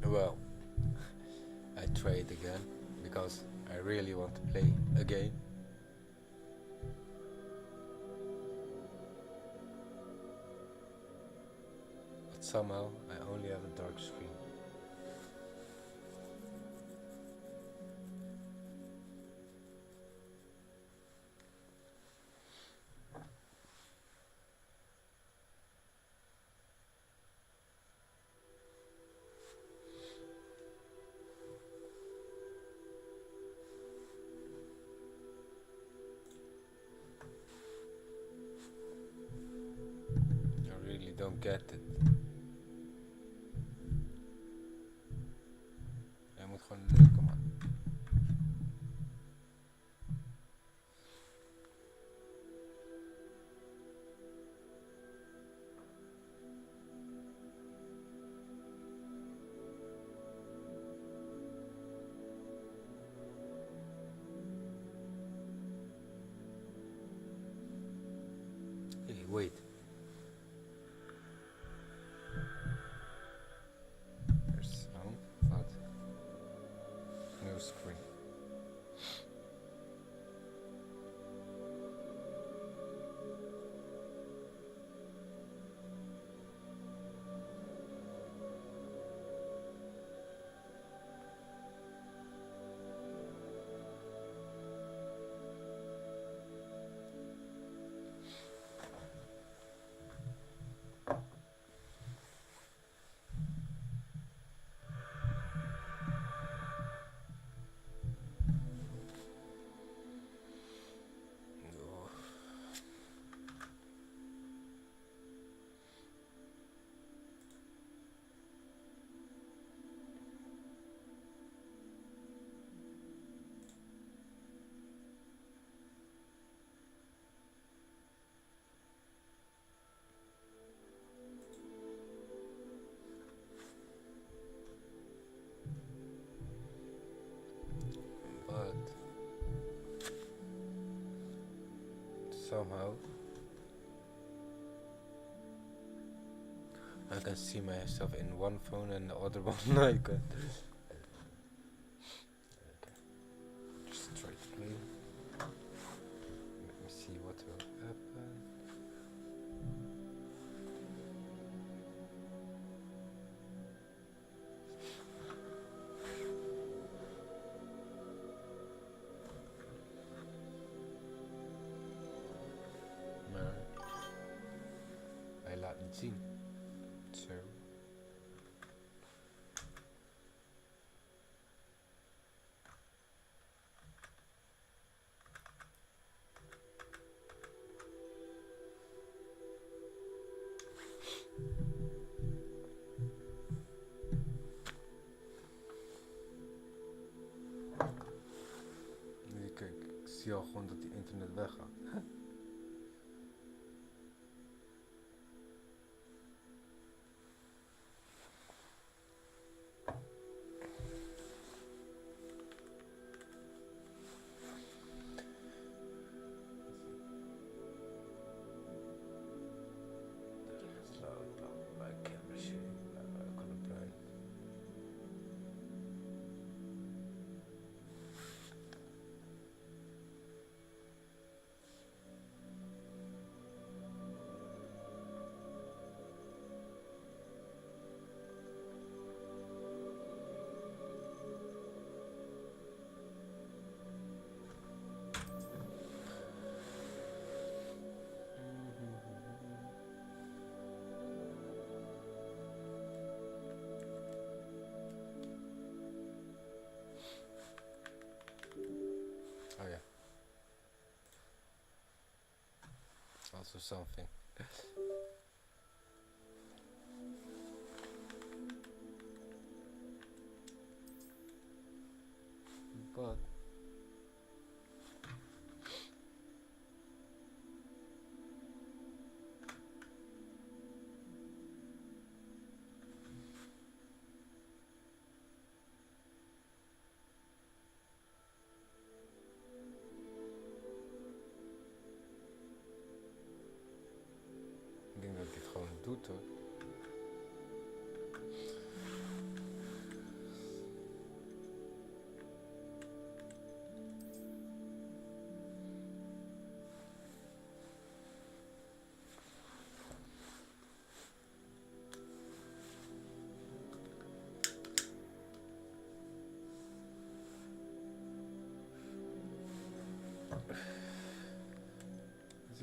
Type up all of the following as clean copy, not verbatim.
Well, I trade again because I really want to play a game. But somehow I only have a dark screen. I really don't get it. Hij moet gewoon drukken, man. Hey, wait. There's sound, but no screen. Oh. But somehow I can see myself in one phone and the other one I can. Okay. Just try to play. Let me see what will happen. Maar hij laat niet zien. Zo. Nee, kijk, ik zie al gewoon dat die internet weggaat. Oh yeah. Also something. But ik denk dat ik dit gewoon doet hoor.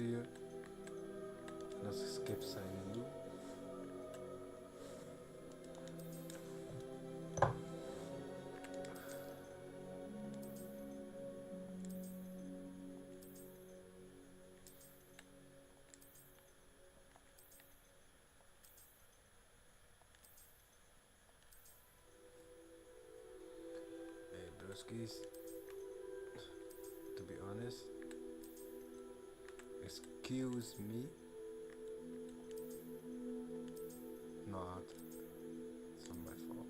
hier. En als ik skip zijn en doe. Hey, broskies. To be honest. Excuse me. Not. It's not my fault.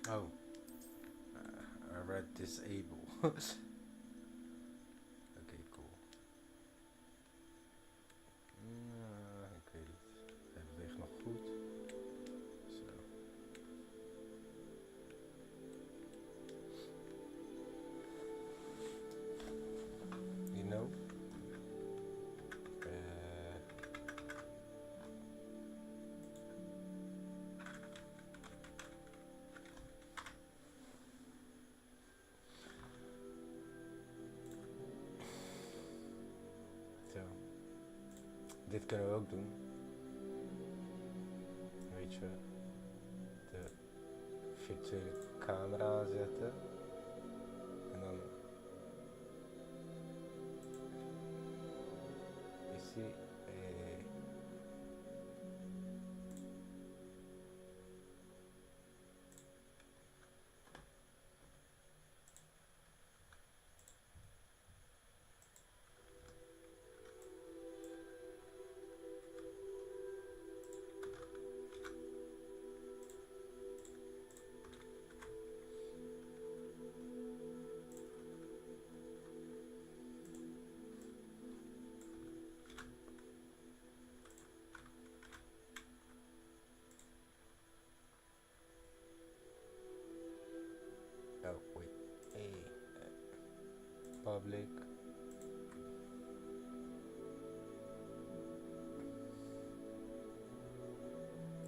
Oh, I read disable. Oké, cool. Ik weet niet. Hij beweegt nog goed. Zo. You know? Dit kunnen we ook doen. Weet je, de virtuele camera aanzetten. En dan is die. Oh, wait. Hey. Public.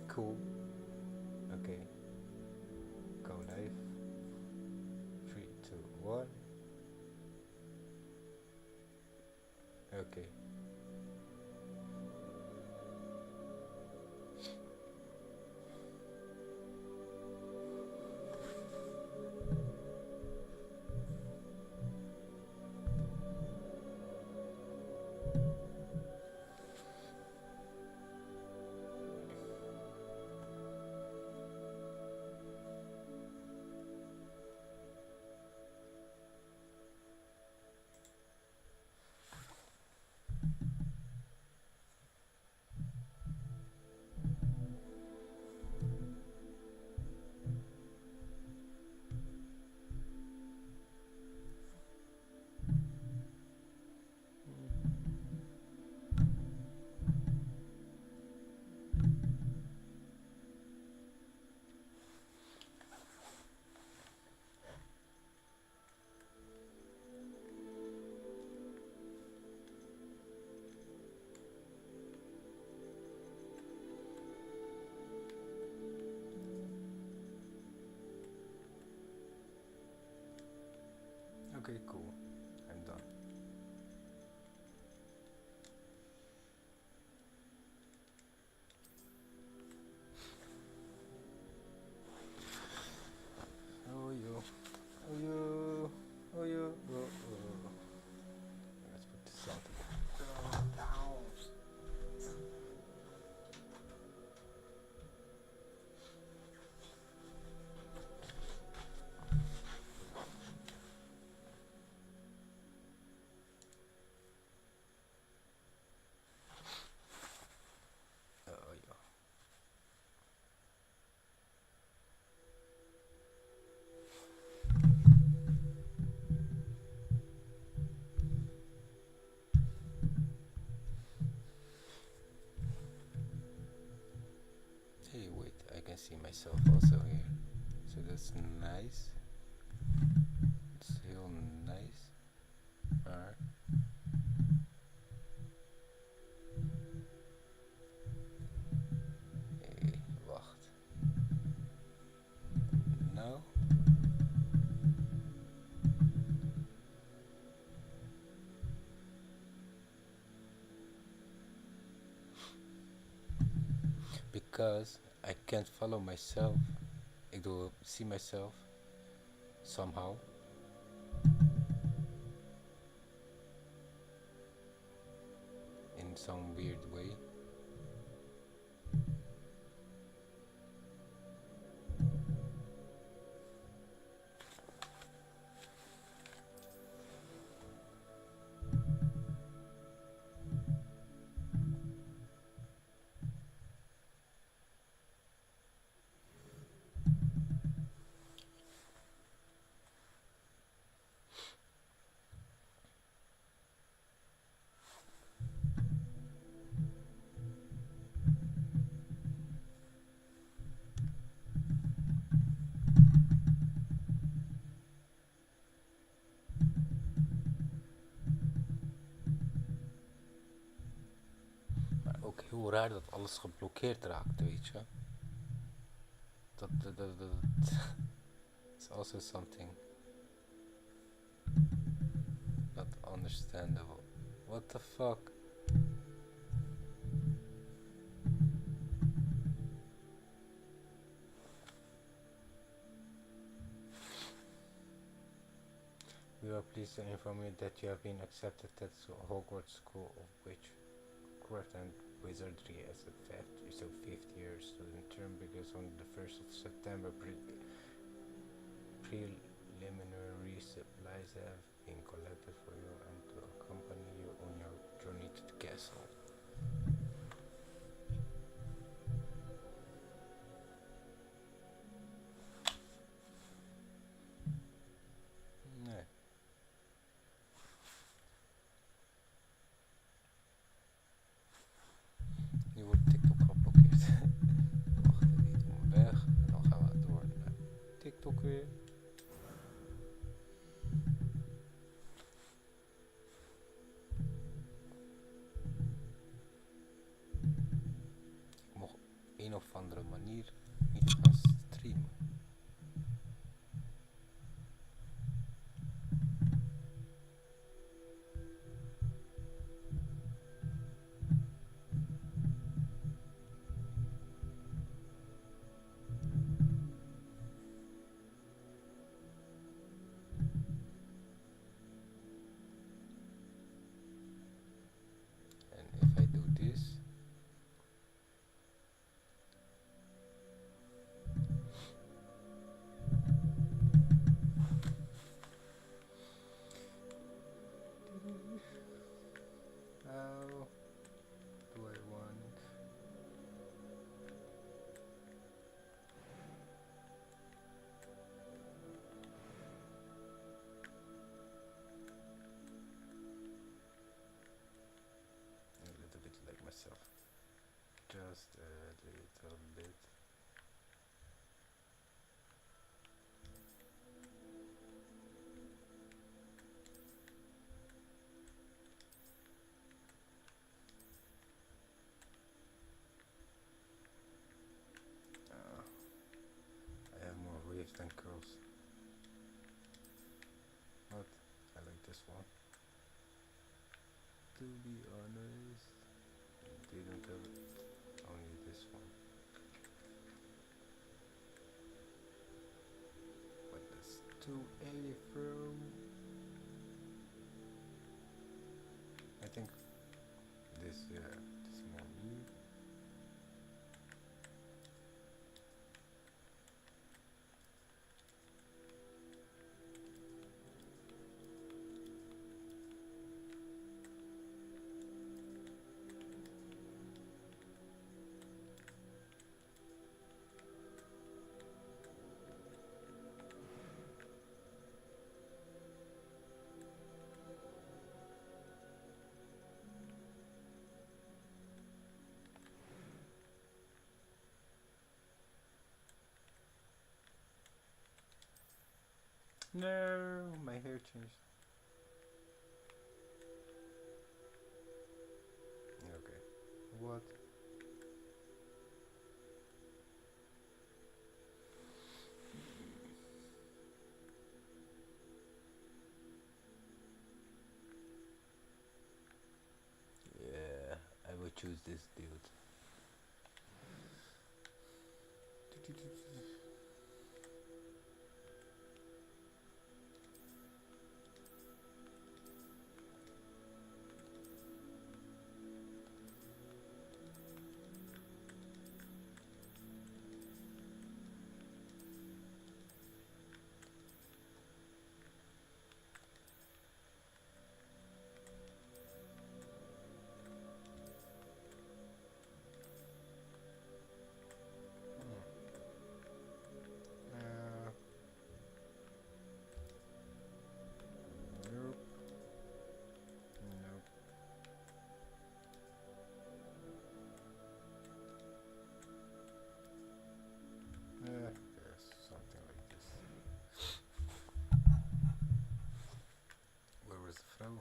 Cool. Okay. Go live. 3, 2, 1. Okay. Okay, cool. I'm done. see myself also here. So that's nice. It's heel nice. Maar wacht. Nou. Because I can't follow myself. Ik doe see myself somehow. In some weird way. Ook heel raar dat alles geblokkeerd raakt, weet je. Dat is also something not understandable. What the fuck? We are pleased to inform you that you have been accepted at Hogwarts School of Witchcraft and Wizardry as a fifth year student. Term begins on the 1st of September. Preliminary supplies have been collected for you and to accompany you on your journey to the castle. Nee. Nu wordt TikTok geblokkeerd. Wacht even, die doen we weg. En dan gaan we door naar TikTok weer. Ik mocht op een of andere manier niet gaan streamen. Just a little bit. I have more waves than curls. But I like this one. To be honest, didn't have it. Only this one. What is 280 from? I think this is more new. No, my hair changed. Okay. What? Yeah, I will choose this dude. Uh, nope. Nope. Yes, something like this. Where was the vrouw?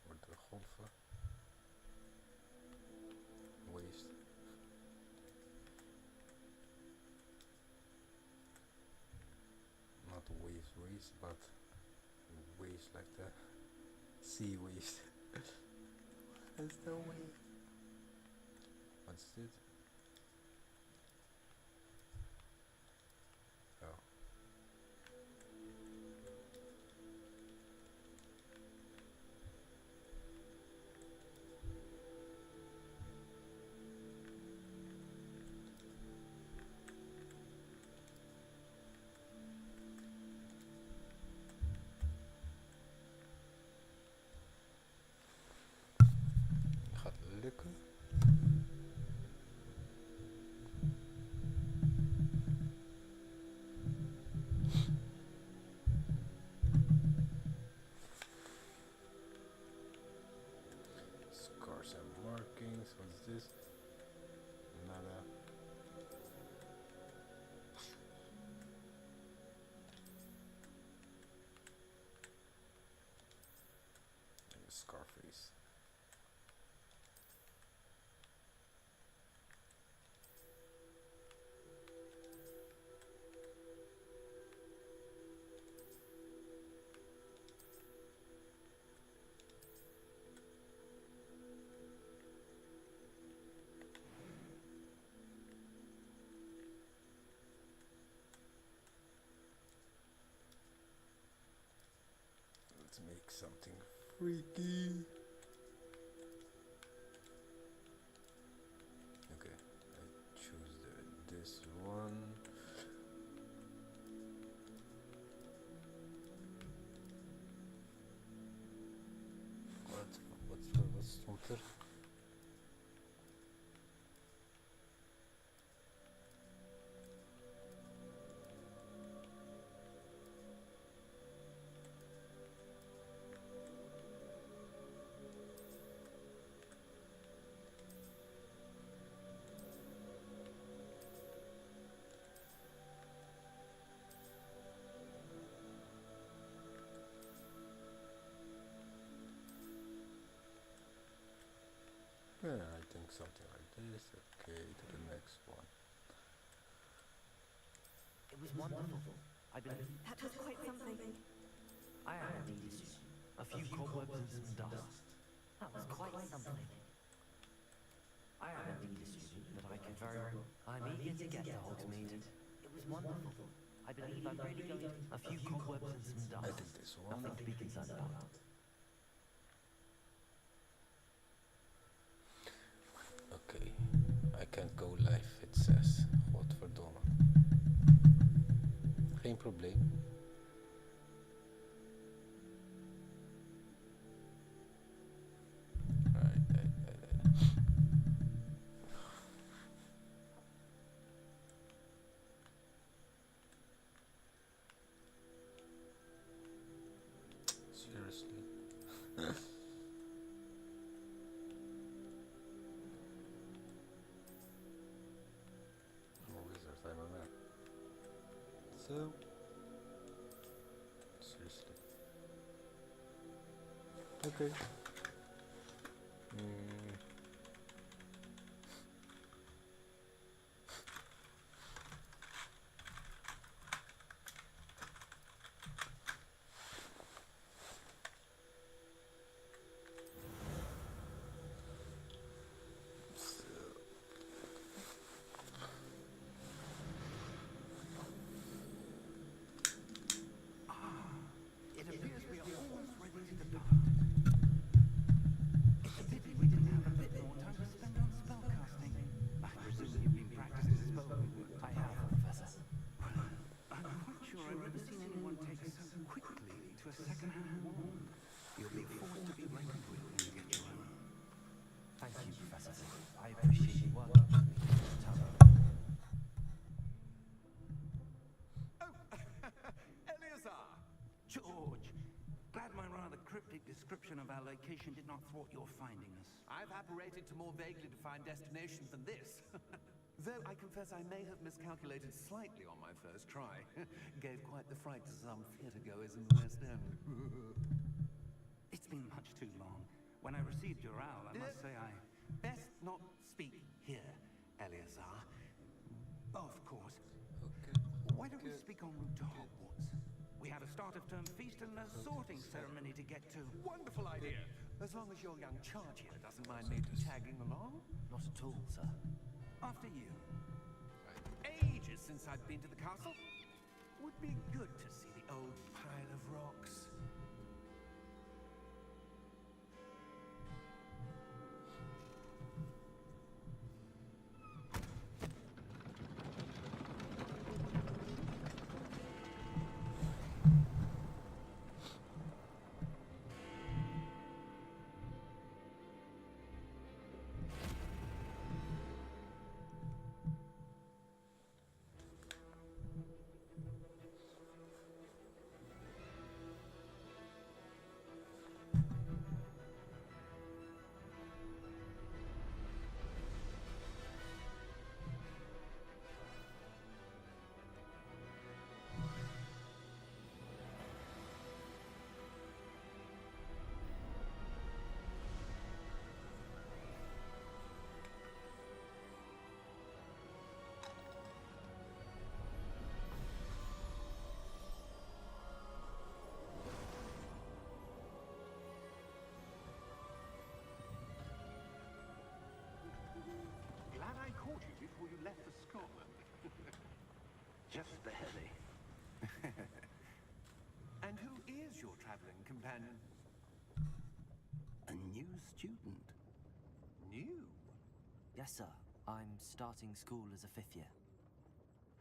Or the golfer? Waves. Not waves, but waves like the sea waves. There's no way. What's it? Oh. Gaat lukken. Scars and markings. What's this? Nada. Scarface. Let's make something freaky. Okay, I choose this one. Wat stond er? Yeah, I think something like this. Okay, to the next one. It was wonderful. I believe That was quite something. I am indeed a few cobwebs and some dust. That was quite something. I am indeed a student, but I could very well. I'm eager to get to Hogsmeade. It was wonderful. I believe I'm really going. A few cobwebs and some dust. I think this one. Nothing to be concerned about. Okay, I can't go live, it says. Godverdomme. Geen probleem. Seriously. I'm a wizard, I'm a man. So Okay. Mm, It appears we are almost ready to depart. It's a pity we didn't have a bit more time to spend on spellcasting. I presume you've been practicing spell. I have, Professor. Well, I'm quite sure I've never seen anyone take so quickly to a second-hand wand. You'll be a force to be reckoned with when you get your own. Thank you, Professor. I appreciate you working with me. Eleazar! George, glad my rather cryptic description of our location did not thwart your finding us. I've apparated to more vaguely defined destinations than this. Though I confess I may have miscalculated slightly on my first try. Gave quite the fright to some theatre-goers in the West End. It's been much too long. When I received your owl, I must say I... Best not speak here, Eleazar. Of course. okay. Why don't we speak en route to Hogwarts? We have a start-of-term feast and a sorting ceremony to get to. Wonderful idea! As long as your young charge here doesn't mind me tagging along. Not at all, sir. After you. Ages since I've been to the castle. Would be good to see the old pile of rocks. Glad I caught you before you left for Scotland. Just barely. And who is your traveling companion? A new student. New? Yes, sir. I'm starting school as a 5th year.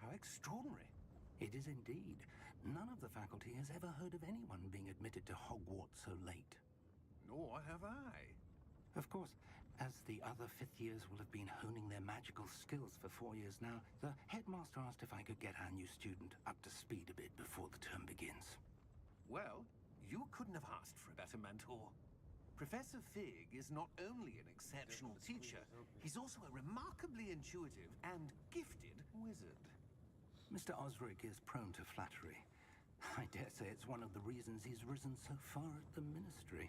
How extraordinary. It is indeed. None of the faculty has ever heard of anyone being admitted to Hogwarts so late. Nor have I. Of course, as the other 5th years will have been honing their magical skills for 4 years now, the headmaster asked if I could get our new student up to speed a bit before the term begins. Well, you couldn't have asked for a better mentor. Professor Fig is not only an exceptional teacher, he's also a remarkably intuitive and gifted wizard. Mr. Osric is prone to flattery. I dare say it's one of the reasons he's risen so far at the ministry.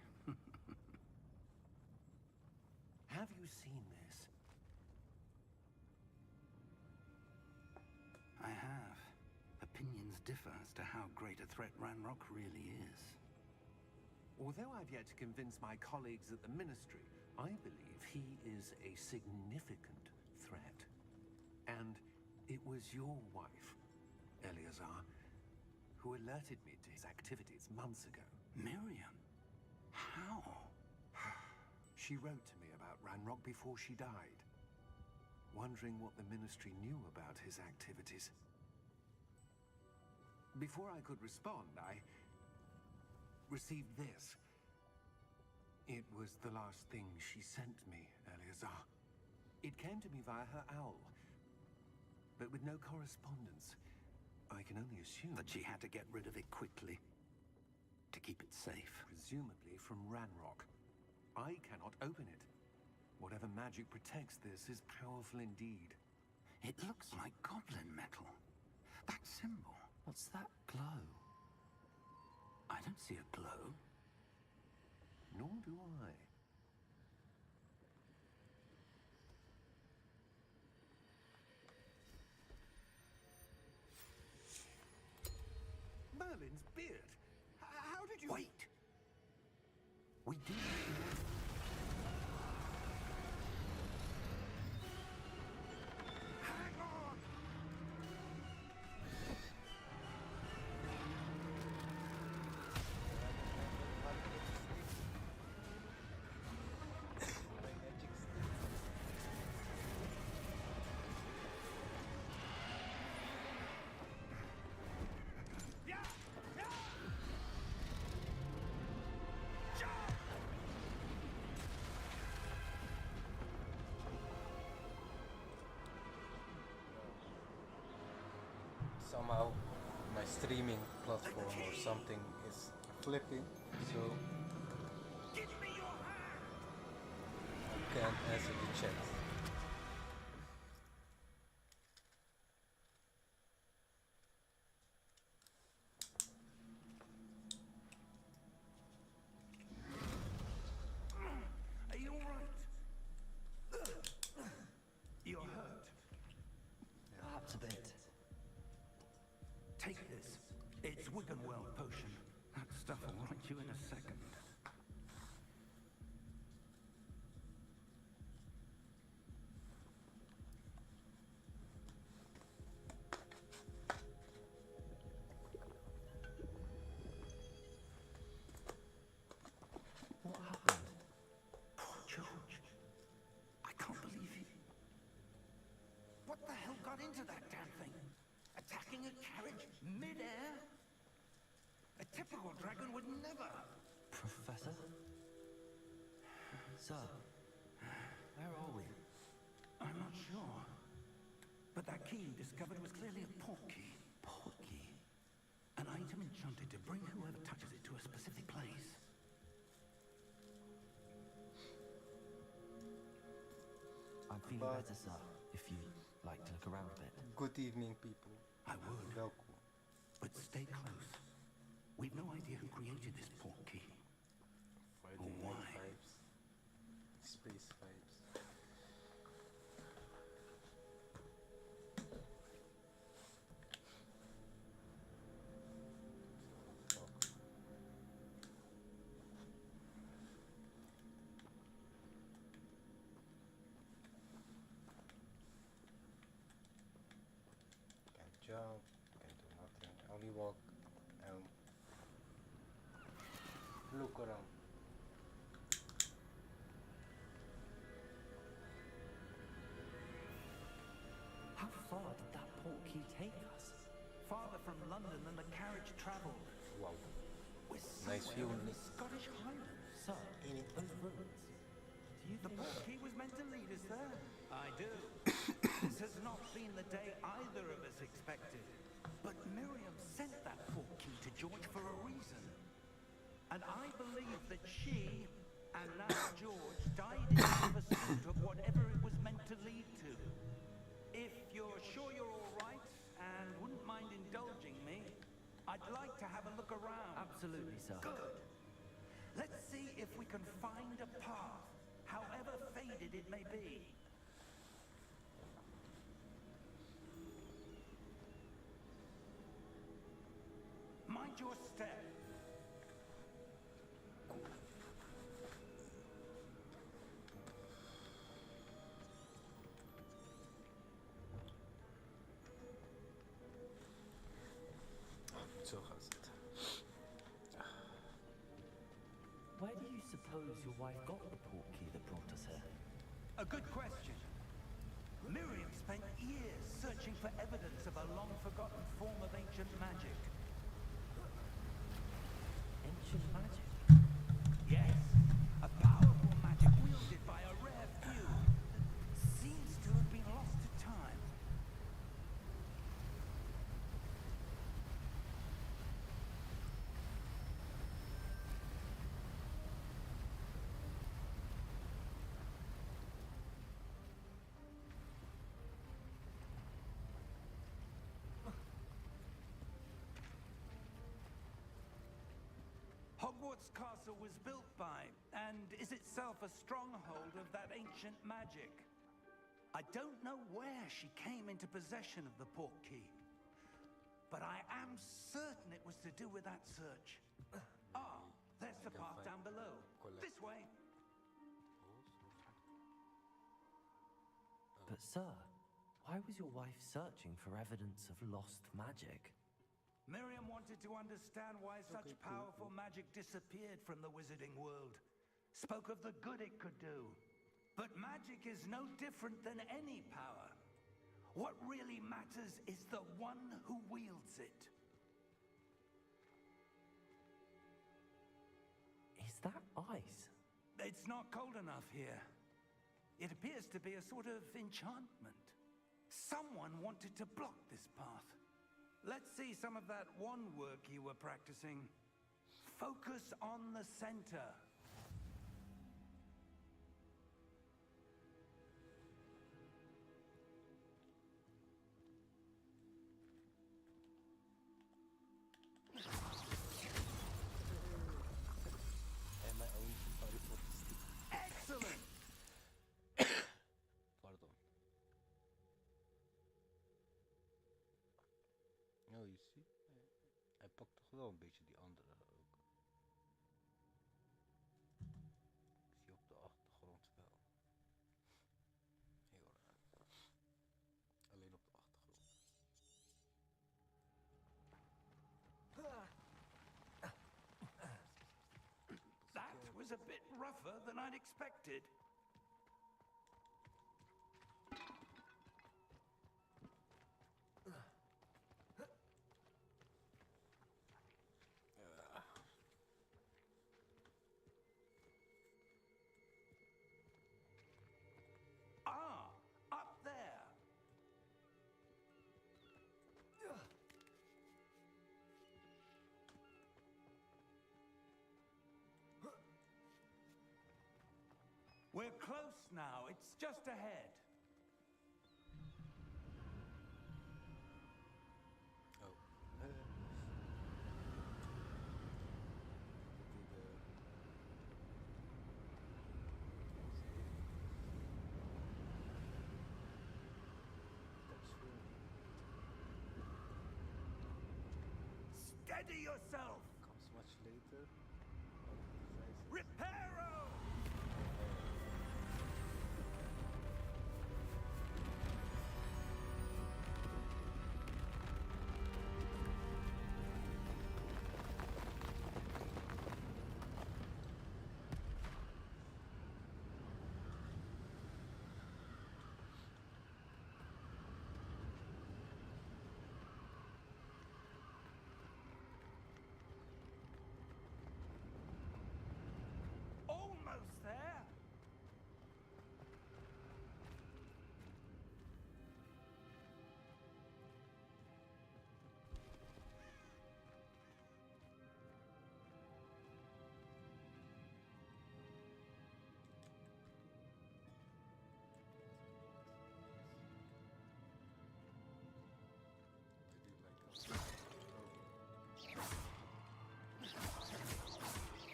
Have you seen this? I have. Opinions differ as to how great a threat Ranrock really is. Although I've yet to convince my colleagues at the ministry, I believe he is a significant threat. And it was your wife, Eleazar, who alerted me to his activities months ago. Miriam? How? She wrote to me about Ranrock before she died, wondering what the ministry knew about his activities. Before I could respond, I received this. It was the last thing she sent me, Eleazar. It came to me via her owl, but with no correspondence. I can only assume That she had to get rid of it quickly to keep it safe. presumably from Ranrock. I cannot open it. Whatever magic protects this is powerful indeed. It looks like goblin metal. That symbol. What's that glow? I don't see a glow. Nor do I. Merlin's beard. How did you... Wait! We did... Hang on! Somehow my streaming platform or something is flipping, so Give me your hand! I can't answer the chat. Are you alright? You're hurt. Perhaps a bit. Take this. It's Wiggenweld potion. That stuff will right you in a second. What happened? Poor George. I can't believe he... What the hell got into that damn thing? Attacking a carriage mid-air? A typical dragon would never... Professor? Sir, where are we? I'm not sure. But that key you discovered was clearly a portkey. Portkey? An item enchanted to bring whoever touches it to a specific place. I'm feeling But- better, sir, if you'd like to look around a bit. Good evening, people. I would, Welcome. but stay close. We've no idea who created this portkey. Friday Why? night vibes. Space vibes. Fuck. Can't jump, can't do nothing. Only walk and look around. How far did that portkey take us? Farther from London than the carriage travelled. Wow. We're Nice view. somewhere in the Scottish Highlands. Sir, those ruins. Do you The think... portkey was meant to lead us there. I do. This has not been the day either of us expected. But Miriam sent that portkey to George for a reason. And I believe that she, and now George, died in the pursuit of whatever it was meant to lead to. If you're sure you're all right and wouldn't mind indulging me, I'd like to have a look around. Absolutely, sir. Good. Let's see if we can find a path, however faded it may be. Mind your step. Zo gaat het. Where do you suppose your wife got the portkey that brought us here? A good question. Miriam spent years searching for evidence of a long-forgotten form of ancient magic. Ancient magic? Yes, a powerful magic wielded by a rare few that seems to have been lost to time. Hogwarts Castle was built by, and is itself a stronghold of that ancient magic. I don't know where she came into possession of the portkey, but I am certain it was to do with that search. Ah, there's the path down below. This way. But sir, why was your wife searching for evidence of lost magic? Miriam wanted to understand why such powerful magic disappeared from the wizarding world. Spoke of the good it could do. But magic is no different than any power. What really matters is the one who wields it. Is that ice? It's not cold enough here. It appears to be a sort of enchantment. Someone wanted to block this path. Let's see some of that wand work you were practicing. Focus on the center. Excellent! Pardon. Oh, you see? Hij pakt toch wel een beetje die andere ook. Ik zie op de achtergrond wel. Heel raar. Alleen op de achtergrond. That was a bit rougher than I'd expected. Ah, up there. We're close now. It's just ahead. Oh. Steady yourself. Comes much later. Reparo! Almost there.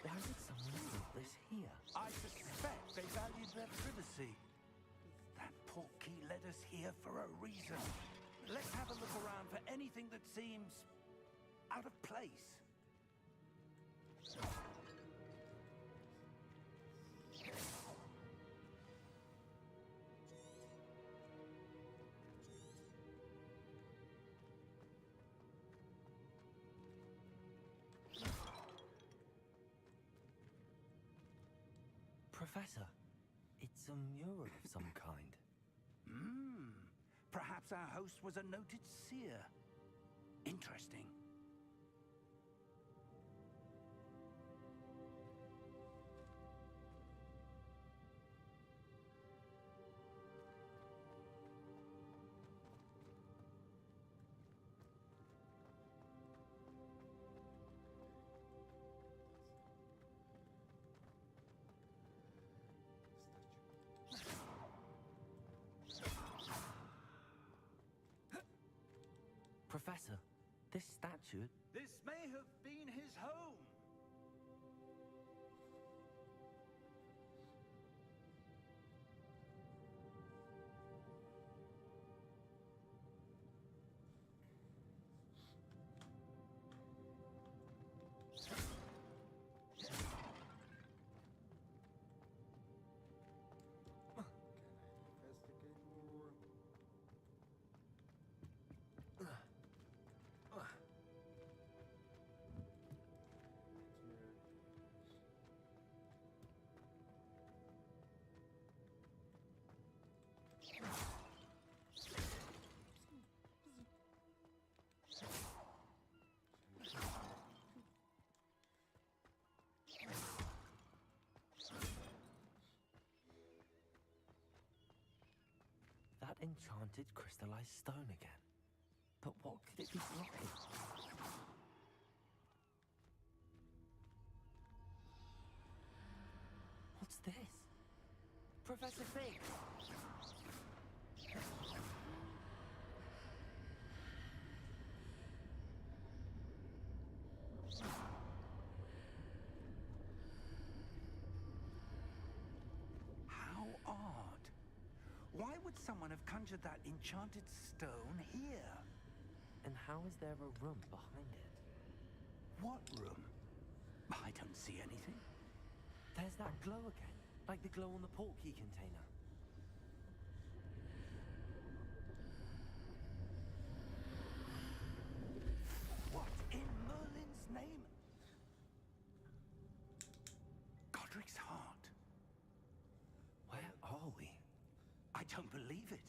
Why would someone put this here? I suspect they valued their privacy. That portkey led us here for a reason. Let's have a look around for anything that seems out of place. Professor, it's a mural of some kind. Perhaps our host was a noted seer. Interesting. Professor, this statue... This may have been his home. enchanted crystallized stone again. But what could it be blocking? What's this? Professor Fig! How odd. Why would someone have conjured that enchanted stone here? And how is there a room behind it? What room? I don't see anything. There's that glow again, like the glow on the portkey container. What in Merlin's name? Godric's heart. Where are we? I don't believe it.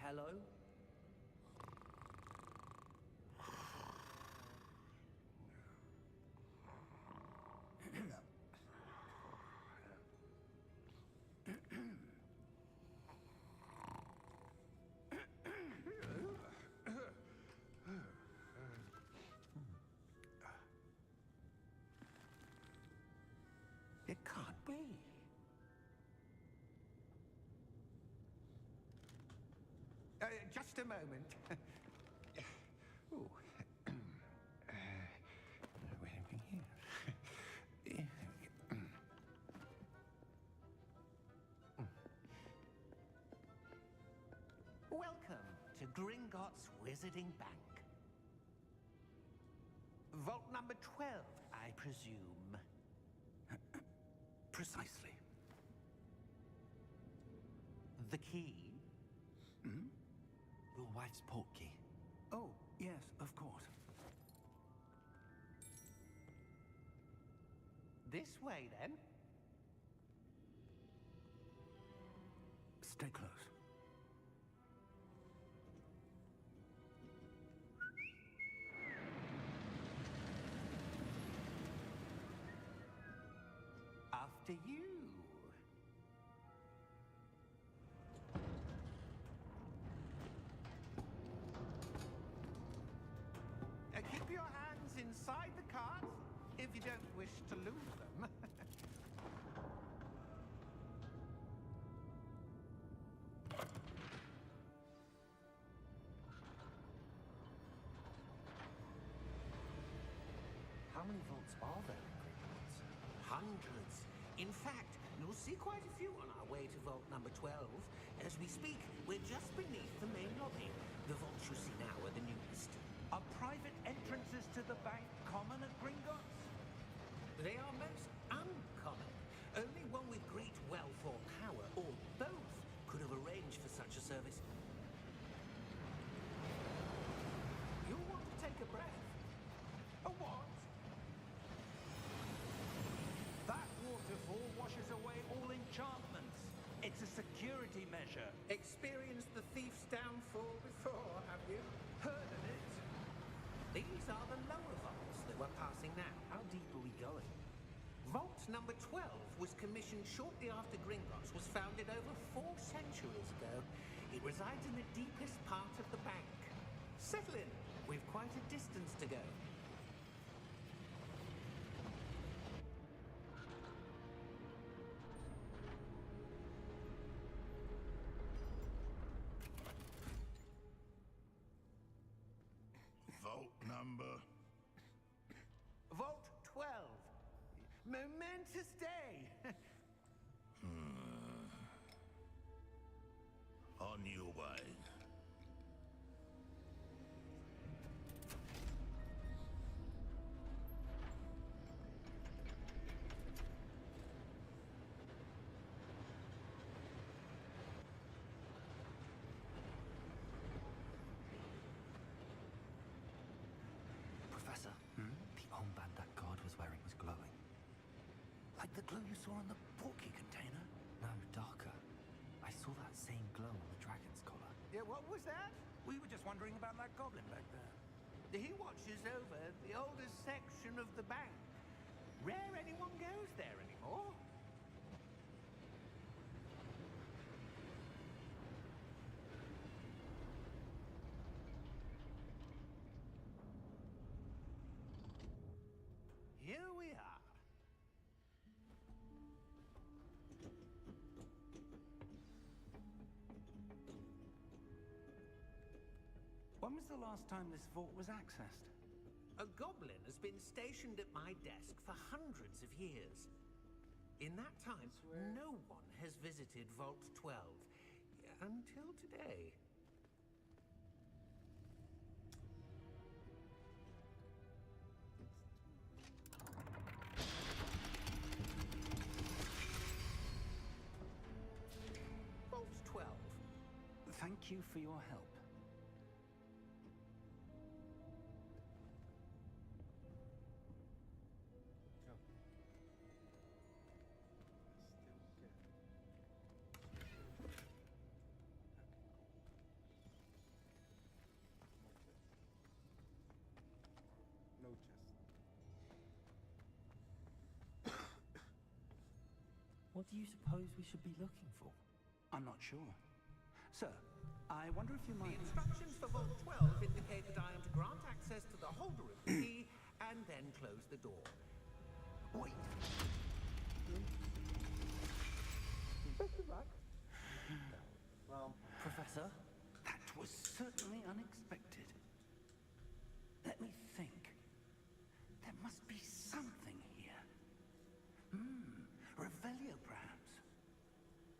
Hello? It can't be. Just a moment. Ooh. Wait a minute here. Welcome to Gringotts Wizarding Bank. Vault number 12, I presume. Precisely. The key? Your wife's portkey. Oh, yes, of course. This way, then. Stay close. After you. Keep your hands inside the cards if you don't wish to lose them. How many vaults are there in Gringotts? Hundreds. In fact, you'll see quite a few on our way to vault number 12. As we speak, we're just beneath the main lobby. The vaults you see now are the newest. Are private entrances to the bank common at Gringotts? They are most uncommon. Only one with great wealth or power, or both, could have arranged for such a service. You'll want to take a breath. A what? That waterfall washes away all enchantments. It's a security measure. Experienced the thief's downfall before, have you? Heard of it? These are the lower vaults that we're passing now. How deep are we going? Vault number 12 was commissioned shortly after Gringotts was founded over 4 centuries ago. It resides in the deepest part of the bank. Settle in. We've quite a distance to go. Vault number. Vault 12. Momentous day. On your way. Professor, glow you saw on the portkey container? No, darker. I saw that same glow on the dragon's collar. Yeah, what was that? We were just wondering about that goblin back there. He watches over the oldest section of the bank. Rare anyone goes there anymore. Here we are. When was the last time this vault was accessed? A goblin has been stationed at my desk for hundreds of years. In that time, no one has visited Vault 12 until today. Vault 12. Thank you for your help. Oh. Still good. No chest. What do you suppose we should be looking for? I'm not sure. Sir, I wonder if you The might... instructions for Vault 12 indicate that I am to grant access to the holder of the key and then close the door. Wait. Well, Professor? That was certainly unexpected. Let me think. There must be something here. Revelio, perhaps.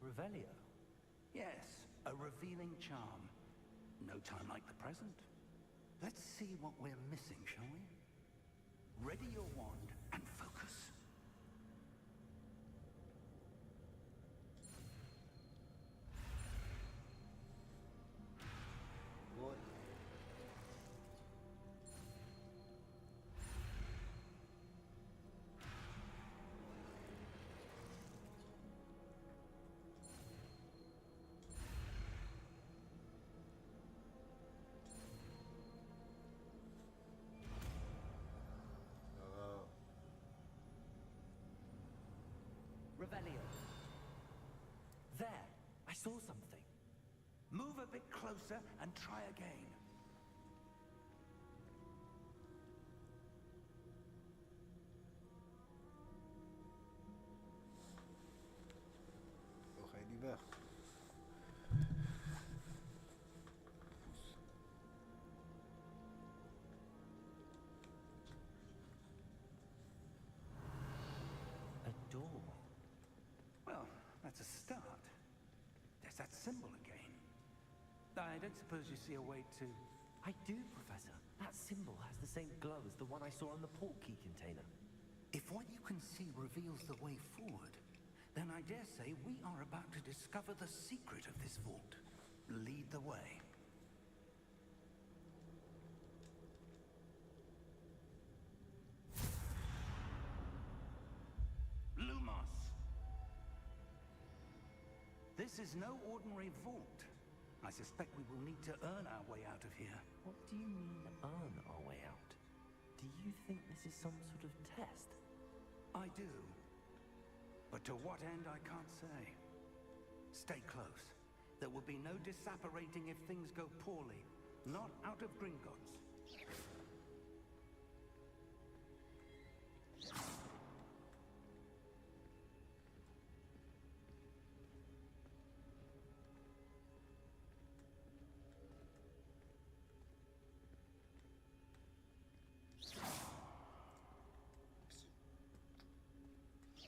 Revelio? Yes, a revealing charm. No time like the present. Let's see what we're missing, shall we? Ready your wand and focus. what? Oh. Revelio. There! I saw something. Move a bit closer and try again. Wo ga je die weg? A door. Well, that's a start. There's that symbol again. I don't suppose you see a way to... I do, Professor. That symbol has the same glow as the one I saw on the portkey container. If what you can see reveals the way forward, then I dare say we are about to discover the secret of this vault. Lead the way. Lumos! This is no ordinary vault. I suspect we will need to earn our way out of here. What do you mean, earn our way out? Do you think this is some sort of test? I do. But to what end, I can't say. Stay close. There will be no disapparating if things go poorly. Not out of Gringotts.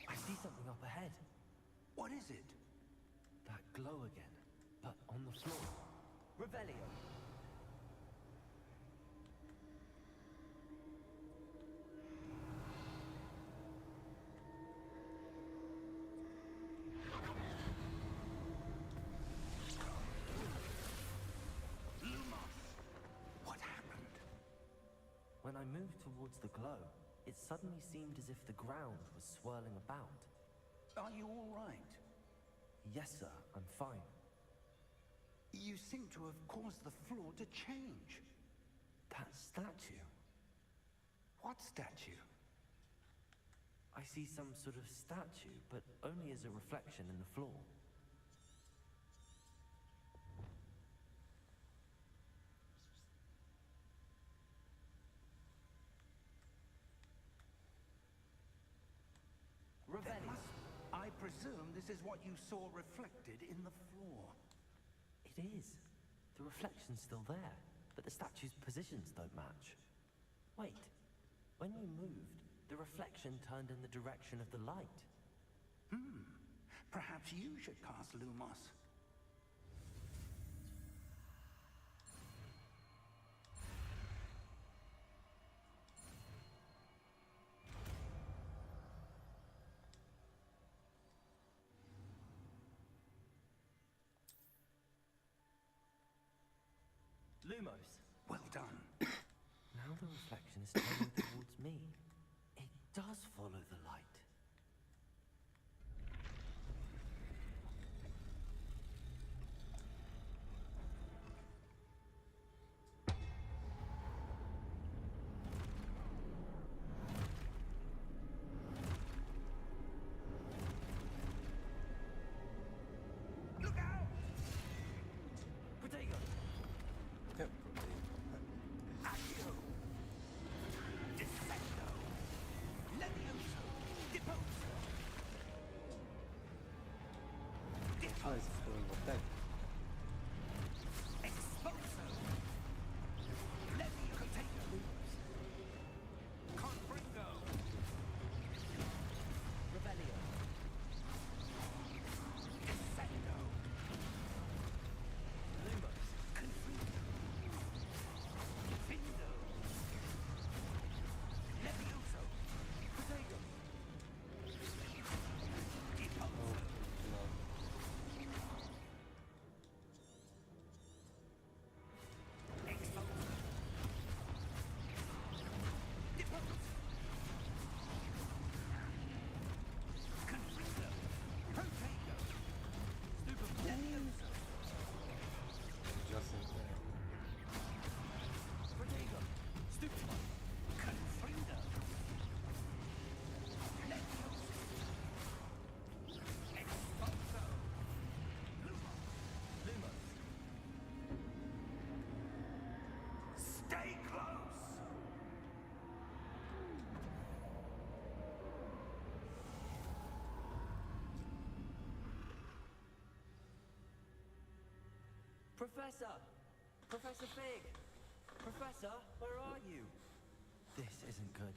I see something up ahead. What is it? That glow again, but on the floor. Revelio. Lumos! What happened? When I moved towards the glow, it suddenly seemed as if the ground was swirling about. Are you all right? Yes, sir, I'm fine. You seem to have caused the floor to change. That statue. What statue? I see some sort of statue, but only as a reflection in the floor. I presume this is what you saw reflected in the floor. It is. The reflection's still there, but the statue's positions don't match. Wait. When you moved, the reflection turned in the direction of the light. Perhaps you should cast Lumos. Lumos. Well done. Now the reflection is turning towards me. It does follow the light. Look out! Protego! Yep. Accio! Descendo! Levioso! Deposo! Oh, it's doing what that? Exposo! Levio Potato! Confringo! Rebellion. Descendo! Lumos. Confringo! Findo! Levioso! Protego. Deposo! No. Exposo! Deposo! Confringo! Protego! Levioso! Just in time. Protego. Stupefy. Confringo! Levioso! Exposo! Lumos! Lumos. Stay close! Professor! Professor Fig! Professor, where are you? This isn't good.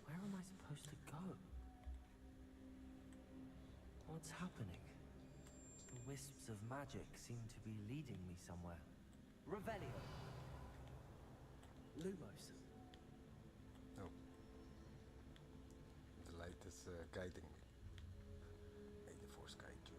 Where am I supposed to go? What's happening? The wisps of magic seem to be leading me somewhere. Revelio. Lumos. No. The light is guiding me. May the force guide you.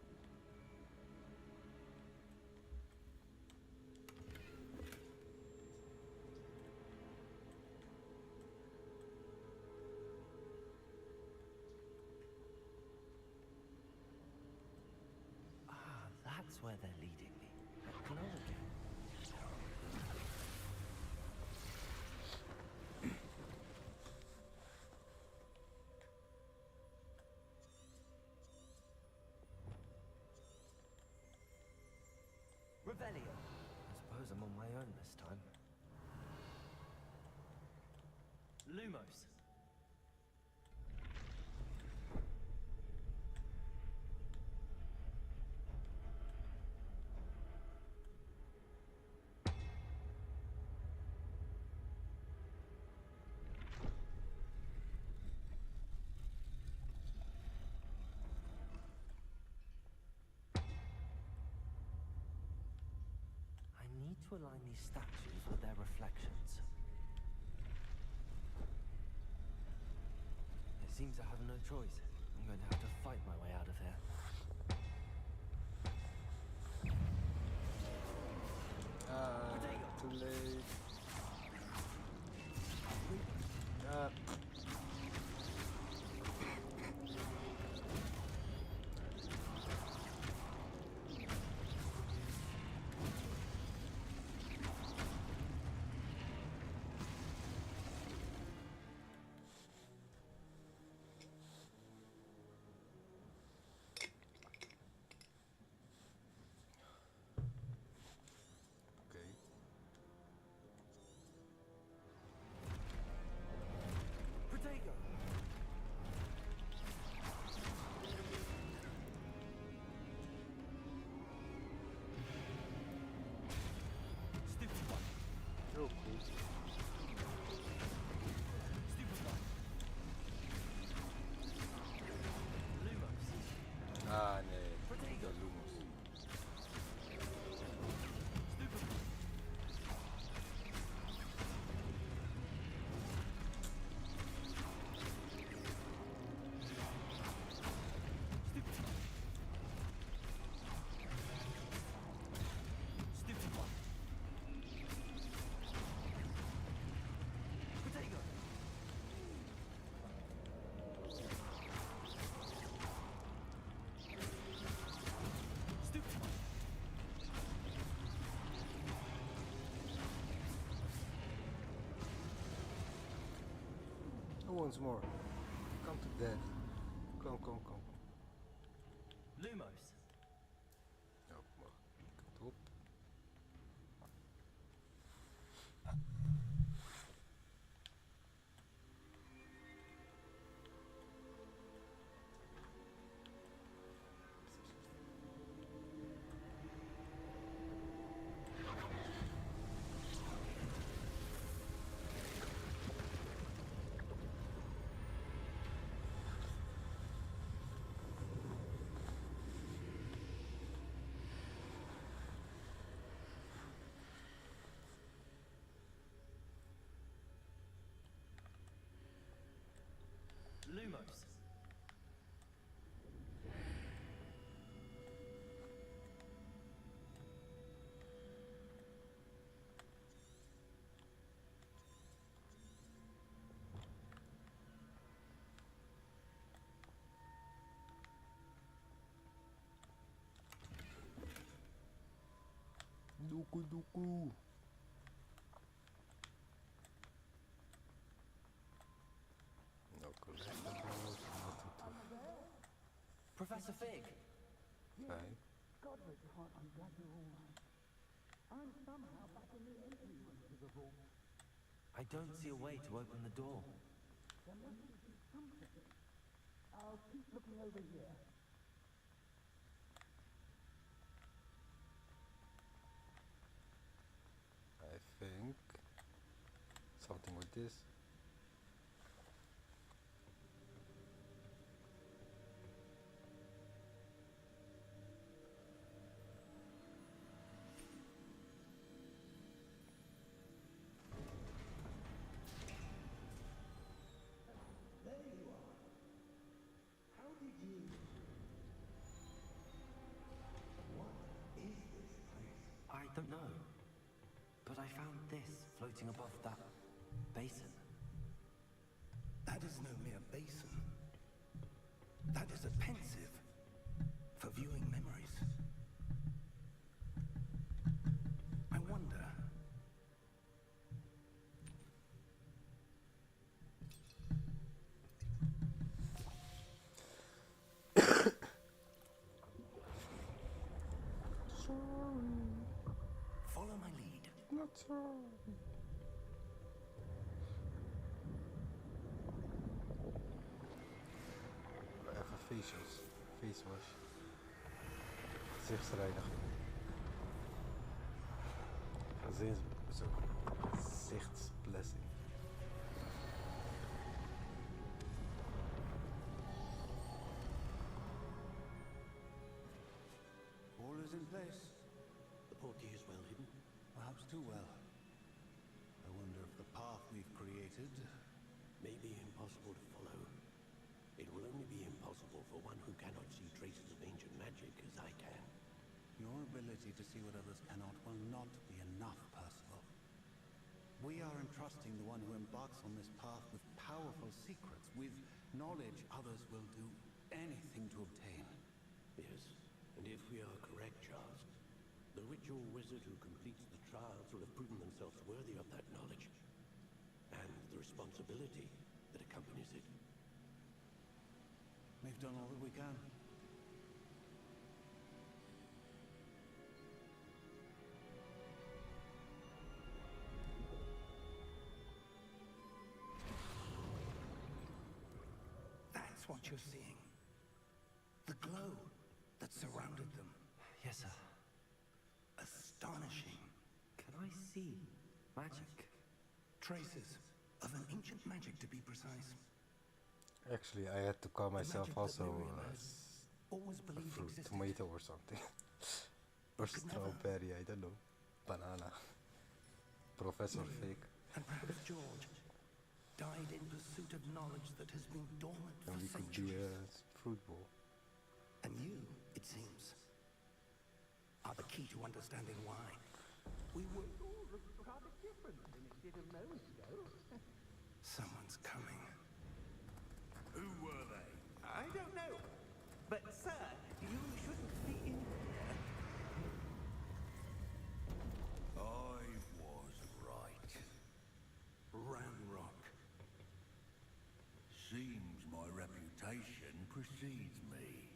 Ah, that's where they're leading me. That glow again. Revelio. I suppose I'm on my own this time. Lumos. I need to align these statues with their reflections. It seems I have no choice. I'm going to have to fight my way out of here. Ah nee, de Lumos. Once more. Come to death. Come. Lumos. Oh, maar kant op. Lumos. Doekoe. Nou, collectibles. Professor Fig. Fijn. Godward, I'm glad you're all right. I'm somehow back in the entry room to the vault. I don't see a way to open the door. There must be something. I'll keep looking over here. I think something with this. I don't know. But I found this floating above that basin. That is no mere basin. That is a pensive for viewing memories. I wonder. Follow my lead. Not sorry. Even facials. Face wash. Gezichtsreiniging. Gezichtsblessing. All is in place. The portkey is well hidden. Perhaps too well. I wonder if the path we've created may be impossible to follow. It will only be impossible for one who cannot see traces of ancient magic as I can. Your ability to see what others cannot will not be enough, Percival. We are entrusting the one who embarks on this path with powerful secrets, with knowledge others will do anything to obtain. Yes, and if we are correct, Charles, the ritual wizard who completes the trials will have proven themselves worthy of that knowledge, and the responsibility that accompanies it. We've done all that we can. That's what you're seeing. The glow that surrounded them. Yes, sir. Astonishing. Can I see magic? Traces of an ancient magic, to be precise. Actually, I had to call myself Magic that also Miriam has always a believed tomato or something. Or strawberry, I don't know. Banana. Professor Fake. And perhaps George died in pursuit of knowledge that has been dormant for And we could be centuries. a fruit bowl. And you, it seems, are the key to understanding why. We were all rather different than it did a moment ago. Someone's coming. Who were they? I don't know. But, sir, you shouldn't be in here. I was right. Ramrock. Seems my reputation precedes me.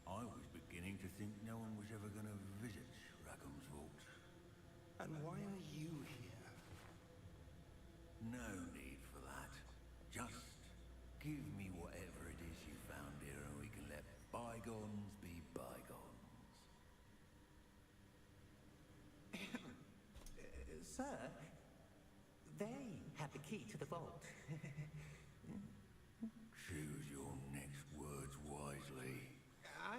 I was beginning to think no one was ever going to visit Rackham's vault. And why are you here? No need for that. Just give me whatever it is you found here and we can let bygones be bygones. Sir, they have the key to the vault. Choose your next words wisely. I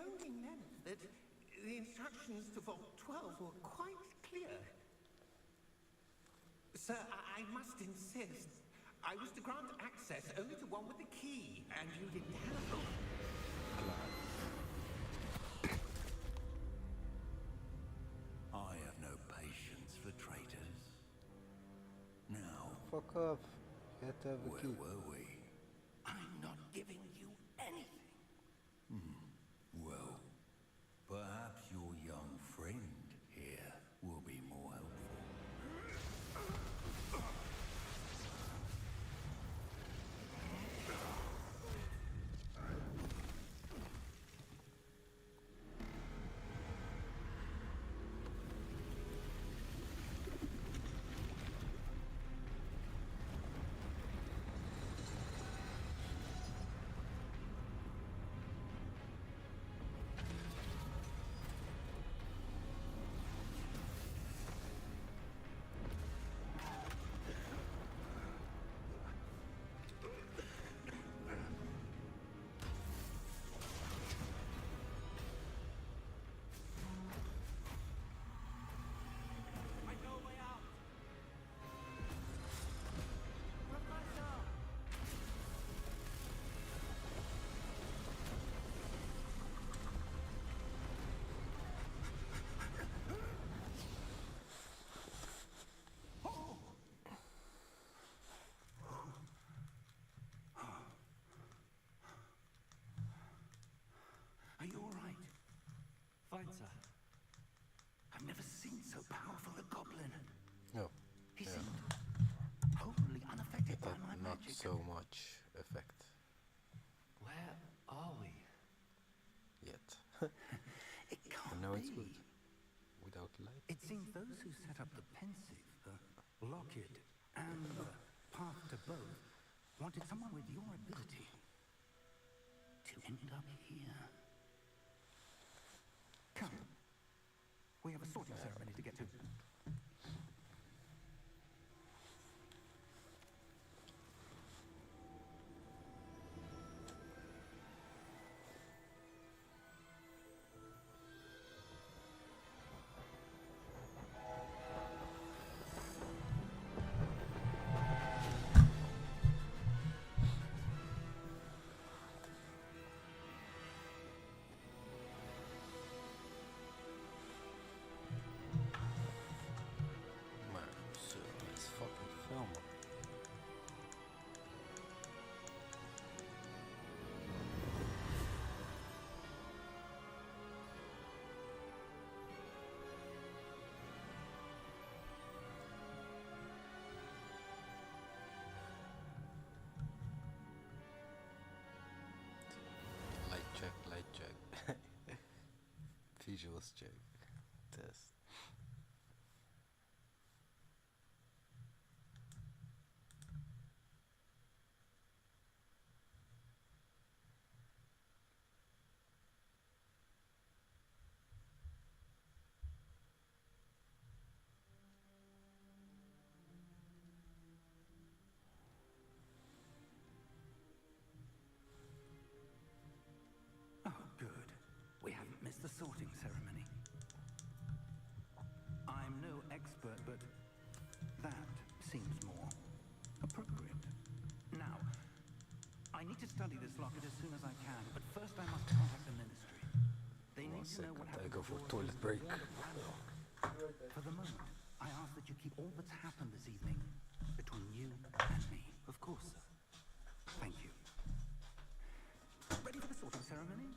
only meant that the instructions to Vault 12 were quite clear. Sir, I must insist. I was to grant access only to one with the key, and you didn't have it. I have no patience for traitors. Now, Fuck off. You have to have a where key. were we? I'm not giving you anything. Well, perhaps your young friend here will be more helpful. Are you all right? Fine, sir. I've never seen so powerful a goblin. No. He Yeah. seemed wholly unaffected by But my not magic. so much effect Where are we? yet. It can't And now be. it's good. Without light. It seems those who set up the pensive, the locket, and the path to both wanted someone with your ability to end up here. Come. We have a sorting ceremony to get to. Man, so let's fucking film it. Light check. Visuals check. Test. Oh, good. but that seems more appropriate. Now, I need to study this locket as soon as I can, but first I must contact the Ministry. They need to know what I happened go for before toilet break. For the moment, I ask that you keep all that's happened this evening between you and me. Of course, sir. Thank you. Ready for the sorting ceremony?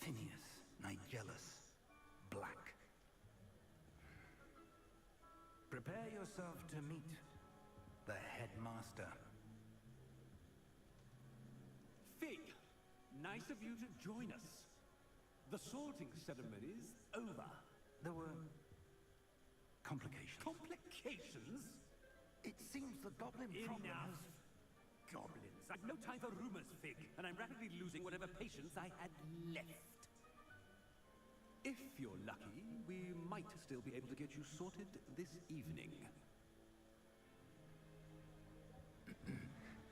Phineas, Nigellus, Black. Prepare yourself to meet the headmaster. Fig, nice of you to join us. The sorting ceremony's over. There were complications. Complications? It seems the goblin problem Enough. has... Goblins. I've no time for rumors, Fig, and I'm rapidly losing whatever patience I had left. If you're lucky, we might still be able to get you sorted this evening.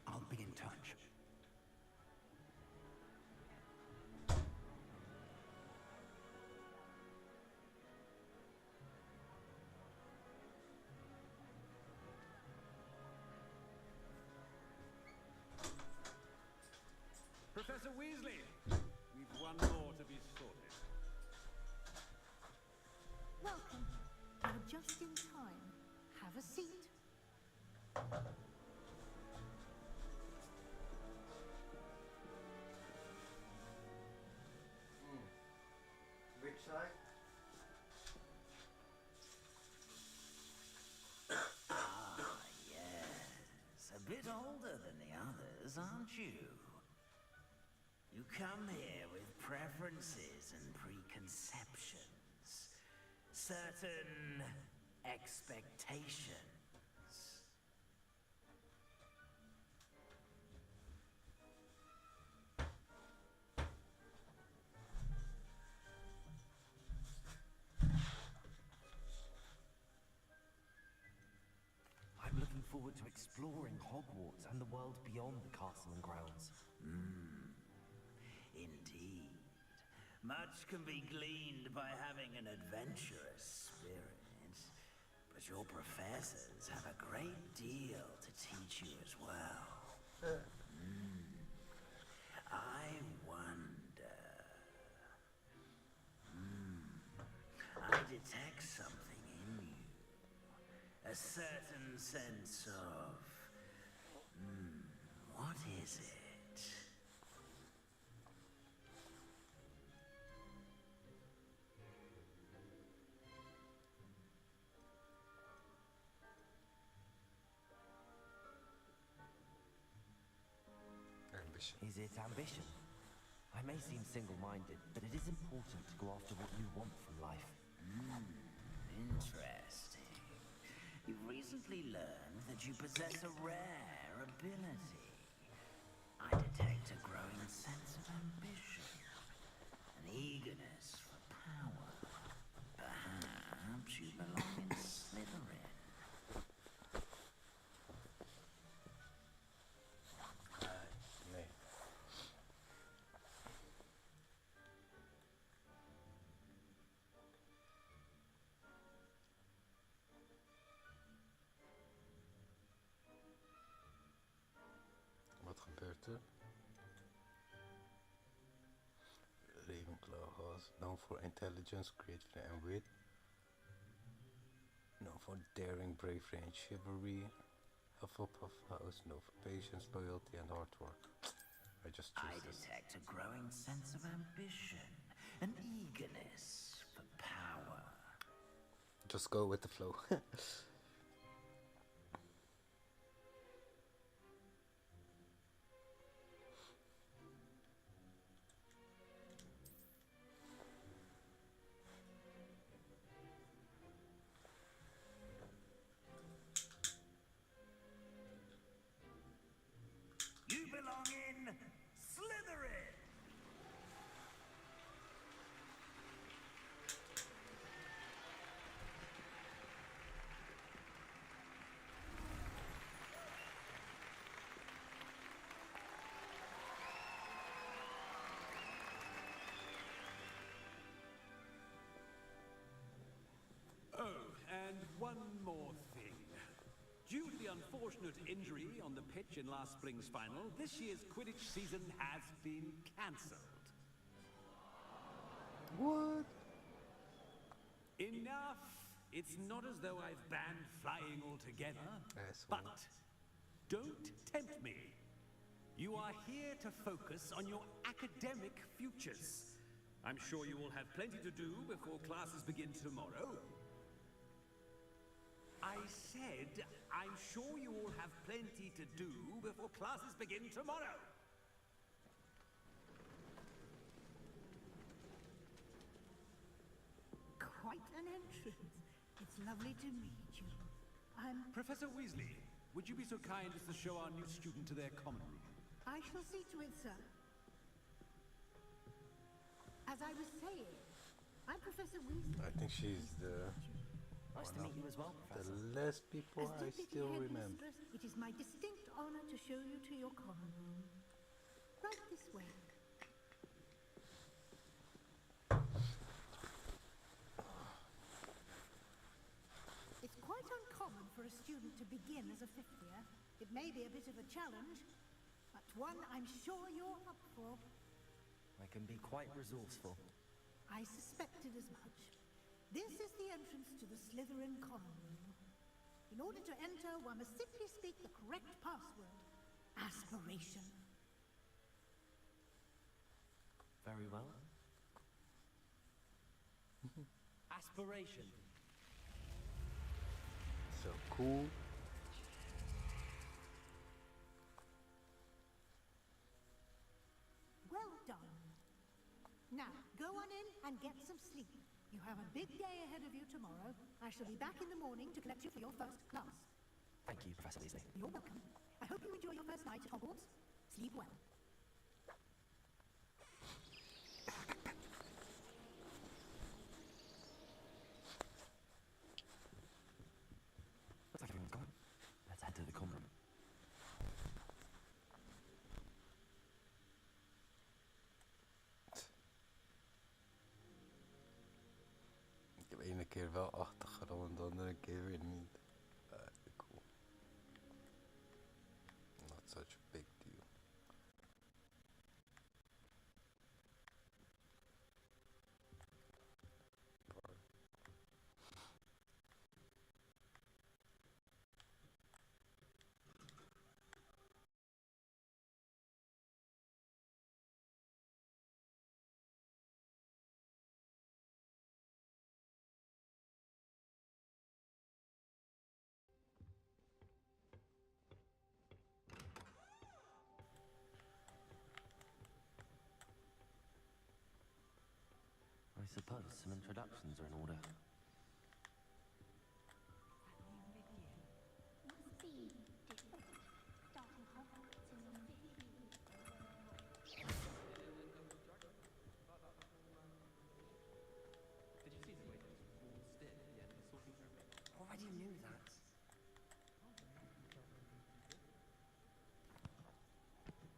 I'll be in touch. Professor Weasley, we've one more to be sorted. Welcome. You're just in time. Have a seat. Which side? Ah, yes. A bit older than the others, aren't you? You come here with preferences and preconceptions. Certain expectations. I'm looking forward to exploring Hogwarts and the world beyond the castle and grounds. Indeed. Much can be gleaned by having an adventurous spirit. But your professors have a great deal to teach you as well. I wonder... I detect something in you. A certain sense of... what is it? Ambition. Is it ambition? I may seem single-minded, but it is important to go after what you want from life. Interesting. You've recently learned that you possess a rare ability. I detect a growing sense of ambition, an eagerness for power. Perhaps you belong in Slytherin. Nee. Wat gebeurt er? Ravenclaw House, known for intelligence, creativity and wit. Known for daring, bravery and chivalry. Hufflepuff House, known for patience, loyalty and hard work. I just I choose this. detect a growing sense of ambition, an eagerness for power. Just go with the flow. You belong in Slytherin! one more thing. Due to the unfortunate injury on the pitch in last spring's final, this year's Quidditch season has been cancelled. What? Enough! It's not as though I've banned flying altogether. Asshole. But don't tempt me. You are here to focus on your academic futures. I'm sure you will have plenty to do before classes begin tomorrow. I said, I'm sure you all have plenty to do before classes begin tomorrow. Quite an entrance. It's lovely to meet you. I'm... Professor Weasley, would you be so kind as to show our new student to their common room? I shall see to it, sir. As I was saying, I'm Professor Weasley. I think she's the Nice to meet you as well, the Professor. last people As I Deputy still remember. Headmistress, it is my distinct honor to show you to your common room. Right this way. It's quite uncommon for a student to begin as a fifth year. It may be a bit of a challenge, but one I'm sure you're up for. I can be quite resourceful. I suspected as much. This is the entrance to the Slytherin common room. In order to enter, one must simply speak the correct password. Aspiration. Very well. Aspiration. So cool. Well done. Now, go on in and get some sleep. You have a big day ahead of you tomorrow. I shall be back in the morning to collect you for your first class. Thank you, Professor Weasley. You're welcome. I hope you enjoy your first night at Hogwarts. Sleep well. Looks like everyone's gone. Let's head to the common room. Ik heb ene keer wel achtergrond, de andere keer weer niet. Cool. Not such a big deal. I suppose some introductions are in order. Must be different. Starting Hogwarts in the fifth year. Already knew that.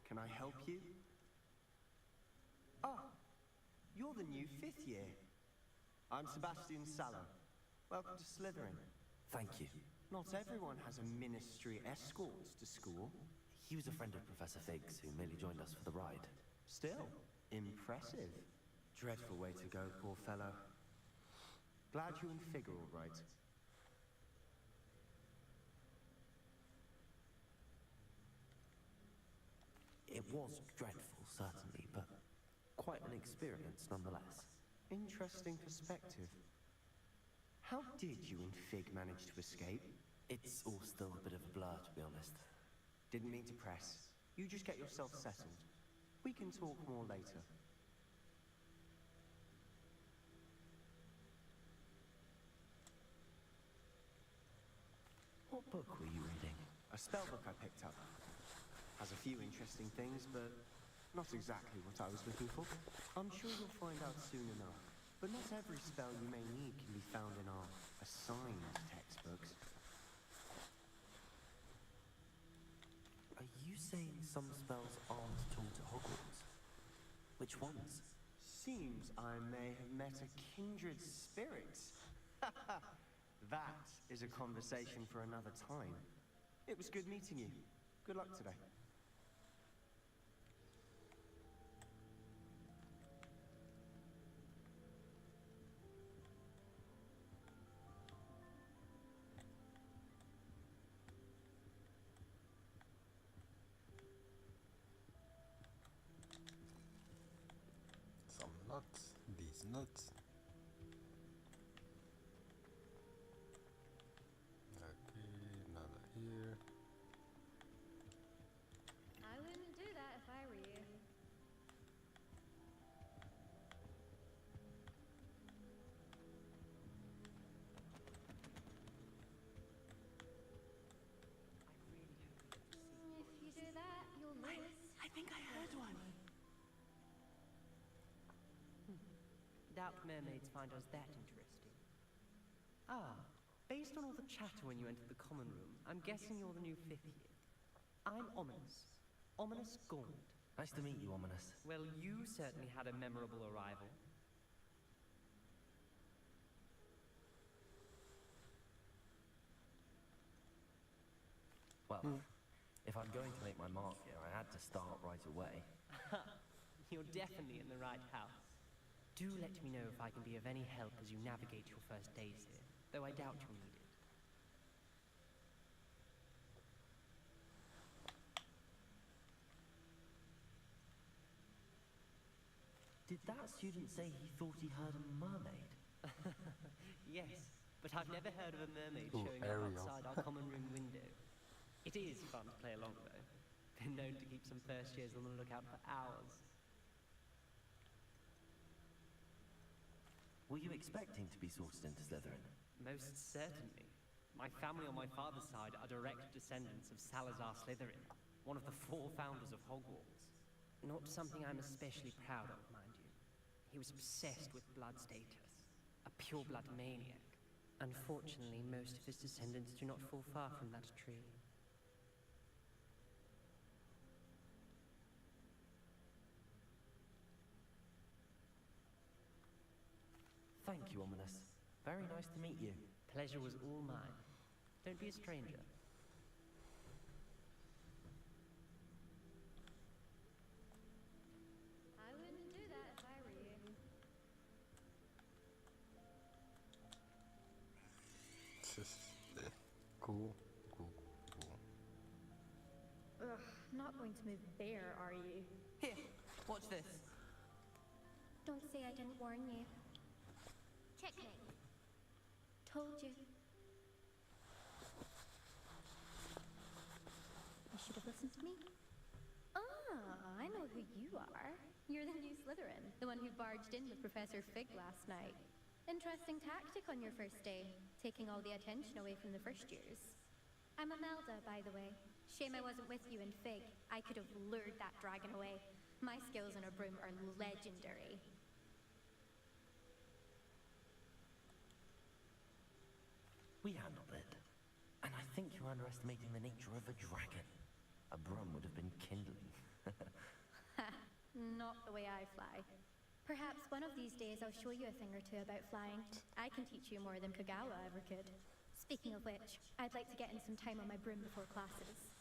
Can I help you? Ah, you're the new fifth year. I'm Sebastian Sallow. Welcome to Slytherin. Thank you. Not everyone has a ministry escort to school. He was a friend of Professor Fig's who merely joined us for the ride. Still, impressive. Dreadful way to go, poor fellow. Glad you and Fig are all right. It was dreadful, certainly, but quite an experience nonetheless. Interesting perspective. How did you and Fig manage to escape? It's all still a bit of a blur, to be honest. Didn't mean to press. You just get yourself settled. We can talk more later. What book were you reading? A spellbook I picked up. Has a few interesting things, but not exactly what I was looking for. I'm sure you'll find out soon enough. But not every spell you may need can be found in our assigned textbooks. Are you saying some spells aren't taught at Hogwarts? Which ones? Seems I may have met a kindred spirit. That is a conversation for another time. It was good meeting you. Good luck today. Some nuts. These nuts. Okay, nada here. I wouldn't do that if I were you. If you do that, you'll lose. I think I heard one. Doubt mermaids find us that interesting. Ah, based on all the chatter when you entered the common room, I'm guessing you're the new fifth year. I'm Ominous. Ominous Gaunt. Nice to meet you, Ominous. Well, you certainly had a memorable arrival. Well, if I'm going to make my mark here, I had to start right away. You're definitely in the right house. Do let me know if I can be of any help as you navigate your first days here, though I doubt you'll need it. Did that student say he thought he heard a mermaid? Yes, but I've never heard of a mermaid Ooh, showing Ariel. up outside our common room window. It is fun to play along, though. Been known to keep some first years on the lookout for hours. Were you expecting to be sorted into Slytherin? Most certainly. My family on my father's side are direct descendants of Salazar Slytherin, one of the 4 founders of Hogwarts. Not something I'm especially proud of, mind you. He was obsessed with blood status, a pure-blood maniac. Unfortunately, most of his descendants do not fall far from that tree. Thank you, Ominous. Very nice to meet you. Pleasure was all mine. Don't be a stranger. I wouldn't do that if I were you. Cool. Ugh, not going to move there, are you? Here, watch this. Don't say I didn't warn you. Checkmate. Told you. You should have listened to me. Ah, I know who you are. You're the new Slytherin, the one who barged in with Professor Fig last night. Interesting tactic on your first day, taking all the attention away from the first years. I'm Imelda, by the way. Shame I wasn't with you in Fig. I could have lured that dragon away. My skills on a broom are legendary. We handled it. And I think you're underestimating the nature of a dragon. A broom would have been kindling. Ha, not the way I fly. Perhaps one of these days I'll show you a thing or two about flying. I can teach you more than Kagawa ever could. Speaking of which, I'd like to get in some time on my broom before classes.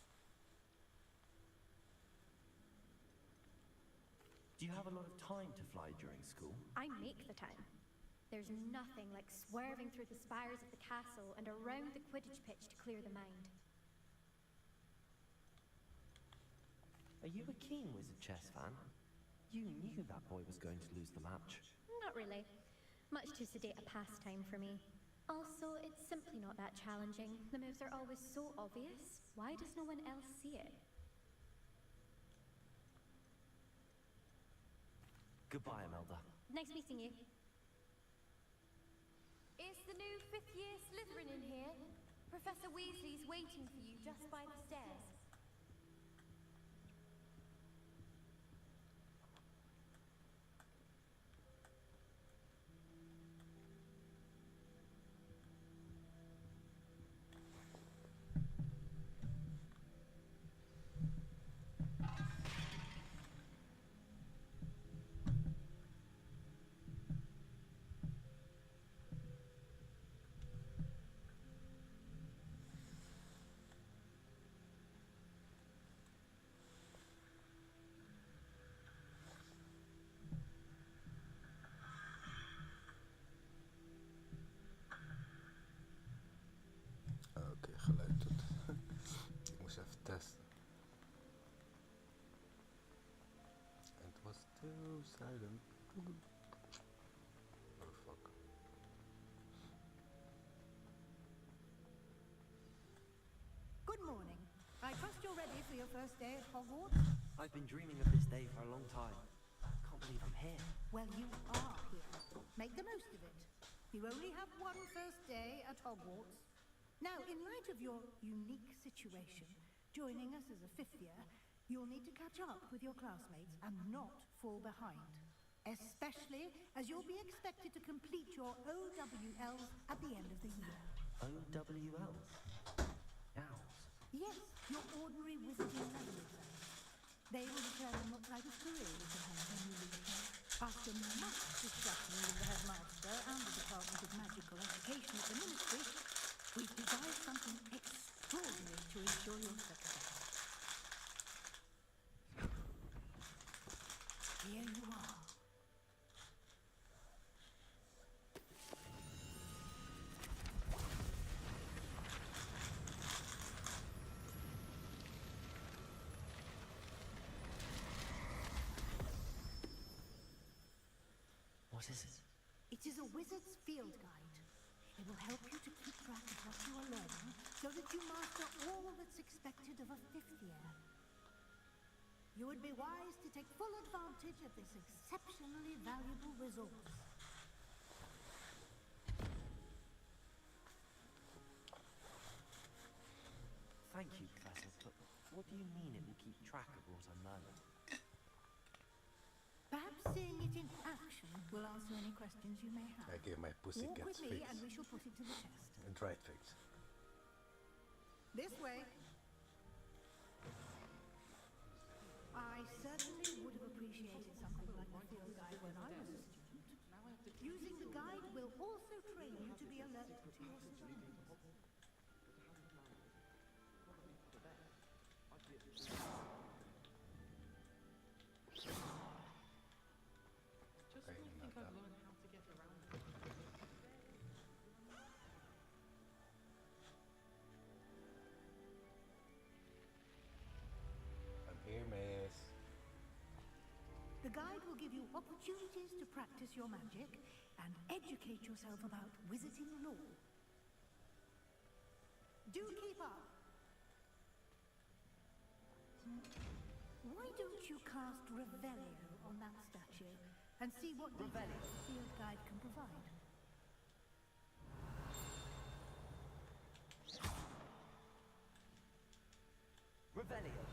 Do you have a lot of time to fly during school? I make the time. There's nothing like swerving through the spires of the castle and around the Quidditch pitch to clear the mind. Are you a keen Wizard chess fan? You knew that boy was going to lose the match. Not really. Much too sedate a pastime for me. Also, it's simply not that challenging. The moves are always so obvious. Why does no one else see it? Goodbye, Imelda. Nice meeting you. Is the new 5th year Slytherin in here? Professor Weasley's waiting for you just by the stairs. geluid doet. Ik moest even testen. En het was too silent. Oh fuck. Good morning. I trust you're ready for your first day at Hogwarts? I've been dreaming of this day for a long time. Can't believe I'm here. Well, you are here. Make the most of it. You only have one first day at Hogwarts. Now, in light of your unique situation, joining us as a fifth year, you'll need to catch up with your classmates and not fall behind. Especially as you'll be expected to complete your OWLs at the end of the year. OWLs? Owls? Yes, your ordinary wizarding level exams. They will determine what type of career you can have when you leave here. After much discussion with the headmaster and the Department of Magical Education at the Ministry, we've devised something extraordinary to ensure your success. Here you are. What is it? It is a wizard's field guide. It will help you to keep track of what you are learning so that you master all that's expected of a fifth year. You would be wise to take full advantage of this exceptionally valuable resource. Thank you, Professor, but what do you mean it will keep track of what I'm learning? Perhaps seeing it in action will answer any questions you may have. I gave my pussy Walk gets with me fixed. and we shall put it to the test. And right fix. This way. I certainly would have appreciated something like a field guide when I was a student. Using the guide will also train you to be alert to your surroundings. I'm here, miss. The guide will give you opportunities to practice your magic and educate yourself about wizarding lore. Do keep up. Why don't you cast Revelio on that statue and see what details the field guide can provide? Revelio.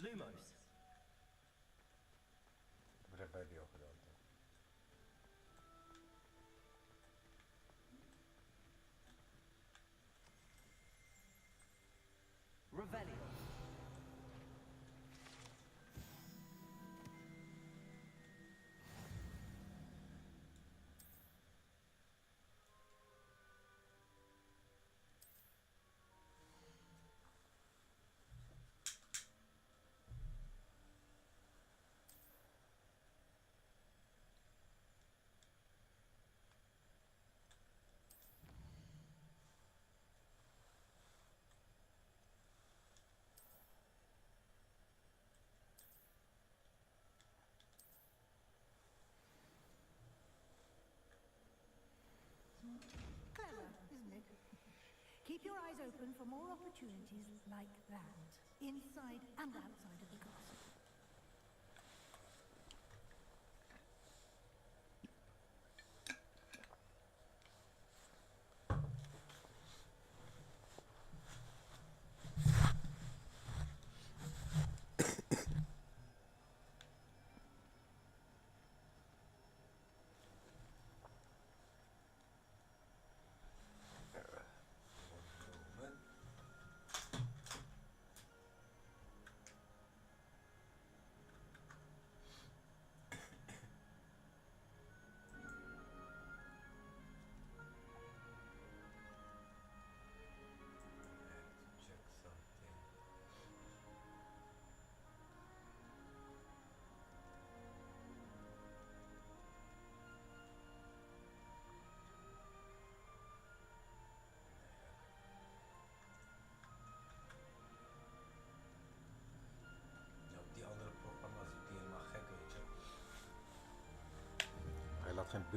Lumos. Revelio gedaan. Revelio. Clever, isn't it? Keep your eyes open for more opportunities like that, inside and outside of the castle.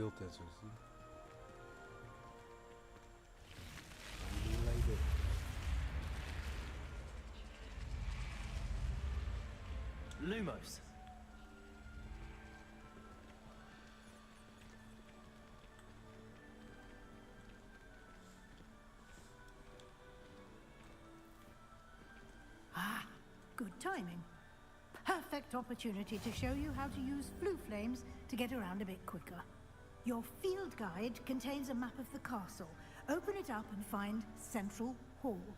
beeld en zo, zie je? Niet lijden. Lumos. Ah, good timing. Perfect opportunity to show you how to use flue flames to get around a bit quicker. Your field guide contains a map of the castle. Open it up and find Central Hall.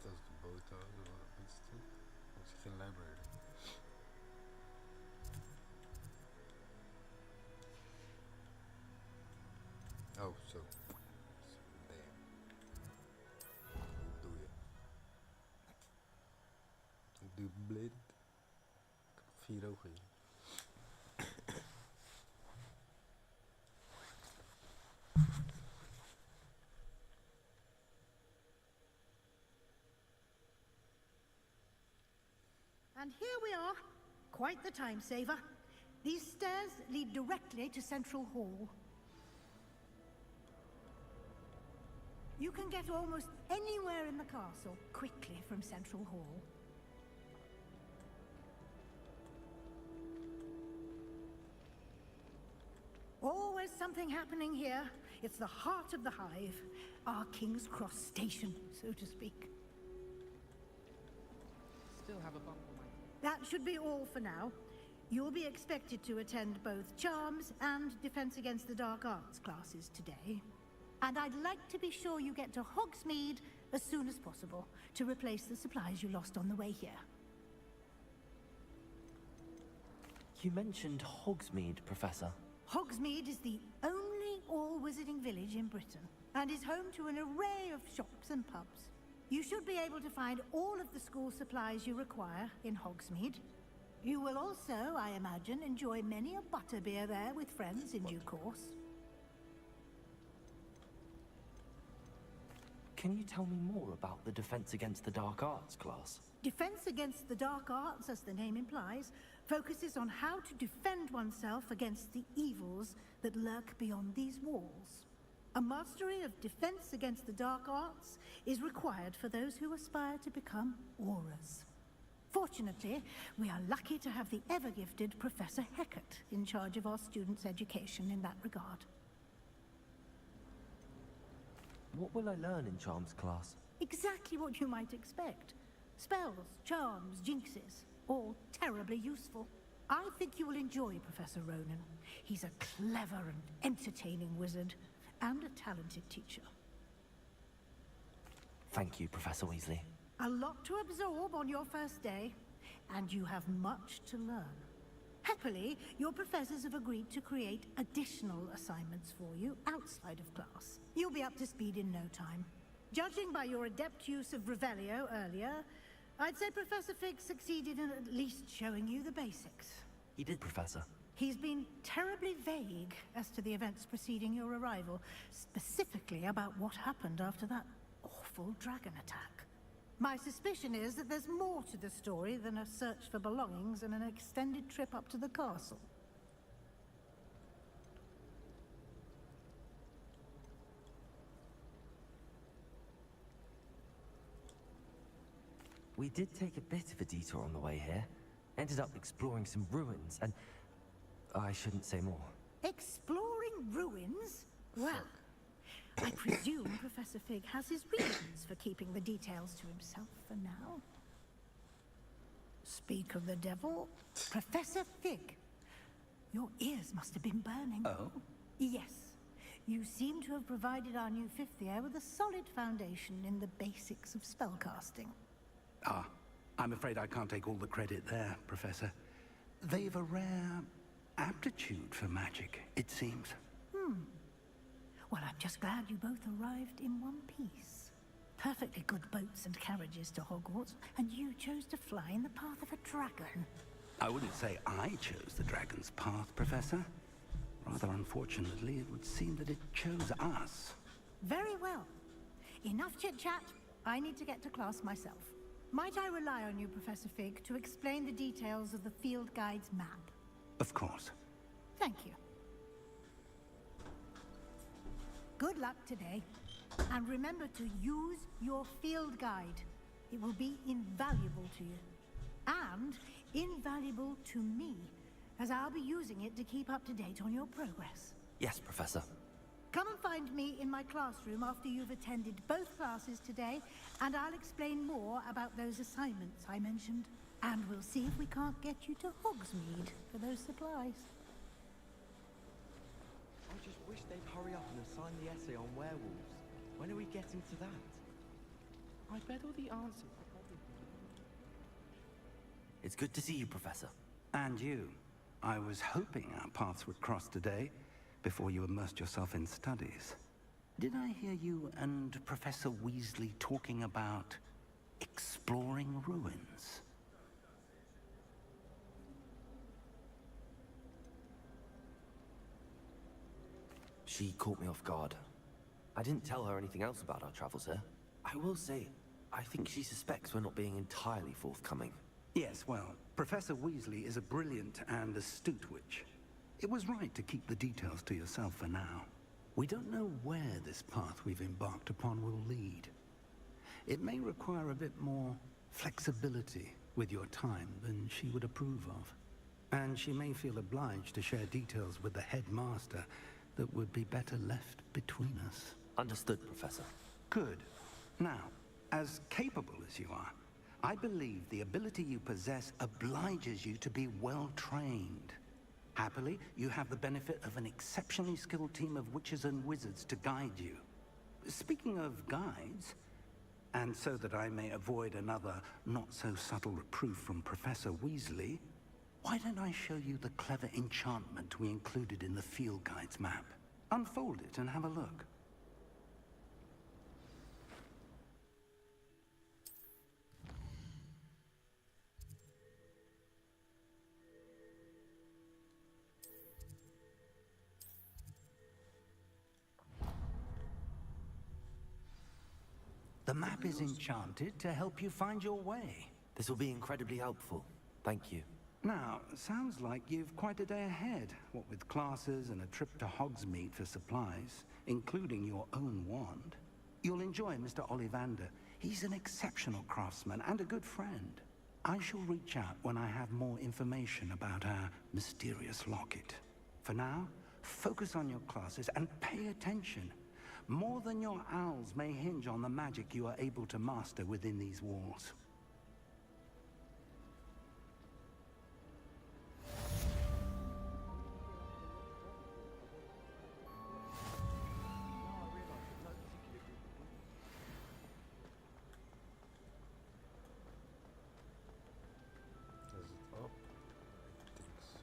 Dat is de boothouse, wat is dit? Ik zie geen library. Oh, zo. Nee. Hoe doe je? Hoe doe je blind? Ik heb 4 ogen hier. And here we are. Quite the time saver. These stairs lead directly to Central Hall. You can get almost anywhere in the castle quickly from Central Hall. Always something happening here. It's the heart of the hive. Our King's Cross station, so to speak. Still have a bump on my... That should be all for now. You'll be expected to attend both Charms and Defense Against the Dark Arts classes today. And I'd like to be sure you get to Hogsmeade as soon as possible to replace the supplies you lost on the way here. You mentioned Hogsmeade, Professor. Hogsmeade is the only all-wizarding village in Britain and is home to an array of shops and pubs. You should be able to find all of the school supplies you require in Hogsmeade. You will also, I imagine, enjoy many a butterbeer there with friends in due course. Can you tell me more about the Defense Against the Dark Arts class? Defense Against the Dark Arts, as the name implies, focuses on how to defend oneself against the evils that lurk beyond these walls. A mastery of Defense Against the Dark Arts is required for those who aspire to become Aurors. Fortunately, we are lucky to have the ever-gifted Professor Hecat in charge of our students' education in that regard. What will I learn in Charms class? Exactly what you might expect. Spells, charms, jinxes, all terribly useful. I think you will enjoy Professor Ronan. He's a clever and entertaining wizard, and a talented teacher. Thank you, Professor Weasley. A lot to absorb on your first day, and you have much to learn. Happily, your professors have agreed to create additional assignments for you outside of class. You'll be up to speed in no time. Judging by your adept use of Revelio earlier, I'd say Professor Fig succeeded in at least showing you the basics. He did, Professor. He's been terribly vague as to the events preceding your arrival, specifically about what happened after that awful dragon attack. My suspicion is that there's more to the story than a search for belongings and an extended trip up to the castle. We did take a bit of a detour on the way here. Ended up exploring some ruins, and I shouldn't say more. Exploring ruins? Well, I presume Professor Fig has his reasons for keeping the details to himself for now. Speak of the devil, Professor Fig. Your ears must have been burning. Oh? Yes. You seem to have provided our new fifth year with a solid foundation in the basics of spellcasting. Ah, I'm afraid I can't take all the credit there, Professor. They've a rare aptitude for magic, it seems. Well, I'm just glad you both arrived in one piece. Perfectly good boats and carriages to Hogwarts, and you chose to fly in the path of a dragon. I wouldn't say I chose the dragon's path, Professor. Rather unfortunately, it would seem that it chose us. Very well. Enough chit-chat. I need to get to class myself. Might I rely on you, Professor Fig, to explain the details of the field guide's map? Of course. Thank you. Good luck today. And remember to use your field guide. It will be invaluable to you. And invaluable to me, as I'll be using it to keep up to date on your progress. Yes, Professor. Come and find me in my classroom after you've attended both classes today, and I'll explain more about those assignments I mentioned. And we'll see if we can't get you to Hogsmeade for those supplies. I just wish they'd hurry up and assign the essay on werewolves. When are we getting to that? I bet all the answers are probably... It's good to see you, Professor. And you. I was hoping our paths would cross today, before you immersed yourself in studies. Did I hear you and Professor Weasley talking about exploring ruins? She caught me off guard. I didn't tell her anything else about our travels here. I will say, I think she suspects we're not being entirely forthcoming. Yes, well, Professor Weasley is a brilliant and astute witch. It was right to keep the details to yourself for now. We don't know where this path we've embarked upon will lead. It may require a bit more flexibility with your time than she would approve of. And she may feel obliged to share details with the headmaster that would be better left between us. Understood, Professor. Good. Now, as capable as you are, I believe the ability you possess obliges you to be well trained. Happily, you have the benefit of an exceptionally skilled team of witches and wizards to guide you. Speaking of guides, and so that I may avoid another not-so-subtle reproof from Professor Weasley, why don't I show you the clever enchantment we included in the field guide's map? Unfold it and have a look. The map is enchanted to help you find your way. This will be incredibly helpful. Thank you. Now, sounds like you've quite a day ahead, what with classes and a trip to Hogsmeade for supplies, including your own wand. You'll enjoy Mr. Ollivander. He's an exceptional craftsman and a good friend. I shall reach out when I have more information about our mysterious locket. For now, focus on your classes and pay attention. More than your owls may hinge on the magic you are able to master within these walls. Is it up? I think so.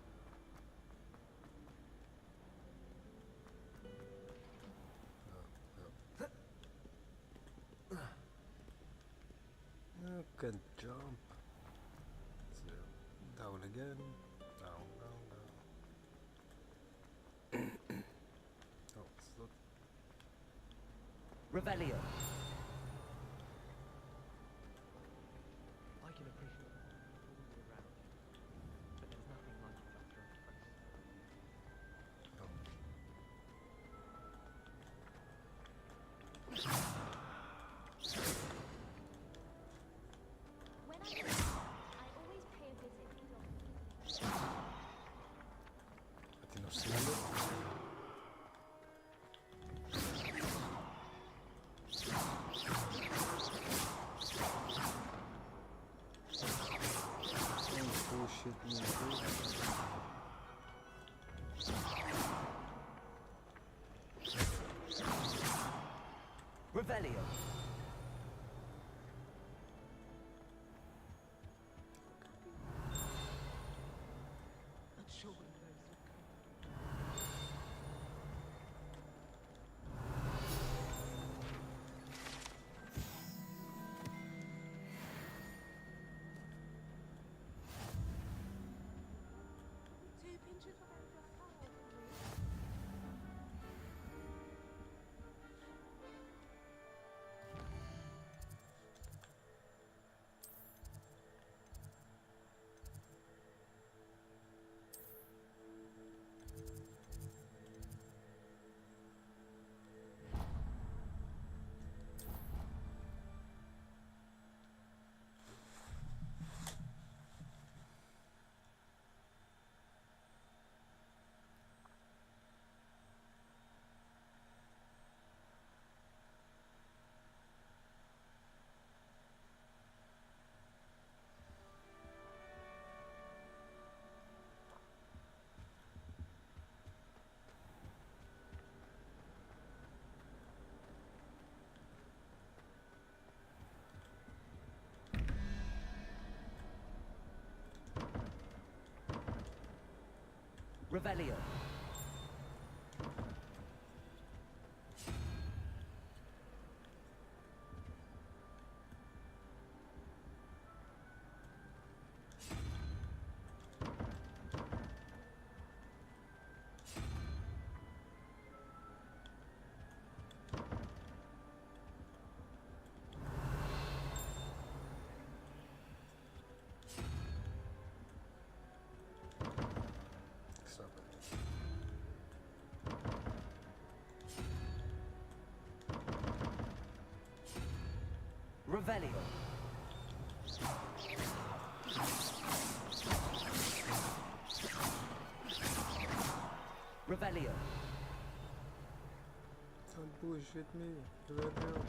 You can jump. So, down again. Down, down, down. Oh, it's not. Revelio. Revelio. Not sure where those would come. Two pinches of endless power, please. Revelio. Stop it. Revelio. Revelio. Don't bullshit me. Rebel.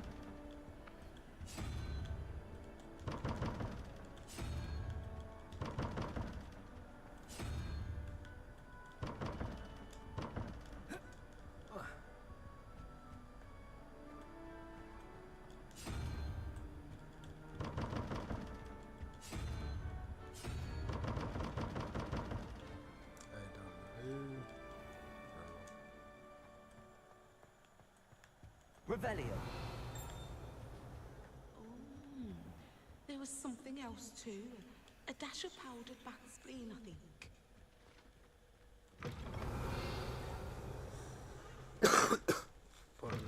Revelio. Oh, there was something else too. A dash of powdered bat spleen, I think. Pardon me.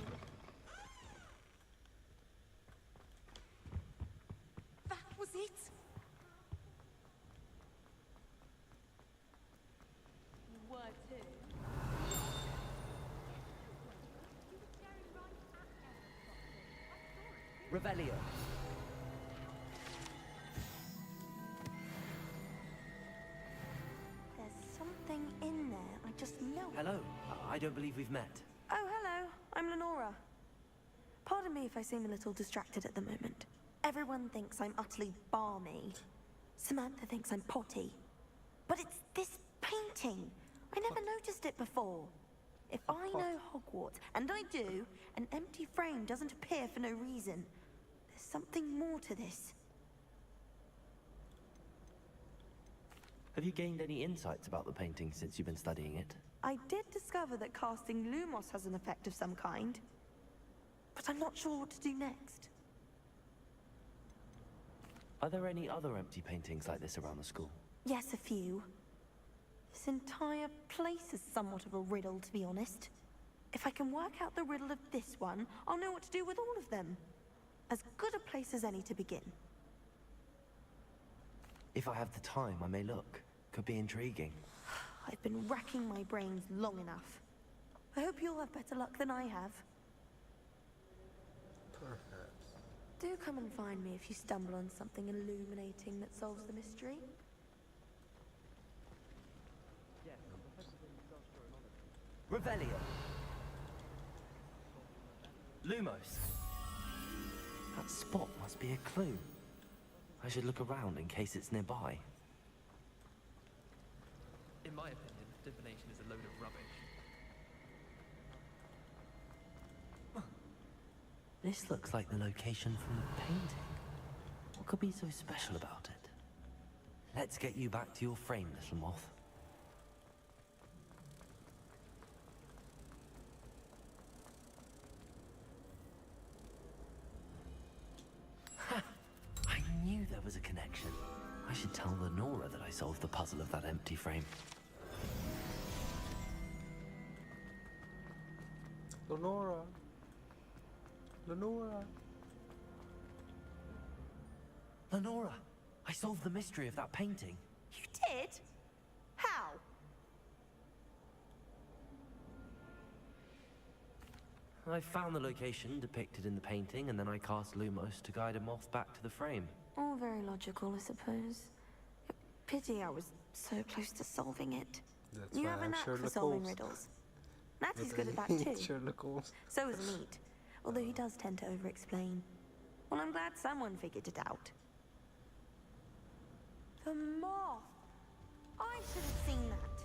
That was it. You were too. Revelio. There's something in there. I just know it. Hello. I don't believe we've met. Oh, hello. I'm Lenora. Pardon me if I seem a little distracted at the moment. Everyone thinks I'm utterly balmy. Samantha thinks I'm potty. But it's this painting. I never noticed it before. If I know Hogwarts, and I do, an empty frame doesn't appear for no reason. There's something more to this. Have you gained any insights about the painting since you've been studying it? I did discover that casting Lumos has an effect of some kind. But I'm not sure what to do next. Are there any other empty paintings like this around the school? Yes, a few. This entire place is somewhat of a riddle, to be honest. If I can work out the riddle of this one, I'll know what to do with all of them. As good a place as any to begin. If I have the time, I may look. Could be intriguing. I've been racking my brains long enough. I hope you'll have better luck than I have. Perhaps. Do come and find me if you stumble on something illuminating that solves the mystery. Revelio. Lumos. That spot must be a clue. I should look around in case it's nearby. In my opinion, divination is a load of rubbish. This looks like the location from the painting. What could be so special about it? Let's get you back to your frame, little moth. Ha! I knew there was a connection. I should tell Lenora that I solved the puzzle of that empty frame. Lenora! Lenora! Lenora! I solved the mystery of that painting. You did? How? I found the location depicted in the painting, and then I cast Lumos to guide a moth back to the frame. All very logical, I suppose. Pity I was so close to solving it. That's You why have a I'm knack for Sherlock solving Holmes. riddles. Natty's But good I at that hate too. Sherlock Holmes. So is Meat, although he does tend to over-explain. Well, I'm glad someone figured it out. The moth! I should have seen that.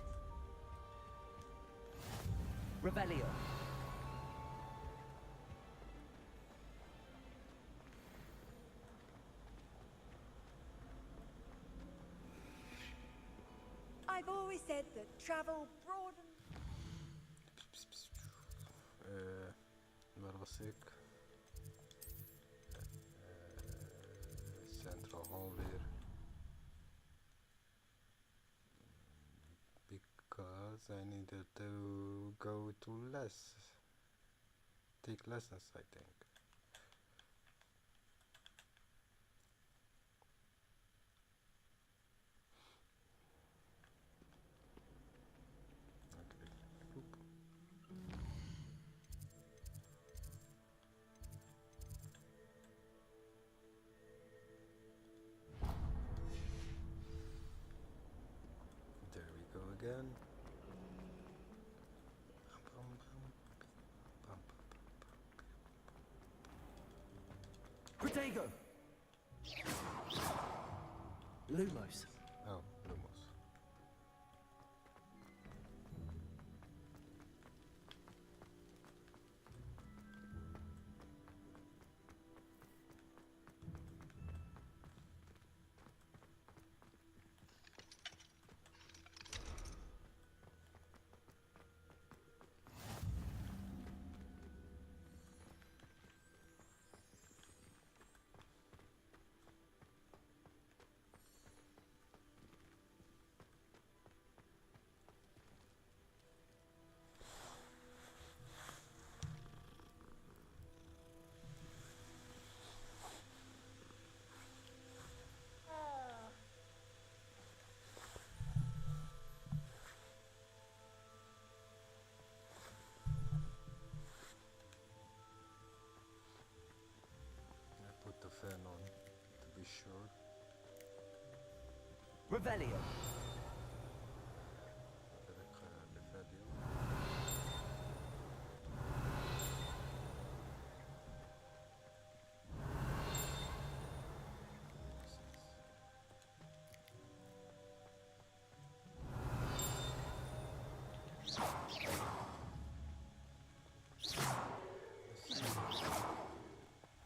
Revelio. I've always said that travel broadens. Waar was ik? Central Hall weer. Because I needed to go to take lessons, I think. There we go again. Protego! Lumos. Oh, Lumos. Put the fan on to be sure. Revelio.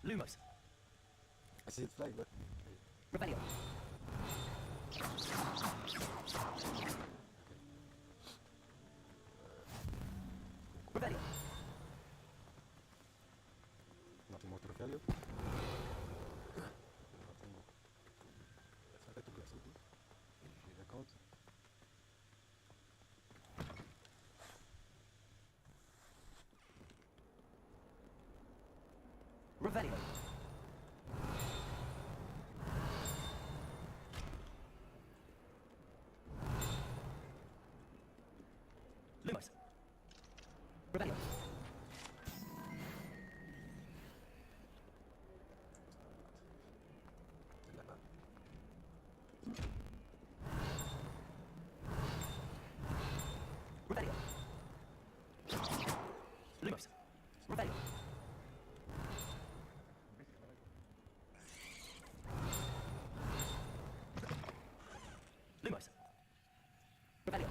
Lumos. I see it flying, but Revelio. Revelio. nothing more to Revelio. Nothing more. Let's try to get something. Read the code. Revelio. Lumos. Revelio. Revelio. Lumos. Revelio. Lumos. Revelio.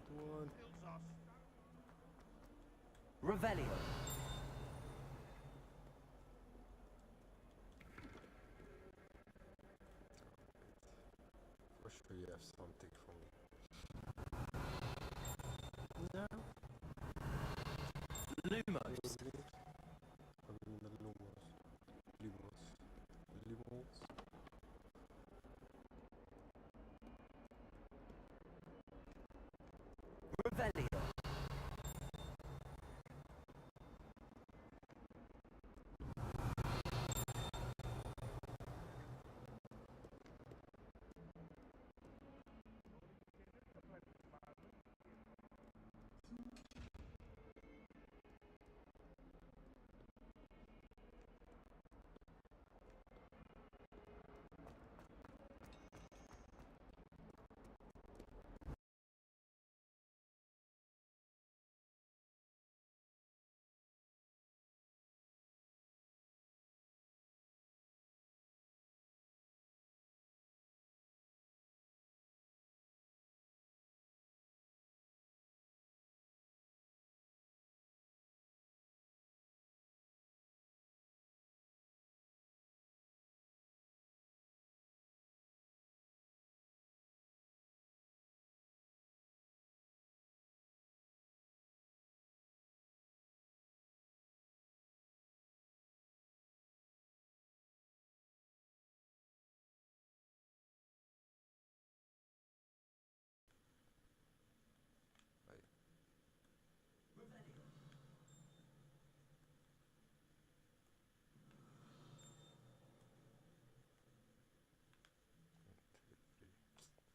one. Revelio. For sure you have something for me. No. Lumos. Lumos. Revelio.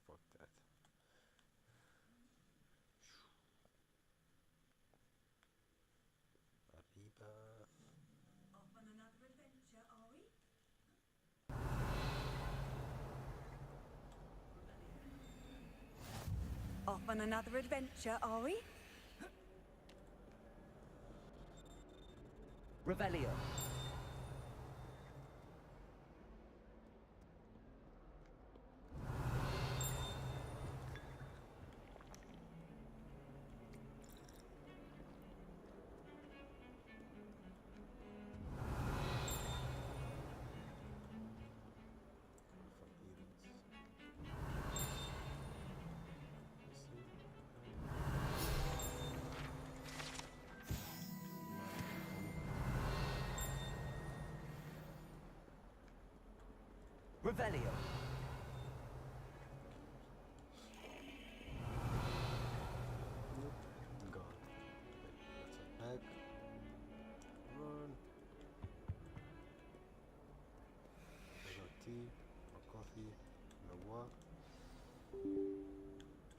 Fuck that. Arriba. Off on another adventure, are we? Off on another adventure, are we? Revelio. Revelio. Gone. Let's attack. Run. I got tea, or coffee, no what.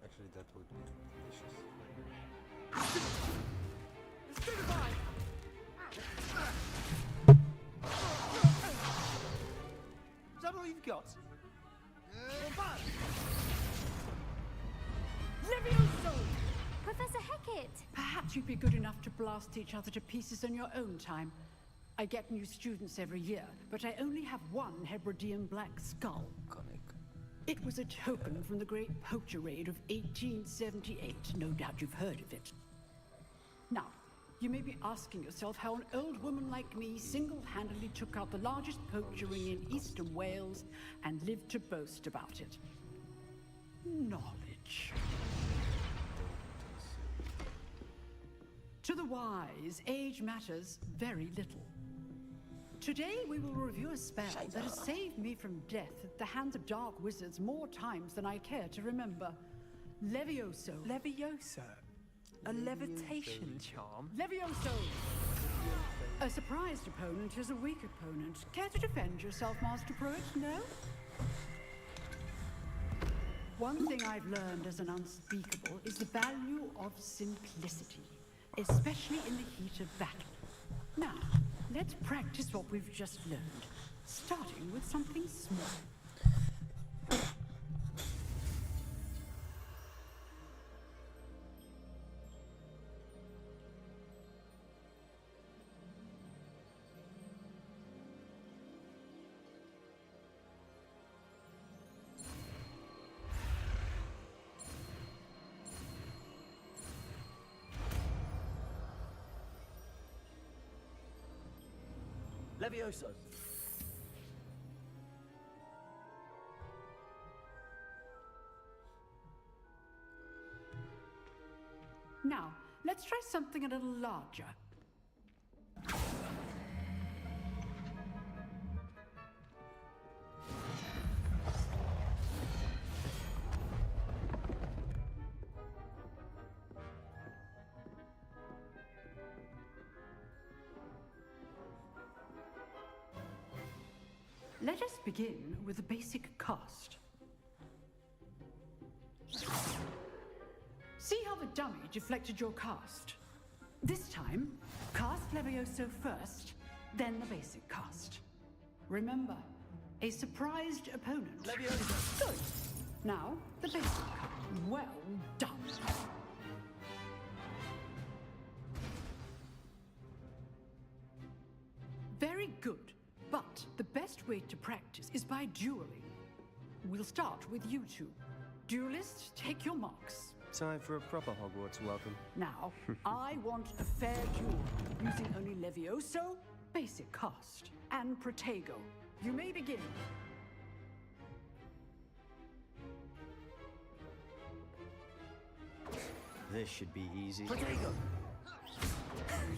Actually, that would be delicious. Is that all you've got? Levioso! Professor Hecat! Perhaps you'd be good enough to blast each other to pieces in your own time. I get new students every year, but I only have one Hebridean black skull. It was a token from the Great Poacher Raid of 1878. No doubt you've heard of it. Now, you may be asking yourself how an old woman like me single-handedly took out the largest poacher ring in eastern Wales and lived to boast about it. Knowledge. To the wise, age matters very little. Today we will review a spell that has saved me from death at the hands of dark wizards more times than I care to remember. Levioso. Levioso? A levitation charm? Levioso! A surprised opponent is a weak opponent. Care to defend yourself, Master Pruitt? No? One thing I've learned as an unspeakable is the value of simplicity, especially in the heat of battle. Now, let's practice what we've just learned, starting with something small. Levioso! Now, let's try something a little larger. Let us begin with the basic cast. See how the dummy deflected your cast? This time, cast Levioso first, then the basic cast. Remember, a surprised opponent. Levioso! Good. Now, the basic cast. Well done. Very good. But the best way to practice is by dueling. We'll start with you two. Duelists, take your marks. Time for a proper Hogwarts welcome. Now, I want a fair duel, using only Levioso, basic cast, and Protego. You may begin. This should be easy. Protego!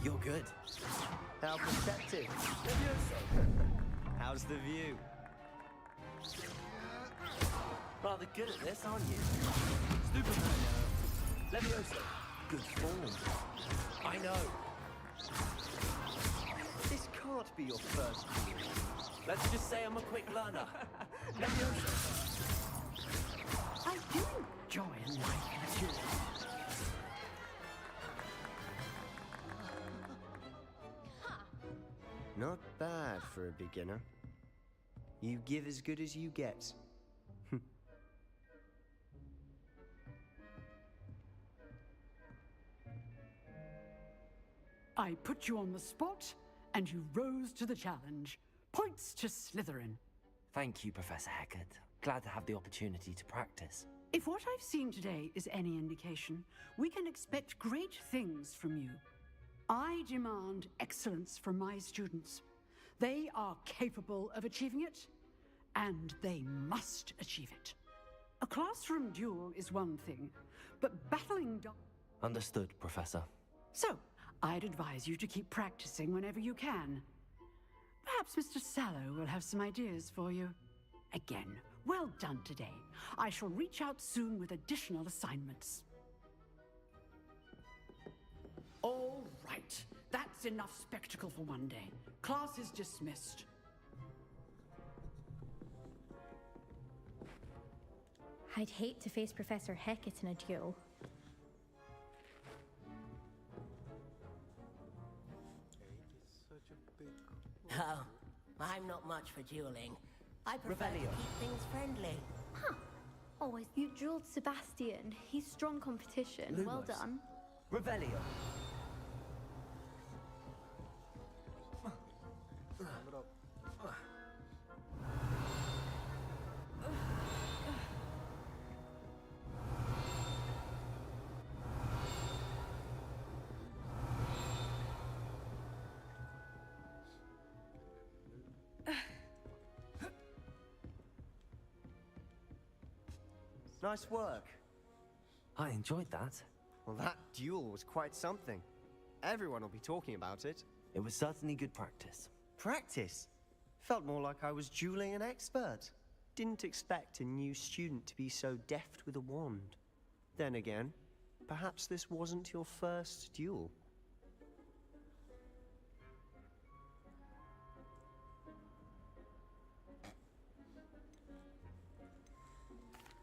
You're good. How perceptive. How's the view? Rather good at this, aren't you? Stupid. Levioso. Good form. I know. This can't be your first duel. Let's just say I'm a quick learner. Levioso. I do enjoy life duel. Not bad for a beginner. You give as good as you get. I put you on the spot, and you rose to the challenge. Points to Slytherin. Thank you, Professor Hecat. Glad to have the opportunity to practice. If what I've seen today is any indication, we can expect great things from you. I demand excellence from my students. They are capable of achieving it, and they must achieve it. A classroom duel is one thing, but battling Understood, Professor. So, I'd advise you to keep practicing whenever you can. Perhaps Mr. Sallow will have some ideas for you. Again, well done today. I shall reach out soon with additional assignments. All right. That's enough spectacle for one day. Class is dismissed. I'd hate to face Professor Hecat in a duel. Oh, I'm not much for dueling. I prefer to keep things friendly. Huh. Always. You dueled Sebastian. He's strong competition. Well done. Revelio. Nice work. I enjoyed that. Well, that duel was quite something. Everyone will be talking about it. It was certainly good practice. Practice? Felt more like I was dueling an expert. Didn't expect a new student to be so deft with a wand. Then again, perhaps this wasn't your first duel.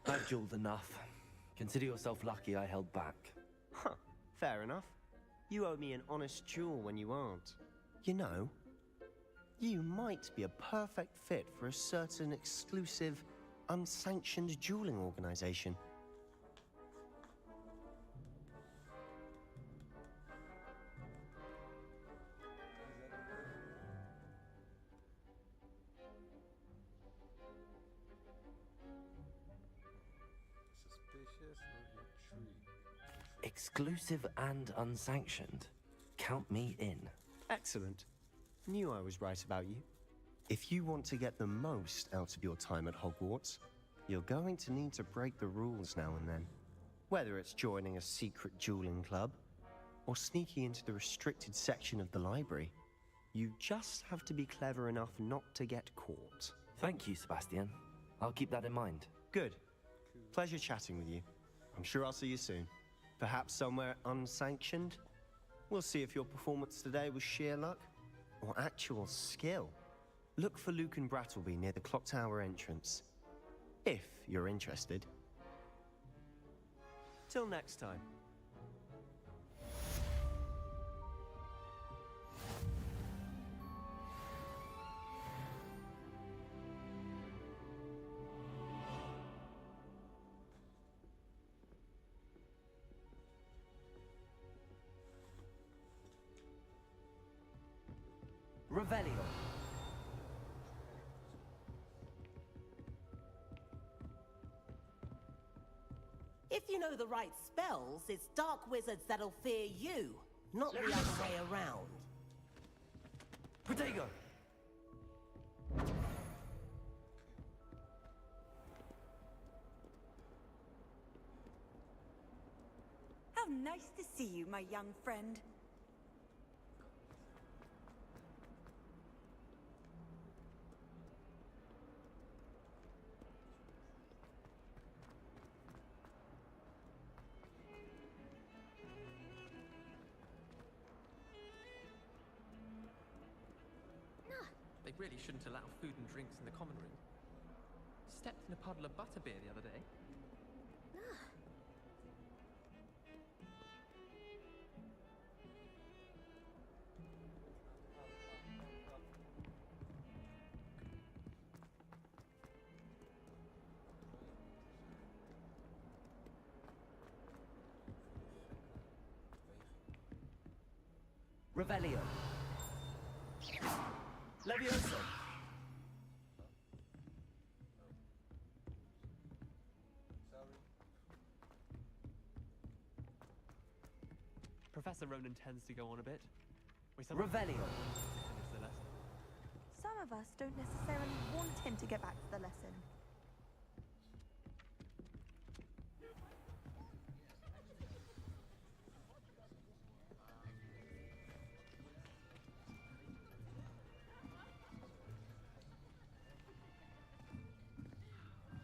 I've dueled enough. Consider yourself lucky I held back. Huh, fair enough. You owe me an honest duel when you aren't. You know, you might be a perfect fit for a certain exclusive, unsanctioned dueling organization. Exclusive and unsanctioned. Count me in. Excellent. Knew I was right about you. If you want to get the most out of your time at Hogwarts, you're going to need to break the rules now and then. Whether it's joining a secret dueling club, or sneaking into the restricted section of the library, you just have to be clever enough not to get caught. Thank you, Sebastian. I'll keep that in mind. Good. Pleasure chatting with you. I'm sure I'll see you soon. Perhaps somewhere unsanctioned? We'll see if your performance today was sheer luck or actual skill. Look for Luke and Brattleby near the clock tower entrance, if you're interested. Till next time. Revelio. If you know the right spells, it's dark wizards that'll fear you, not the other way around. Protego. How nice to see you, my young friend. They really shouldn't allow food and drinks in the common room. Stepped in a puddle of butterbeer the other day. Revelio. Levioso. Professor Ronan tends to go on a bit. Revelio. Finish the lesson. Some of us don't necessarily want him to get back to the lesson.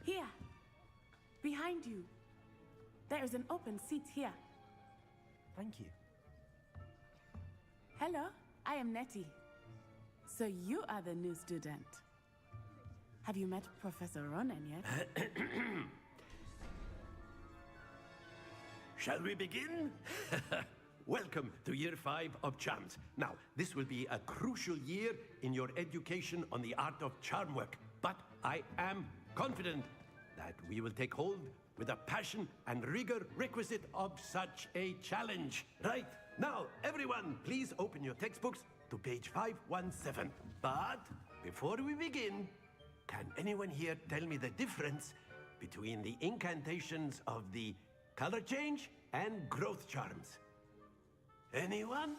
Here, behind you. There is an open seat here. Thank you. Hello, I am Nettie. So you are the new student. Have you met Professor Ronan yet? Shall we begin? Welcome to Year 5 of Charms. Now, this will be a crucial year in your education on the art of charm work, but I am confident that we will take hold with the passion and rigor requisite of such a challenge. Right, now, everyone, please open your textbooks to page 517. But before we begin, can anyone here tell me the difference between the incantations of the color change and growth charms? Anyone?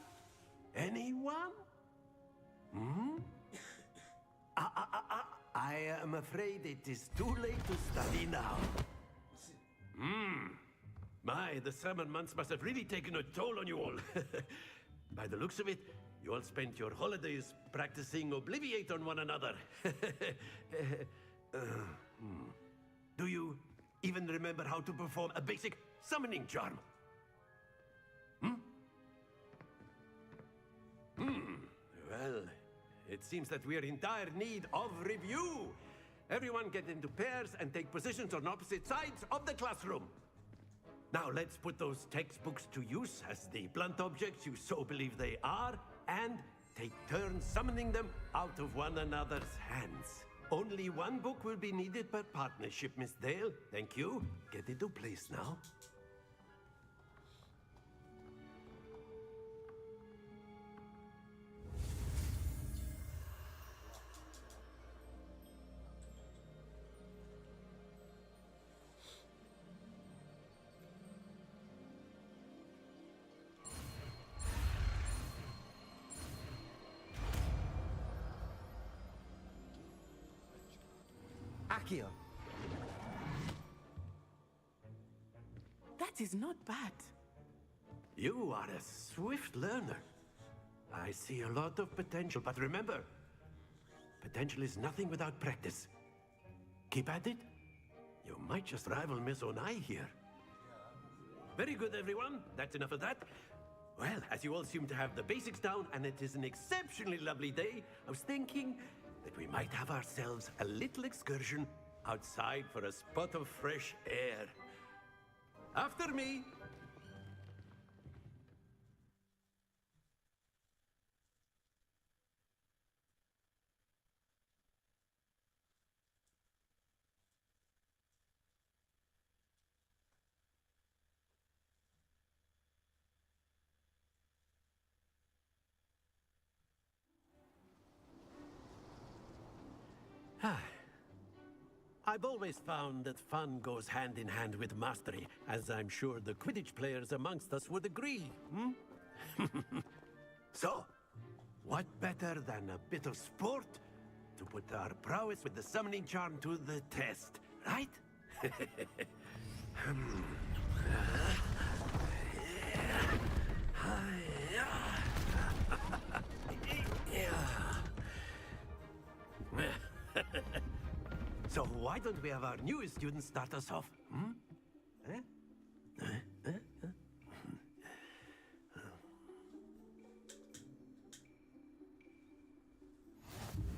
Anyone? Hmm? I am afraid it is too late to study now. The summer months must have really taken a toll on you all. By the looks of it, you all spent your holidays practicing Obliviate on one another. Do you even remember how to perform a basic summoning charm? Well, it seems that we are in dire need of review. Everyone get into pairs and take positions on opposite sides of the classroom. Now let's put those textbooks to use as the blunt objects you so believe they are, and take turns summoning them out of one another's hands. Only one book will be needed per partnership, Miss Dale. Thank you. Get into place now. Akio. That is not bad. You are a swift learner. I see a lot of potential, but remember, potential is nothing without practice. Keep at it. You might just rival Miss Onai here. Very good, everyone. That's enough of that. Well, as you all seem to have the basics down, and it is an exceptionally lovely day, I was thinking that we might have ourselves a little excursion outside for a spot of fresh air. After me. I've always found that fun goes hand in hand with mastery, as I'm sure the Quidditch players amongst us would agree, So, what better than a bit of sport to put our prowess with the summoning charm to the test, right? So why don't we have our newest student start us off?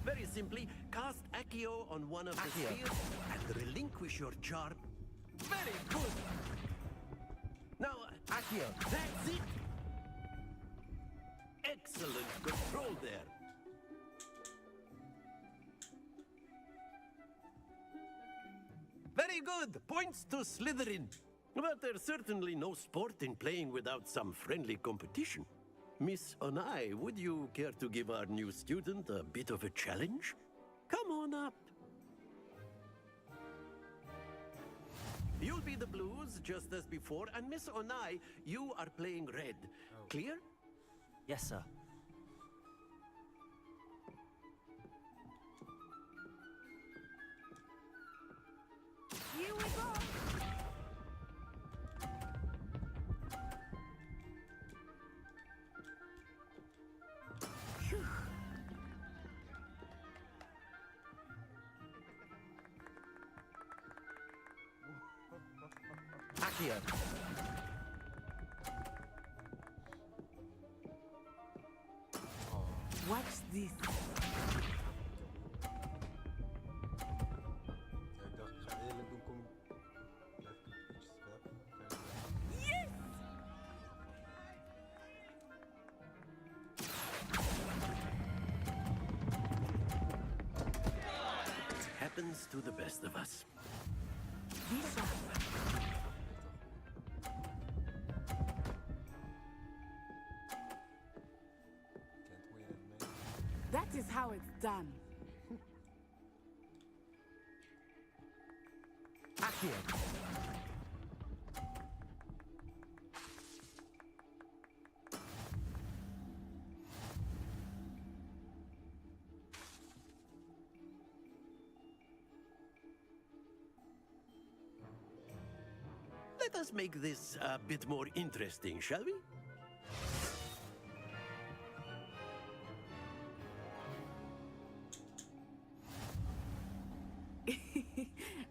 Very simply, cast Accio on one of the spheres and relinquish your charm. Very good! Now, Accio, that's it! Excellent control there. Very good! Points to Slytherin. But there's certainly no sport in playing without some friendly competition. Miss Onai, would you care to give our new student a bit of a challenge? Come on up. You'll be the blues, just as before, and Miss Onai, you are playing red. Clear? Yes, sir. Here we go! Phew. Akio. Watch this. Yes! It happens to the best of us. That is how it's done. Akio. Let us make this a bit more interesting, shall we?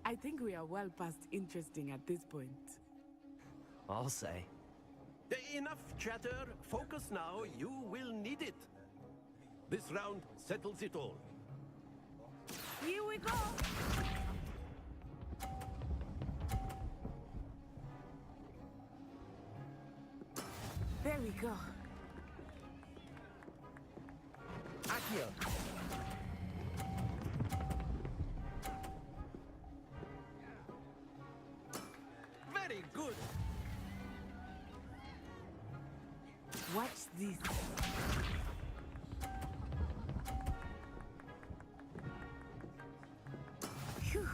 I think we are well past interesting at this point. I'll say. Enough chatter. Focus now. You will need it. This round settles it all. Here we go! There we go. Akio. Very good. Watch this. Phew.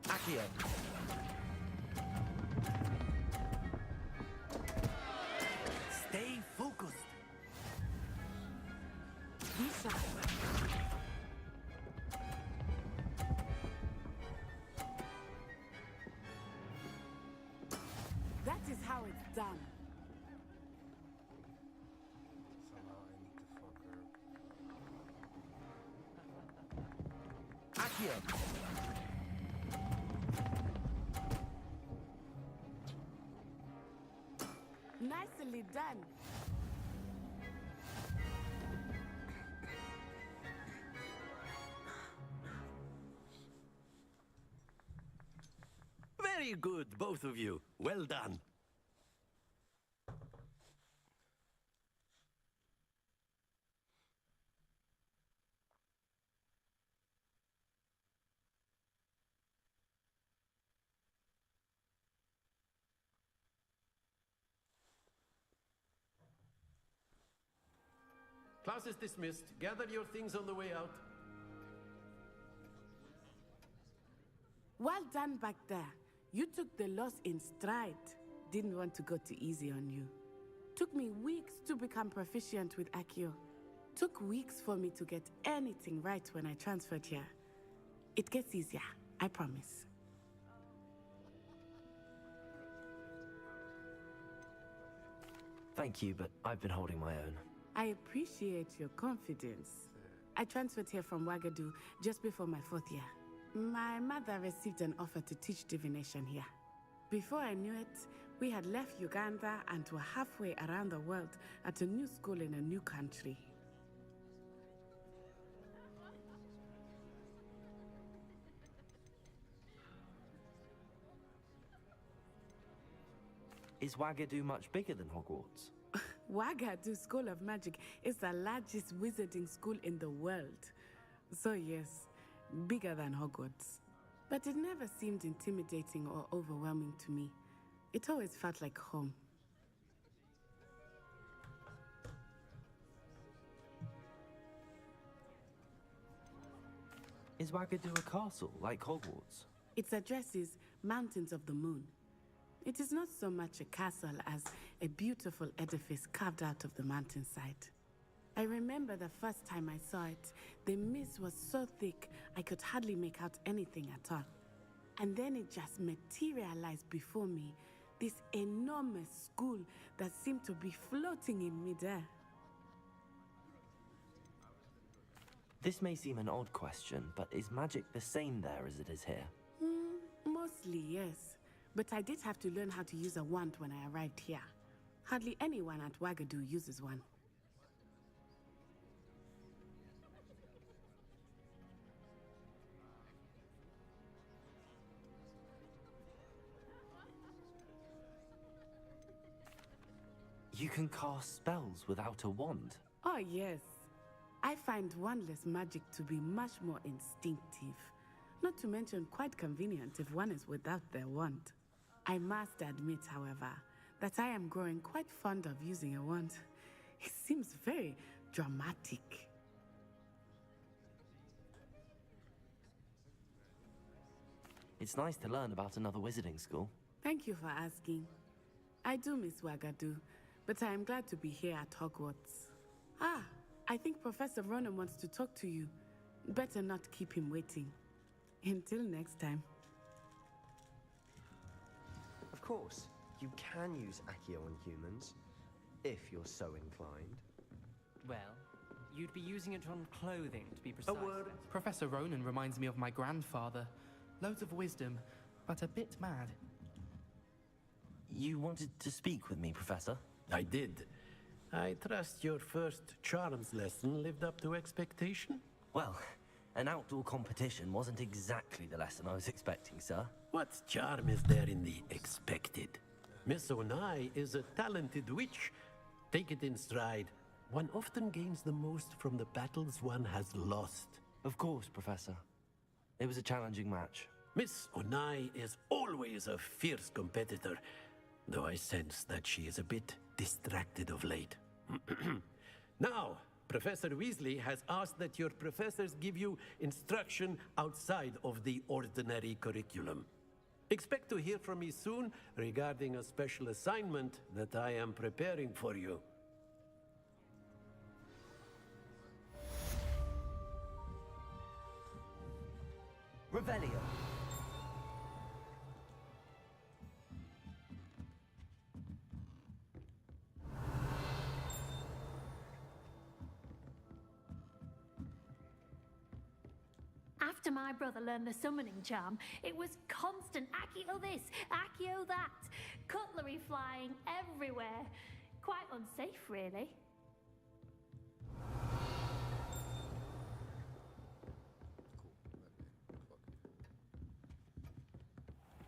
Akio. Stay focused. how it's done. Somehow I need to fuck her. Accio! Nicely done. Very good, both of you. Well done. Class is dismissed. Gather your things on the way out. Well done back there. You took the loss in stride. Didn't want to go too easy on you. Took me weeks to become proficient with Accio. Took weeks for me to get anything right when I transferred here. It gets easier, I promise. Thank you, but I've been holding my own. I appreciate your confidence. I transferred here from Wagadu just before my 4th year. My mother received an offer to teach divination here. Before I knew it, we had left Uganda and were halfway around the world at a new school in a new country. Is Wagadu much bigger than Hogwarts? Wagadu School of Magic is the largest wizarding school in the world. So yes, bigger than Hogwarts. But it never seemed intimidating or overwhelming to me. It always felt like home. Is Wagadu a castle, like Hogwarts? Its address is Mountains of the Moon. It is not so much a castle as a beautiful edifice carved out of the mountainside. I remember the first time I saw it, the mist was so thick I could hardly make out anything at all. And then it just materialized before me, this enormous school that seemed to be floating in midair. This may seem an odd question, but is magic the same there as it is here? Mostly, yes. But I did have to learn how to use a wand when I arrived here. Hardly anyone at Wagadu uses one. You can cast spells without a wand? Oh, yes. I find wandless magic to be much more instinctive. Not to mention quite convenient if one is without their wand. I must admit, however, that I am growing quite fond of using a wand. It seems very dramatic. It's nice to learn about another wizarding school. Thank you for asking. I do miss Wagadu, but I am glad to be here at Hogwarts. Ah, I think Professor Ronan wants to talk to you. Better not keep him waiting. Until next time. Of course, you can use Accio on humans, if you're so inclined. Well, you'd be using it on clothing, to be precise. A word. Professor Ronan reminds me of my grandfather. Loads of wisdom, but a bit mad. You wanted to speak with me, Professor? I did. I trust your first charms lesson lived up to expectation? Well, an outdoor competition wasn't exactly the lesson I was expecting, sir. What charm is there in the expected? Miss Onai is a talented witch. Take it in stride. One often gains the most from the battles one has lost. Of course, Professor. It was a challenging match. Miss Onai is always a fierce competitor, though I sense that she is a bit distracted of late. Now, Professor Weasley has asked that your professors give you instruction outside of the ordinary curriculum. Expect to hear from me soon regarding a special assignment that I am preparing for you. Revelio. After my brother learned the summoning charm, it was constant Accio this, Accio that. Cutlery flying everywhere. Quite unsafe, really.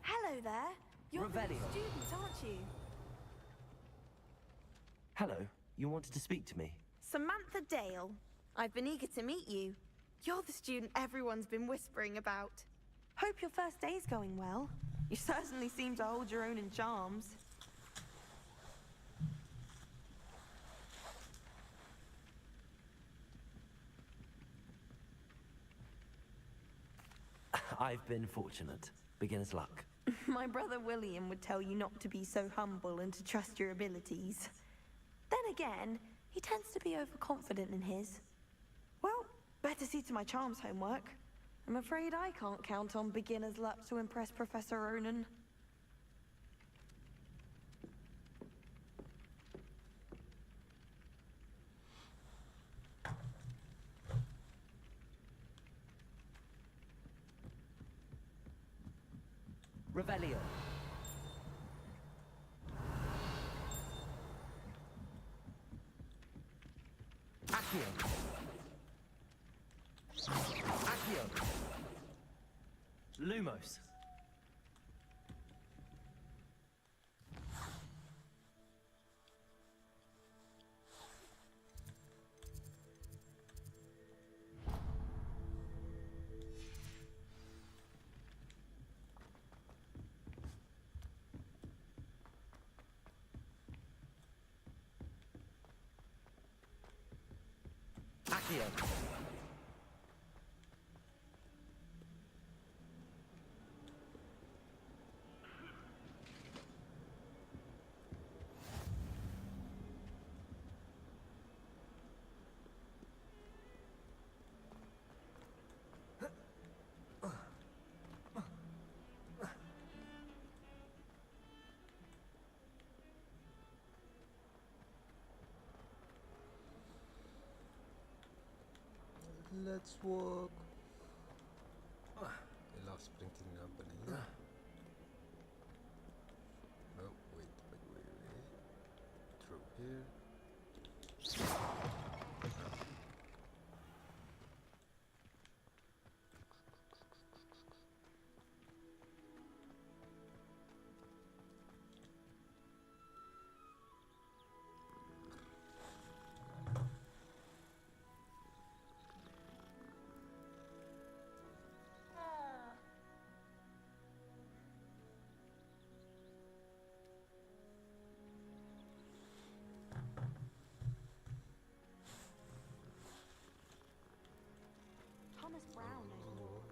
Hello there. You're the Revelio. student, aren't you? Hello, you wanted to speak to me? Samantha Dale. I've been eager to meet you. You're the student everyone's been whispering about. Hope your first day's going well. You certainly seem to hold your own in charms. I've been fortunate. Beginner's luck. My brother William would tell you not to be so humble and to trust your abilities. Then again, he tends to be overconfident in his. Well, better see to my charms homework. I'm afraid I can't count on beginner's luck to impress Professor Ronan. Revelio. Accio. Accio. Lumos. Accio. Let's walk. I love sprinkling up banana. Oh, wait. Through here. Thomas Brown knows.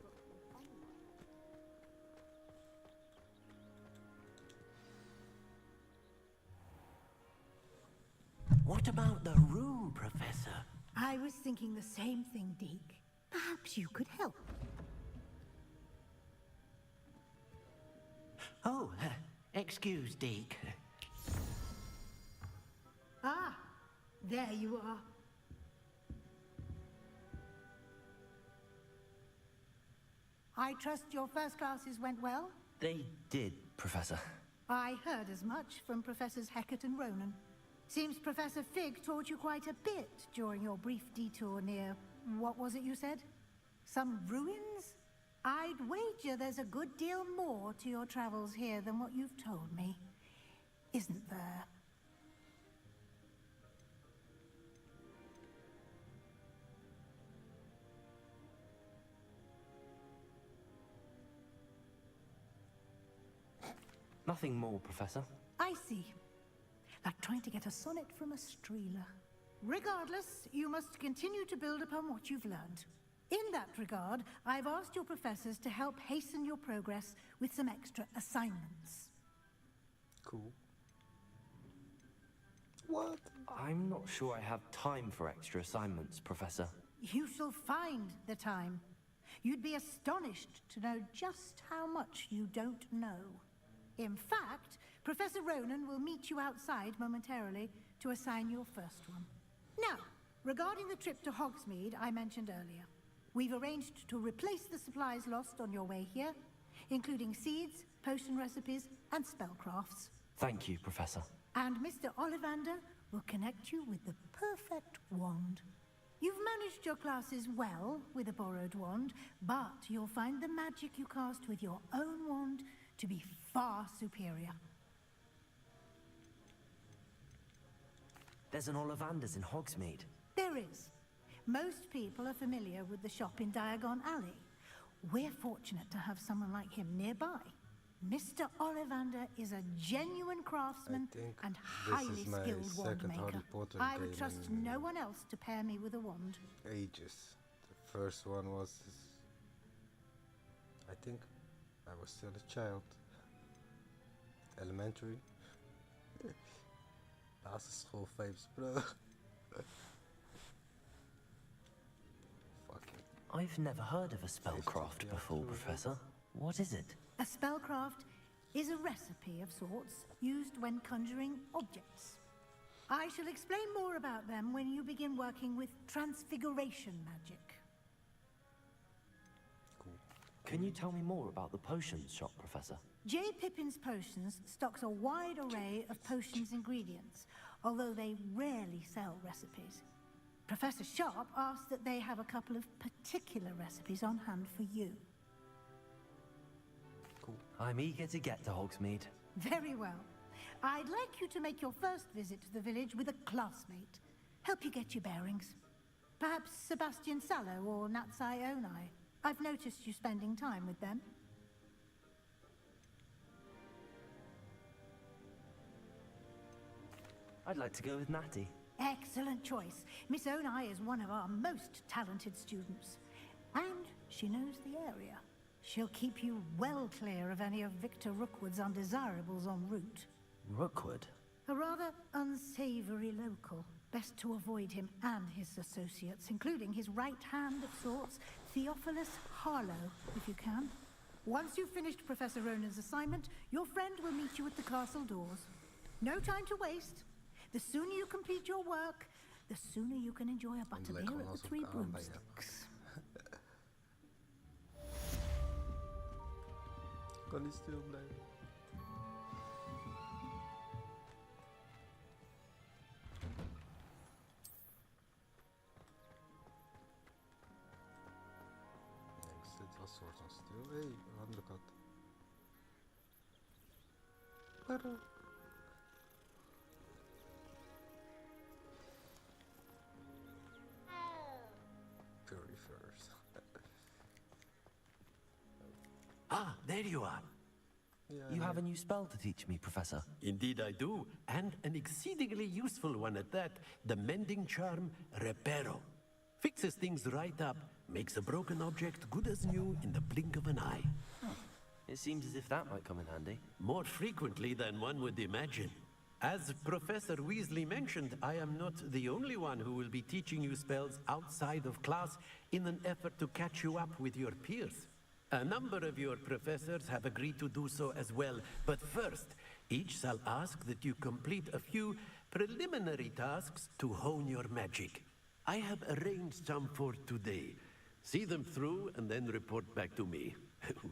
What about the room, Professor? I was thinking the same thing, Deke. Perhaps you could help. Oh, excuse, Deke. Ah, there you are. I trust your first classes went well? They did, Professor. I heard as much from Professors Hecat and Ronan. Seems Professor Fig taught you quite a bit during your brief detour near... what was it you said? Some ruins? I'd wager there's a good deal more to your travels here than what you've told me. Isn't there? Nothing more, Professor. I see. Like trying to get a sonnet from a streeler. Regardless, you must continue to build upon what you've learned. In that regard, I've asked your professors to help hasten your progress with some extra assignments. Cool. What? I'm not sure I have time for extra assignments, Professor. You shall find the time. You'd be astonished to know just how much you don't know. In fact, Professor Ronan will meet you outside momentarily to assign your first one. Now, regarding the trip to Hogsmeade I mentioned earlier. We've arranged to replace the supplies lost on your way here, including seeds, potion recipes, and spellcrafts. Thank you, Professor. And Mr. Ollivander will connect you with the perfect wand. You've managed your classes well with a borrowed wand, but you'll find the magic you cast with your own wand to be far superior. There's an Ollivander's in Hogsmeade. There is. Most people are familiar with the shop in Diagon Alley. We're fortunate to have someone like him nearby. Mr. Ollivander is a genuine craftsman and highly skilled wand maker. I would trust no one else to pair me with a wand. Ages. The first one was... I think I was still a child. Elementary. Basisschool vibes, bro. I've never heard of a spellcraft before, Professor. What is it? A spellcraft is a recipe of sorts used when conjuring objects. I shall explain more about them when you begin working with transfiguration magic. Can you tell me more about the potions shop, Professor? J. Pippin's Potions stocks a wide array of potions ingredients, although they rarely sell recipes. Professor Sharp asked that they have a couple of particular recipes on hand for you. I'm eager to get to Hogsmeade. Very well. I'd like you to make your first visit to the village with a classmate. Help you get your bearings. Perhaps Sebastian Sallow or Natsai Onai. I've noticed you spending time with them. I'd like to go with Natty. Excellent choice. Miss Onai is one of our most talented students. And she knows the area. She'll keep you well clear of any of Victor Rookwood's undesirables en route. Rookwood? A rather unsavory local. Best to avoid him and his associates, including his right hand of sorts, Theophilus Harlow, if you can. Once you've finished Professor Ronan's assignment, your friend will meet you at the castle doors. No time to waste. The sooner you complete your work, the sooner you can enjoy a butterbeer at the Three Broomsticks. Kan niet stil blijven. Ik zit wel soort van stil. Hé, andere kant. Waarom? Beffiverse. Ah, there you are. You have a new spell to teach me, Professor. Indeed I do, and an exceedingly useful one at that. The mending charm, Reparo. Fixes things right up, makes a broken object good as new in the blink of an eye. It seems as if that might come in handy. More frequently than one would imagine. As Professor Weasley mentioned, I am not the only one who will be teaching you spells outside of class in an effort to catch you up with your peers. A number of your professors have agreed to do so as well, but first, each shall ask that you complete a few preliminary tasks to hone your magic. I have arranged some for today. See them through and then report back to me.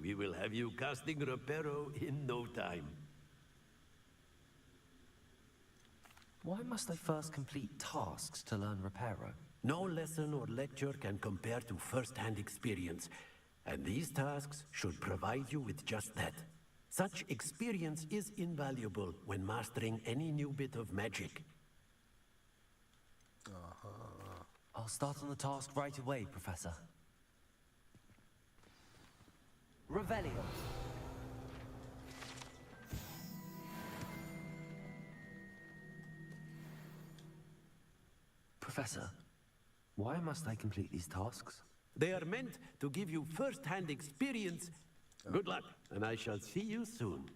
We will have you casting Reparo in no time. Why must I first complete tasks to learn Reparo? No lesson or lecture can compare to first-hand experience, and these tasks should provide you with just that. Such experience is invaluable when mastering any new bit of magic. I'll start on the task right away, Professor. Revelio. Professor, why must I complete these tasks? They are meant to give you first-hand experience. Good luck, and I shall see you soon.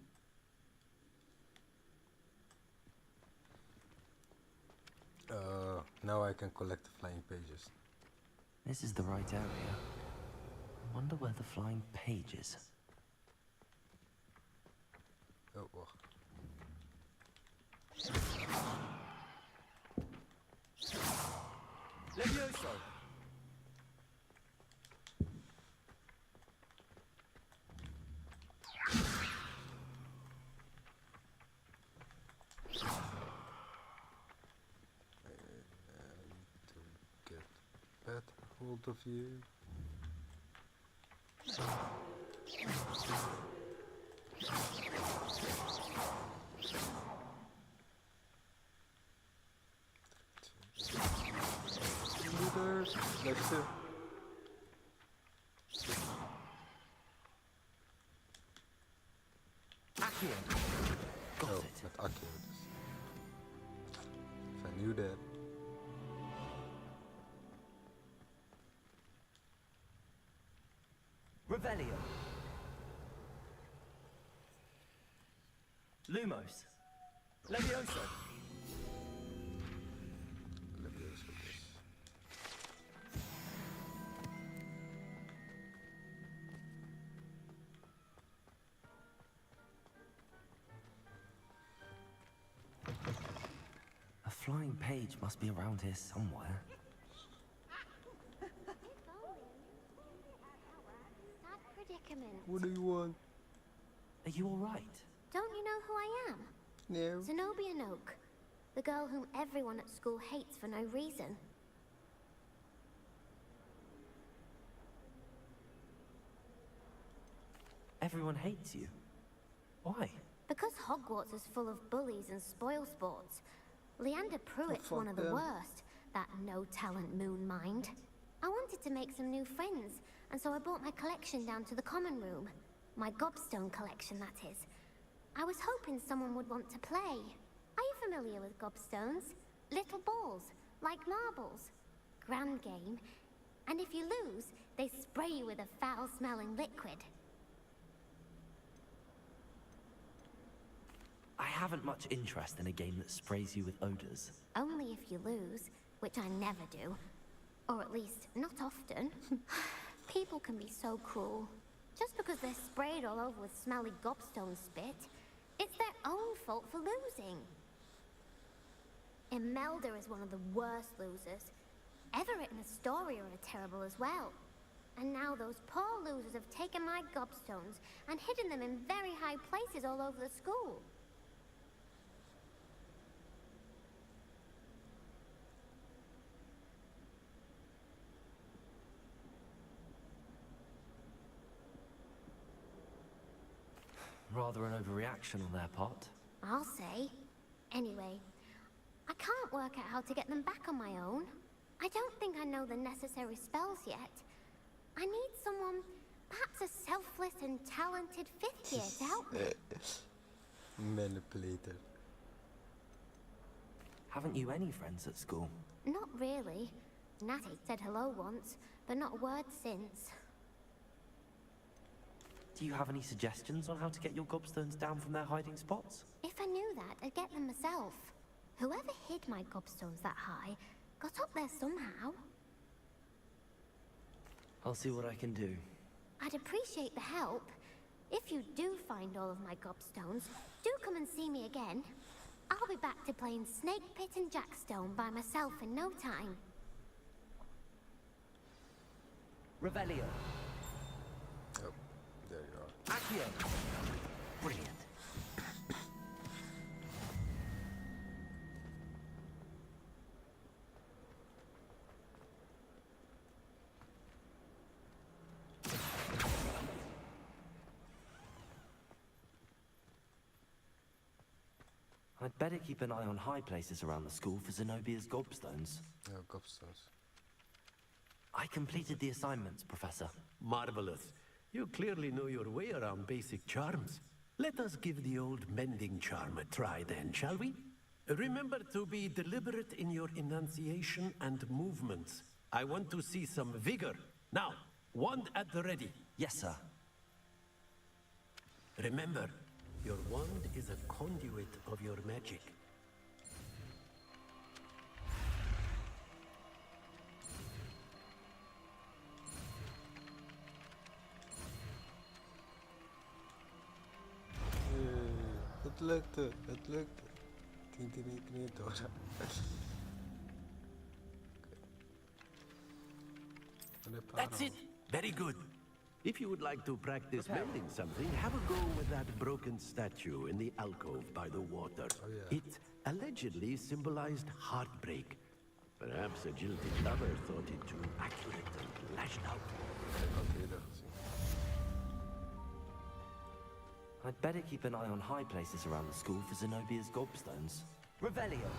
Now I can collect the flying pages. This is the right area. I wonder where the flying page is. Oh, wacht. Levioso! Both of you. Let's do. Accio. Got no, it. not Accio. If I knew that. Revelio. Lumos. Levioso. A flying page must be around here somewhere. Predicament. What do you want? Are you all right? Don't you know who I am? No. Zenobia Noak, the girl whom everyone at school hates for no reason. Everyone hates you. Why? Because Hogwarts is full of bullies and spoil sports. Leander Pruitt's one of the worst, that no-talent moon mind. I wanted to make some new friends, and so I brought my collection down to the common room. My gobstone collection, that is. I was hoping someone would want to play. Are you familiar with gobstones? Little balls, like marbles. Grand game. And if you lose, they spray you with a foul-smelling liquid. I haven't much interest in a game that sprays you with odors. Only if you lose, which I never do. Or at least, not often. People can be so cruel. Just because they're sprayed all over with smelly gobstone spit, it's their own fault for losing. Imelda is one of the worst losers. Everett and Astoria are terrible as well. And now those poor losers have taken my gobstones and hidden them in very high places all over the school. Rather an overreaction on their part. I'll say. Anyway, I can't work out how to get them back on my own. I don't think I know the necessary spells yet. I need someone, perhaps a selfless and talented fifth year to help me. Manipulator. Haven't you any friends at school? Not really. Natty said hello once, but not a word since. Do you have any suggestions on how to get your gobstones down from their hiding spots? If I knew that, I'd get them myself. Whoever hid my gobstones that high got up there somehow. I'll see what I can do. I'd appreciate the help. If you do find all of my gobstones, do come and see me again. I'll be back to playing Snake Pit and Jackstone by myself in no time. Revelio. Oh, there you are. Accio. Brilliant. I'd better keep an eye on high places around the school for Zenobia's gobstones. No, gobstones. I completed the assignments, Professor. Marvelous. You clearly know your way around basic charms. Let us give the old mending charm a try then, shall we? Remember to be deliberate in your enunciation and movements. I want to see some vigor. Now, wand at the ready. Yes, sir. Remember, your wand is a conduit of your magic. Het lukte, het lukte. Het ging niet door. That's it. Very good. If you would like to practice mending something, have a go with that broken statue in the alcove by the water. Oh, yeah. It allegedly symbolized heartbreak. Perhaps a jilted lover thought it too accurate and lashed out. I'd better keep an eye on high places around the school for Zenobia's gobstones. Revelio!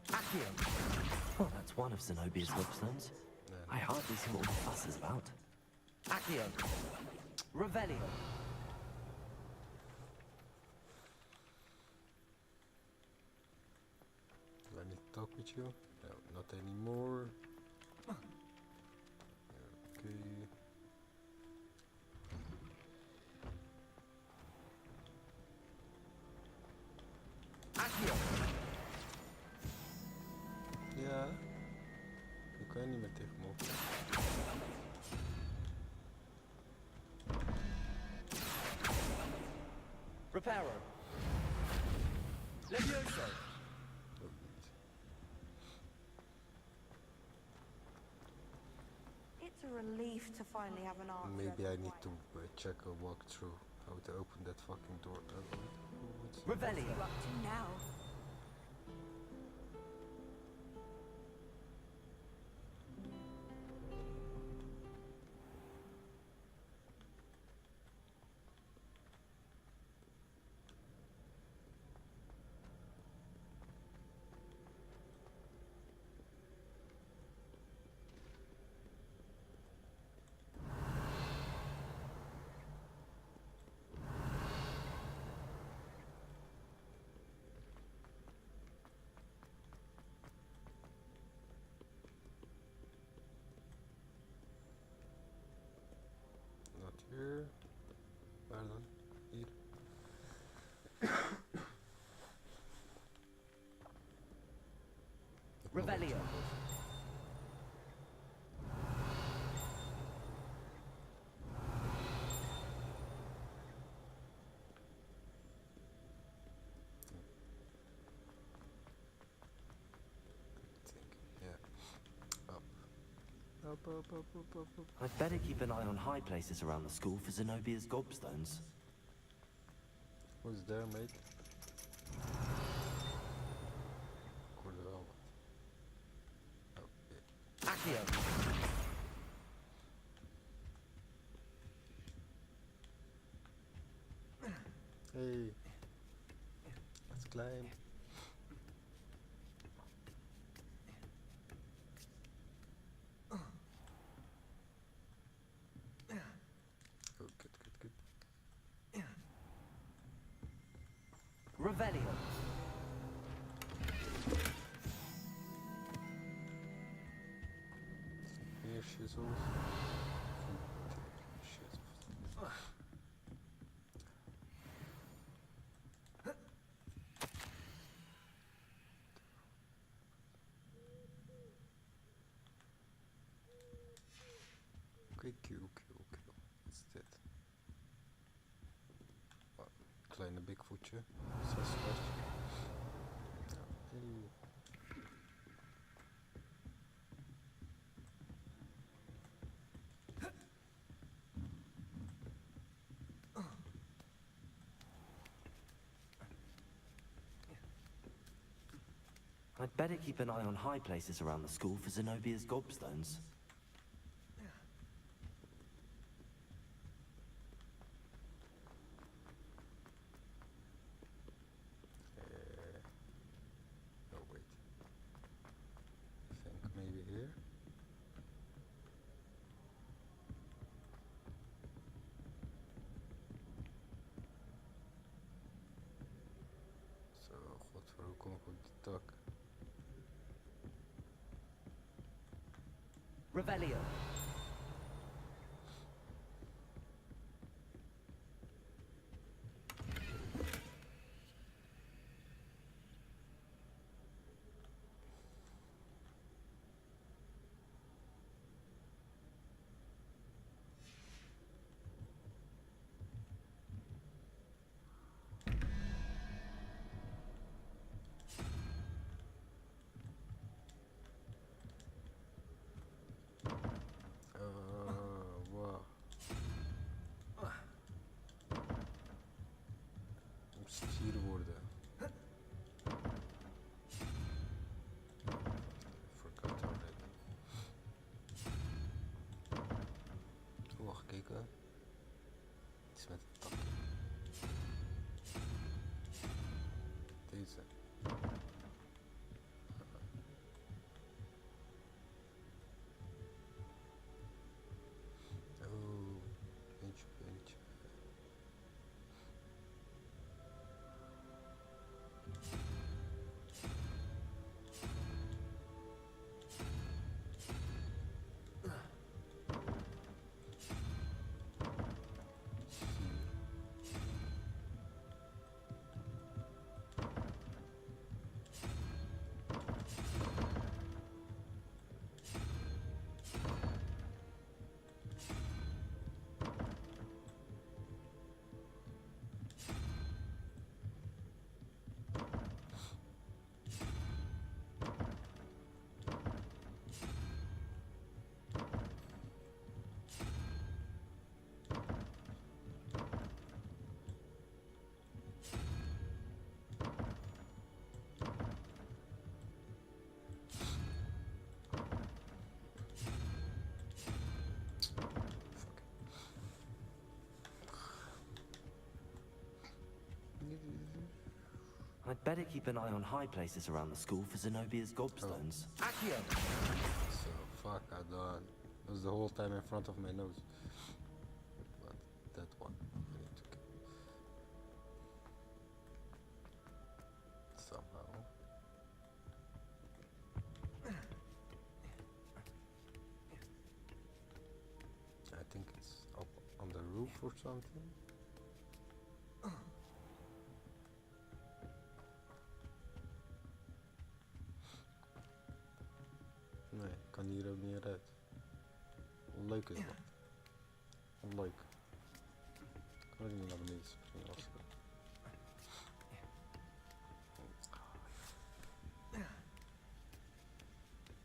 Accio! Oh, that's one of Zenobia's gobstones. I hardly see what the fuss is about. Accio! Revelio! Do I need to talk with you? No, not anymore. Okay. Accio! Ja. Ik kan niet meer tegen me op. Reparo! Levioso! It's a relief to finally have an answer. Maybe I need to check a walkthrough how to open that fucking door. Revelio! What are you up to now? Not here. Waar dan? Hier. Revelio! Up. I'd better keep an eye on high places around the school for Zenobia's gobstones. Who's there, mate? Ik hoorde wel wat. Oh, Accio! Hey. Let's climb. Oh, good. Revelio! Meer shizzles. Okay, Q. Wat is dit? Oh, kleine bigfootje. 6 vast. Ja, hey. I'd better keep an eye on high places around the school for Zenobia's gobstones. Oh wait. I think maybe here. Zo, godver, hoe kom ik op die tak? Revelio! iets met het tak. Deze. Oh, puntje, puntje. I'd better keep an eye on high places around the school for Zenobia's gobstones. Accio! So, fuck, I done. It was the whole time in front of my nose. But that one, I need to get. Somehow. I think it's up on the roof or something. Nee, ik kan hier ook niet redden. Hoe leuk is dat? Hoe leuk. Kan ik niet naar beneden springen of zo.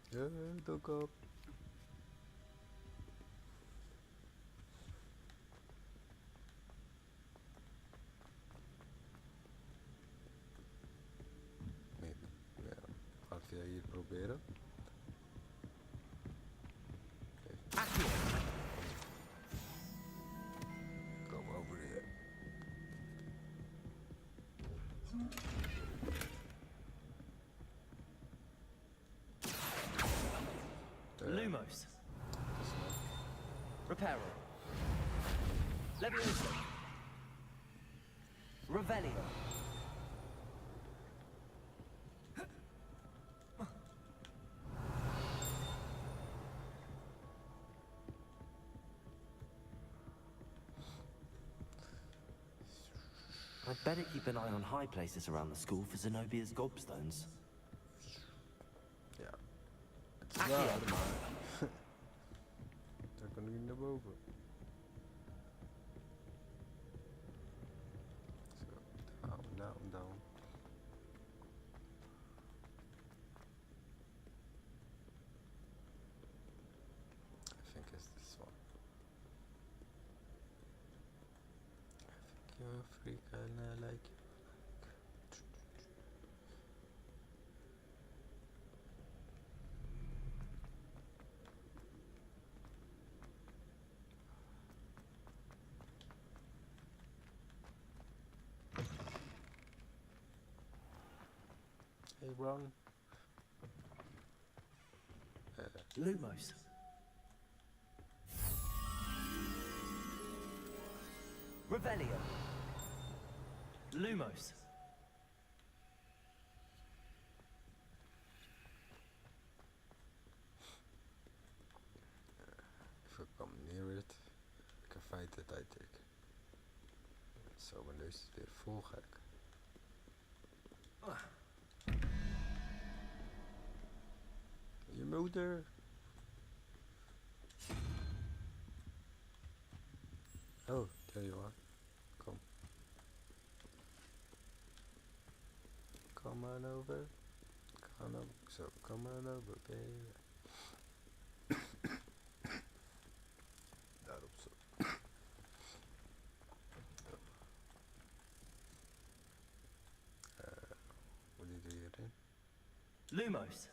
Ja, doe op. Nee, ja. Ga het via hier proberen. Come over here. Lumos. Reparo. Levioso. Revelio. I'd better keep an eye on high places around the school for Zenobia's gobstones. Ja. Het is waar, maar... Daar kan ik niet naar boven. Zo, down, down. I think it's this one. I think you're a freak and I like you. Hey, Ron. Lumos. Revelio. Lumos. If I come near it, I can find it, I think. Zo, mijn neus is weer vol gek. Je moeder. Oh, there you are. Come. Come on over. Come on. So, come on over, baby. Daarop zo. Wat doe je hierin? Lumos.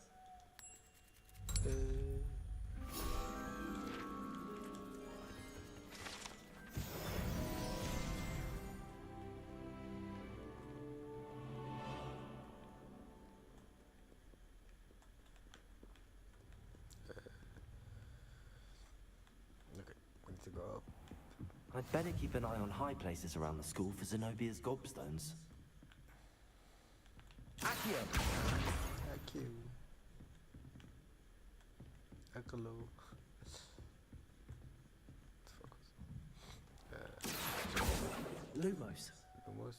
I'd better keep an eye on high places around the school for Zenobia's gobstones. Accio! Accio. Acolo. Lumos. Lumos?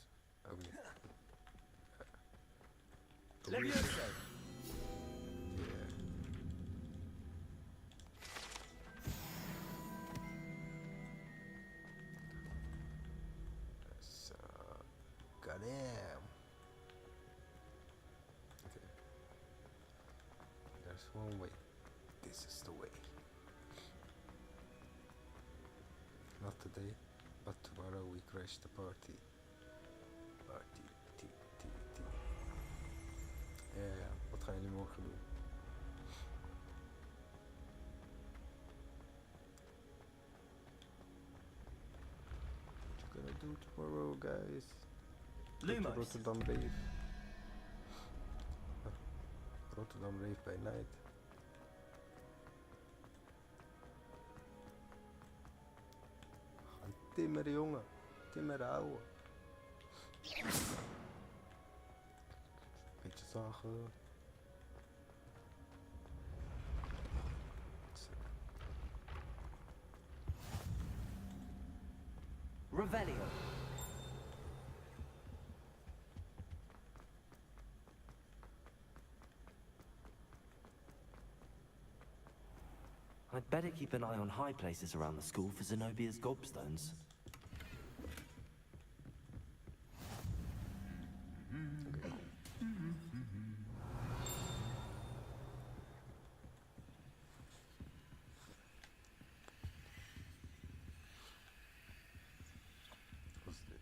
Oh yeah. Levioso! Yeah. So, got him. Okay. There's one way. This is the way. Not today, but tomorrow we crash the party. Party, T. Ja, wat gaan jullie morgen doen? What you gonna do tomorrow, guys? Lumos. Rotterdam Rave. Rotterdam Rave by night. Gaan timmeren, jongen. Timmeren, ouwe. Beetje zagen. Revelio. I'd better keep an eye on high places around the school for Zenobia's gobstones. What's it?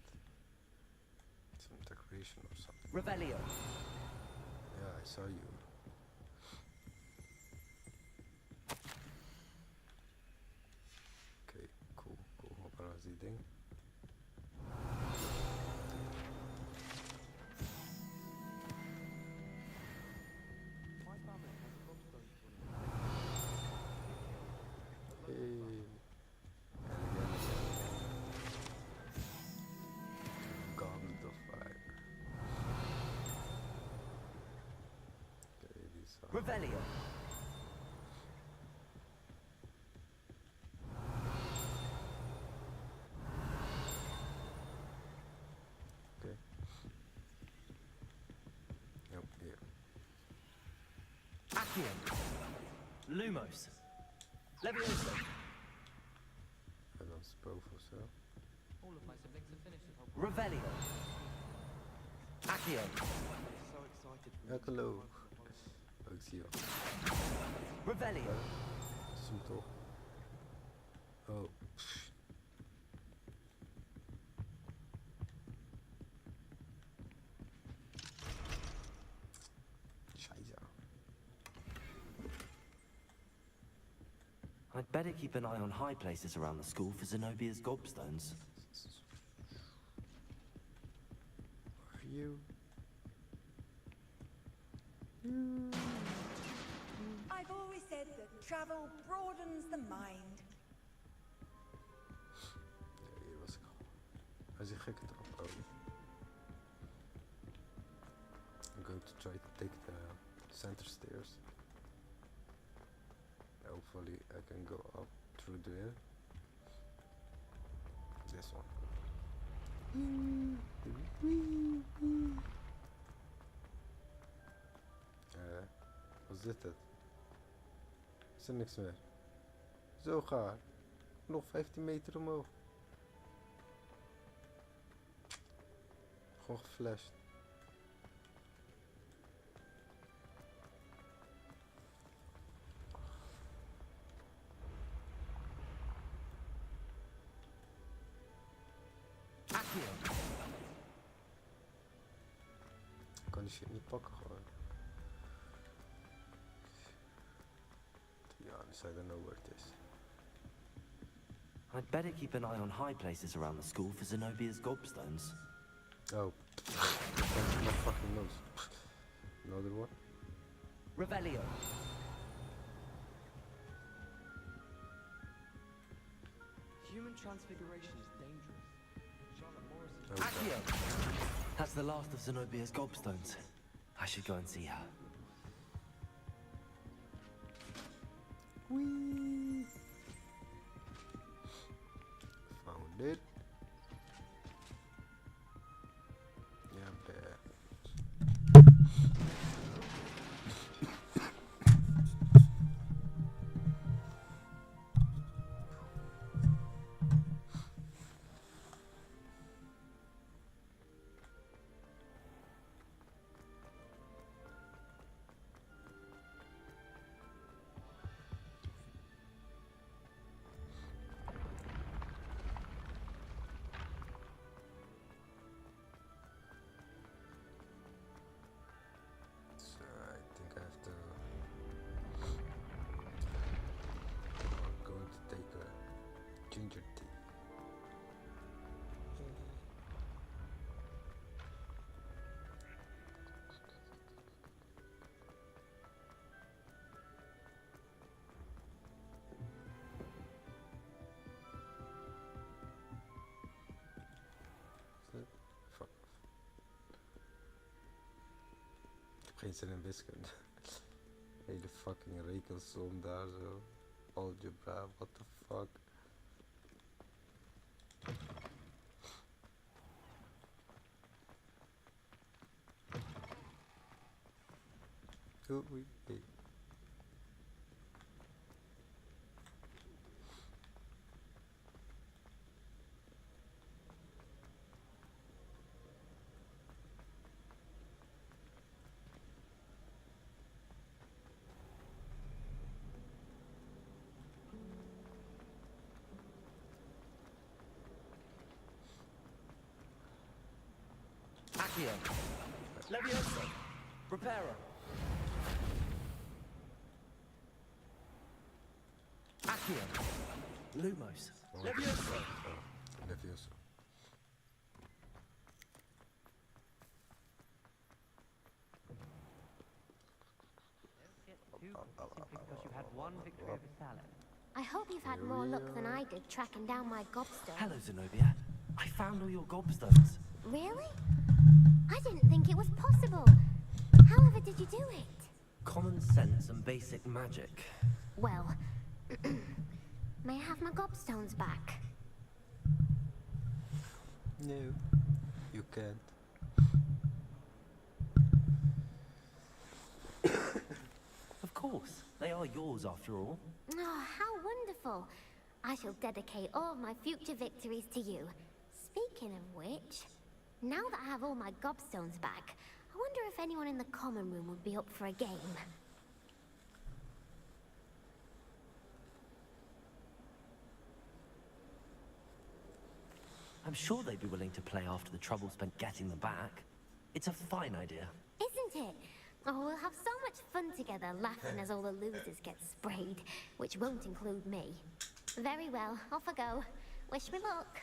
Some decoration or something. Revelio. Yeah, I saw you. Okay, cool. Wat was die ding? Hey. Goblet of fire. Okay, these are... Revelio. Okay. Yep, here. Accio. Lumos. Levioso. I don't suppose so. All of my siblings have finished at Hogwarts. Revelio. Accio. So excited for Ja, hallo. Oh, ik zie je. Revelio. Dat is hem toch. Oh. Scheiße. I'd better keep an eye on high places around the school for Zenobia's gobstones. Are you? I've always said that travel broadens the mind. Ja, hier was ik al. Hij is een gekke trap. Oh. I'm going to try to take the center stairs. Hopefully I can go up through there. This one. Wat is dit het? Is er niks meer? Zo gaar. Nog 15 meter omhoog. Gewoon geflasht. Ik kan die shit niet pakken gewoon. To be honest, I don't know where it is. I'd better keep an eye on high places around the school for Zenobia's gobstones. Oh, my fucking nose. Another one? Human transfiguration is dangerous. Charlotte Morrison... Accio! That's the last of Zenobia's gobstones. I should go and see her. Whee! Found it. Yeah, there. Ginger tea. Fuck. Ik heb geen zin in wiskunde. Hele fucking rekensom daar zo. Algebra, what the fuck. Oei. Accio! Levioso! Reparo! Accio! Lumos! Levioso! Levioso. Because you had one victory over salad. I hope you've had more luck than I did tracking down my gobstone. Hello, Zenobia. I found all your gobstones. Really? I didn't think it was possible. However did you do it? Common sense and basic magic. Well, may I have my gobstones back? No, you can't. Of course. They are yours after all. Oh, how wonderful. I shall dedicate all of my future victories to you. Speaking of which, now that I have all my gobstones back, I wonder if anyone in the common room would be up for a game. I'm sure they'd be willing to play after the trouble spent getting them back. It's a fine idea. Isn't it? Oh, we'll have so much fun together, laughing as all the losers get sprayed, which won't include me. Very well, off I go. Wish me luck.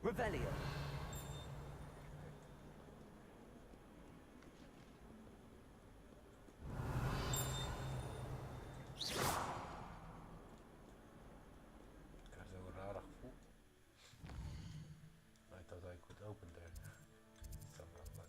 Revelio. Krijg zo een rare gevoel. I thought I could open there. Somehow, but...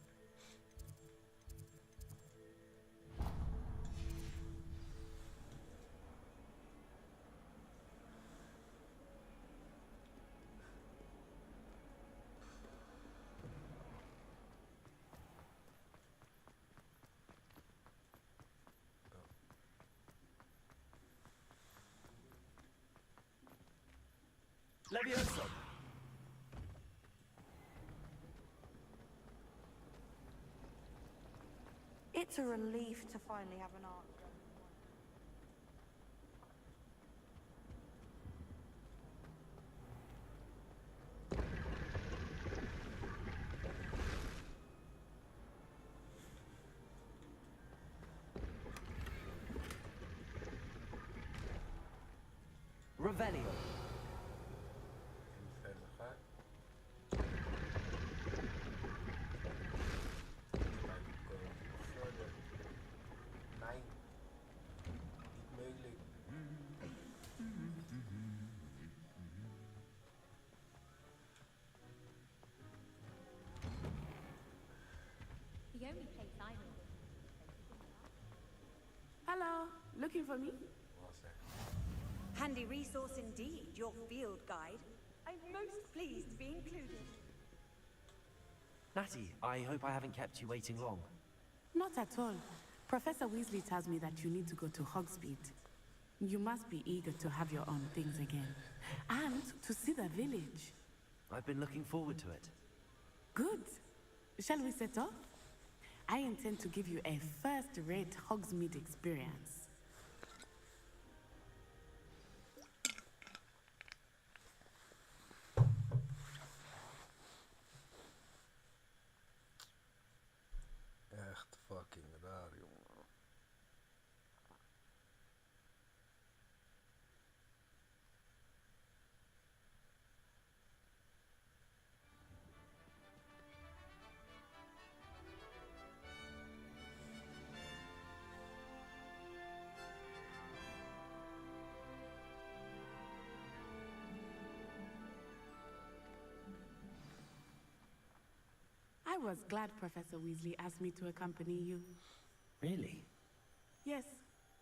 Levioso. It's a relief to finally have an answer. Revelio. Verder gaat. Verder. Nee. Niet mogelijk. The only place I know of. Hello, looking for me? Handy resource indeed, your field guide. I'm most pleased to be included. Natty, I hope I haven't kept you waiting long. Not at all. Professor Weasley tells me that you need to go to Hogsmeade. You must be eager to have your own things again. And to see the village. I've been looking forward to it. Good. Shall we set off? I intend to give you a first-rate Hogsmeade experience. Echt fucking raar, jongen. I was glad Professor Weasley asked me to accompany you. Really? Yes,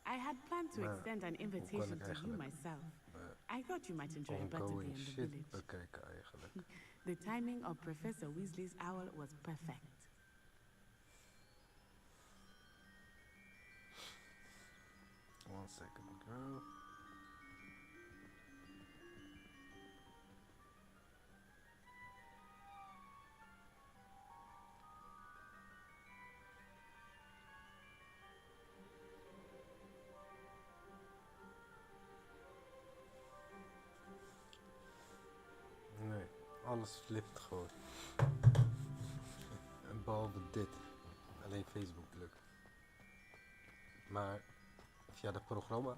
I had planned to Maar extend an hoe kan invitation ik to you eigenlijk myself. I thought you might enjoy a butterbeer ongoing in the shit village. bekijken eigenlijk? The timing of Professor Weasley's owl was perfect. One second, girl. Nee, alles flipt gewoon. En behalve dit. Alleen Facebook lukt. Maar via het programma,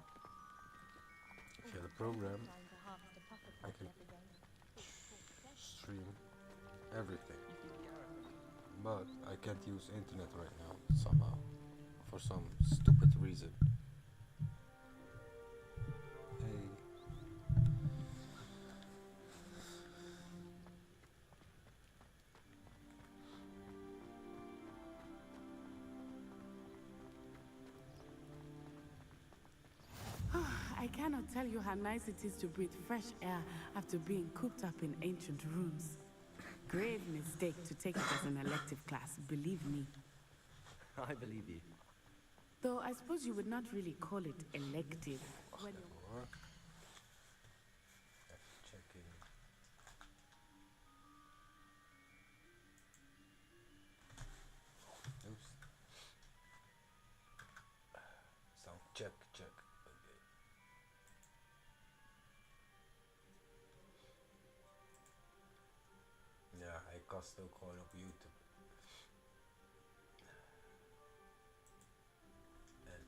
via het program, I can stream everything. But I can't use internet right now somehow. For some stupid reason. Hey. I cannot tell you how nice it is to breathe fresh air after being cooped up in ancient rooms. Grave mistake to take it as an elective class, believe me. I believe you. Though I suppose you would not really call it elective. When Even checking. Oops. Sound check. Okay. Ja, hij kast ook gewoon op YouTube. En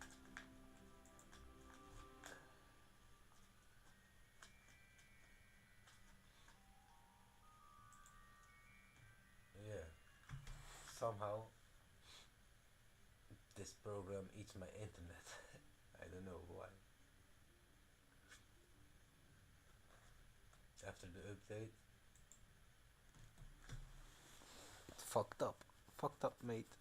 yeah, somehow this program eats my internet. I don't know why. After the update, fucked up, mate.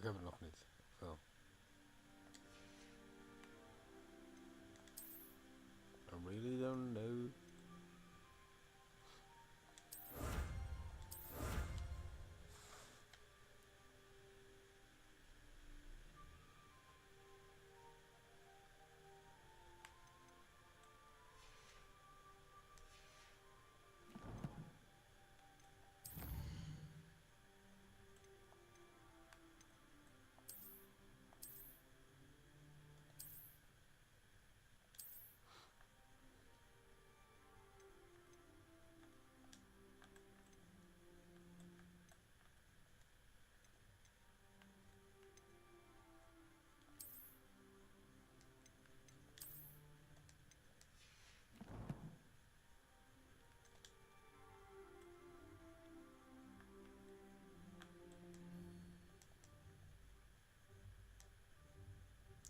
heb het nog niet. Wel. I really don't know.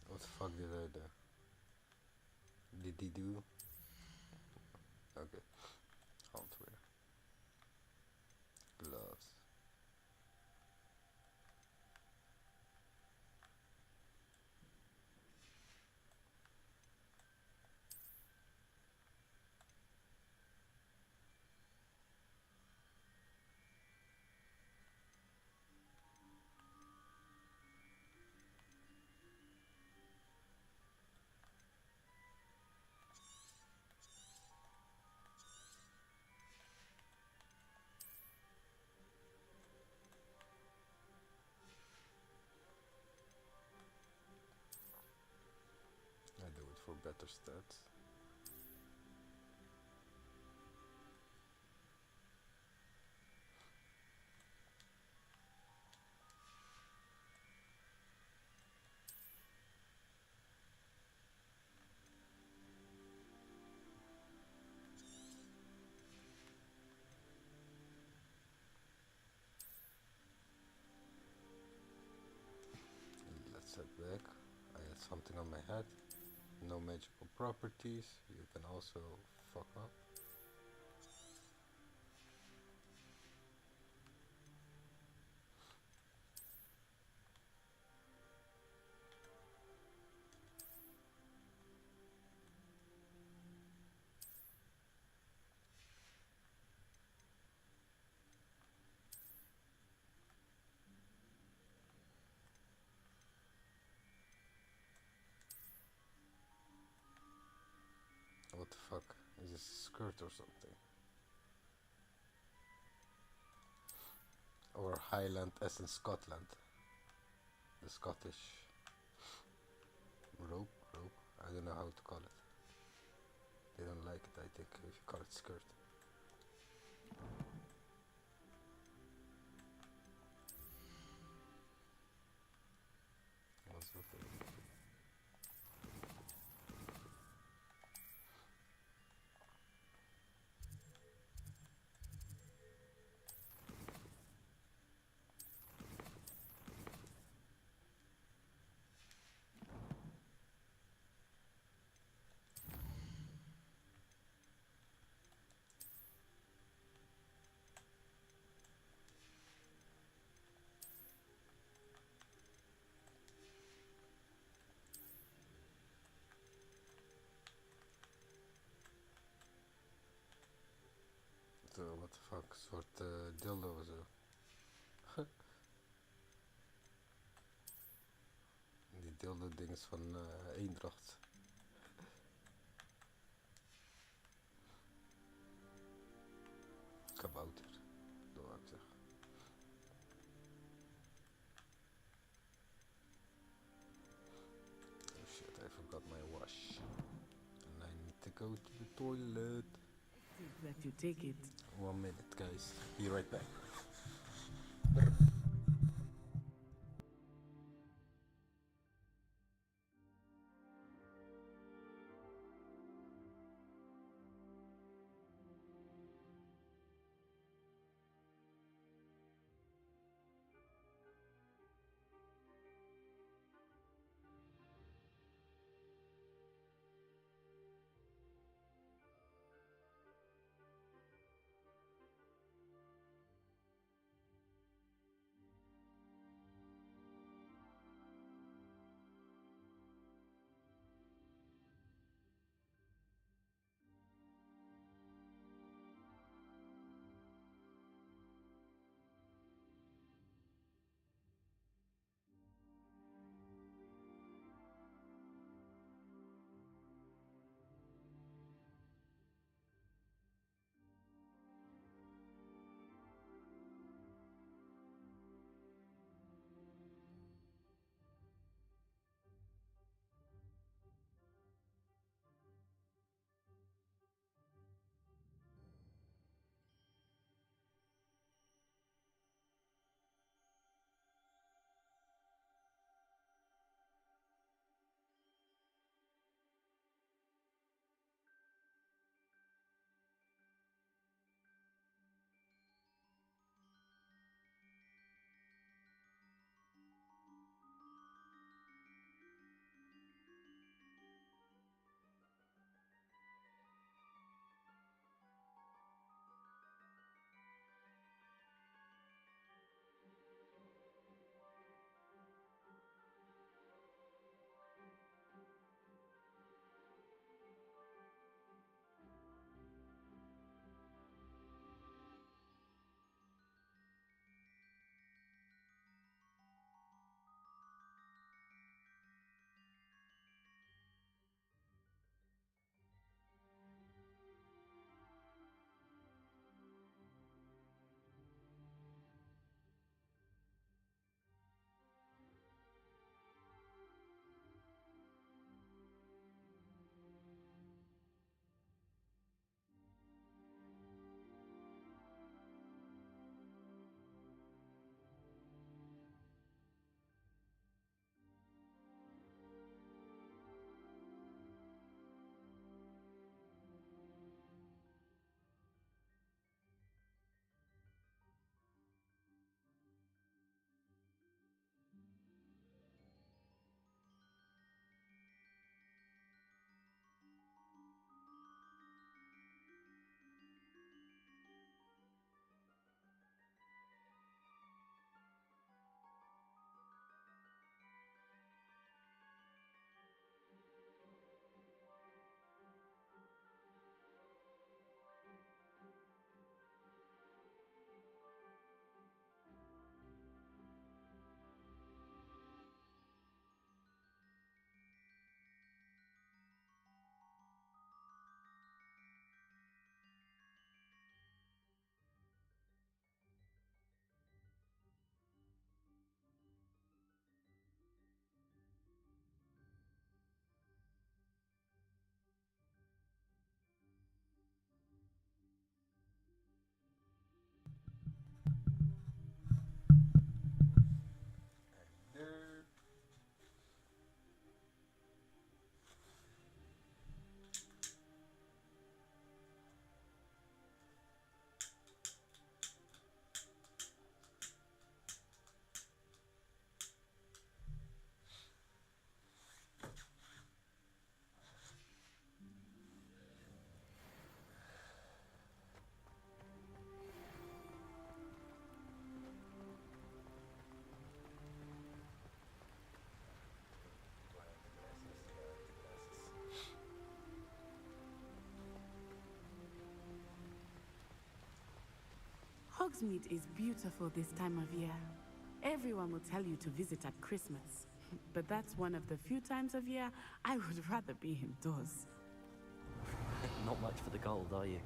What the fuck did I do? Did he do? Okay. Handwear. Gloves. I do it for better stats. Let's head back. I had something on my head. No magical properties. You can also fuck up. What the fuck? Is this a skirt or something? Or Highland as in Scotland? The Scottish rope? I don't know how to call it. They don't like it, I think, if you call it skirt. What's the thing? What the fuck, soort dildo of zo. Die dildo ding is van Eendracht. Kabouter, dat wou ik zeggen. Oh shit, I forgot my wash. And I need to go to the toilet. That you take it. 1 minute, guys. Be right back. Hogsmeade is beautiful this time of year. Everyone will tell you to visit at Christmas. But that's one of the few times of year I would rather be indoors. Not much for the cold, are you?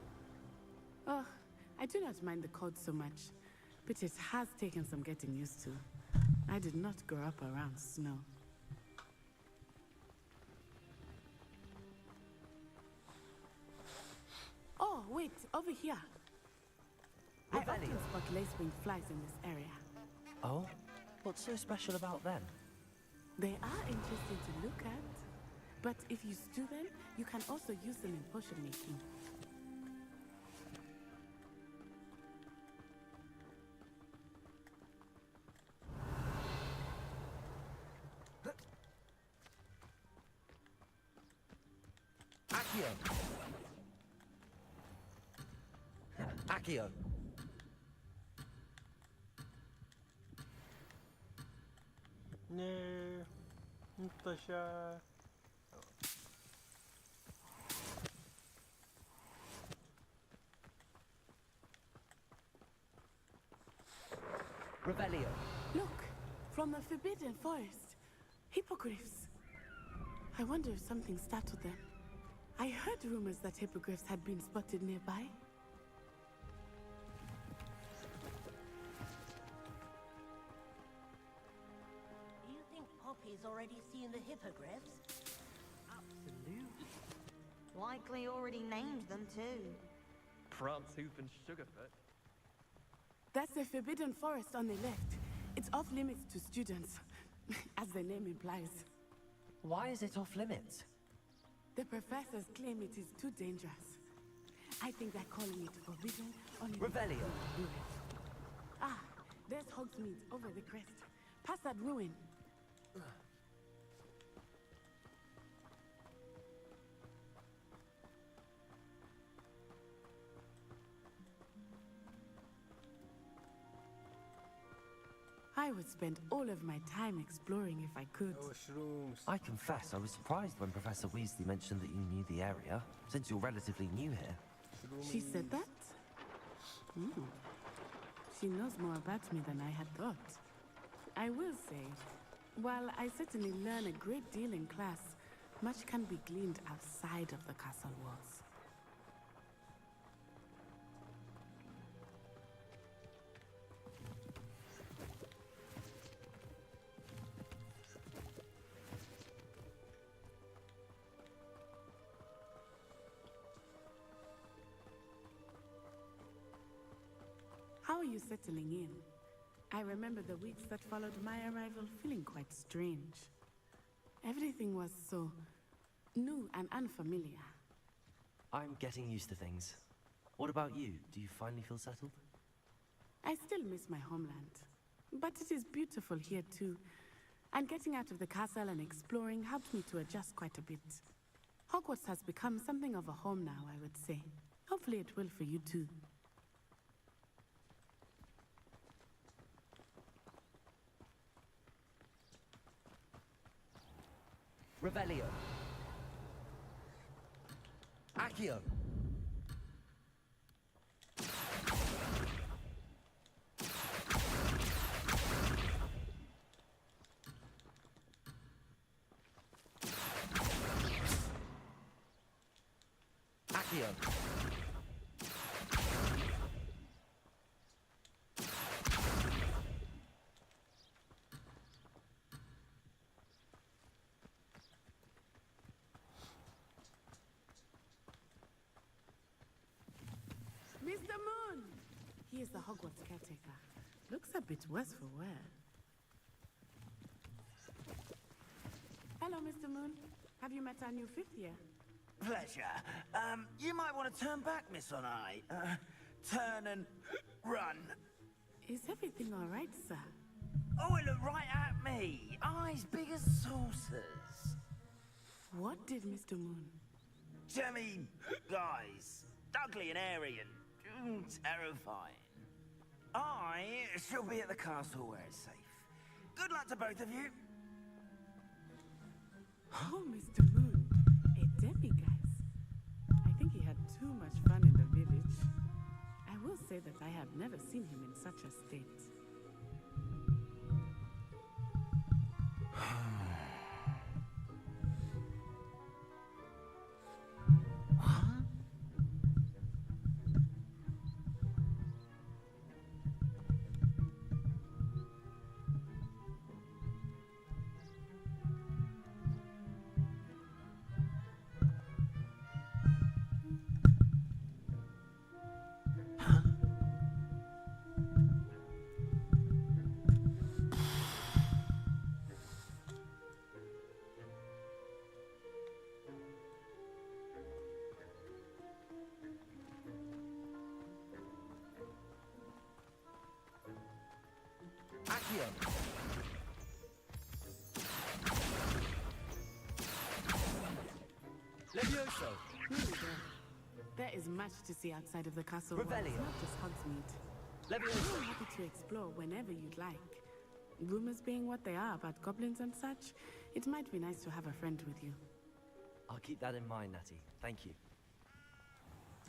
Oh, I do not mind the cold so much, but it has taken some getting used to. I did not grow up around snow. Oh, wait, over here. I often spot lacewing flies in this area. Oh? What's so special about them? They are interesting to look at, but if you stew them, you can also use them in potion making. Accio! Accio! No, inte kör. Revelio. Look, from the Forbidden Forest. Hippogriffs. I wonder if something startled them. I heard rumors that hippogriffs had been spotted nearby. Do you think Poppy's already seen the hippogriffs? Absolutely. Likely already named them too. Prancehoof and Sugarfoot. That's the Forbidden Forest on the left. It's off limits to students, as the name implies. Why is it off limits? The professors claim it is too dangerous. I think they're calling it forbidden only Revelio. Ah, there's Hogsmeade over the crest. Past that ruin. I would spend all of my time exploring if I could. Mushrooms. I confess, I was surprised when Professor Weasley mentioned that you knew the area, since you're relatively new here. She said that? She knows more about me than I had thought. I will say, while I certainly learn a great deal in class, much can be gleaned outside of the castle walls. How are you settling in? I remember the weeks that followed my arrival feeling quite strange. Everything was so new and unfamiliar. I'm getting used to things. What about you? Do you finally feel settled? I still miss my homeland, but it is beautiful here too. And getting out of the castle and exploring helped me to adjust quite a bit. Hogwarts has become something of a home now, I would say. Hopefully it will for you too. Revelio. Accio. Accio. Mr. Moon! He is the Hogwarts caretaker. Looks a bit worse for wear. Hello, Mr. Moon. Have you met our new fifth year? Pleasure. You might want to turn back, Miss On Eye. Turn and run. Is everything all right, sir? Oh, it looked right at me. Eyes big as saucers. What did Mr. Moon? Jemmy guys. Ugly and airy and terrifying. I shall be at the castle where it's safe. Good luck to both of you. Oh, Mr. Moon. A demiguise. I think he had too much fun in the village. I will say that I have never seen him in such a state. Levioso! Here we go. There is much to see outside of the castle walls, Revelio. not just Hogsmeade. Levioso! I'm happy to explore whenever you'd like. Rumors being what they are about goblins and such, it might be nice to have a friend with you. I'll keep that in mind, Natty. Thank you.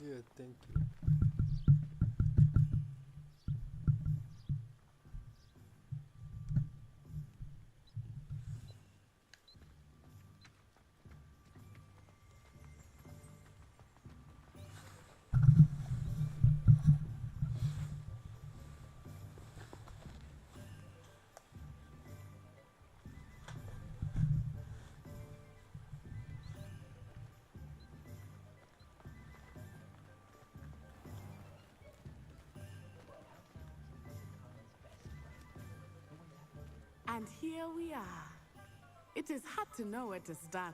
Yeah, thank you. And here we are. It is hard to know where to start.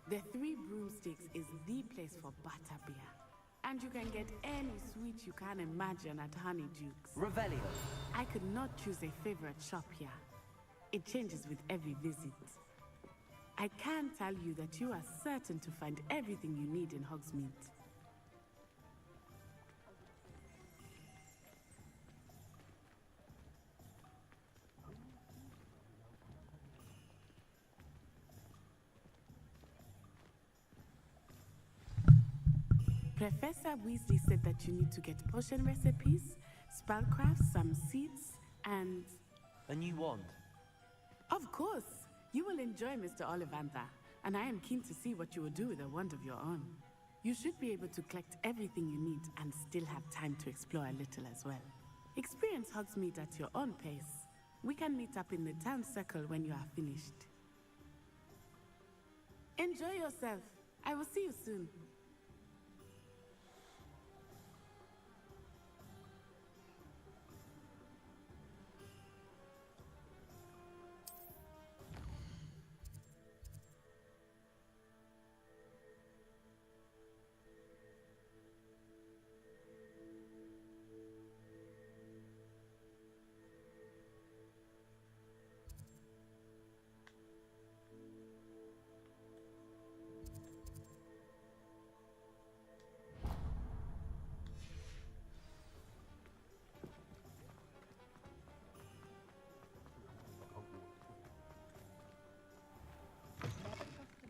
The Three Broomsticks is the place for butterbeer. And you can get any sweet you can imagine at Honeydukes. Revelio. I could not choose a favorite shop here. It changes with every visit. I can tell you that you are certain to find everything you need in Hogsmeade. Professor Weasley said that you need to get potion recipes, spellcrafts, some seeds, and... A new wand. Of course! You will enjoy Mr. Ollivander, and I am keen to see what you will do with a wand of your own. You should be able to collect everything you need and still have time to explore a little as well. Experience Hogsmeade at your own pace. We can meet up in the town circle when you are finished. Enjoy yourself. I will see you soon.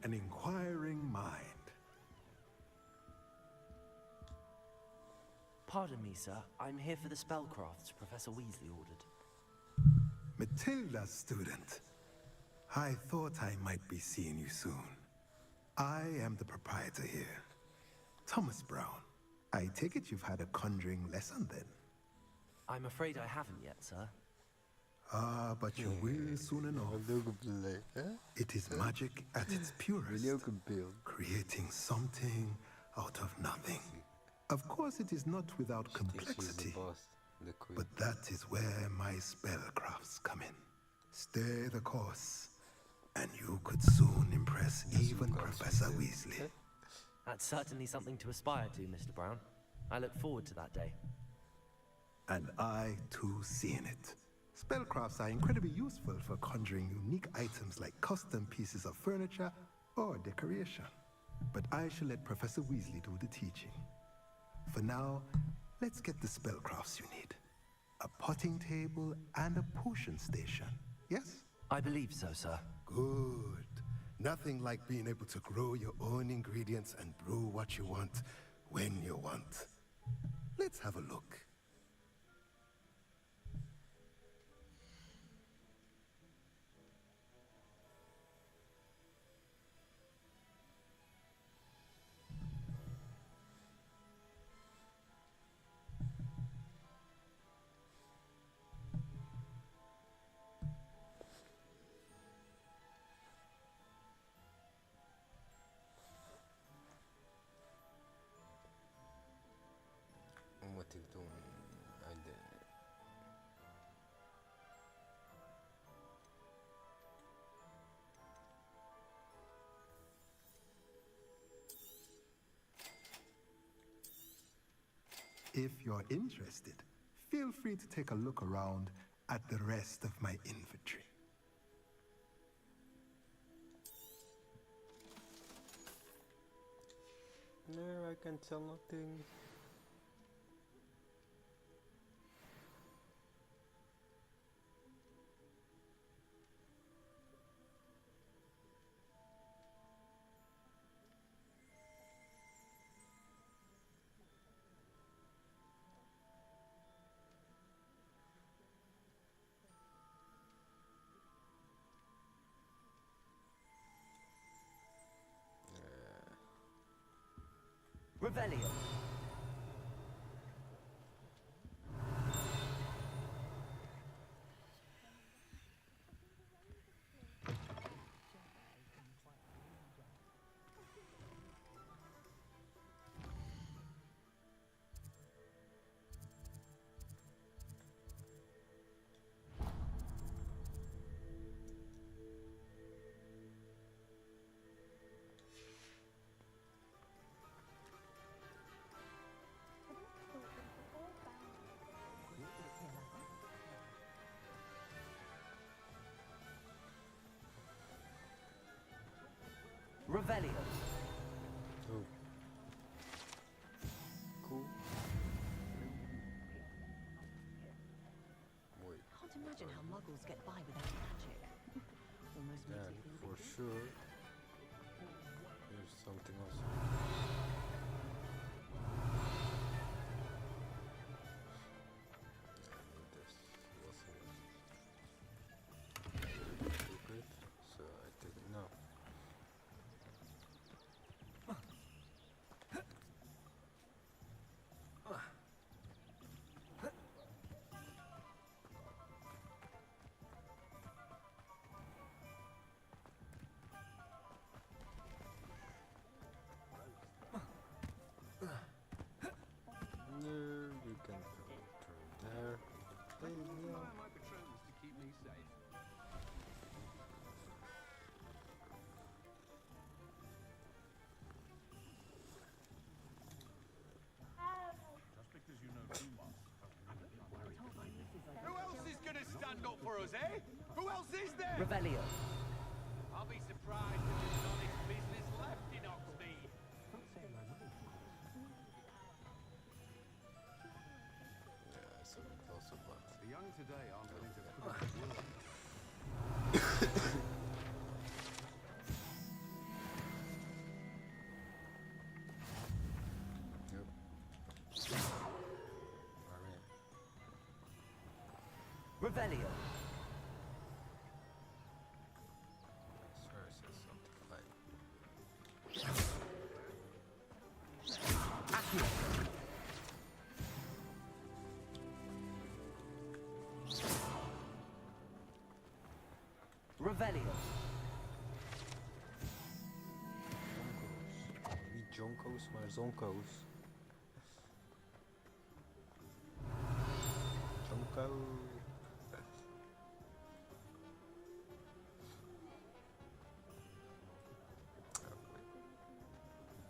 An inquiring mind. Pardon me, sir. I'm here for the spellcrafts Professor Weasley ordered. Matilda's student. I thought I might be seeing you soon. I am the proprietor here, Thomas Brown. I take it you've had a conjuring lesson then? I'm afraid I haven't yet, sir. Ah, but you will soon enough. It is magic at its purest, creating something out of nothing. Of course, it is not without complexity, but that is where my spellcrafts come in. Stay the course, and you could soon impress even Professor Weasley. That's certainly something to aspire to, Mr. Brown. I look forward to that day. And I, too, seeing it. Spellcrafts are incredibly useful for conjuring unique items like custom pieces of furniture or decoration. But I shall let Professor Weasley do the teaching. For now, let's get the spellcrafts you need. A potting table and a potion station, yes? I believe so, sir. Good. Nothing like being able to grow your own ingredients and brew what you want when you want. Let's have a look. If you're interested, feel free to take a look around at the rest of my inventory. No, I can tell nothing. Revelio. Revelio. Oh. Cool. Wait. Can't imagine how muggles get by without magic. Almost makes Then, me feel for guilty. sure, there's something else. I need this. Wasn't secret, so I didn't know. You can go through there. Hey, yeah. my patrons to keep me safe. Just because you know too much. Who else is gonna stand up for us, eh? Who else is there? Revelio. I'll be surprised if there's an honest business left in Oxmead. Yeah, so close up, but The young today aren't willing to put up with war. Revelio. swear it says something like Accio. Revelio. niet Jonko's, maar Zonko's. Jonko.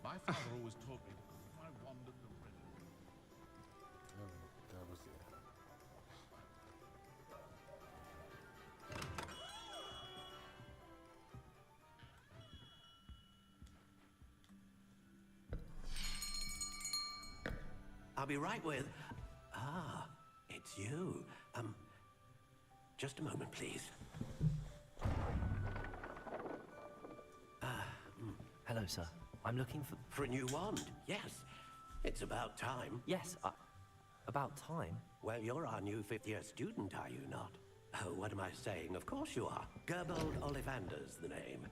My father always taught me that if I wandered the river. Oh, that was it. I'll be right with... Ah, it's you. Just a moment, please. Hello, sir. I'm looking for... For a new wand, yes. It's about time. Yes, about time? Well, you're our new fifth-year student, are you not? Oh, what am I saying? Of course you are. Gerbold Ollivander's the name.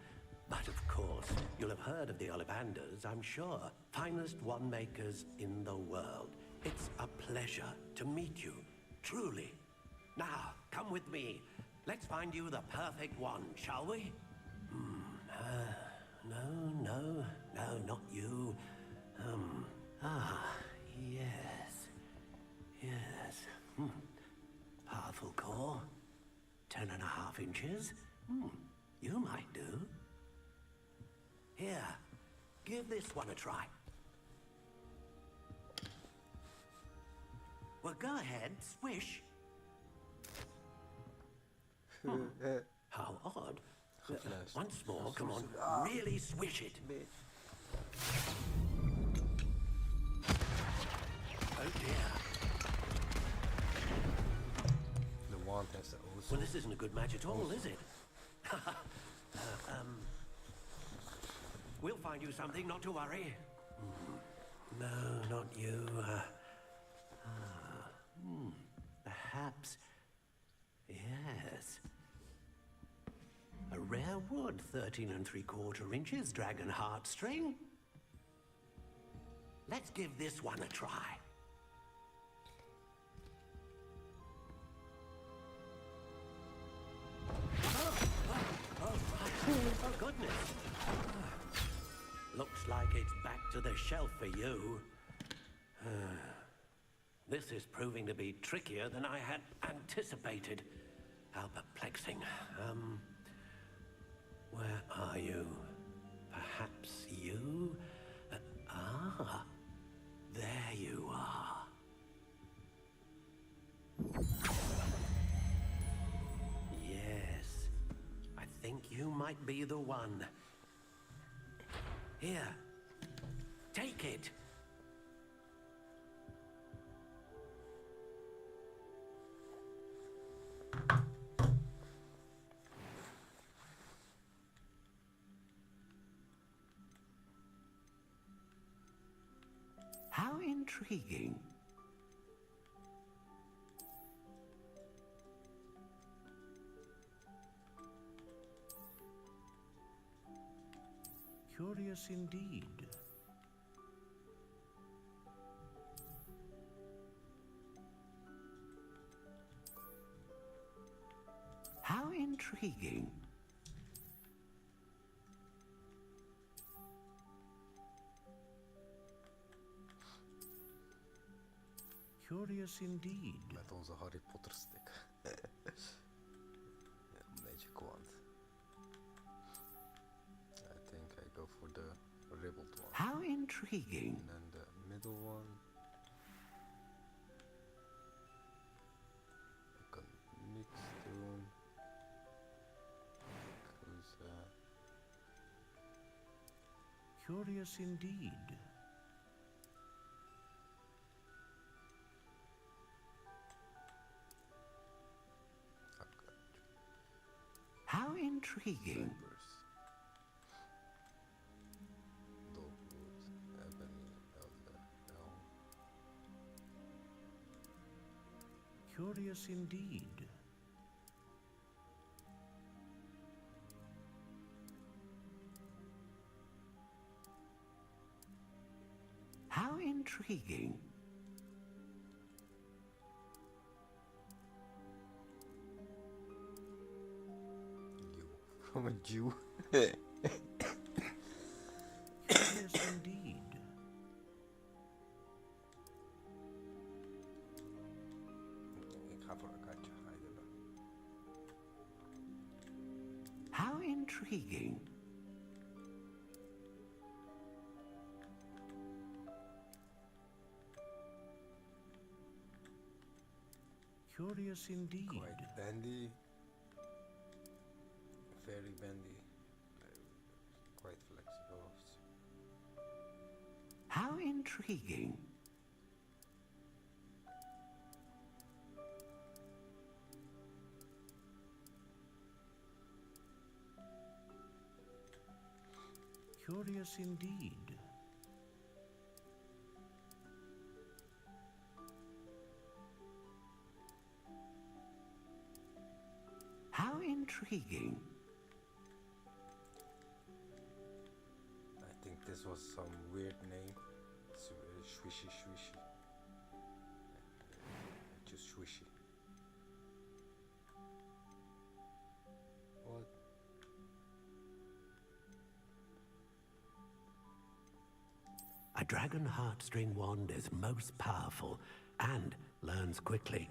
But of course, you'll have heard of the Ollivanders, I'm sure. Finest wand makers in the world. It's a pleasure to meet you, truly. Now, come with me. Let's find you the perfect wand, shall we? No, not you. Yes. Powerful core. 10.5 inches. You might do. Here, give this one a try. Well, go ahead, swish. How odd. Once more, come on, really swish it. Oh dear. The wand has also... Well, this isn't a good match at all, is it? We'll find you something, not to worry. No, not you. Perhaps... Yes. A rare wood, 13 3/4 inches, dragon heartstring. Let's give this one a try. Oh, goodness. Looks like it's back to the shelf for you. This is proving to be trickier than I had anticipated. How perplexing. Where are you? Perhaps you? There you are. Yes, I think you might be the one. Here, take it. How intriguing. Curious indeed. How intriguing. Curious indeed. Met onze Harry Potter stick. Magic wand. I think I go for the ribbled one. How intriguing. And then the middle one. Like a mixed stone. Curious indeed. How intriguing. Curious indeed. How intriguing. From a Jew. Curious indeed. Ik ga voor een katje. How intriguing. Curious indeed. Quite bendy. Very bendy. Quite flexible. How intriguing. Curious indeed. How intriguing. I think this was some weird name. Swishy swishy. Just swishy. What? A dragon heartstring wand is most powerful and learns quickly.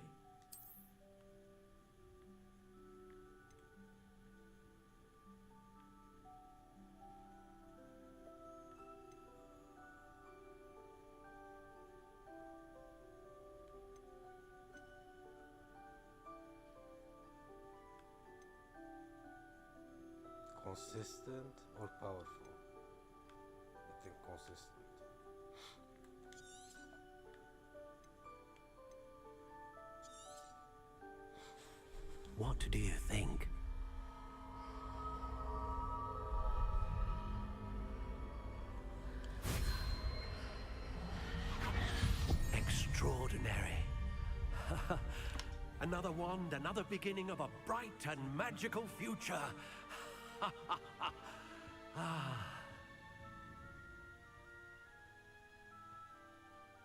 consistent or powerful? I think consistent. What do you think? Extraordinary. Another wand, another beginning of a bright and magical future.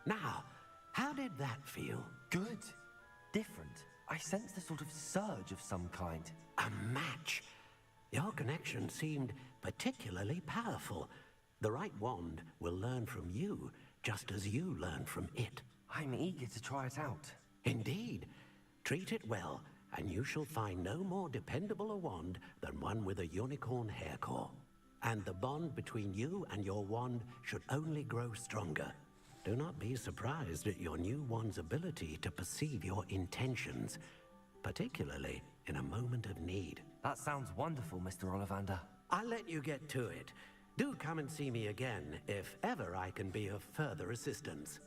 Now, how did that feel? Good. Different. I sensed a sort of surge of some kind. A match. Your connection seemed particularly powerful. The right wand will learn from you, just as you learn from it. I'm eager to try it out. Indeed. Treat it well, and you shall find no more dependable a wand than one with a unicorn hair core. And the bond between you and your wand should only grow stronger. Do not be surprised at your new wand's ability to perceive your intentions, particularly in a moment of need. That sounds wonderful, Mr. Ollivander. I'll let you get to it. Do come and see me again if ever I can be of further assistance.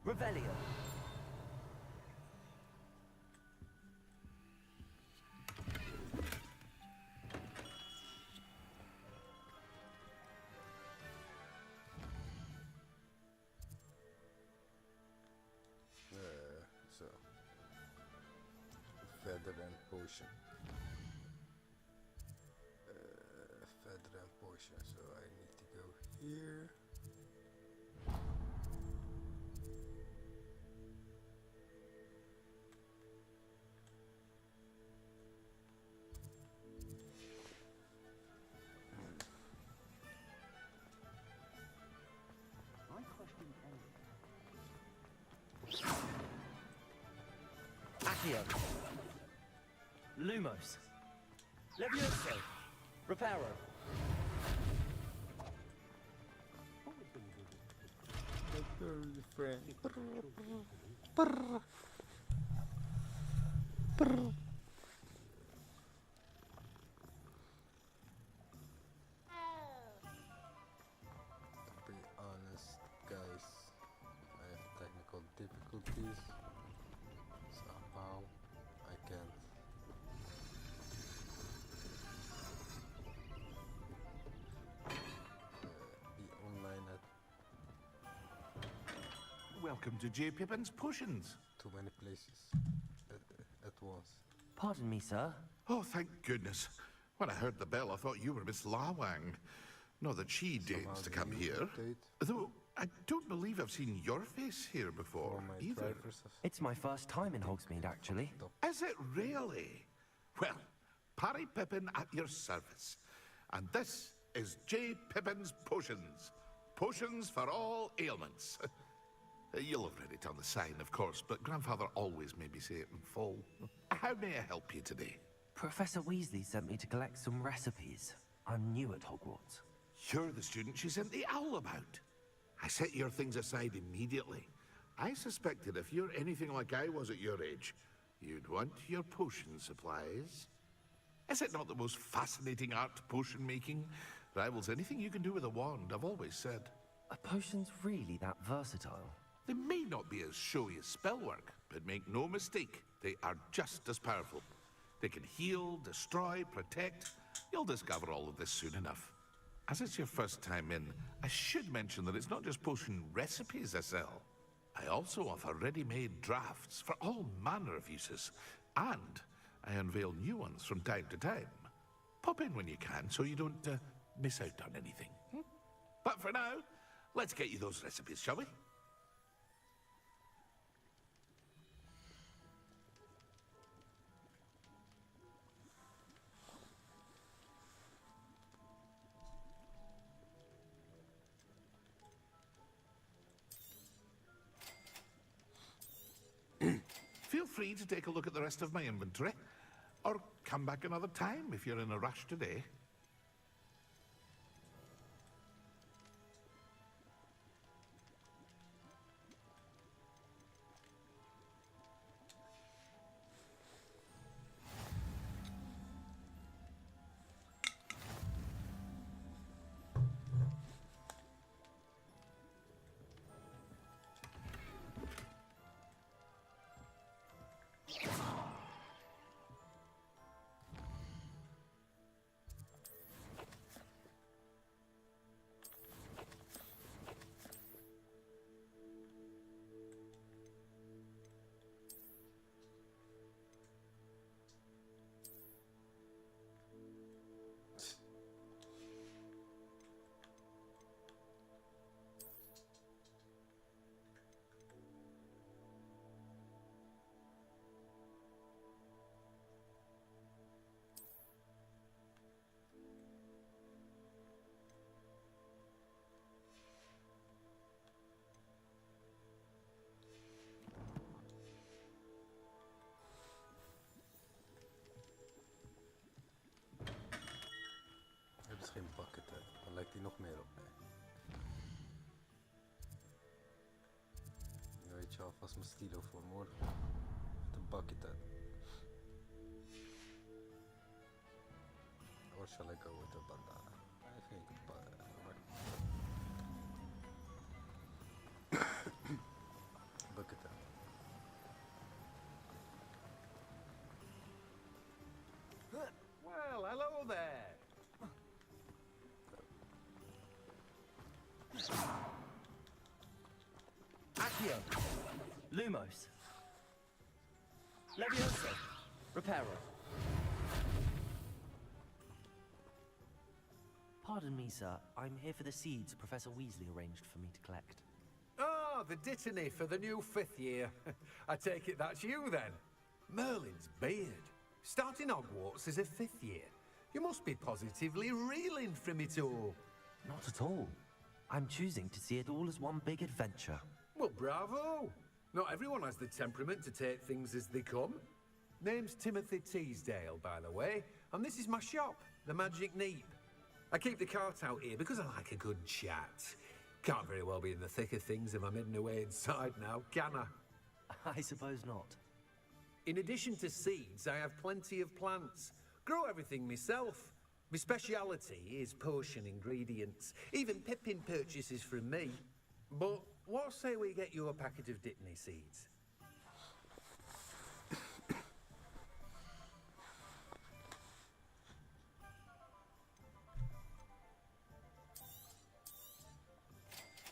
Revelio. So feather and potion. Feather and potion. So I need to go here. Accio. Lumos. Levioso. Reparo. To be honest, guys, I have technical difficulties. Somehow I can't. Be online at Welcome to J. Pippin's Potions. too many places at once. Pardon me, sir. Oh, thank goodness. When I heard the bell, I thought you were Miss Lawang. Not that she deigns to come here. Though, I don't believe I've seen your face here before, either. It's my first time in Hogsmeade, actually. Is it really? Well, Parry Pippin at your service. And this is J. Pippin's Potions. Potions for all ailments. You'll have read it on the sign, of course, but Grandfather always made me say it in full. How may I help you today? Professor Weasley sent me to collect some recipes. I'm new at Hogwarts. You're the student she sent the owl about. I set your things aside immediately. I suspected if you're anything like I was at your age, you'd want your potion supplies. Is it not the most fascinating art, potion making? Rivals anything you can do with a wand, I've always said. Are potions really that versatile? They may not be as showy as spellwork, but make no mistake, they are just as powerful. They can heal, destroy, protect. You'll discover all of this soon enough. As it's your first time in, I should mention that it's not just potion recipes I sell. I also offer ready-made drafts for all manner of uses, and I unveil new ones from time to time. Pop in when you can so you don't miss out on anything. But for now, let's get you those recipes, shall we? Feel free to take a look at the rest of my inventory, or come back another time if you're in a rush today. steekt hij nog meer op. Nee. Nu weet je alvast mijn stilo voor morgen. Met een bucket uit. Or shall I go with a bandana? I think a bandana. Bucket out. Well, hello there. Accio. Lumos. Leviosa. Reparo. Pardon me, sir. I'm here for the seeds Professor Weasley arranged for me to collect. Ah, the dittany for the new 5th year. I take it that's you then. Merlin's beard. Starting Hogwarts as a 5th year. You must be positively reeling from it all. Not at all. I'm choosing to see it all as one big adventure. Well, bravo! Not everyone has the temperament to take things as they come. Name's Timothy Teasdale, by the way, and this is my shop, the Magic Neep. I keep the cart out here because I like a good chat. Can't very well be in the thick of things if I'm hidden away inside now, can I? I suppose not. In addition to seeds, I have plenty of plants. Grow everything myself. My speciality is potion ingredients. Even Pippin purchases from me. But what say we get you a packet of Dittany seeds?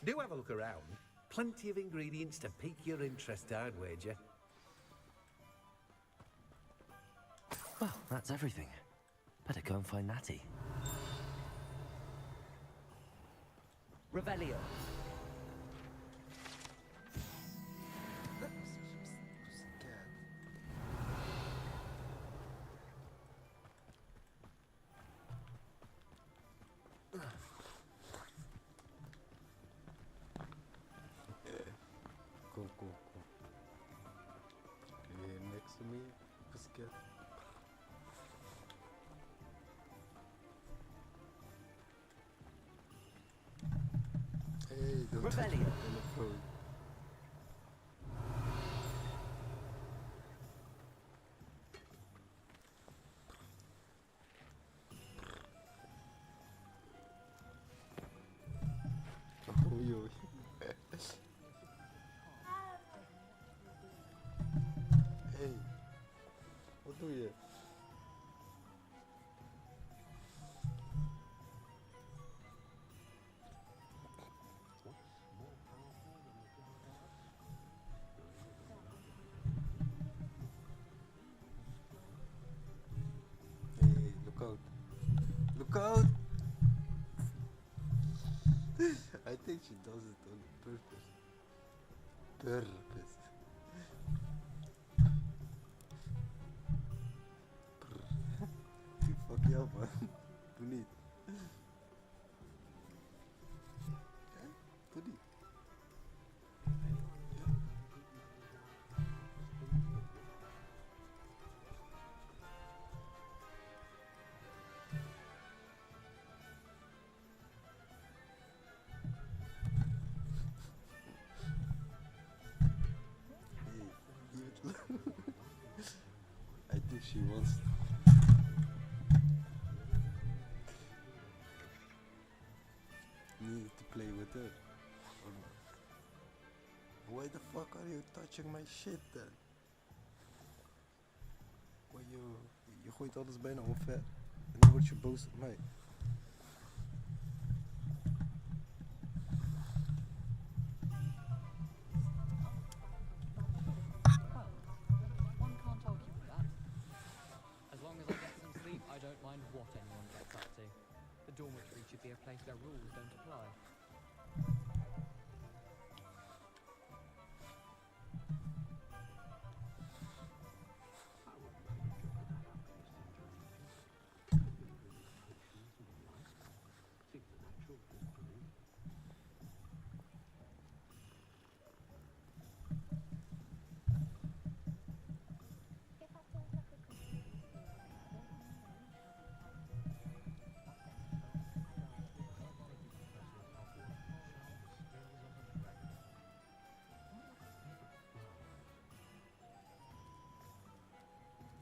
Do have a look around. Plenty of ingredients to pique your interest, I'd wager. Well, that's everything. Better go and find Natty. Revelio. Cool. Can you hear next to me, Pussycat? Hey, don't touch my telephone. Oei, oei. Hey, wat doe je? Hey, look out. Look out! I think she does it on purpose. Purpose. Fuck je op, man. Doe niet. Doe niet. I think she wants. Need to play with her. Why the fuck are you touching my shit then? Why je gooit alles bijna omver en dan word je boos op mij. One can't argue with that. As long as I get some sleep, I don't mind what anyone gets up to. The dormitory should be a place where rules don't apply.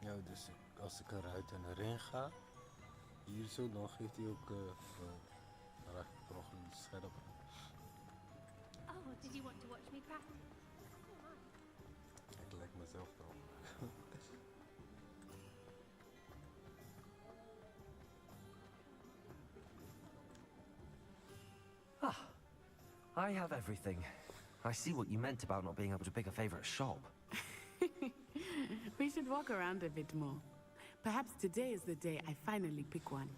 Ja, dus als ik eruit en erin ga, hier zo, dan geeft hij ook dan raak ik per ongeluk de scherp. Oh, did you want to watch me practice? Ik lijk mezelf wel. I have everything. I see what you meant about not being able to pick a favorite shop. We should walk around a bit more. Perhaps today is the day I finally pick one.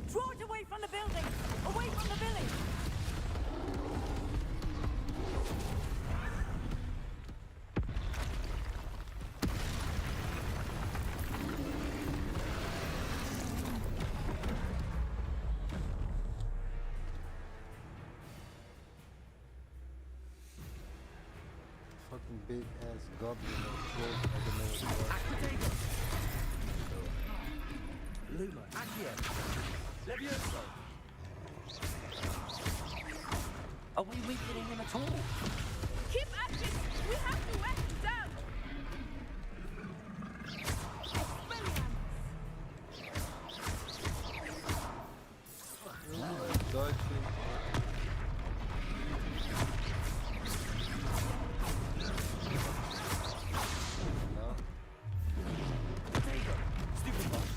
Draw it away from the building! Away from the village! Fucking big ass goblin or troll, I don't know what. Luma, Accio, Levioso. Are we weakening him at all? Keep at it! We have to wear him down! Dodging. No. Stupid one.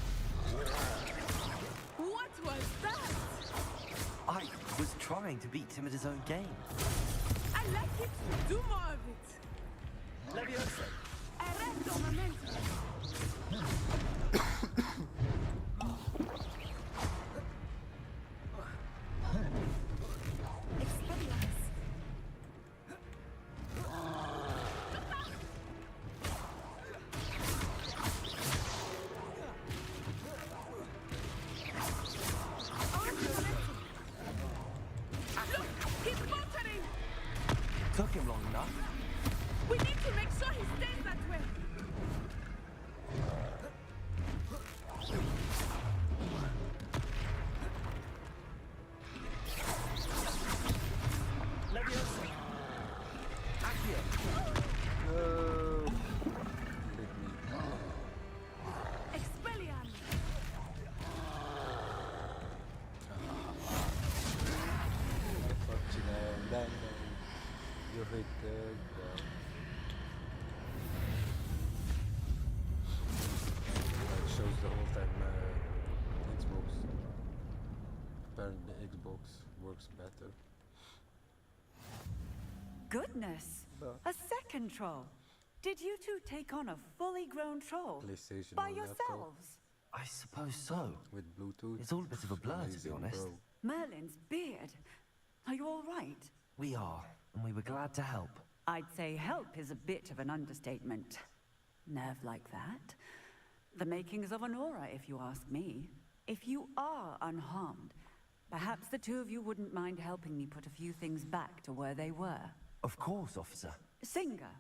What was that? I was trying to beat him at his own game. I like it! Do more of it! Levioso. Arresto momento! Expelliarmus! Look! He's faltering! Took him long enough. We need to make sure he stays that way! Levioso. Accio. No. Expelliarmus! Fuck you, man. You hit the it shows the whole time Xbox. Apparently Xbox works better. Goodness! But A second troll. Did you two take on a fully grown troll? PlayStation By or laptop yourselves? I suppose so. with Bluetooth. It's all a bit of a blur, to be Amazing, honest. bro. Merlin's beard. Are you all right? We are, and we were glad to help. I'd say help is a bit of an understatement. Nerve like that? The makings of an aura, if you ask me. If you are unharmed, perhaps the two of you wouldn't mind helping me put a few things back to where they were. Of course, officer. Singer.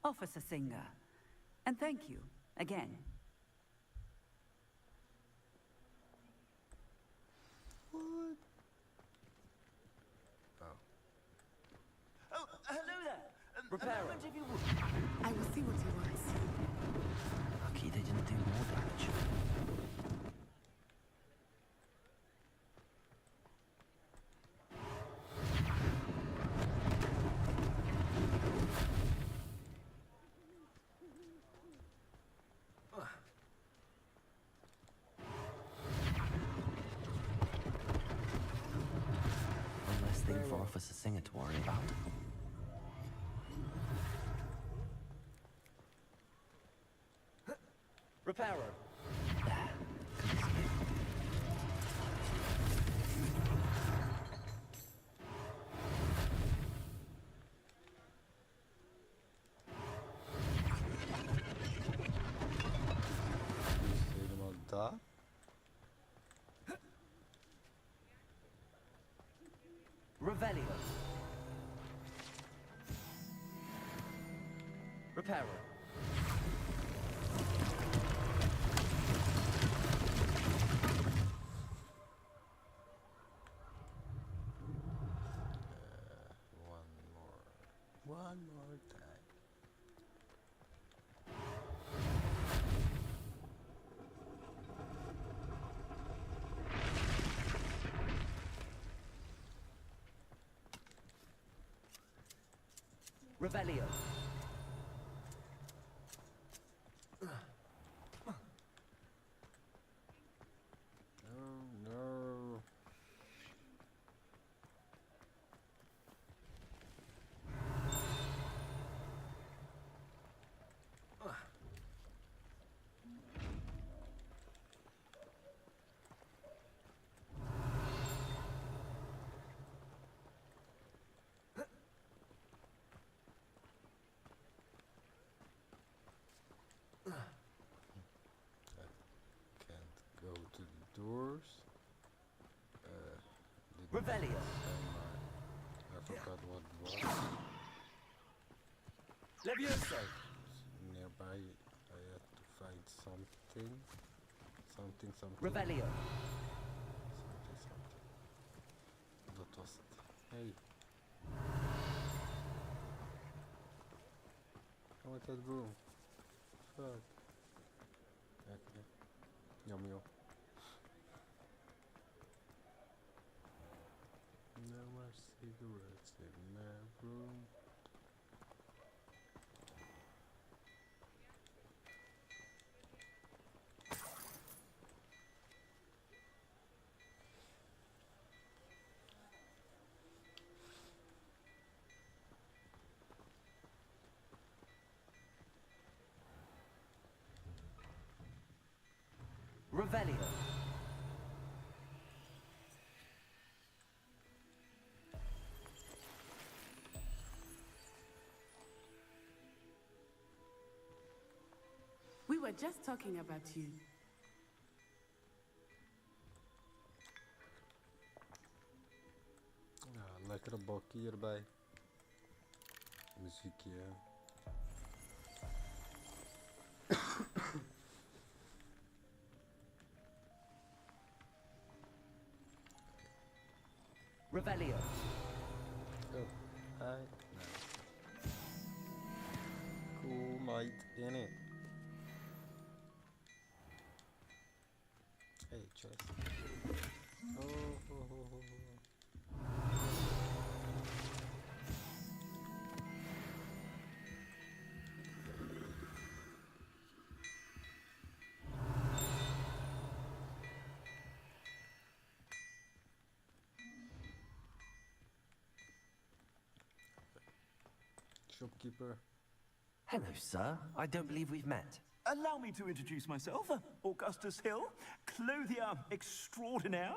Officer Singer. And thank you, again. What? Oh, hello there. Reparo. Moment if you would. I will see what he wants. Lucky they didn't do more damage. One less thing for Officer Singer to worry about. Reparo. Dus helemaal daar. Revelio. Reparo. One more time. Revelio. Oh no. Go to the doors. Revelio. I forgot what it was. Levioso. Nearby, I had to find something. Something. Revelio. Something. What was it? Hey. I want that room. Fuck. Okay. Yum. No more cigarettes in my room. Revelio. We were just talking about you. Ja, lekkere bakkie hierbij. Muziekje. Revelio. Oh, hi. Nice. Cool night in it. Hey, chest. Oh. Shopkeeper. Hello, sir. I don't believe we've met. Allow me to introduce myself, Augustus Hill, clothier extraordinaire.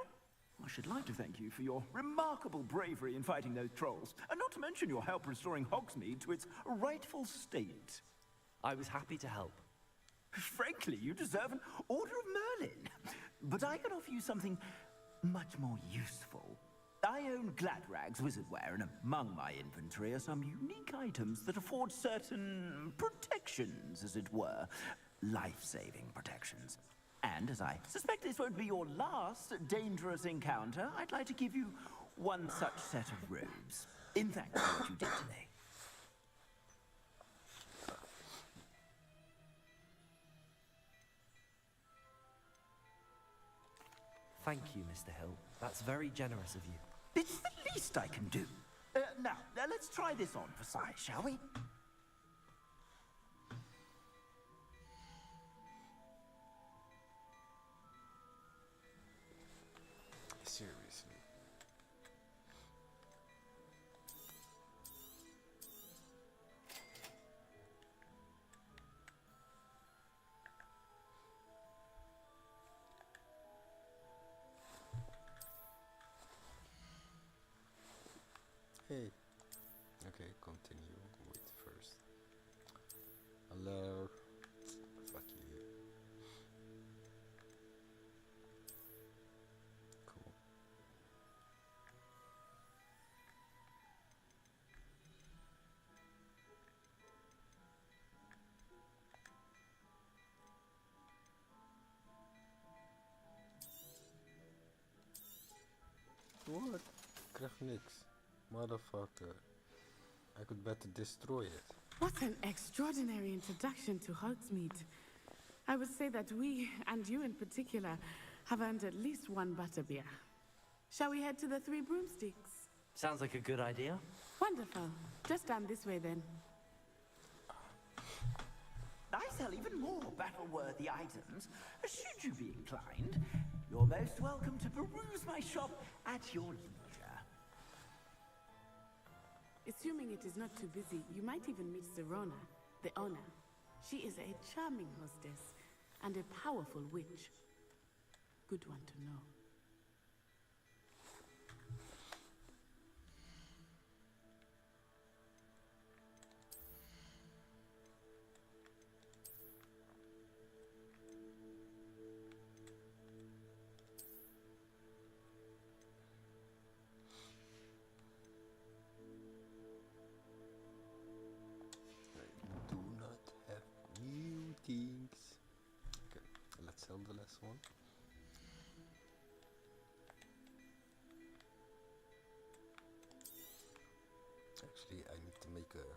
I should like to thank you for your remarkable bravery in fighting those trolls, and not to mention your help restoring Hogsmeade to its rightful state. I was happy to help. Frankly, you deserve an Order of Merlin. But I can offer you something much more useful. I own Gladrag's wizardware, and among my inventory are some unique items that afford certain protections, as it were. Life-saving protections. And as I suspect this won't be your last dangerous encounter, I'd like to give you one such set of robes. In thanks for what you did today. Thank you, Mr. Hill. That's very generous of you. It's the least I can do. Now, let's try this on for size, shall we? Seriously. Hey. Okay, continue with first. Hello. Fuck you. Cool. What? Ik krijg niks. Motherfucker. I could better destroy it. What an extraordinary introduction to Hogsmeade. I would say that we, and you in particular, have earned at least one butterbeer. Shall we head to the Three Broomsticks? Sounds like a good idea. Wonderful. Just down this way then. I sell even more battle-worthy items. Should you be inclined, you're most welcome to peruse my shop at your leisure. Assuming it is not too busy, you might even meet Serona, the owner. She is a charming hostess and a powerful witch. Good one to know. I do not have new things. Okay, let's sell the last one. Actually, I need to make a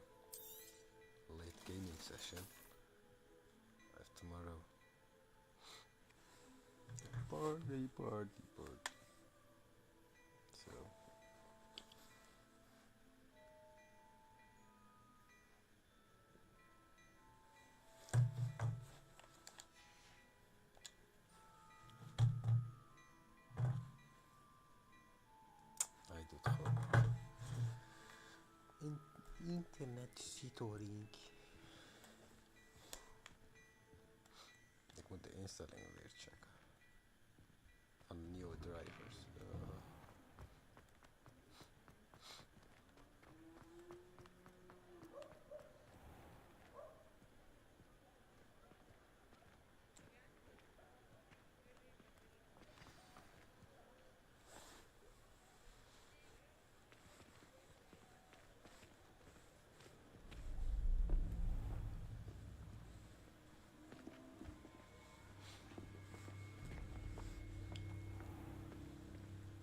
late gaming session. I have tomorrow. Party. So. I doe het gewoon. Internet sitoring. Ik moet de instellingen weer checken. Van de nieuwe drivers.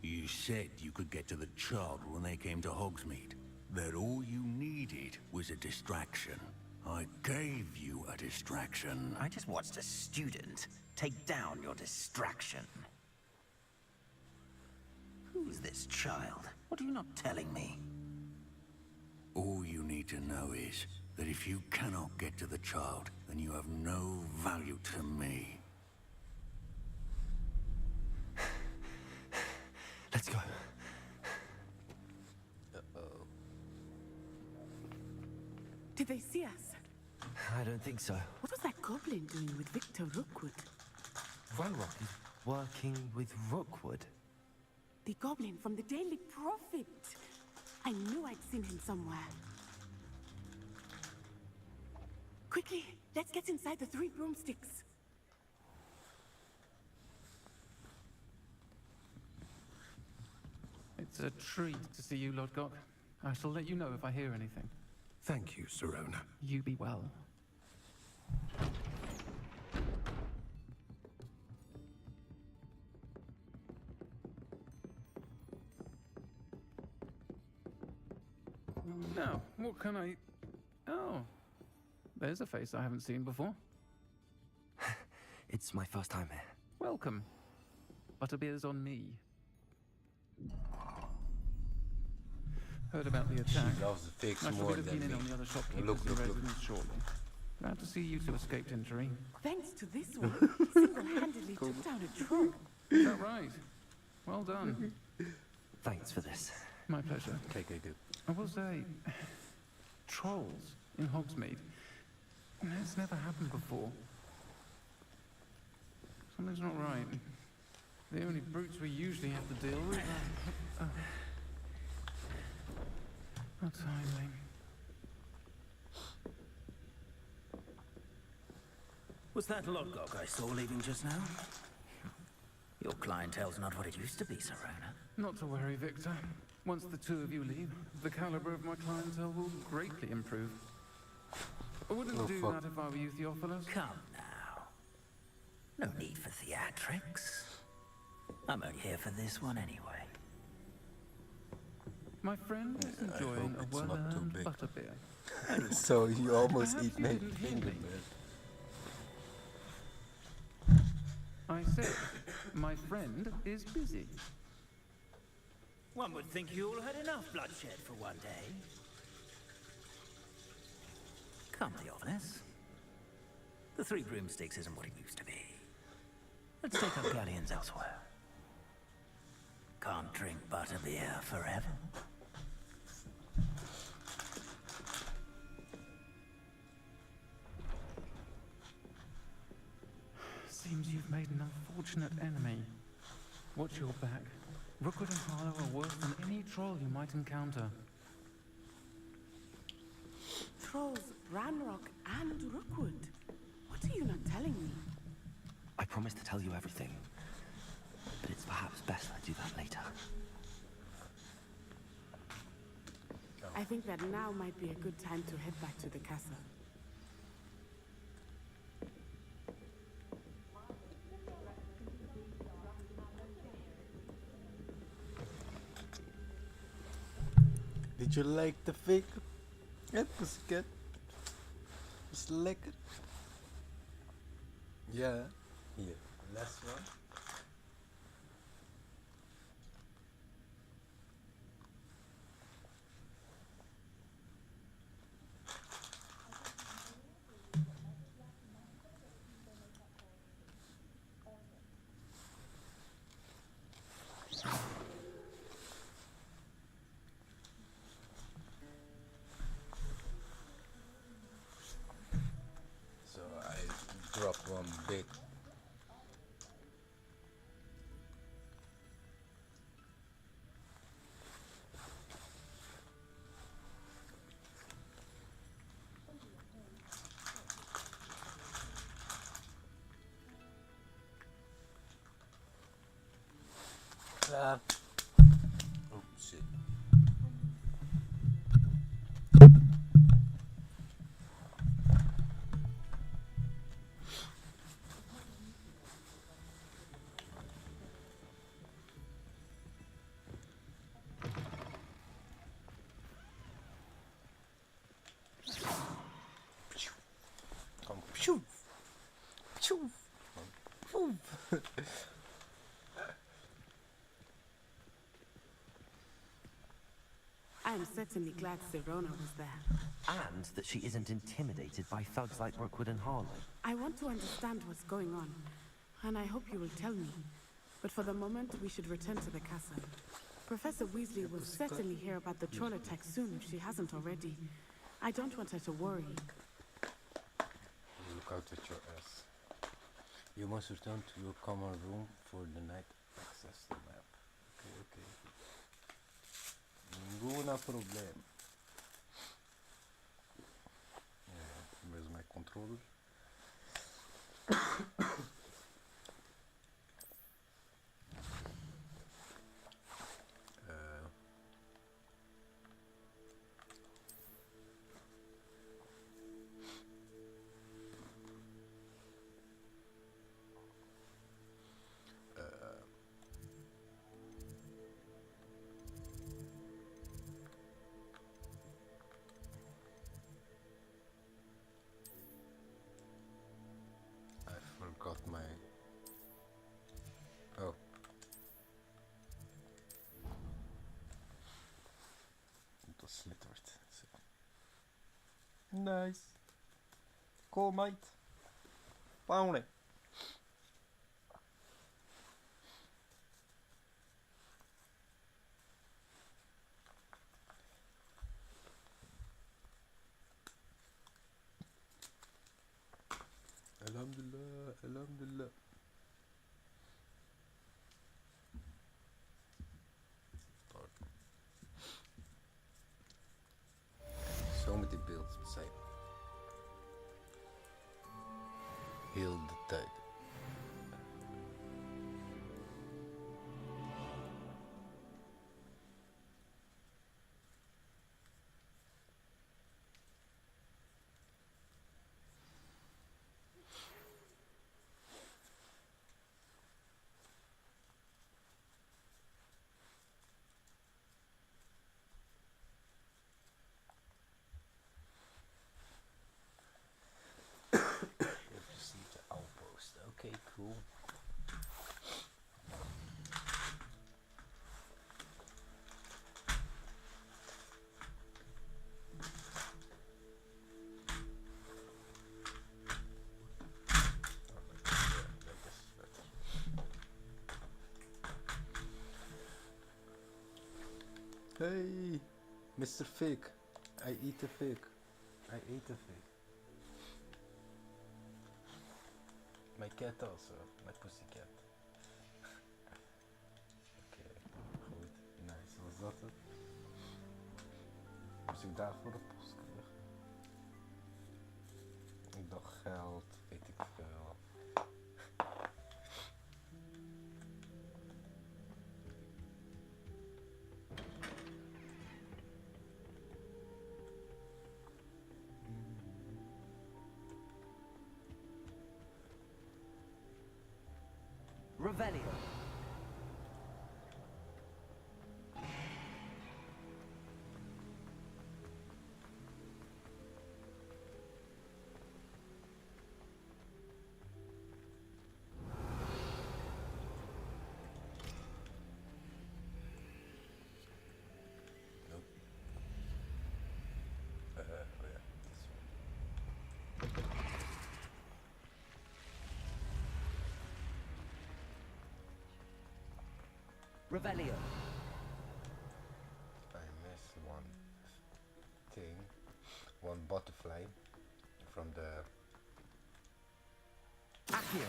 You said you could get to the child when they came to Hogsmeade. That all you needed was a distraction. I gave you a distraction. I just watched a student take down your distraction. Who's this child? What are you not telling me? All you need to know is that if you cannot get to the child, then you have no value to me. Let's go. Uh-oh. Did they see us? I don't think so. What was that goblin doing with Victor Rookwood? Ranrock is working with Rookwood. The goblin from the Daily Prophet. I knew I'd seen him somewhere. Quickly, let's get inside the Three Broomsticks. It's a treat to see you, Lurk. I shall let you know if I hear anything. Thank you, Serona. You be well. Now, what can I... Oh, there's a face I haven't seen before. It's my first time here. Welcome. Butterbeer's on me. Heard about the attack. She loves the figs I shall more be than looking in me. on the other shopkeepers Look. and residents shortly. Glad to see you two escaped injury. Thanks to this one, single-handedly took down a troll. Is that right? Well done. Thanks for this. My pleasure. Okay, good. I will say, trolls in Hogsmeade. It's never happened before. Something's not right. The only brutes we usually have to deal with are... How timely. Was that Lodgok I saw leaving just now? Your clientele's not what it used to be, Serona. Not to worry, Victor. Once the two of you leave, the caliber of my clientele will greatly improve. I wouldn't do that if I were you, Theophilus. Come now. No need for theatrics. I'm only here for this one anyway. My friend is enjoying a well-earned butterbeer. So you almost Perhaps eat you my didn't hear finger, me. man. I said, my friend is busy. One would think you all had enough bloodshed for one day. Come to be honest, the Three Broomsticks isn't what it used to be. Let's take our galleons elsewhere. Can't drink butterbeer forever. Seems you've made an unfortunate enemy. Watch your back. Rookwood and Harlow are worse than any troll you might encounter. Trolls, Ranrock, and Rookwood. What are you not telling me? I promised to tell you everything, but it's perhaps best I do that later. I think that now might be a good time to head back to the castle. Did you like the fig? It was good. It's lekker. Yeah. Here. Last one. So I dropped one bit. Oh shit. Come phew. Phew. Phew. I am certainly glad Sirona was there. And that she isn't intimidated by thugs like Rookwood and Harlow. I want to understand what's going on, and I hope you will tell me. But for the moment, we should return to the castle. Professor Weasley will certainly hear about the troll attack soon if she hasn't already. I don't want her to worry. Look out at your ass. You must return to your common room for the night access the map. Okay. Ninguna problem. Where's my controller? Got my it was slithered. So. Nice. Cool, mate. Found it. Alhamdulillah, alhamdulillah. So many builds beside. Heal the tide. Hey, Mr. Fig. I eat a fig. I ate a fig. My cat also. My pussycat. Oké, goed. Nice, was dat het? Moest ik daarvoor de post krijgen? Ik dacht geld, weet ik veel. Revelio. Revelio. I missed one thing, one butterfly from the Accio.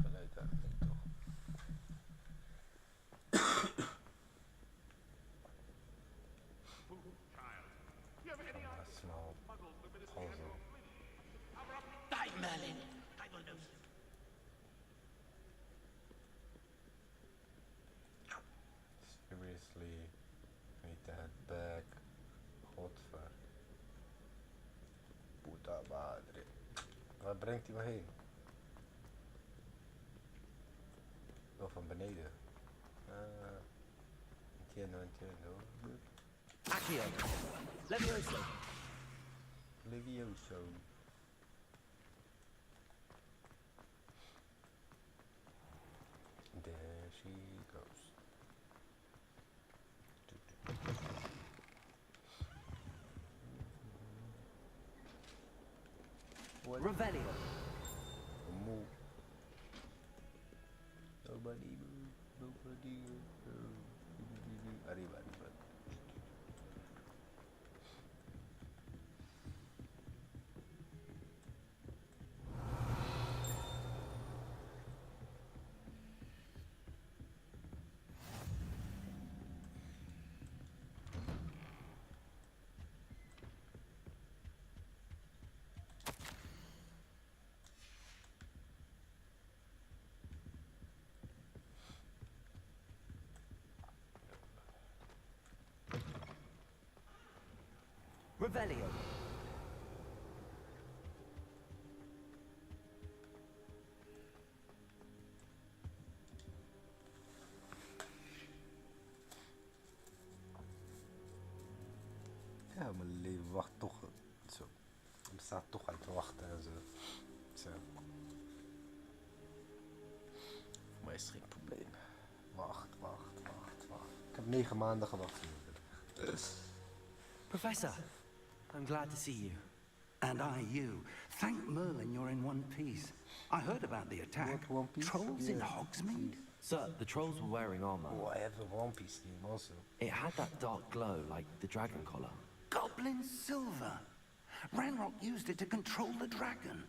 geluid uit, toch? A small puzzle. Die, Merlin. I will know. Seriously, I need to head back. Godver. Puta madre. Waar brengt hij me heen? Wel van beneden. Entiendo. Accio. Levioso. Levioso. There she goes. Revelio. Move. Nobody move. Nobody move. Arriba. Revelio. Ja, mijn leven wacht toch zo. Het bestaat toch uit wachten en zo. Zo. Voor mij is het geen probleem. Wacht. Ik heb 9 maanden gewacht. Professor, I'm glad to see you. And I you. Thank Merlin you're in one piece. I heard about the attack. One Piece? Trolls in Yeah. Hogsmeade? Sir, the trolls were wearing armor. Oh, I have a One Piece game also. It had that dark glow like the dragon collar. Goblin silver. Ranrock used it to control the dragon.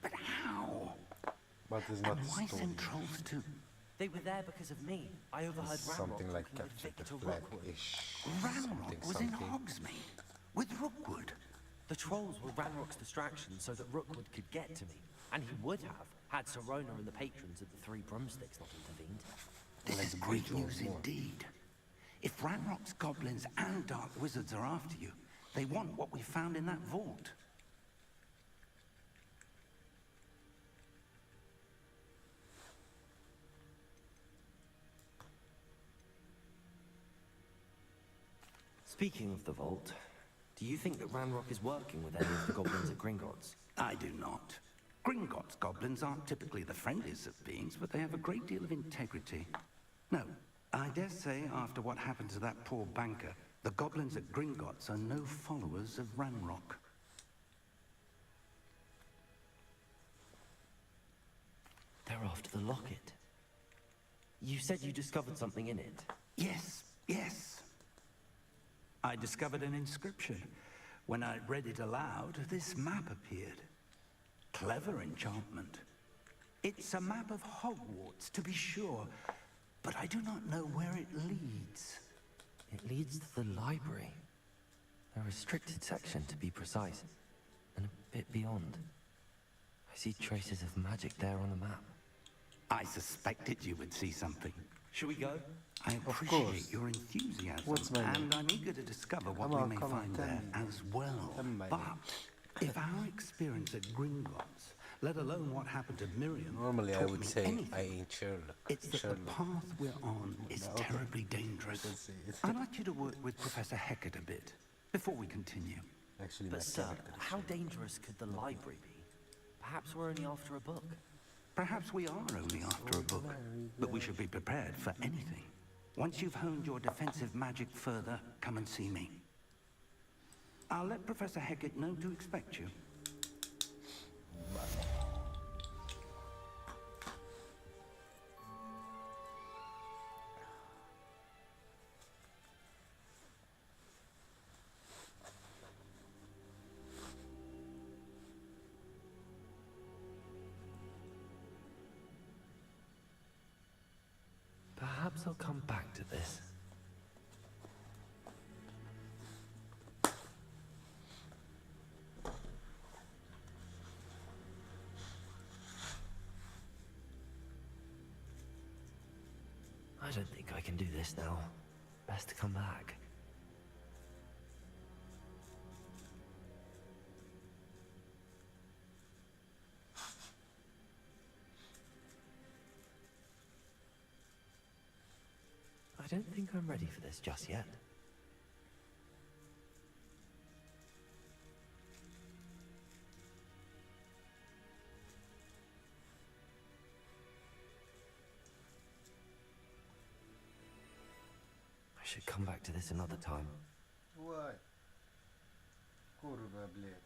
But how? But it's And not why story. send trolls too? They were there because of me. I overheard Ranrock Something like talking with Capture the Victor Flag Rookwood. ish. Ranrock was in Hogsmeade with Rookwood. The trolls were Ranrock's distraction so that Rookwood could get to me. And he would have, had Serona and the patrons at the Three Broomsticks not intervened. This is great news indeed. If Ranrock's goblins and dark wizards are after you, they want what we found in that vault. Speaking of the vault, do you think that Ranrock is working with any of the goblins at Gringotts? I do not. Gringotts goblins aren't typically the friendliest of beings, but they have a great deal of integrity. No, I dare say after what happened to that poor banker, the goblins at Gringotts are no followers of Ranrock. after the locket. You said you discovered something in it. Yes, yes. I discovered an inscription. When I read it aloud, this map appeared. Clever enchantment. It's a map of Hogwarts, to be sure, but I do not know where it leads. It leads to the library. A restricted section, to be precise, and a bit beyond. I see traces of magic there on the map. I suspected you would see something. Shall we go? I course. appreciate your enthusiasm, What's my name? and I'm eager to discover what we may find there as well. But if our experience at Gringotts, let alone what happened to Miriam, Normally I taught would me say anything, I ain't Sherlock. it's that the path we're on is terribly dangerous. I'd like you to work with Professor Hecat a bit before we continue. Actually, But sir, how dangerous could the library be? Perhaps we're only after a book. Perhaps we are only after a book, but we should be prepared for anything. Once you've honed your defensive magic further, come and see me. I'll let Professor Hecat know to expect you. Perhaps I'll come back to this. I don't think I can do this now. Best to come back. I don't think I'm ready for this just yet. I should come back to this another time. Why? Kurwa, bled.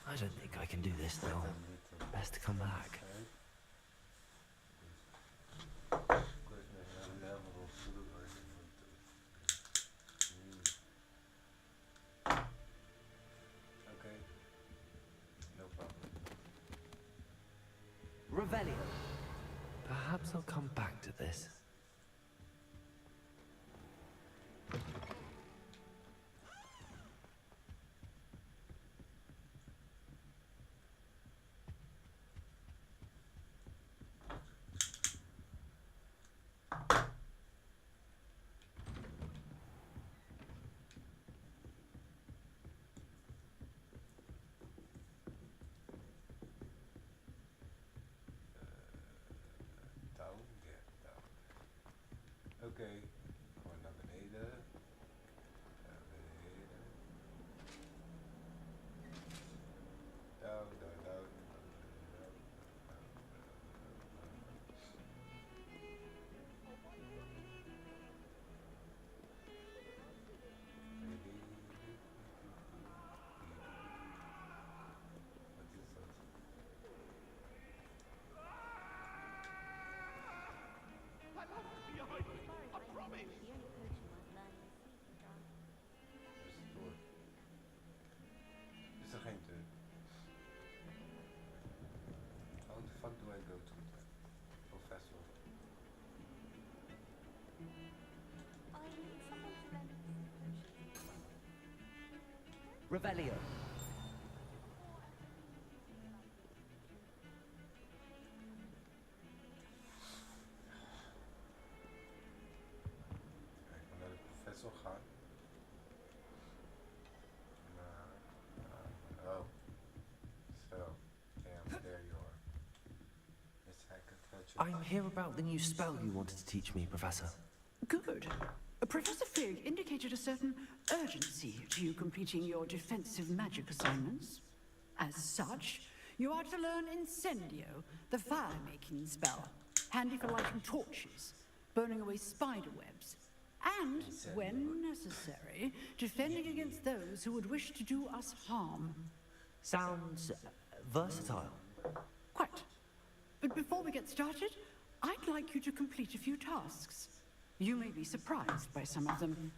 I don't think I can do this now. Best to come back. Okay. No problem. Revelio. Perhaps I'll come back to this. Down, yeah, down. Okay, gewoon naar beneden. Naar beneden. Down, down, down. Is er geen deur? How the fuck do I go to the professor? Revelio. Ik wil naar de professor gaan. Oh. So, damn, there you are. Miss Hackett, I'm here about the new spell you wanted to teach me, Professor. Good. Professor Fig indicated a certain urgency to you completing your defensive magic assignments. As such, you are to learn Incendio, the fire-making spell, handy for lighting torches, burning away spider webs, And, when necessary, defending against those who would wish to do us harm. Sounds versatile. Quite. But before we get started, I'd like you to complete a few tasks. You may be surprised by some of them.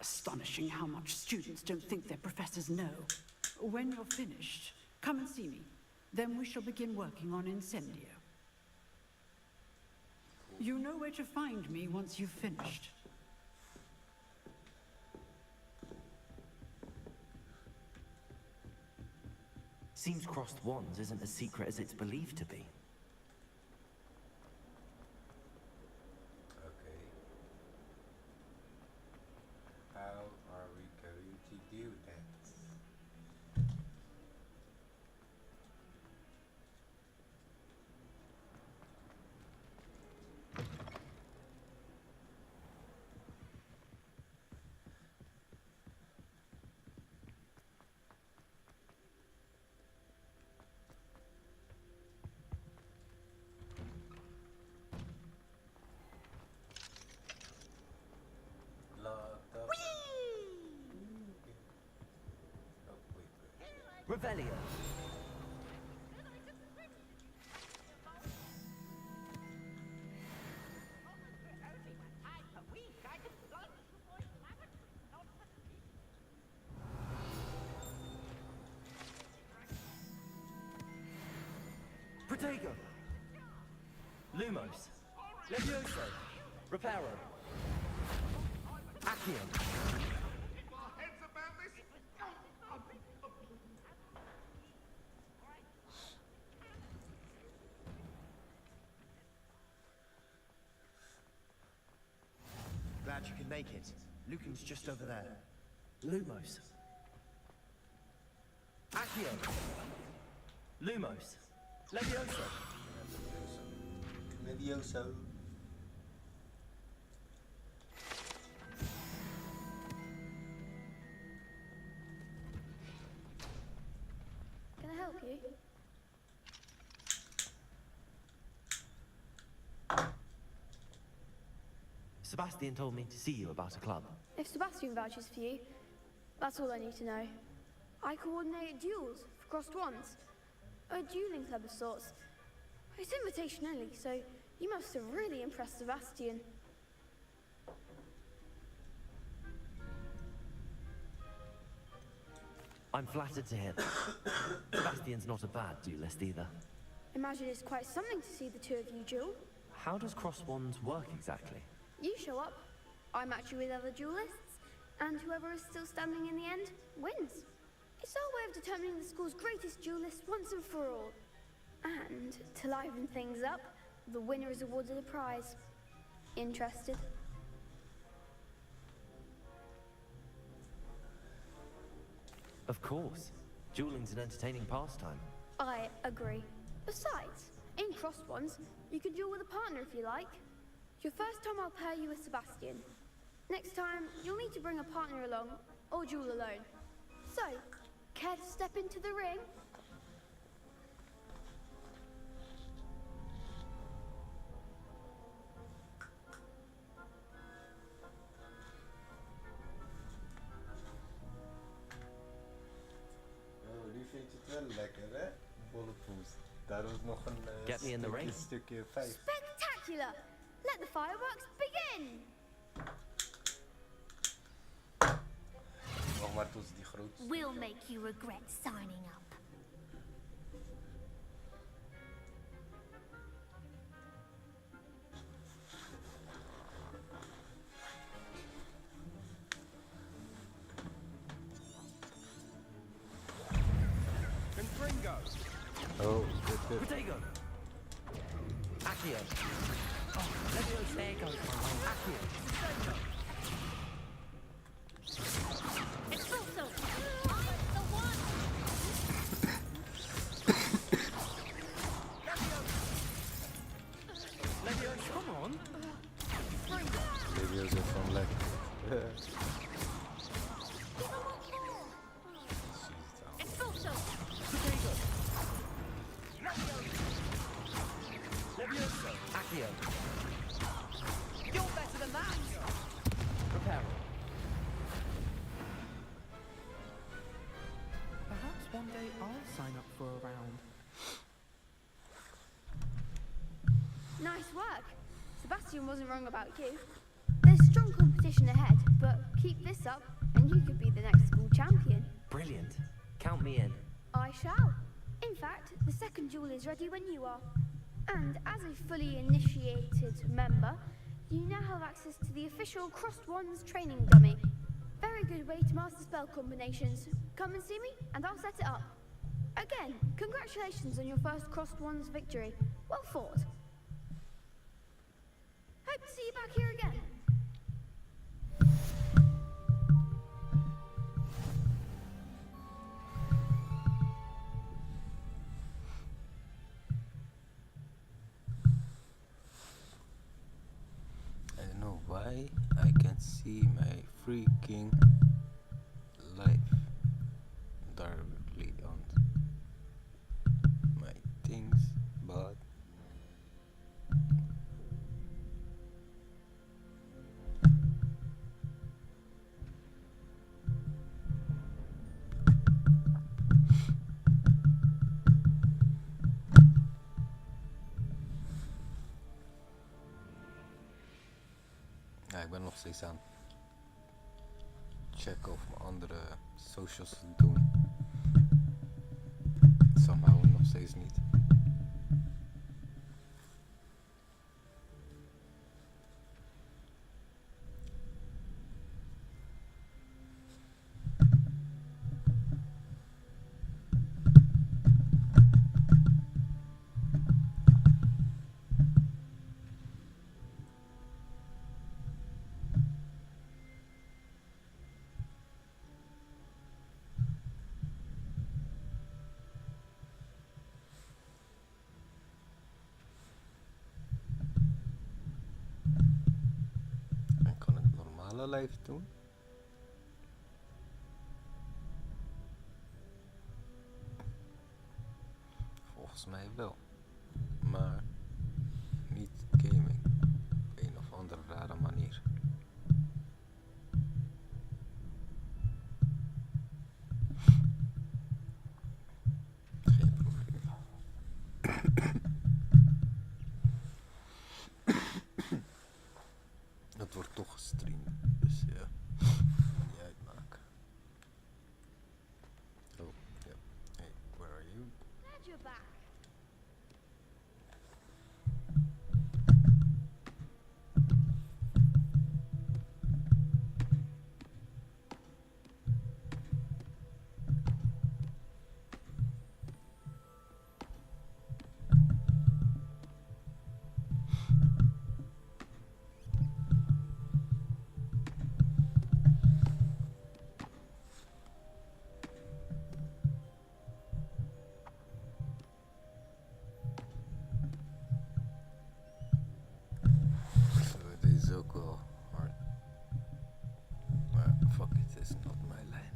Astonishing how much students don't think their professors know. When you're finished, come and see me. Then we shall begin working on Incendio. You know where to find me once you've finished. Seems crossed wands isn't as secret as it's believed to be. Okay. How are we going to do that? Revelio. Protego. Lumos. Levioso. Reparo. Accio. Glad you could make it. Lucan's just over there. Lumos. Accio. Lumos. Levioso. Levioso. Can I help you? Sebastian told me to see you about a club. If Sebastian vouches for you, that's all I need to know. I coordinate duels for crossed wands. A dueling club of sorts. It's invitation only, so you must have really impressed Sebastian. I'm flattered to hear that. Sebastian's not a bad duelist either. Imagine it's quite something to see the two of you duel. How does cross wands work exactly? You show up, I match you with other duelists, and whoever is still standing in the end wins. It's our way of determining the school's greatest duelist once and for all. And to liven things up, the winner is awarded a prize. Interested? Of course. Dueling's an entertaining pastime. I agree. Besides, in crossed ones, you can duel with a partner if you like. Your first time I'll pair you with Sebastian. Next time, you'll need to bring a partner along, or duel alone. So, care to step into the ring? Oh, nu vind je het wel lekker, hè? Bollepoes. Daar was nog een Get me in the ring. stukje 5. Spectacular! Let the fireworks begin! Nog maar tot die grootste. We'll make you regret signing up. Confringo. Oh, good. Protego. Accio. Oh, Levioso. There goes my way. Accio. It's also I'm the one! Levioso, come on. Levioso from left. It's also Protego. Levioso. Accio. You're better than that! Carol. Perhaps one day I'll sign up for a round. Nice work. Sebastian wasn't wrong about you. There's strong competition ahead, but keep this up and you could be the next school champion. Brilliant. Count me in. I shall. In fact, the second duel is ready when you are. And as a fully initiated member, you now have access to the official Crossed Wands training dummy. Very good way to master spell combinations. Come and see me, and I'll set it up. Again, congratulations on your first Crossed Wands victory. Well fought. Hope to see you back here again. I don't know why I can see my freaking life directly on my things, but ja, ik ben nog steeds aan checken of mijn andere socials het doen. Somehow nog steeds niet. Live doen. Volgens mij wel. Maar niet gaming. Op een of andere rare manier. Geen probleem. Het wordt toch gestreamd. Dus ja, niet uitmaken. Oh, ja. Hey, where are you? Glad you're back. Ook wel hard. Maar fuck it, is not my lane.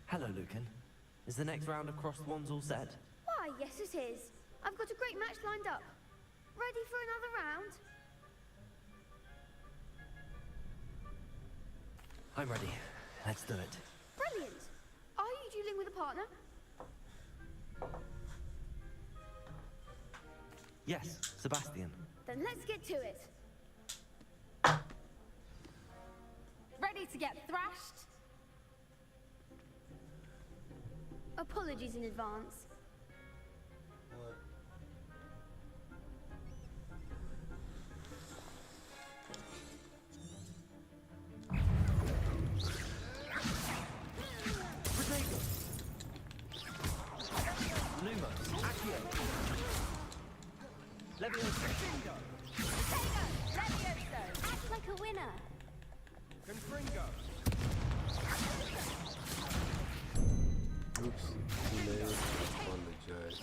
Hello, Lucan. Is the next round of Crossed Wands all set? Why, yes it is. I've got a great match lined up. Ready for another round? I'm ready. Let's do it. Brilliant. Are you dueling with a partner? Yes, Sebastian. Then let's get to it. Ready to get thrashed? Apologies in advance. Act like a winner. Oops, too late. Apologize.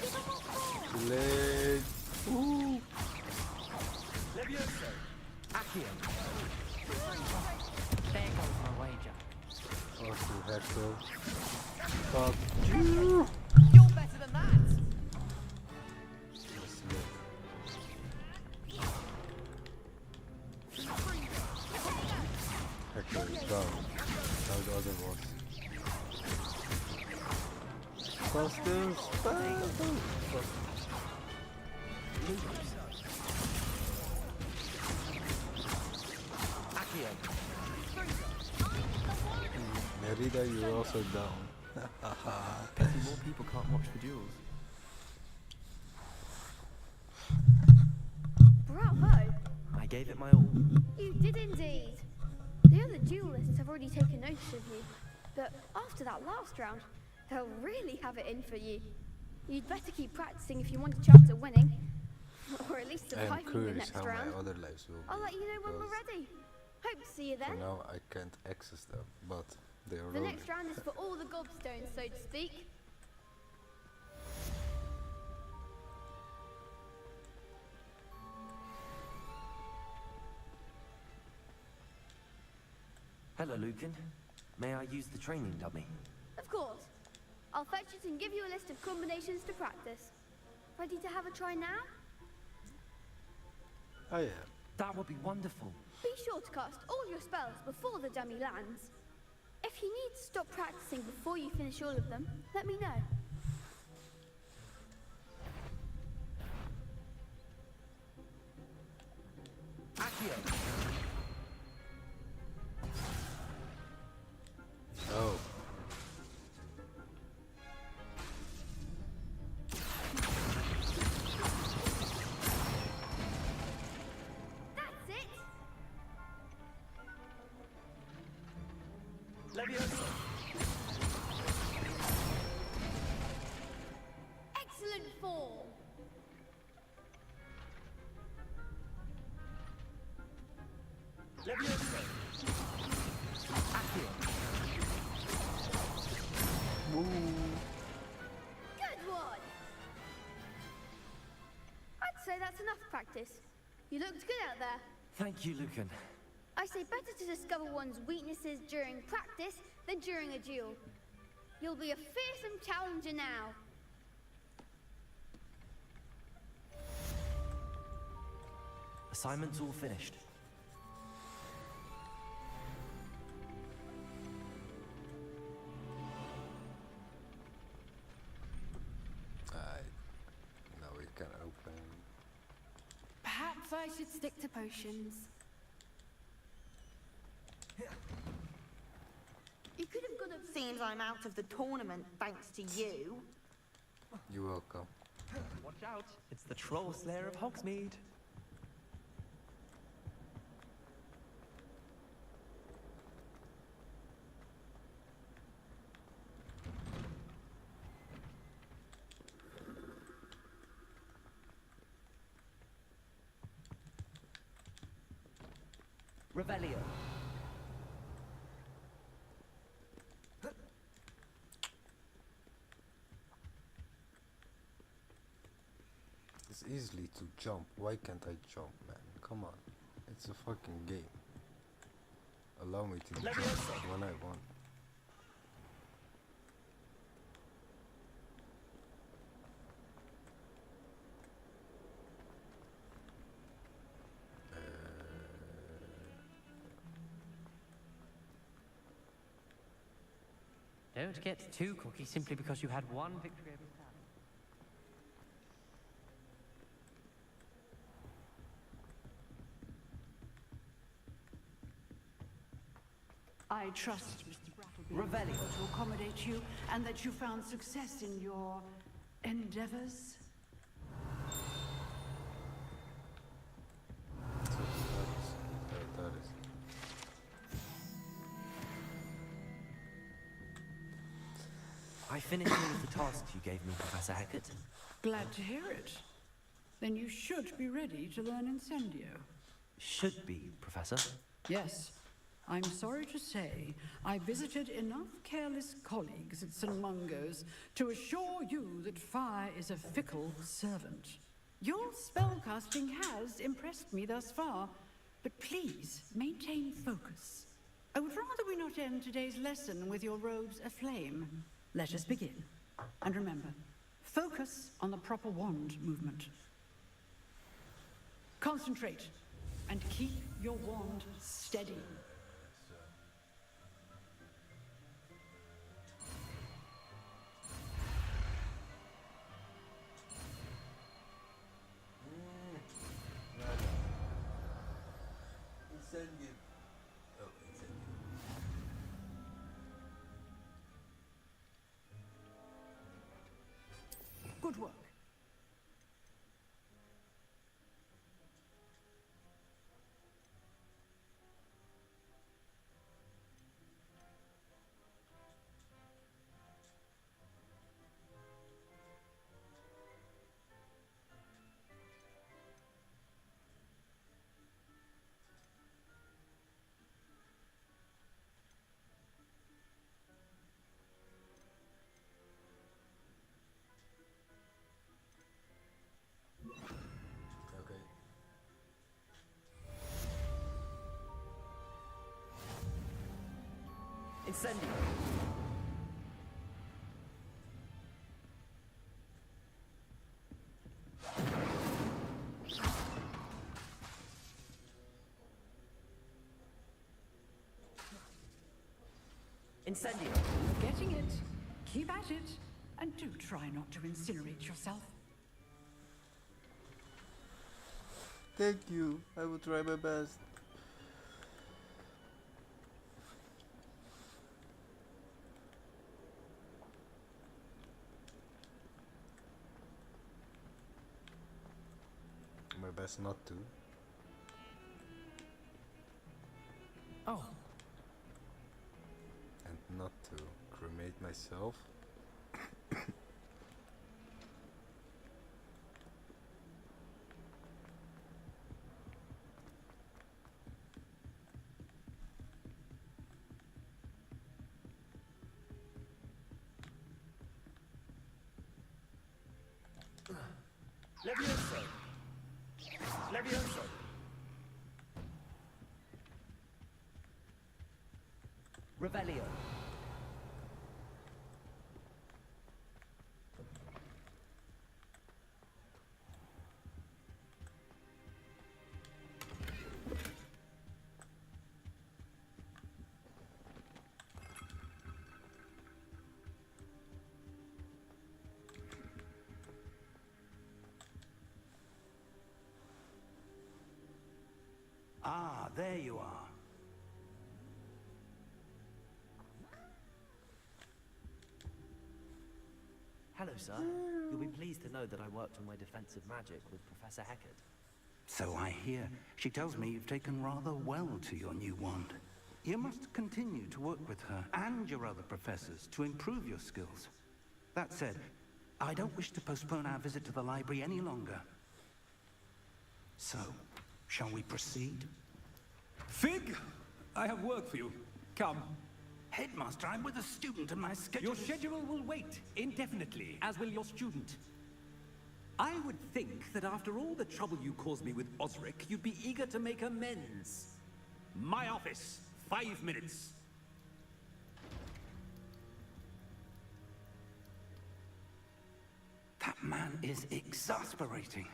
Too late. Ooh. Levioso. Accio. There goes my wager. Also, Hector. Fuck you. You're better than that. Let's look. Hector is down. How the other was. Faster, faster. Merida, you're also down. Pity more people can't watch the duels. Bravo! I gave it my all. You did indeed. The other duelists have already taken notice of you, but after that last round, they'll really have it in for you. You'd better keep practicing if you want a chance at winning, or at least I am surviving the curious next how round. my other lives will be. I'll let you know when we're ready. Hope to see you For then. now, I can't access them, but they are The rolling. next round is for all the gobstones, so to speak. Hello, Lucan. May I use the training dummy? Of course. I'll fetch it and give you a list of combinations to practice. Ready to have a try now? Oh yeah. That would be wonderful. Be sure to cast all your spells before the dummy lands. If you need to stop practicing before you finish all of them, let me know. Accio. Oh. That's it! Levioso. Excellent form! Levioso. Accio. Good one! I'd say that's enough practice. You looked good out there. Thank you, Lucan. I say better to discover one's weaknesses during practice than during a duel. You'll be a fearsome challenger now. Assignment's all finished. Now we can open. Perhaps I should stick to potions. You could have gone up. Seems I'm out of the tournament thanks to you. You're welcome. Watch out, it's the Troll Slayer of Hogsmeade. Revelio. It's easily to jump. Why can't I jump, man? Come on. It's a fucking game. Allow me to jump when I want. Don't get too cocky simply because you had one victory over time. I trust Mr. Brattleby Revelio. was able to accommodate you and that you found success in your endeavors. That is. I finished all of the tasks you gave me, Professor Hackett. Glad to hear it. then you should be ready to learn Incendio. Should be, Professor. Yes. I'm sorry to say, I visited enough careless colleagues at St. Mungo's to assure you that fire is a fickle servant. Your spellcasting has impressed me thus far, but please maintain focus. I would rather we not end today's lesson with your robes aflame. Let us begin. And remember, focus on the proper wand movement. Concentrate and keep your wand steady. Good work. Incendio. Incendio. Getting it. Keep at it. And do try not to incinerate yourself. Thank you. I will try my best. My best not to. Oh. And not to cremate myself. Levioso. Levioso. Revelio. Ah, there you are. Hello, sir. You'll be pleased to know that I worked on my defensive magic with Professor Heckard. So I hear. She tells me you've taken rather well to your new wand. You must continue to work with her and your other professors to improve your skills. That said, I don't wish to postpone our visit to the library any longer. So, shall we proceed? Fig, I have work for you. Come. Headmaster, I'm with a student and my schedule Your schedule will wait indefinitely, as will your student. I would think that after all the trouble you caused me with Osric, you'd be eager to make amends. My office, 5 minutes. That man is exasperating.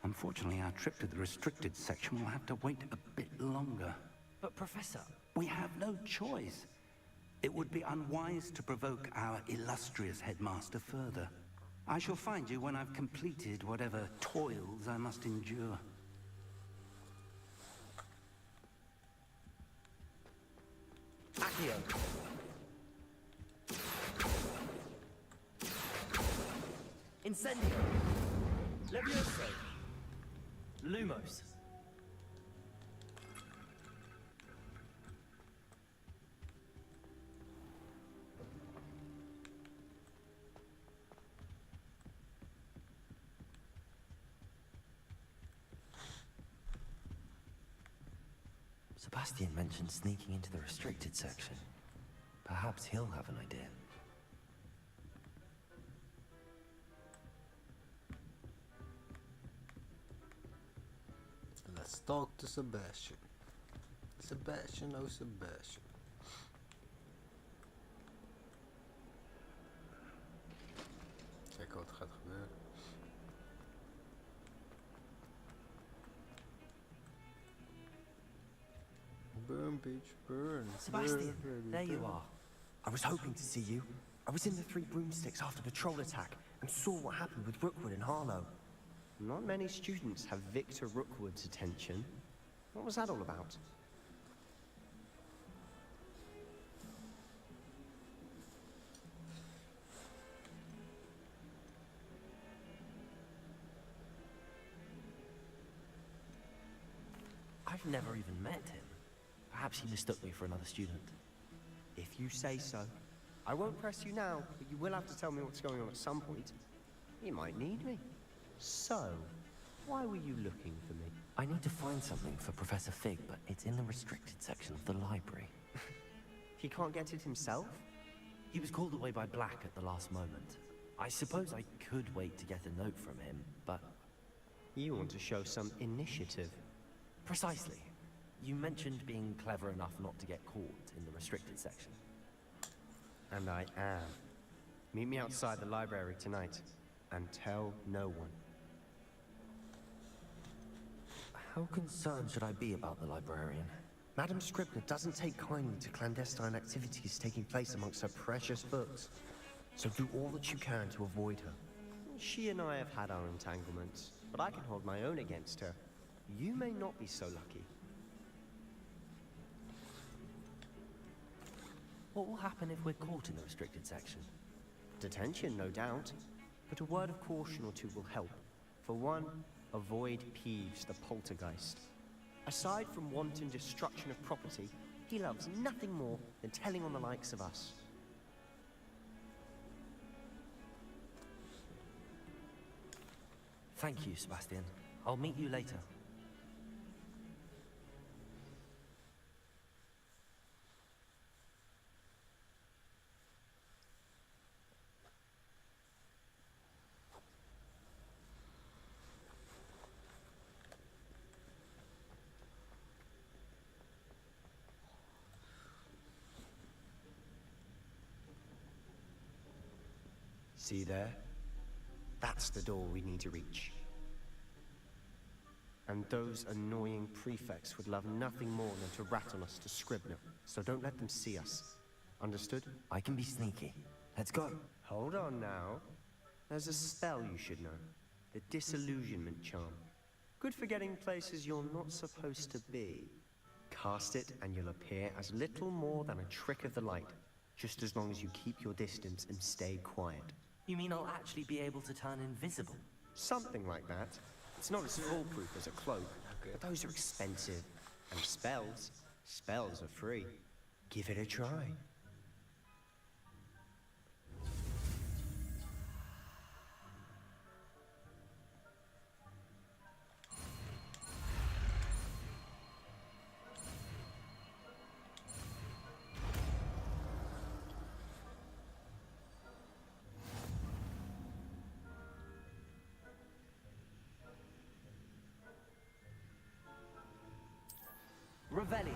Unfortunately, our trip to the restricted section will have to wait a bit longer. But, Professor... We have no choice. It would be unwise to provoke our illustrious headmaster further. I shall find you when I've completed whatever toils I must endure. Accio. Incendio. Levioso. Lumos. Sebastian mentioned sneaking into the restricted section. Perhaps he'll have an idea. Let's talk to Sebastian. Sebastian, oh Sebastian. Kijken wat er gaat gebeuren. Burn, bitch, burn. Sebastian, Burn, there you burn. are. I was hoping to see you. I was in the Three Broomsticks after the troll attack and saw what happened with Rookwood and Harlow. Not many students have Victor Rookwood's attention. What was that all about? I've never even met him. Perhaps he mistook me for another student. If you say so. I won't press you now, but you will have to tell me what's going on at some point. You might need me. So, why were you looking for me? I need to find something for Professor Fig, but it's in the restricted section of the library. He can't get it himself? He was called away by Black at the last moment. I suppose I could wait to get a note from him, but... You want to show some initiative. Precisely. You mentioned being clever enough not to get caught in the restricted section. And I am. Meet me outside the library tonight, and tell no one. How concerned should I be about the librarian? Madam Scribner doesn't take kindly to clandestine activities taking place amongst her precious books. So do all that you can to avoid her. She and I have had our entanglements, but I can hold my own against her. You may not be so lucky. What will happen if we're caught in the restricted section? Detention, no doubt. But a word of caution or two will help. For one, avoid Peeves, the poltergeist. Aside from wanton destruction of property, he loves nothing more than telling on the likes of us. Thank you, Sebastian. I'll meet you later. See there? That's the door we need to reach. And those annoying prefects would love nothing more than to rat on us to Scribner. So don't let them see us. Understood? I can be sneaky. Let's go. Hold on now. There's a spell you should know. The Disillusionment Charm. Good for getting places you're not supposed to be. Cast it and you'll appear as little more than a trick of the light. Just as long as you keep your distance and stay quiet. You mean I'll actually be able to turn invisible? Something like that. It's not as foolproof as a cloak, but those are expensive. And spells are free. Give it a try. Revelio.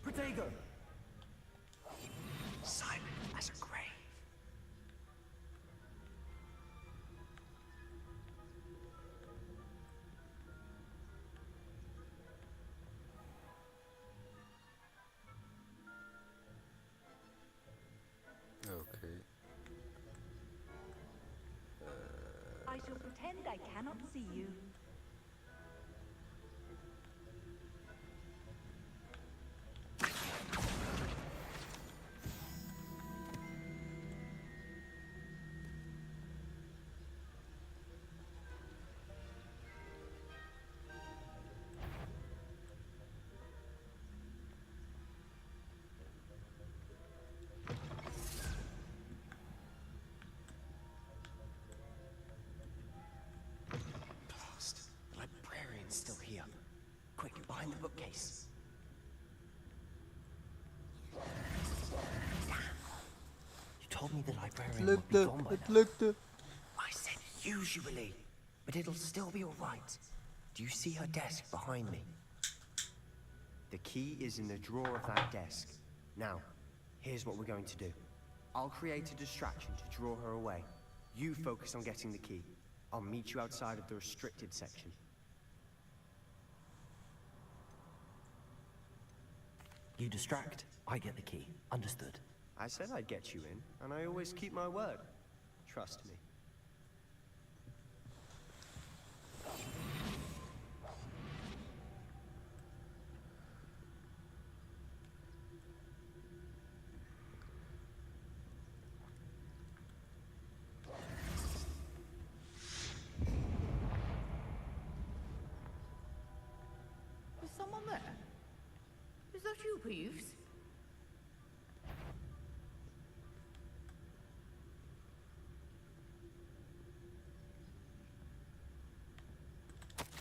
Protego! Silent as a grave. Okay. I shall pretend I cannot see you. bookcase. You told me the librarian would be gone by now. I said usually, but it'll still be all right. Do you see her desk behind me? The key is in the drawer of that desk. Now, here's what we're going to do. I'll create a distraction to draw her away. You focus on getting the key. I'll meet you outside of the restricted section. You distract, I get the key. Understood. I said I'd get you in, and I always keep my word. Trust me. Is someone there? Is that you, Peeves?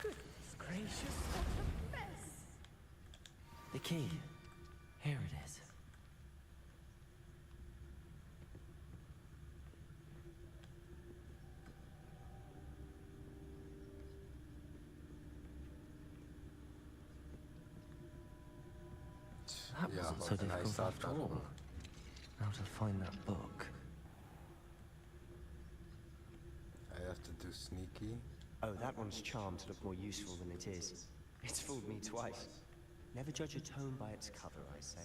Goodness gracious, what a mess! The key. Here it is. That wasn't so difficult after all. Now to find that book. I have to do sneaky. Oh, that one's charmed to look more useful than it is. It's fooled me twice. Never judge a tome by its cover, I say.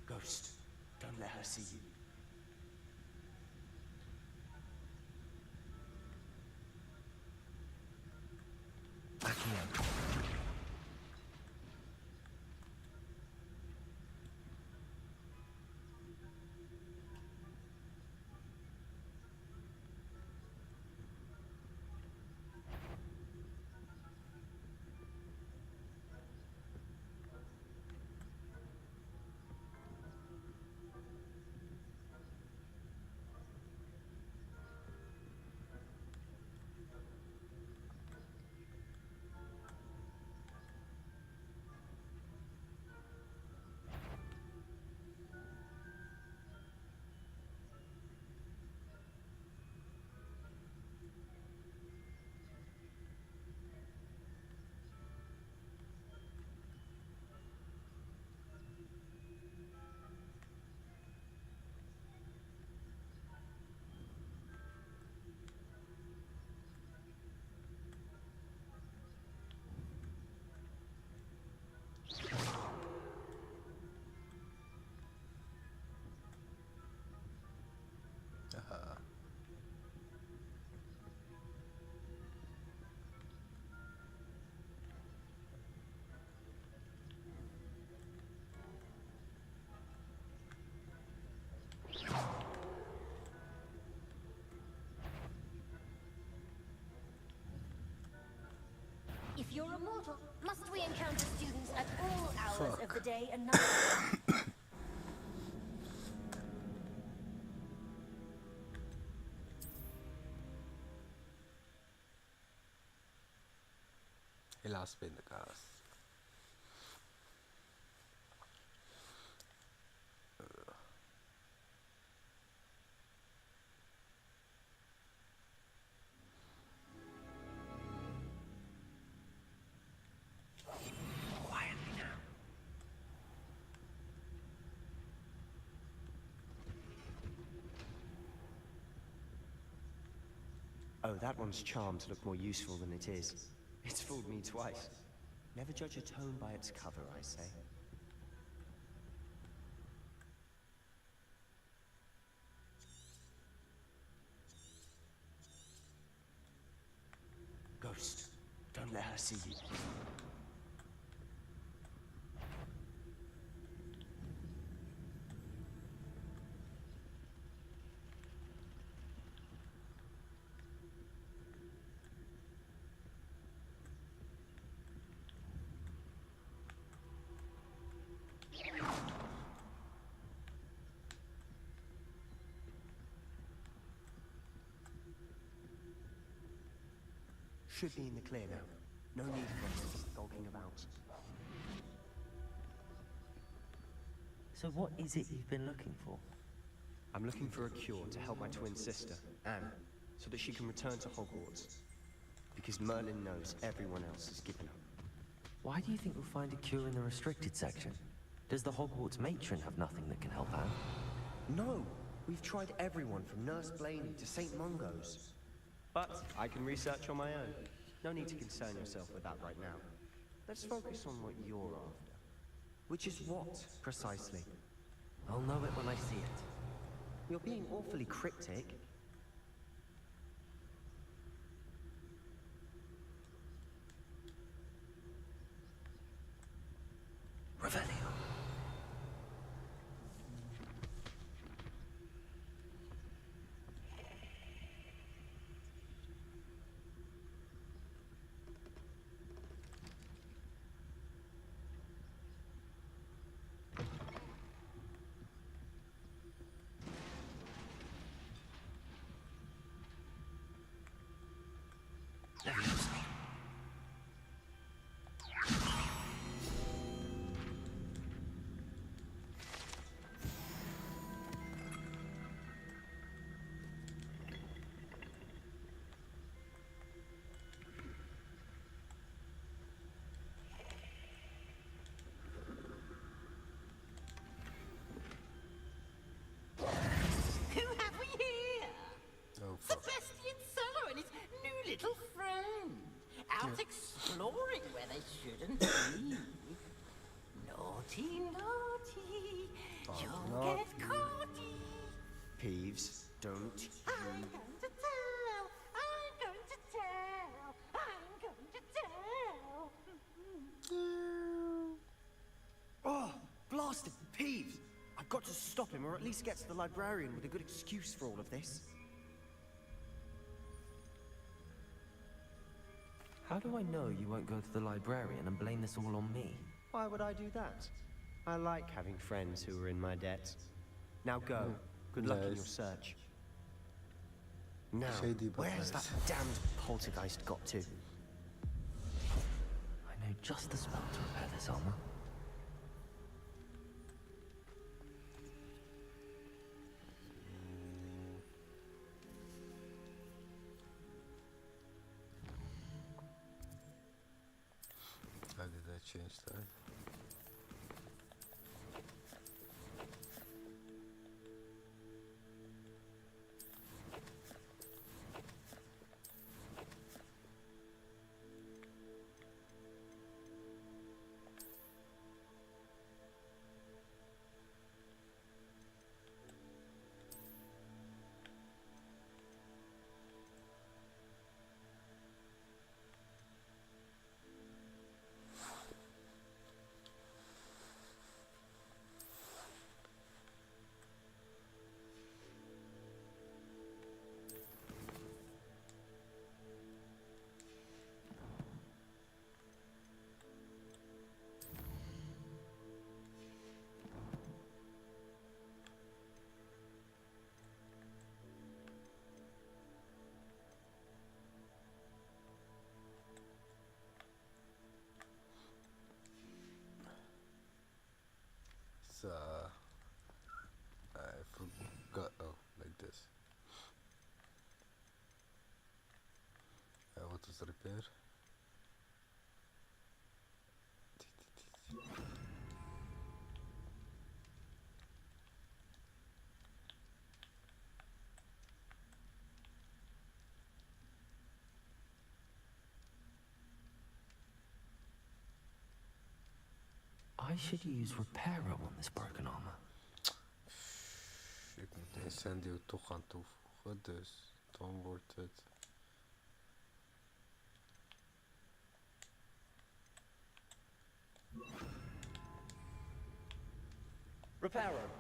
Ghost, don't let her see you. Backing up. If you're immortal, must we encounter students at all hours of the day and night? Helaas pindakaas. Quietly now. Oh, that one's charmed to look more useful than it is. It's fooled me twice. Never judge a tome by its cover, I say. Ghost, don't let her see you. should be in the clear now. No need for us to be skulking about. So what is it you've been looking for? I'm looking for a cure to help my twin sister, Anne, so that she can return to Hogwarts. Because Merlin knows everyone else has given up. Why do you think we'll find a cure in the restricted section? Does the Hogwarts matron have nothing that can help Anne? No! We've tried everyone from Nurse Blaney to St. Mungo's. But I can research on my own. No need to concern yourself with that right now. Let's focus on what you're after. Which is what, precisely? I'll know it when I see it. You're being awfully cryptic. Revelio. Who have we here? Sebastian Cellar and his new little friend. Out exploring where they shouldn't be. Naughty, naughty. You'll get caughty. Peeves, don't I'm going to tell. I'm going to tell. I'm going to tell. Oh, blasted Peeves! I've got to stop him, or at least get to the librarian with a good excuse for all of this. How do I know you won't go to the librarian and blame this all on me? Why would I do that? I like having friends who are in my debt. Now go. Good luck in your search. Now, where's that damned poltergeist got to? I know just the spell to repair this armor. How did I change that? So I forgot. Oh, like this. What was repair? I should use Reparo on this broken armor. Ik moet incendio toch aan toevoegen, dus dan wordt het... Reparo.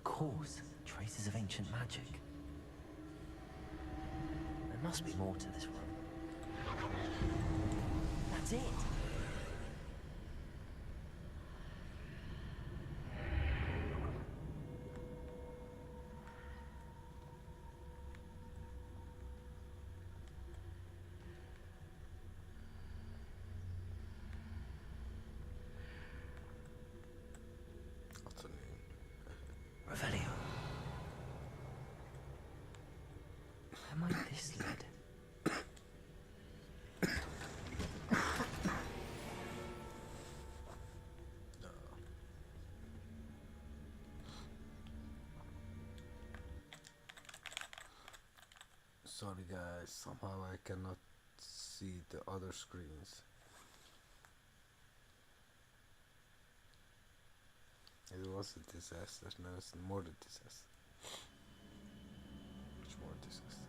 course, traces of ancient magic. There must be more to this room. That's it! Revelio. Where might this lead? Sorry guys, somehow I cannot see the other screens. It was a disaster, now it's more than disaster. Much more disaster.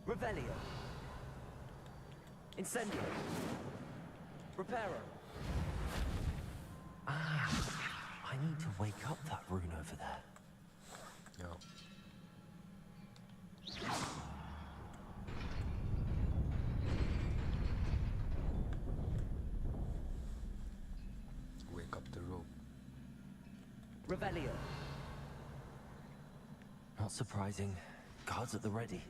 Revelio. Incendio. Reparo. Ah, I need to wake up that rune over there. No. Wake up the room. Revelio. Not surprising. Guards at the ready.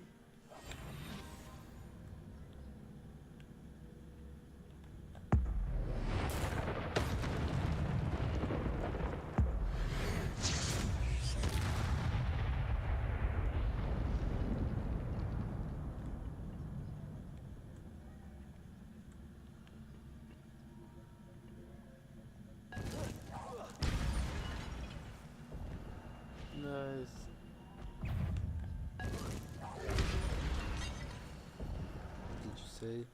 Nice. Did you say?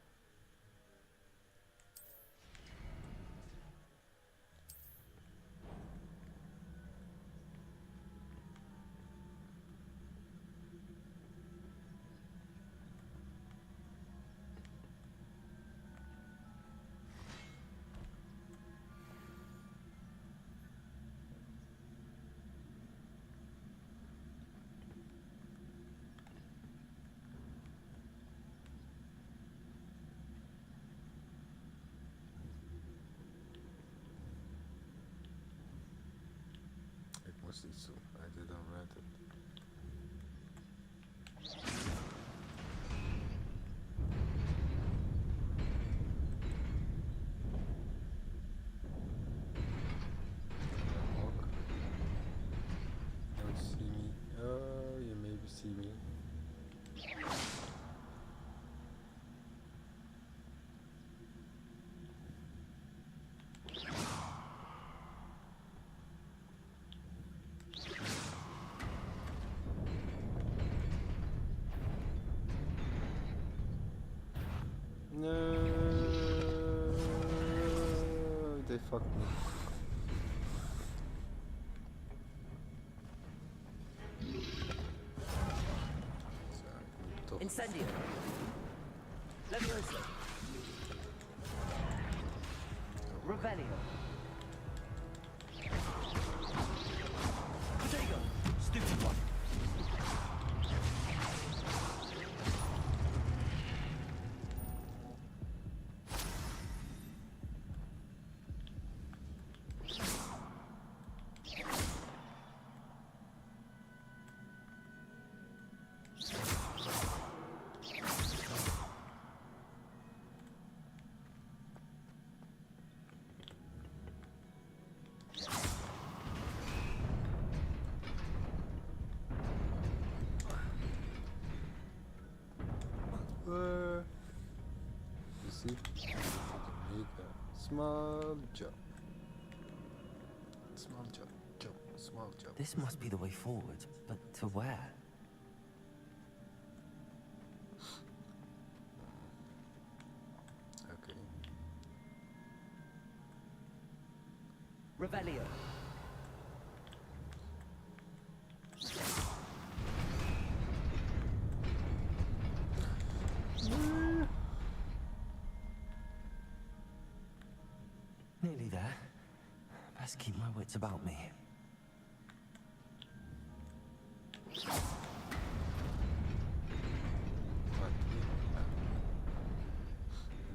Mostly so. I didn't read it. Don't see me. Oh, you maybe see me. No, they fucked me. Incendio. Leviosa. Revelio. Protego. Stupid one. You see? Make a small jump. Small jump, jump, small jump. This must be the way forward, but to where? Okay. Revelio. Best keep my wits about me.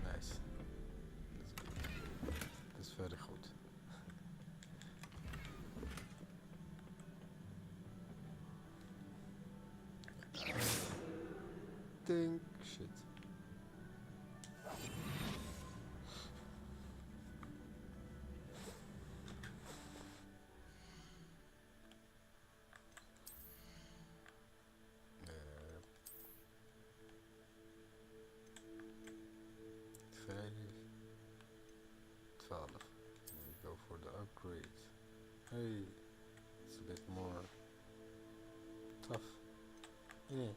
Nice. Dat is verder goed. Think shit. We go for the upgrade. Hey, it's a bit more tough. Yeah.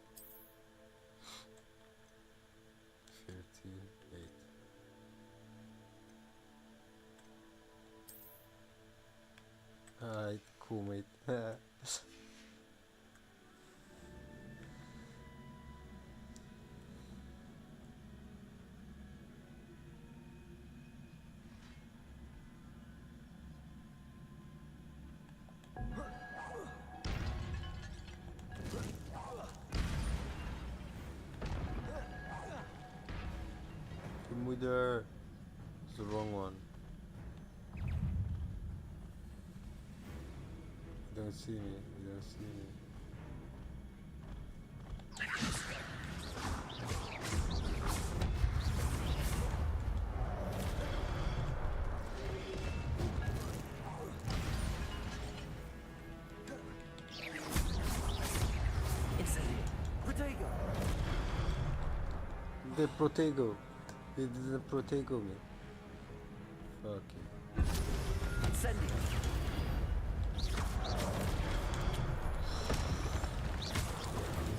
38. Alright, cool mate. Moeder. It's the wrong one. You don't see me. You don't see me. Protego! The Protego. They didn't Protego me. Fuck you. Incendio!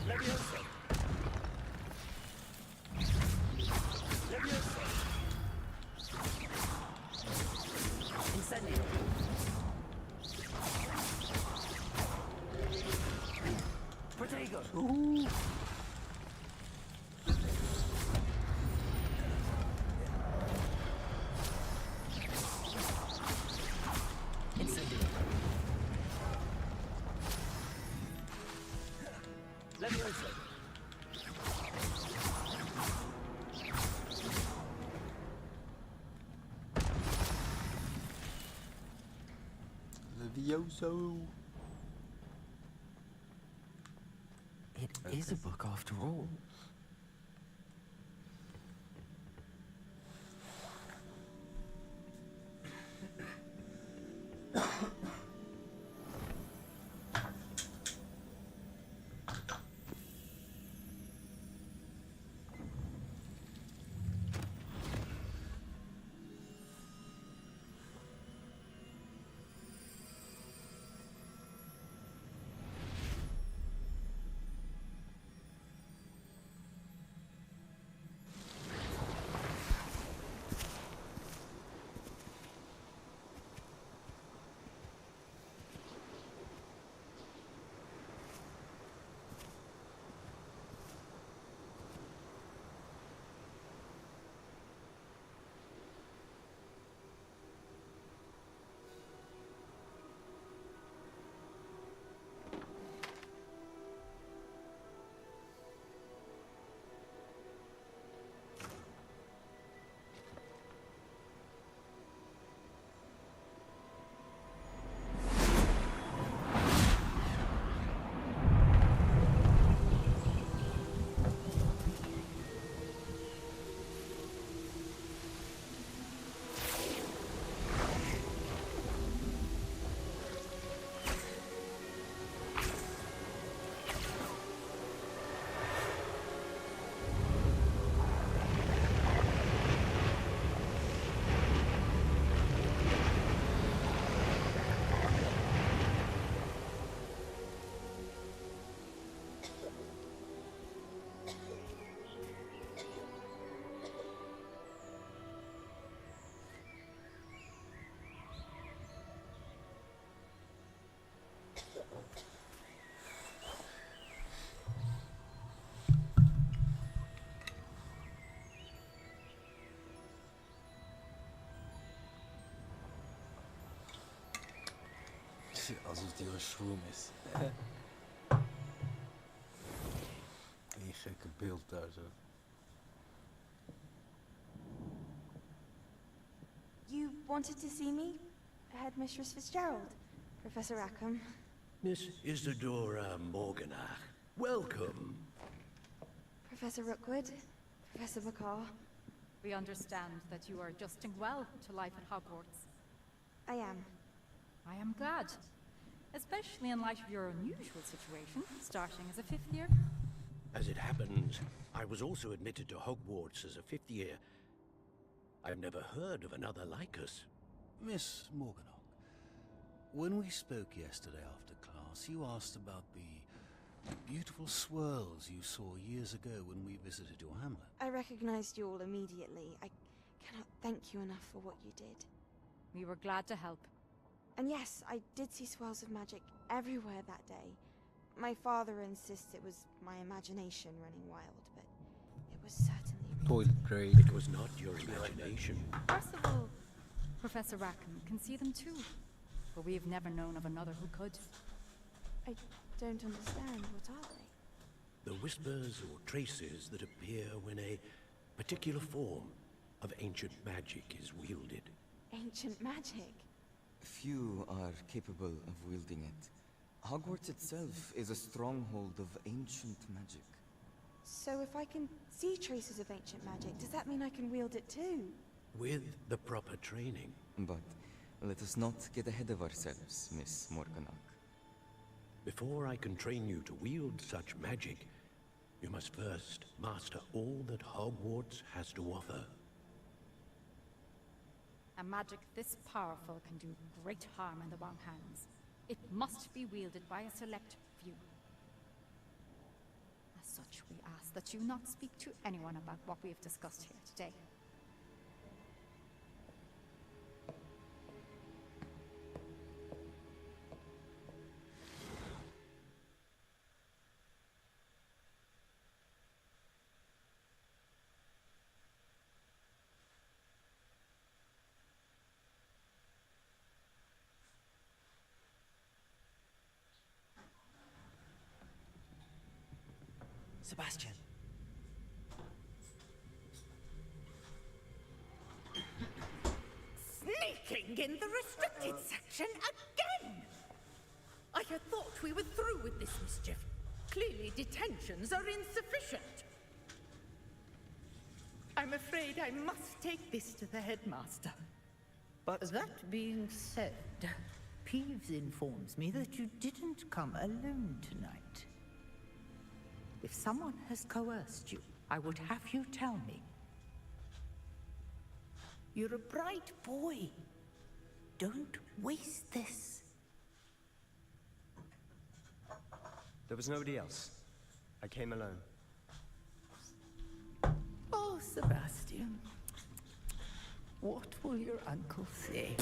Levioso! Levioso! Incendio! Protego! Ooh. Levioso. It is a book after all. Alsof die een shroom is. Die gekke beeld daar zo. You wanted to see me? Headmistress Fitzgerald, Professor Rackham. Miss Isadora Morganach, welcome. Professor Rookwood, Professor McCaw. We understand that you are adjusting well to life at Hogwarts. I am. I am glad. Especially in light of your unusual situation, starting as a 5th year. As it happens, I was also admitted to Hogwarts as a 5th year. I've never heard of another like us. Miss Morganach, when we spoke yesterday after class, you asked about the beautiful swirls you saw years ago when we visited your hamlet. I recognized you all immediately. I cannot thank you enough for what you did. We were glad to help. And yes, I did see swirls of magic everywhere that day. My father insists it was my imagination running wild, but it was certainly real. Toilet break. It was not your imagination. Percival, Professor Rackham can see them too. But we have never known of another who could. I don't understand. What are they? The whispers or traces that appear when a particular form of ancient magic is wielded. Ancient magic? Few are capable of wielding it. Hogwarts itself is a stronghold of ancient magic. So if I can see traces of ancient magic, does that mean I can wield it too? With the proper training. But let us not get ahead of ourselves, Miss Morganach. Before I can train you to wield such magic, you must first master all that Hogwarts has to offer. A magic this powerful can do great harm in the wrong hands. It must be wielded by a select few. As such, we ask that you not speak to anyone about what we have discussed here today. Sebastian. Sneaking in the restricted section again! I had thought we were through with this mischief. Clearly detentions are insufficient. I'm afraid I must take this to the headmaster. But that being said, Peeves informs me that you didn't come alone tonight. If someone has coerced you, I would have you tell me. You're a bright boy. Don't waste this. There was nobody else. I came alone. Oh, Sebastian. What will your uncle say?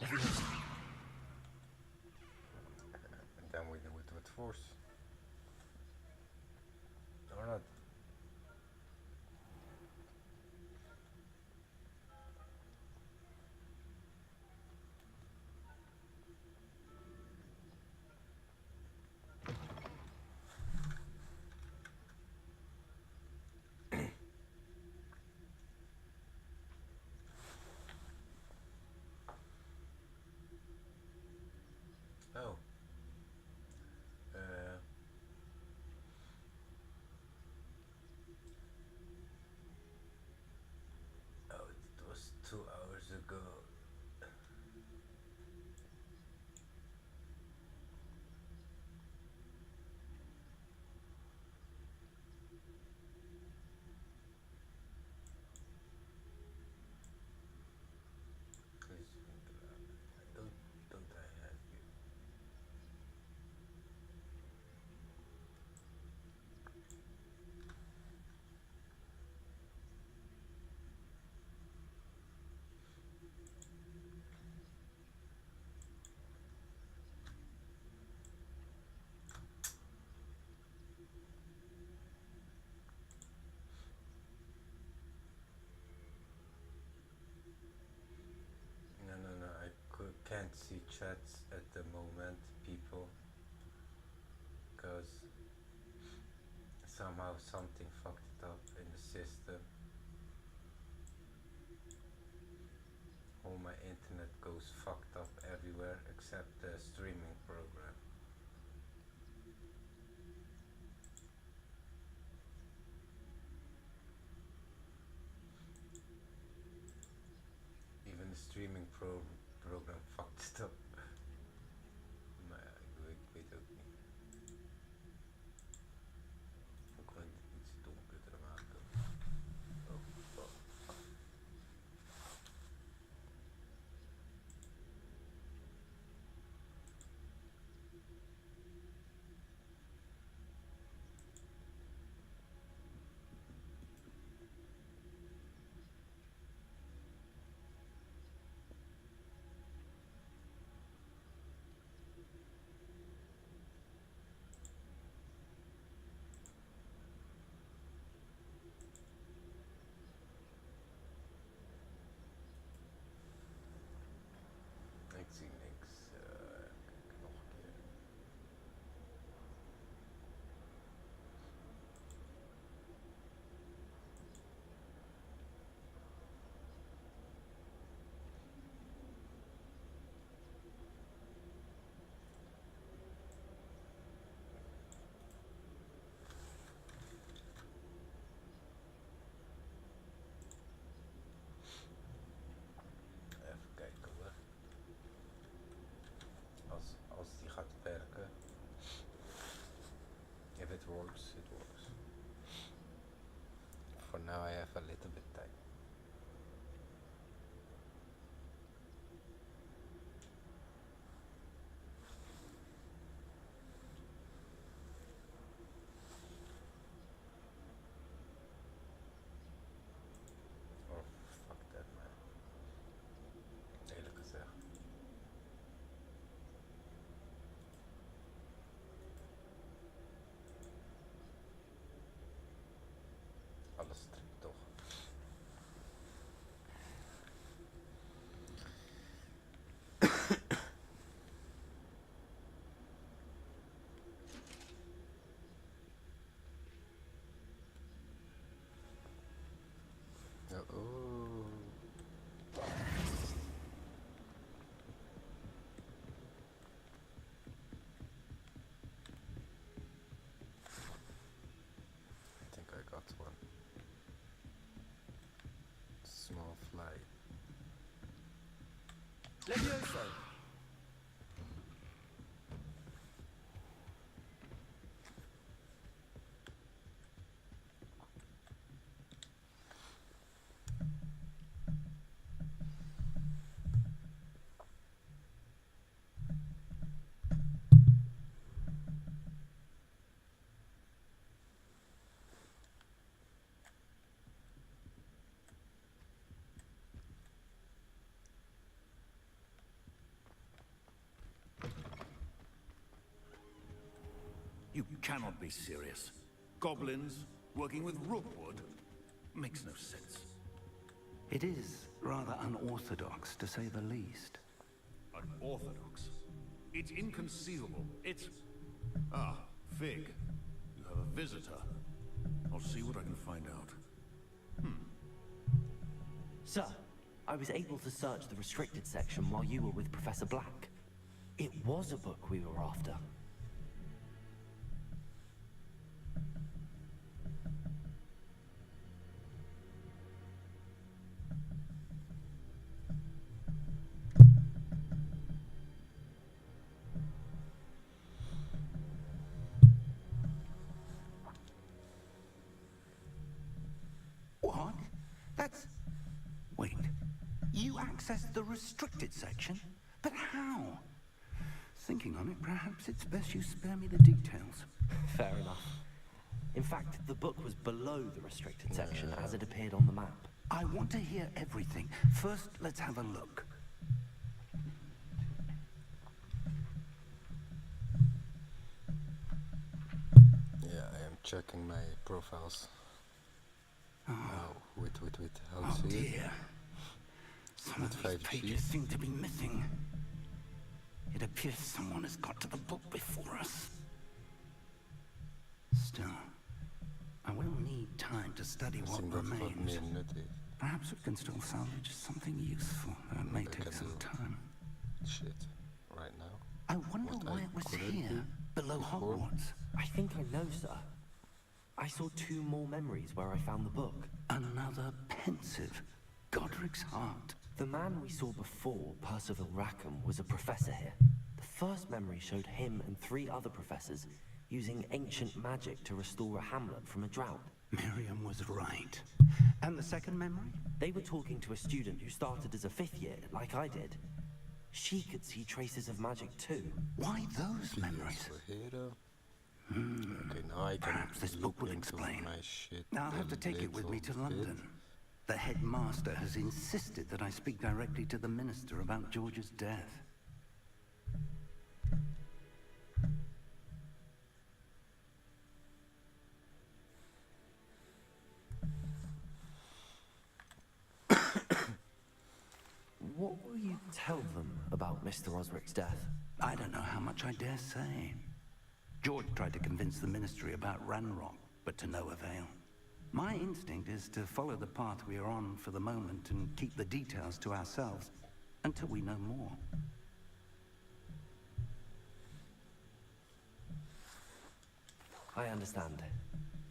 And then we do it with force. Or not. Oh. Oh, it was 2 hours ago. Please, don't I have you? No, I can't see chats at the moment, people, because somehow something fucked it up in the system. All my internet goes fucked up everywhere except the streaming program. Even the streaming program fucked it up. Maar ik weet ook niet. Ik kan het iets donkerder maken. Oh, fuck. Ik zie niks. Nog een keer. Even kijken hoor. Als die gaat werken. If it works, it works. For now I have a little bit time. Oh, fuck that man. Eerlijk gezegd. Alles strikt toch. Oh. I think I got one. Small fly. Levioso! You cannot be serious. Goblins working with rookwood makes no sense. It is rather unorthodox, to say the least. Unorthodox? It's inconceivable. It's... Ah, Fig. You have a visitor. I'll see what I can find out. Sir, I was able to search the restricted section while you were with Professor Black. It was a book we were after. What? That's... Wait. You accessed the restricted section? But how? Thinking on it, perhaps it's best you spare me the details. Fair enough. In fact, the book was below the restricted section as it appeared on the map. I want to hear everything. First, let's have a look. Yeah, I am checking my profiles. Oh, wait. How to see dear. it? Some of these pages seem to be missing. It appears someone has got to the book before us. Still, I will need time to study what remains. Perhaps we can still salvage something useful. It may take some time. Shit, right now. I wonder why it was here, below Hogwarts. I think I know, sir. I saw 2 more memories where I found the book. Another pensive Godric's heart. The man we saw before, Percival Rackham, was a professor here. The first memory showed him and 3 other professors using ancient magic to restore a hamlet from a drought. Miriam was right. And the second memory? They were talking to a student who started as a 5th year, like I did. She could see traces of magic too. Why those memories? Okay, now I can Perhaps this book will explain. My shit. Now I'll have to take it with me to London. The headmaster has insisted that I speak directly to the minister about George's death. What will you tell them about Mr. Osric's death? I don't know how much I dare say. George tried to convince the ministry about Ranrock, but to no avail. My instinct is to follow the path we are on for the moment and keep the details to ourselves until we know more. I understand.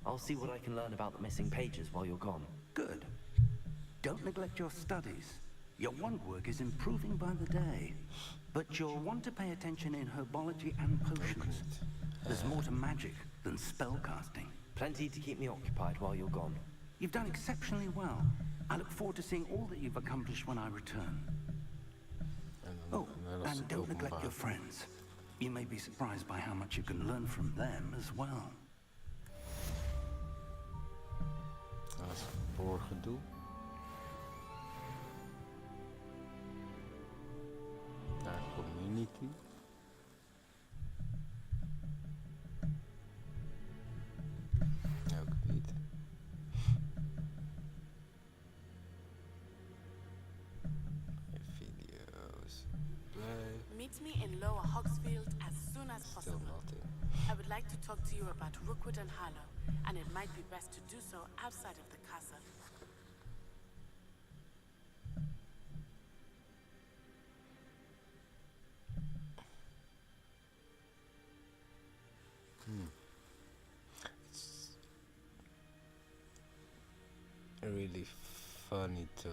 I'll see what I can learn about the missing pages while you're gone. Good. Don't neglect your studies. Your wand work is improving by the day. But you'll want to pay attention in herbology and potions. There's more to magic than spellcasting. Plenty to keep me occupied while you're gone. You've done exceptionally well. I look forward to seeing all that you've accomplished when I return. Oh, and don't neglect your friends. You may be surprised by how much you can learn from them as well. Dat is voor gedoe. Naar community. Ook niet. Video's. Play. Meet me in Lower Hogsfield as soon as Still possible. nothing. I would like to talk to you about Rookwood and Harlow, and it might be best to do so outside of the castle. It's really funny too.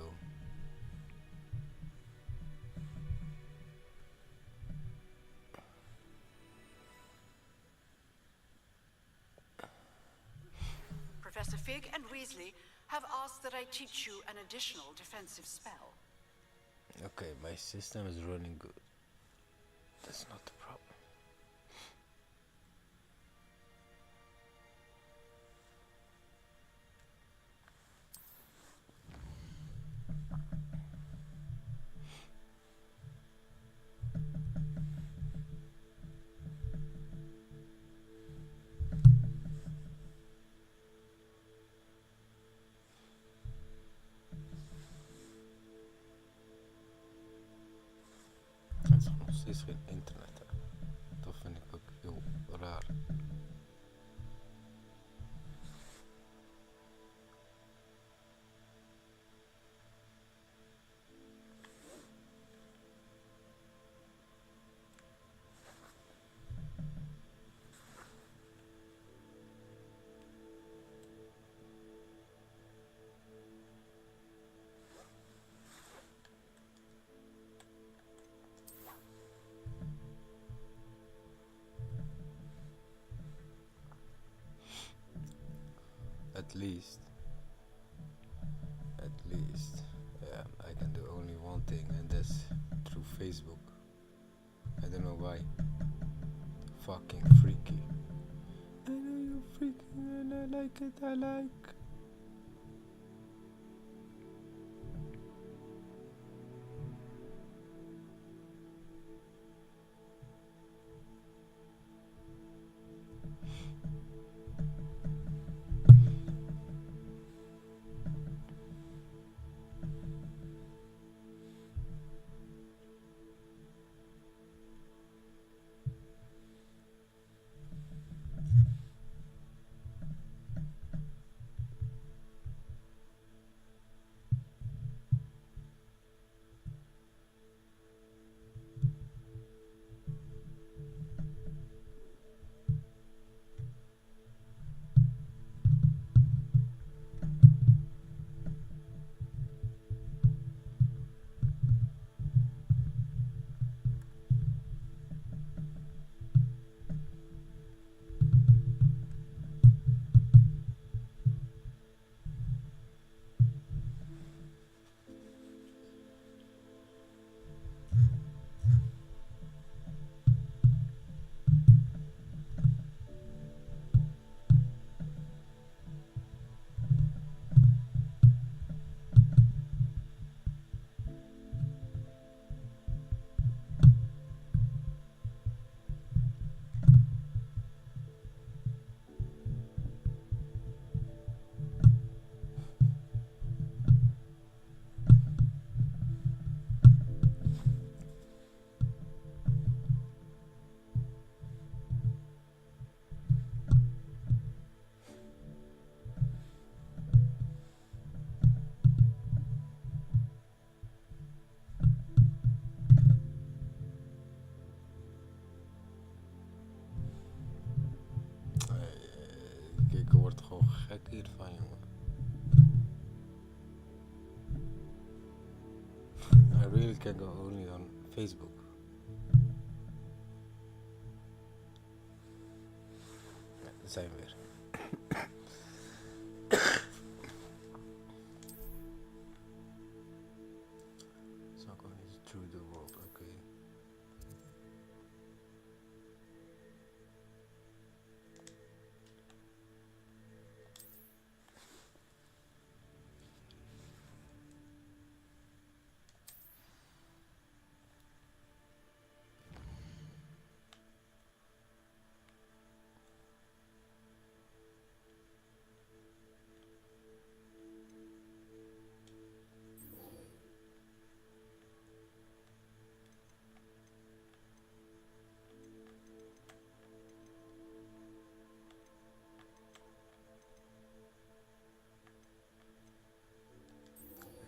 Professor Fig and Weasley have asked that I teach you an additional defensive spell. Okay, my system is running good. That's not the problem. steeds geen internet hebben. Dat vind ik ook heel raar. At least, I can do only one thing, and that's through Facebook. I don't know why. Fucking freaky. I know you're freaky and I like it, I like. Ik word gewoon gek hiervan, jongen. I really can go only on Facebook. Ja, daar zijn we weer. Soccer is through the world, okay.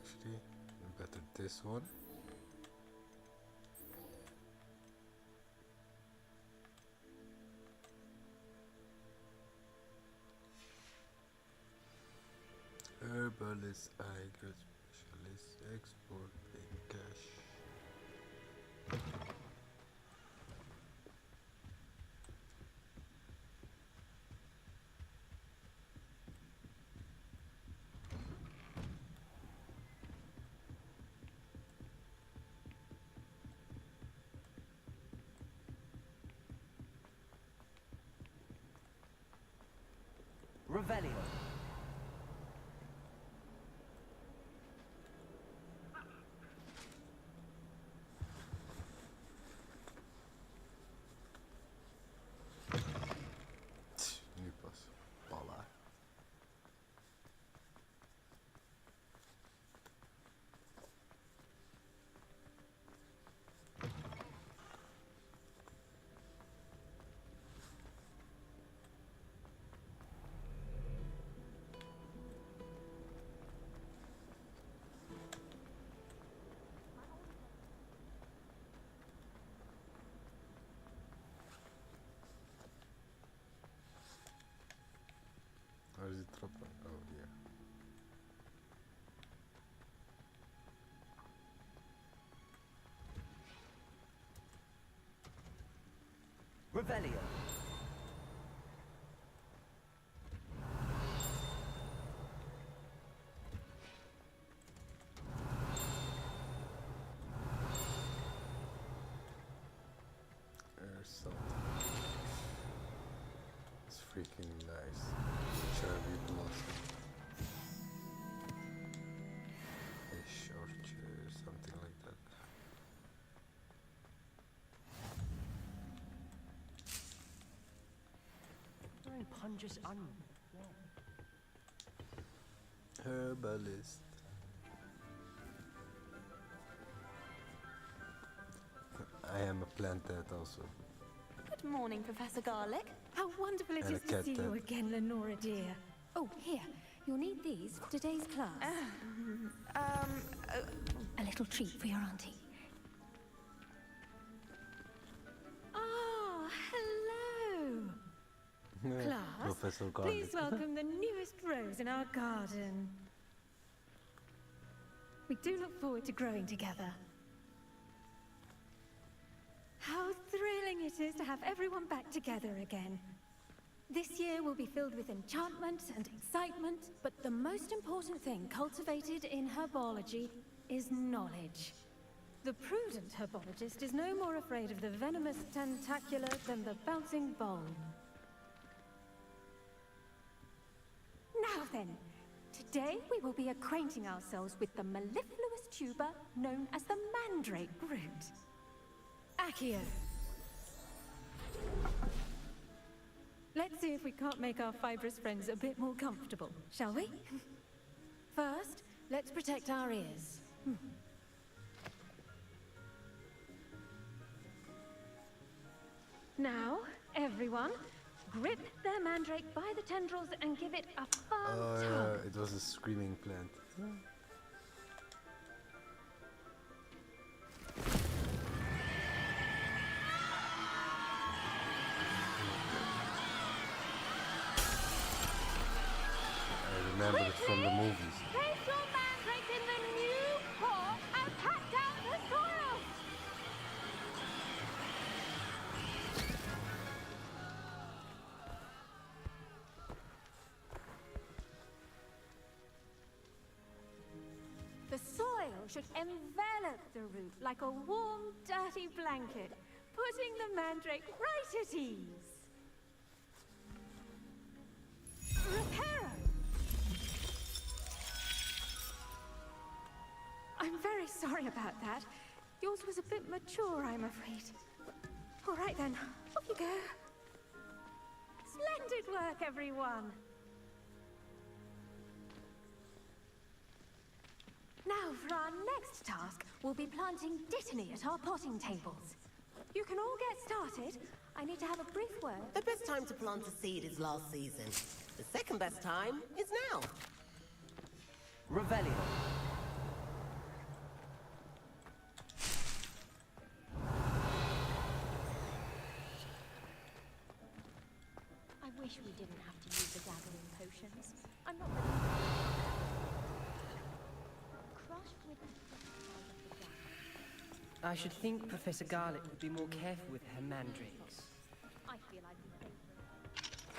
Actually, better this one. Herbalist, agri specialist, export in cash. Revelio. Nu pas. Balla. Revelio. So it's freaking nice. Cherry blossom. A short cherry, something like that. Very pungent onion. Herbalist. I am a plant that also. Good morning, Professor Garlic. How wonderful it And is a to cat see you that- again, Lenora dear. Oh, here. You'll need these for today's class. A little treat for your auntie. Oh, hello. Class, Professor Garlic. please welcome the newest rose in our garden. We do look forward to growing together. How thrilling it is to have everyone back together again. This year will be filled with enchantment and excitement, but the most important thing cultivated in herbology is knowledge. The prudent herbologist is no more afraid of the venomous tentacular than the bouncing bulb. Now then, today we will be acquainting ourselves with the mellifluous tuber known as the mandrake root. Accio. Let's see if we can't make our fibrous friends a bit more comfortable, shall we? First, let's protect our ears. Now, everyone, grip their mandrake by the tendrils and give it a firm Oh tug. yeah, it was a screaming plant. I remember it from the movies. Place your mandrake in the new pot and pat down the soil! The soil should envelop the root like a warm, dirty blanket, putting the mandrake right at ease. Reparo! I'm very sorry about that. Yours was a bit mature, I'm afraid. All right then, off you go. Splendid work, everyone. Now, for our next task, we'll be planting dittany at our potting tables. You can all get started. I need to have a brief word. The best time to plant a seed is last season. The second best time is now. Revelio. I wish we didn't have to use the gathering potions. I'm not ready. Crushed with the flesh of the ground. I should think Professor Garlic would be more careful with her mandrakes. I feel I'd be safer.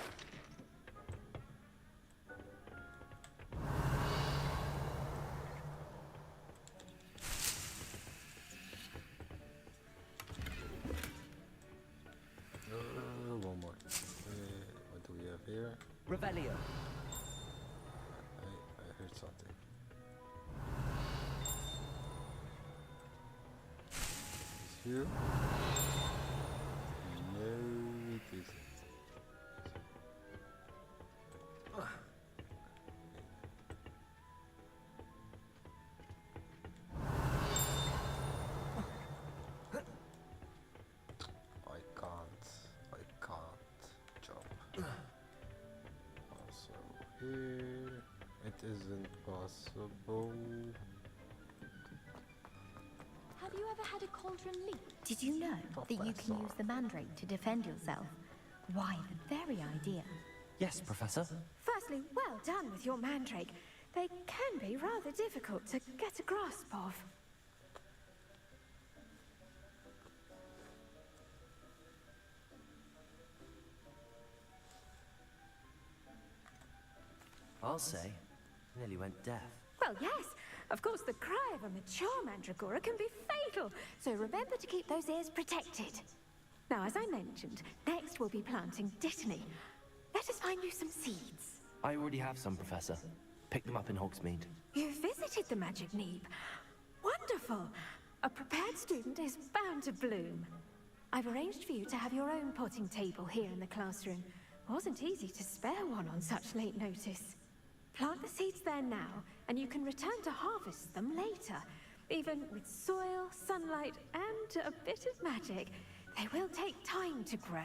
One more. What do we have here? Revelio. I heard something. Is here? No, it isn't. I can't jump. Also here, it isn't possible. Have you ever had a cauldron leak? Did you know that you can use the mandrake to defend yourself? Why, the very idea. Yes, Professor. Firstly, well done with your mandrake. They can be rather difficult to get a grasp of. I'll say. Nearly went deaf. Well, yes. Of course, the cry of a mature mandragora can be fatal, so remember to keep those ears protected. Now, as I mentioned, next we'll be planting dittany. Let us find you some seeds. I already have some, Professor. Picked them up in Hogsmeade. You visited the Magic Neep. Wonderful. A prepared student is bound to bloom. I've arranged for you to have your own potting table here in the classroom. Wasn't easy to spare one on such late notice. Plant the seeds there now, and you can return to harvest them later. Even with soil, sunlight, and a bit of magic, they will take time to grow.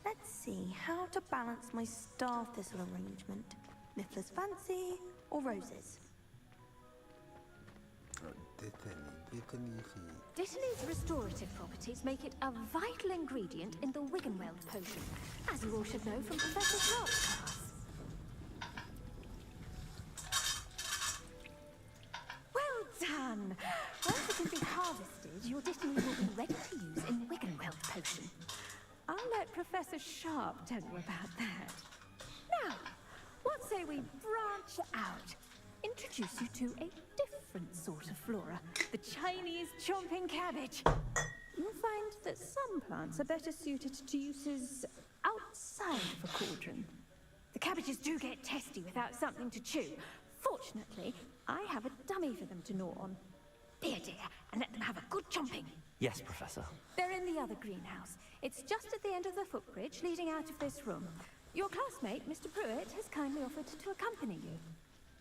Let's see how to balance my star thistle arrangement. Niffler's fancy or roses? Dittany's restorative properties make it a vital ingredient in the Wiggenweld potion, as you all should know from Professor Sharp's class. Well done! Once it can be harvested, your Dittany will be ready to use in Wiggenweld potion. I'll let Professor Sharp tell you about that. Now, what say we branch out? Introduce you to a different sort of flora, the Chinese chomping cabbage. You'll find that some plants are better suited to uses outside of a cauldron. The cabbages do get testy without something to chew. Fortunately, I have a dummy for them to gnaw on. Be a dear, and let them have a good chomping. Yes, Professor. They're in the other greenhouse. It's just at the end of the footbridge leading out of this room. Your classmate, Mr. Pruitt, has kindly offered to accompany you.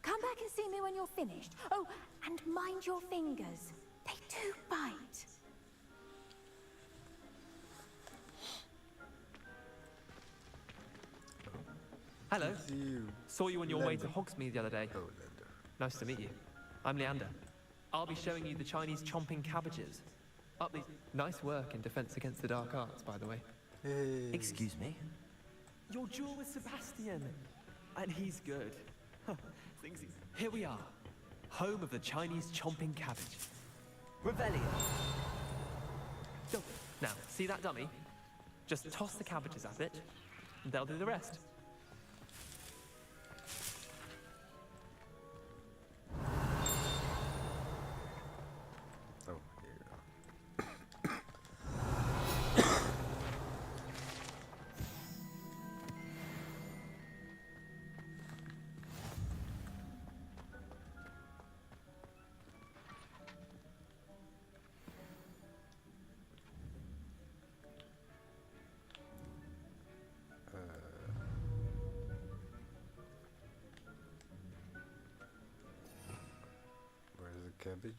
Come back and see me when you're finished. Oh, and mind your fingers. They do bite. Hello. Saw you on your way to Hogsmeade the other day. Nice to meet you. I'm Leander. I'll be showing you the Chinese chomping cabbages. Up these... Nice work in Defense Against the Dark Arts, by the way. Excuse me? Your duel with Sebastian. And he's good. Here we are. Home of the Chinese chomping cabbage. Revelio. Now, see that dummy? Just toss the cabbages at it, and they'll do the rest. Cabbage.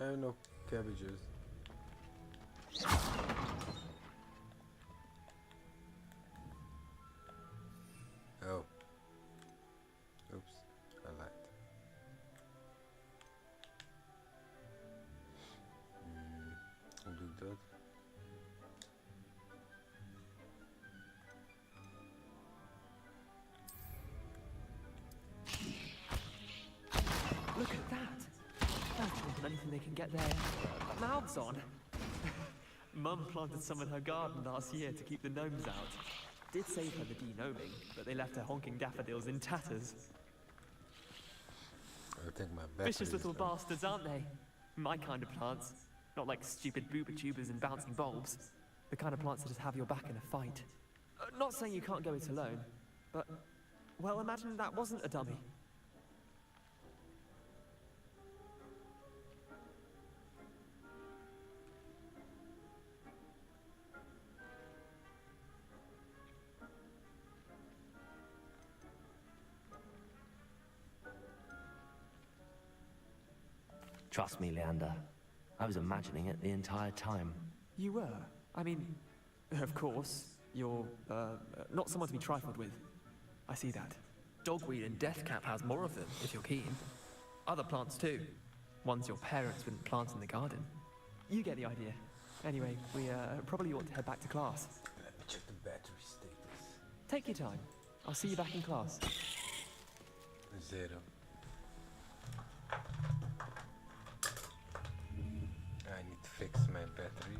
I have no cabbages. Oh. Oops. I lied. I'll do that. Look at that! That's more than anything they can get their mouths on. Mum planted some in her garden last year to keep the gnomes out. Did save her the de-gnoming, but they left her honking daffodils in tatters. I think my Vicious little bastards, aren't they? My kind of plants. Not like stupid booba tubers and bouncing bulbs. The kind of plants that just have your back in a fight. Not saying you can't go it alone, but... Well, imagine that wasn't a dummy. Trust me, Leander. I was imagining it the entire time. You were? I mean, of course, you're, not someone to be trifled with. I see that. Dogweed and deathcap has more of them, if you're keen. Other plants too. Ones your parents wouldn't plant in the garden. You get the idea. Anyway, we, probably ought to head back to class. Let me check the battery status. Take your time. I'll see you back in class. 0. fix my battery.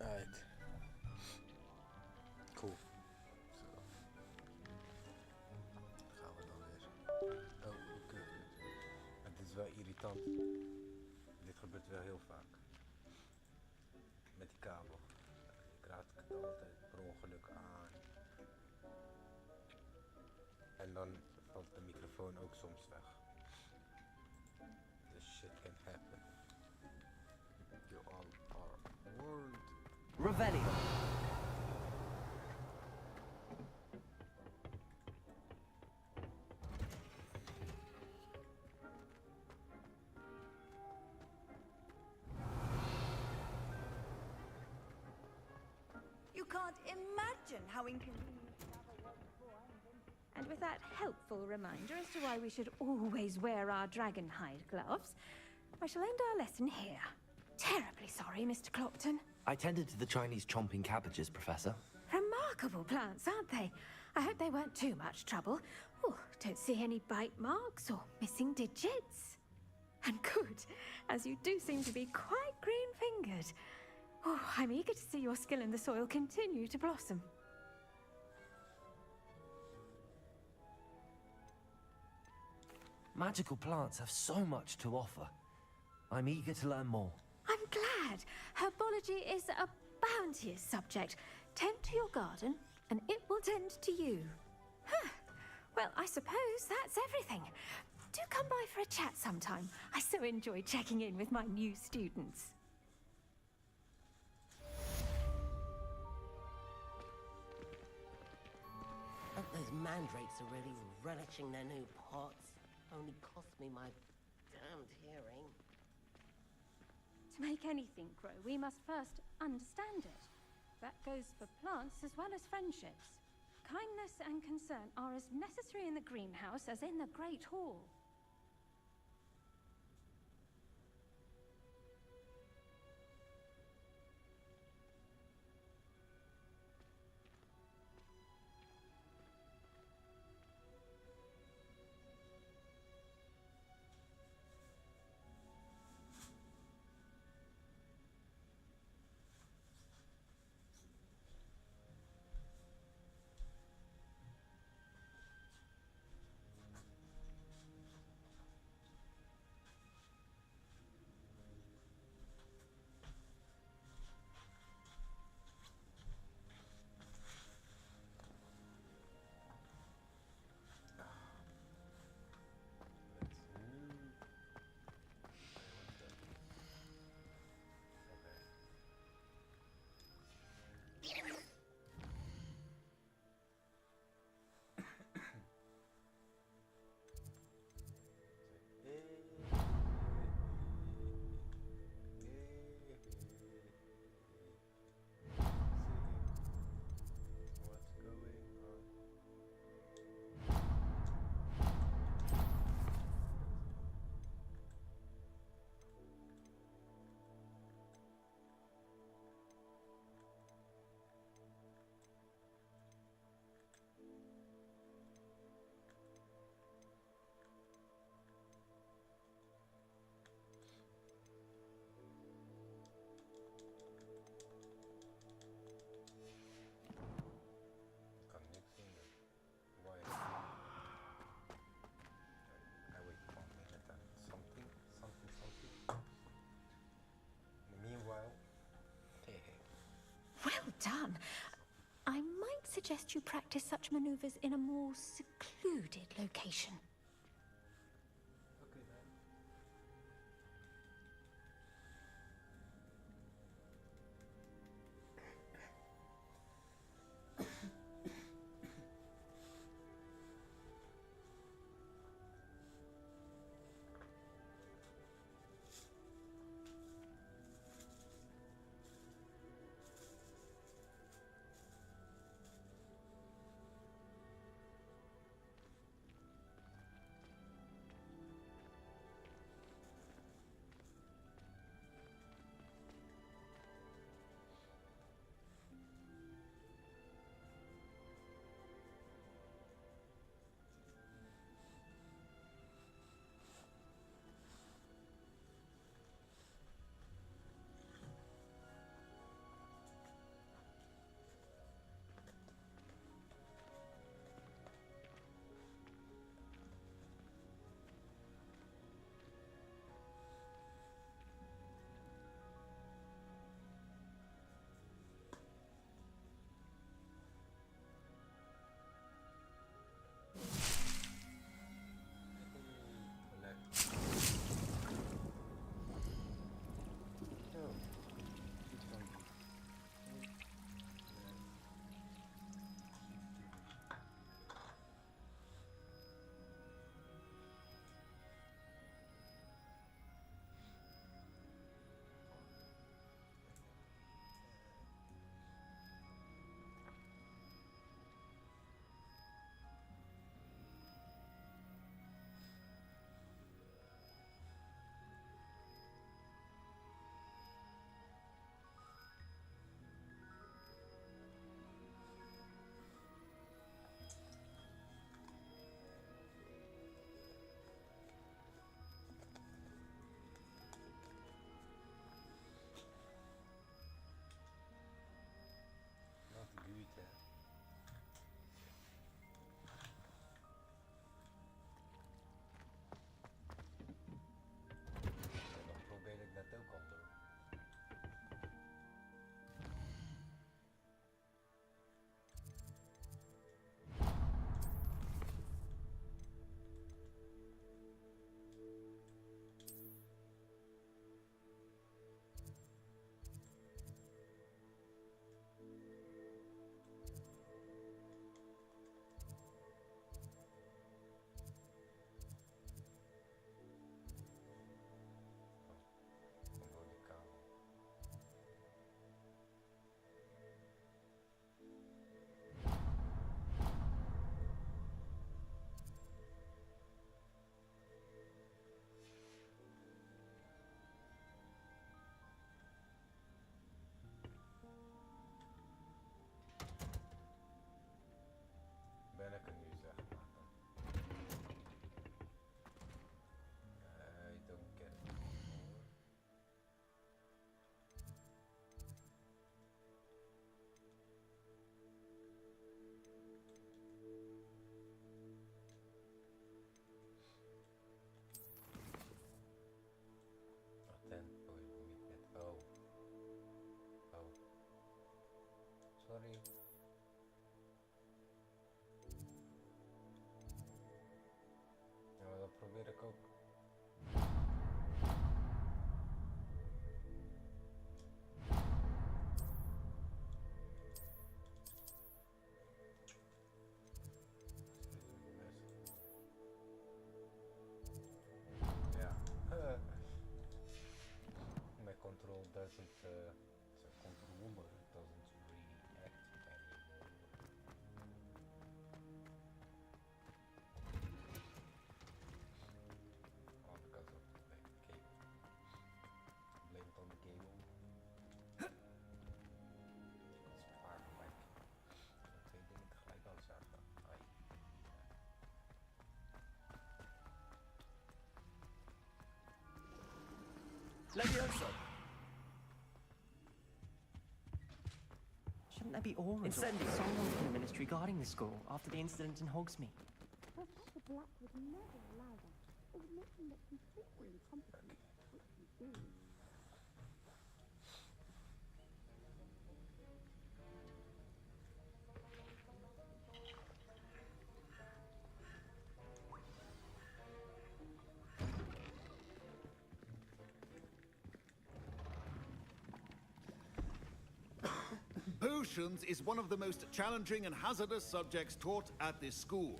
Alright. Cool. Zo. Gaan we dan weer. Oh, kut. Het is wel irritant. Dit gebeurt wel heel vaak. Met die kabel. Ik raad het altijd per ongeluk aan. En dan valt de microfoon ook soms weg. This shit can happen. You all are warned. Revelio. You can't imagine how inconvenient travel was before I invented. And with that helpful reminder as to why we should always wear our dragonhide gloves, I shall end our lesson here. Terribly sorry, Mr. Clopton. I tended to the Chinese chomping cabbages, Professor. Remarkable plants, aren't they? I hope they weren't too much trouble. Oh, don't see any bite marks or missing digits. And good, as you do seem to be quite green-fingered. Oh, I'm eager to see your skill in the soil continue to blossom. Magical plants have so much to offer. I'm eager to learn more. I'm glad. Herbology is a bounteous subject. Tend to your garden, and it will tend to you. Huh. Well, I suppose that's everything. Do come by for a chat sometime. I so enjoy checking in with my new students. Those mandrakes are really relishing their new pots. Only cost me my damned hearing. To make anything grow, we must first understand it. That goes for plants as well as friendships. Kindness and concern are as necessary in the greenhouse as in the Great Hall. done. I might suggest you practice such maneuvers in a more secluded location. Okay, then. Güte. En dan probeer ik dat ook al door. Ben ik er nu zeg maar dan. I don't get it anymore. Then we meet that. Oh. Sorry. Ja, dat probeer ik ook. Ja. My control doesn't, so controller doesn't react anymore. All because of the cable. Blame it on the cable. It's perfect. Dat twee dingen tegelijk aan zaten. Ai. Levioso! Shouldn't there be aura? Incendio! Someone from the ministry guarding the school after the incident in Hogsmeade. Professor Black would never allow that. It would make him look completely incompetent, which he is. Potions is one of the most challenging and hazardous subjects taught at this school.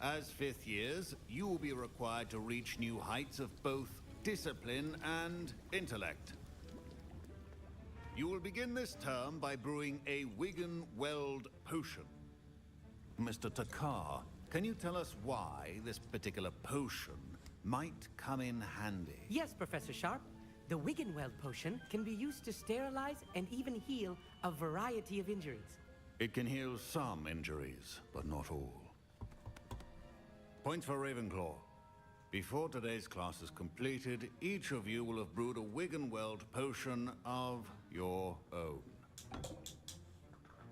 As fifth years, you will be required to reach new heights of both discipline and intellect. You will begin this term by brewing a Wigan-Weld potion. Mr. Takar, can you tell us why this particular potion might come in handy? Yes, Professor Sharp. The Wiggenweld potion can be used to sterilize and even heal a variety of injuries. It can heal some injuries, but not all. Points for Ravenclaw. Before today's class is completed, each of you will have brewed a Wiggenweld potion of your own.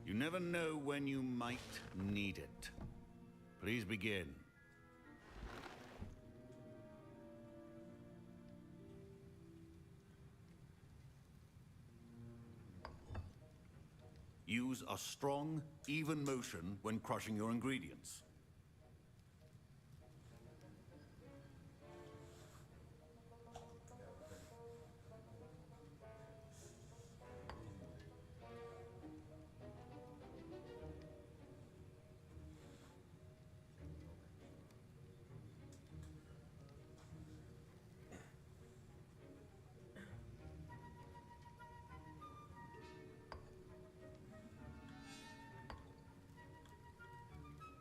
You never know when you might need it. Please begin. Use a strong, even motion when crushing your ingredients.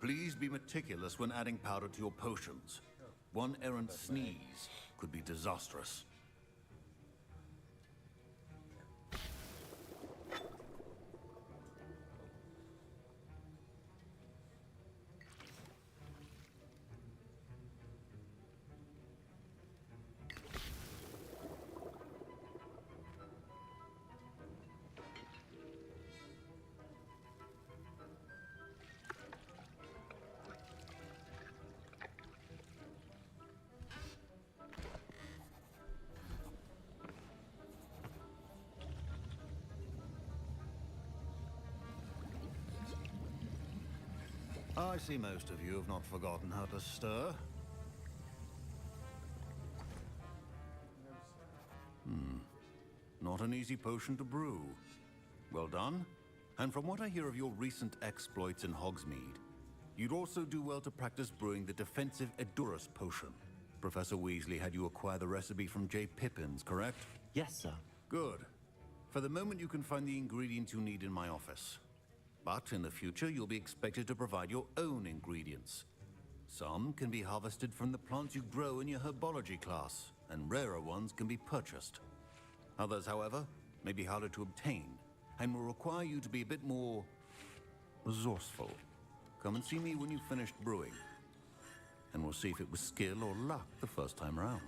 Please be meticulous when adding powder to your potions. One errant sneeze could be disastrous. I see most of you have not forgotten how to stir. Not an easy potion to brew. Well done. And from what I hear of your recent exploits in Hogsmeade, you'd also do well to practice brewing the defensive Edurus potion. Professor Weasley had you acquire the recipe from J. Pippins, correct? Yes, sir. Good. For the moment, you can find the ingredients you need in my office. But in the future, you'll be expected to provide your own ingredients. Some can be harvested from the plants you grow in your herbology class, and rarer ones can be purchased. Others, however, may be harder to obtain, and will require you to be a bit more resourceful. Come and see me when you've finished brewing, and we'll see if it was skill or luck the first time around.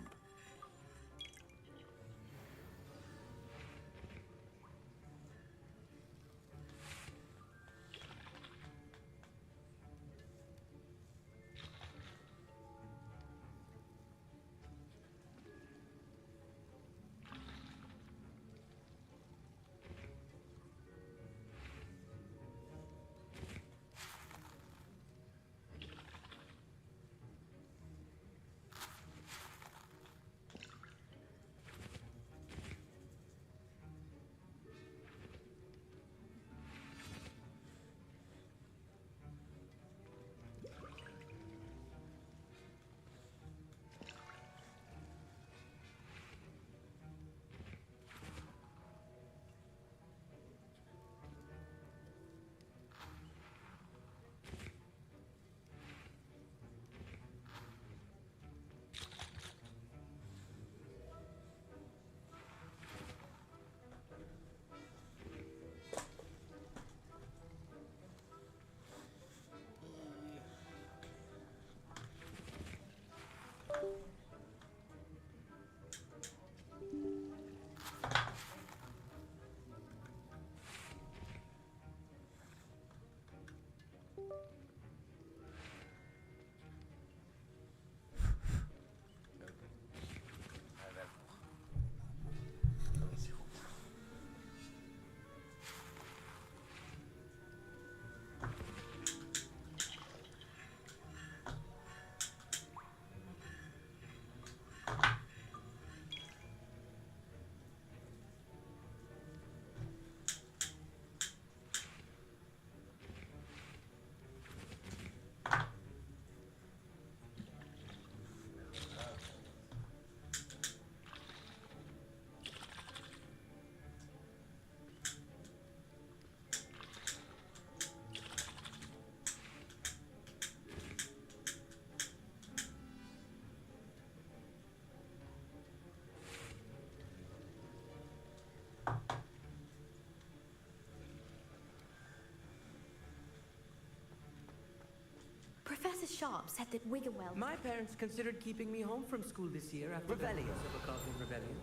Sharp said that Wiggenweld... My parents considered keeping me home from school this year after the Rebellion. Silvercarving Rebellion.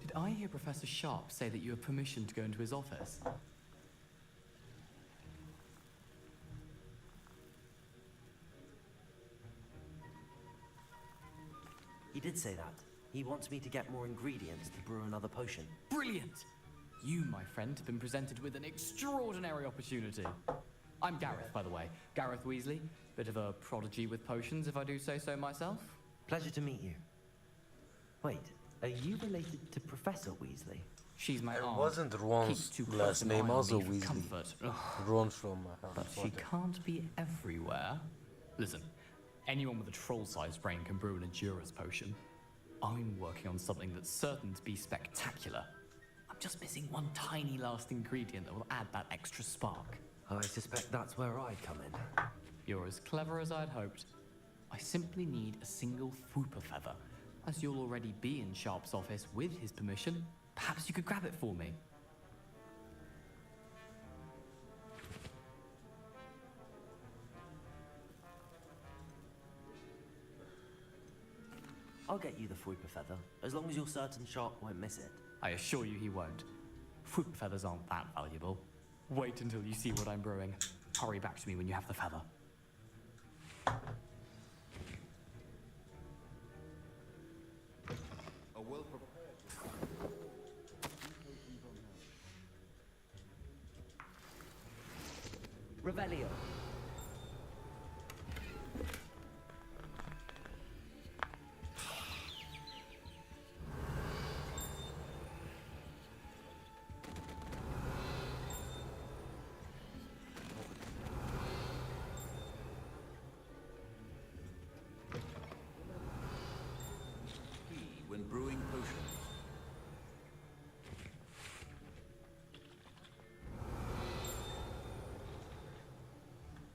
Did I hear Professor Sharp say that you have permission to go into his office? He did say that. He wants me to get more ingredients to brew another potion. Brilliant! You, my friend, have been presented with an extraordinary opportunity. I'm Gareth, by the way. Gareth Weasley. Bit of a prodigy with potions, if I do say so myself. Pleasure to meet you. Wait, are you related to Professor Weasley? She's my It aunt. wasn't Keep Ron's too close last an name, eye on also me for Weasley. comfort. Ugh. Ron from Harry But she Potter. can't be everywhere. Listen, anyone with a troll-sized brain can brew an Endurance potion. I'm working on something that's certain to be spectacular. I'm just missing one tiny last ingredient that will add that extra spark. I suspect that's where I come in. You're as clever as I'd hoped. I simply need a single Fwooper feather. As you'll already be in Sharp's office with his permission, perhaps you could grab it for me. I'll get you the Fwooper feather, as long as you're certain Sharp won't miss it. I assure you he won't. Fwooper feathers aren't that valuable. Wait until you see what I'm brewing. Hurry back to me when you have the feather. A well-prepared... Revelio. When brewing potions.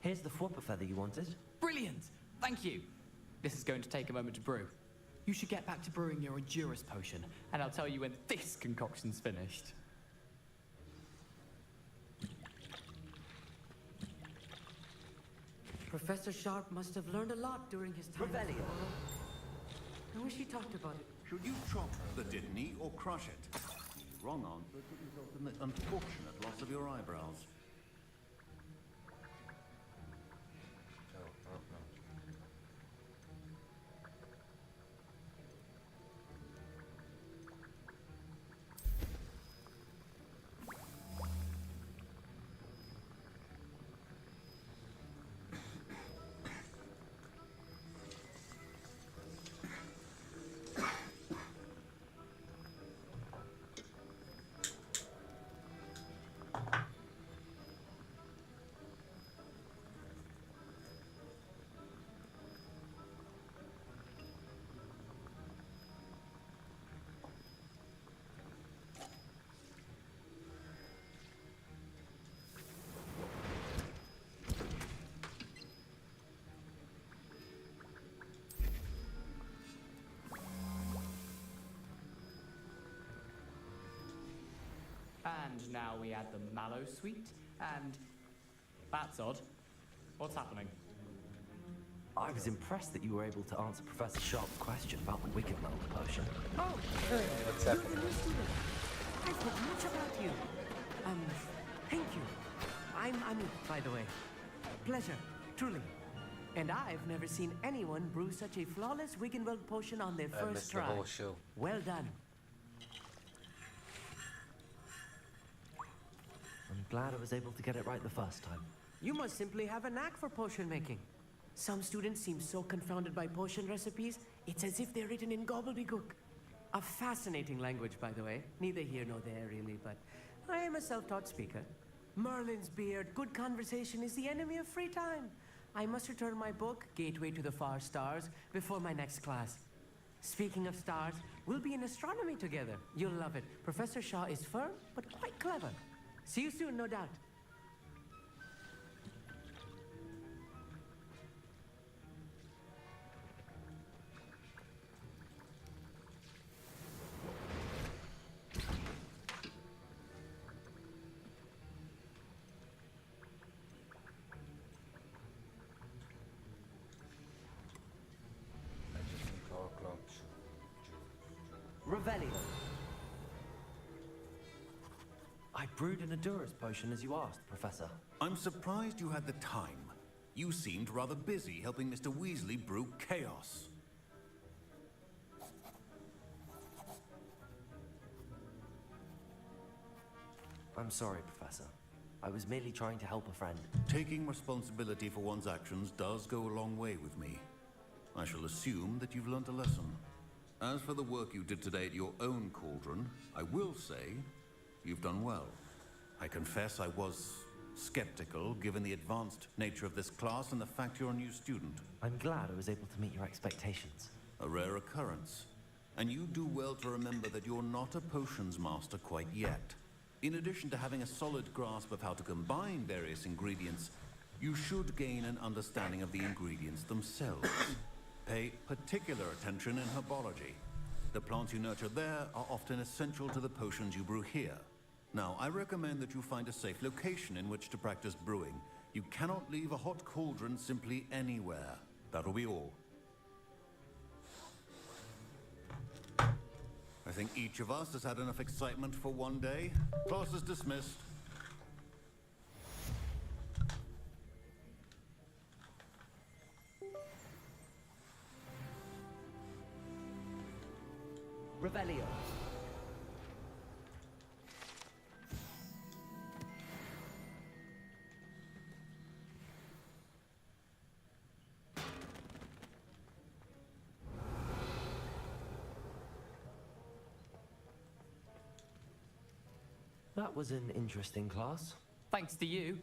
Here's the Fwooper feather you wanted. Brilliant! Thank you! This is going to take a moment to brew. You should get back to brewing your Endurance potion, and I'll tell you when this concoction's finished. Professor Sharp must have learned a lot during his time. Revelio. I wish he talked about it. Should you chop the Dittany or crush it? The wrong answer could result in the unfortunate loss of your eyebrows. And now we add the mallow sweet, and... That's odd. What's happening? I was impressed that you were able to answer Professor Sharp's question about the Wiggenweld potion. Oh, What's you're happening? the new student. I've heard much about you. Thank you. I'm Amit, by the way. Pleasure, truly. And I've never seen anyone brew such a flawless Wiggenweld potion on their I first missed the try. whole show. Well done. I'm glad I was able to get it right the first time. You must simply have a knack for potion making. Some students seem so confounded by potion recipes, it's as if they're written in gobbledygook. A fascinating language, by the way. Neither here nor there, really, but I am a self-taught speaker. Merlin's beard, good conversation is the enemy of free time. I must return my book, Gateway to the Far Stars, before my next class. Speaking of stars, we'll be in astronomy together. You'll love it. Professor Shaw is firm, but quite clever. See you soon, no doubt. Revelio. I brewed an Endurance potion as you asked, Professor. I'm surprised you had the time. You seemed rather busy helping Mr. Weasley brew chaos. I'm sorry, Professor. I was merely trying to help a friend. Taking responsibility for one's actions does go a long way with me. I shall assume that you've learnt a lesson. As for the work you did today at your own cauldron, I will say you've done well. I confess I was skeptical, given the advanced nature of this class and the fact you're a new student. I'm glad I was able to meet your expectations. A rare occurrence. And you do well to remember that you're not a potions master quite yet. In addition to having a solid grasp of how to combine various ingredients, you should gain an understanding of the ingredients themselves. Pay particular attention in herbology. The plants you nurture there are often essential to the potions you brew here. Now, I recommend that you find a safe location in which to practice brewing. You cannot leave a hot cauldron simply anywhere. That'll be all. I think each of us has had enough excitement for one day. Class is dismissed. Revelio. That was an interesting class. Thanks to you.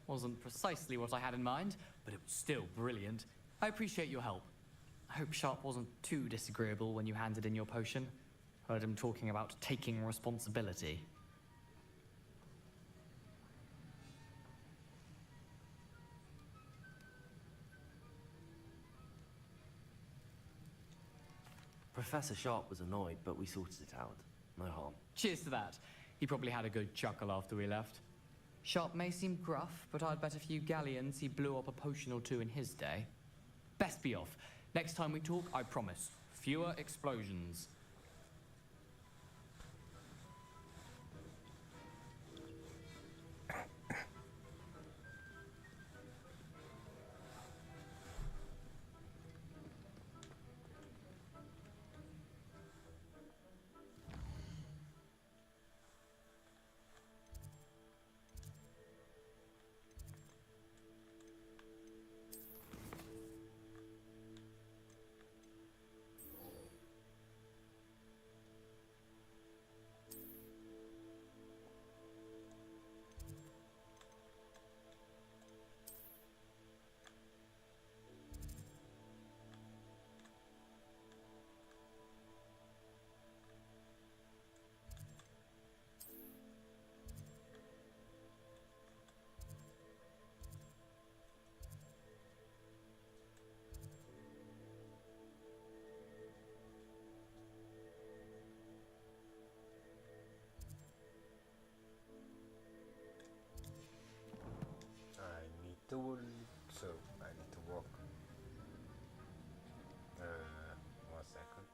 Wasn't precisely what I had in mind, but it was still brilliant. I appreciate your help. I hope Sharp wasn't too disagreeable when you handed in your potion. Heard him talking about taking responsibility. Professor Sharp was annoyed, but we sorted it out. No harm. Cheers to that. He probably had a good chuckle after we left. Sharp may seem gruff, but I'd bet a few galleons he blew up a potion or two in his day. Best be off. Next time we talk, I promise, fewer explosions. So I need to walk. 1 second.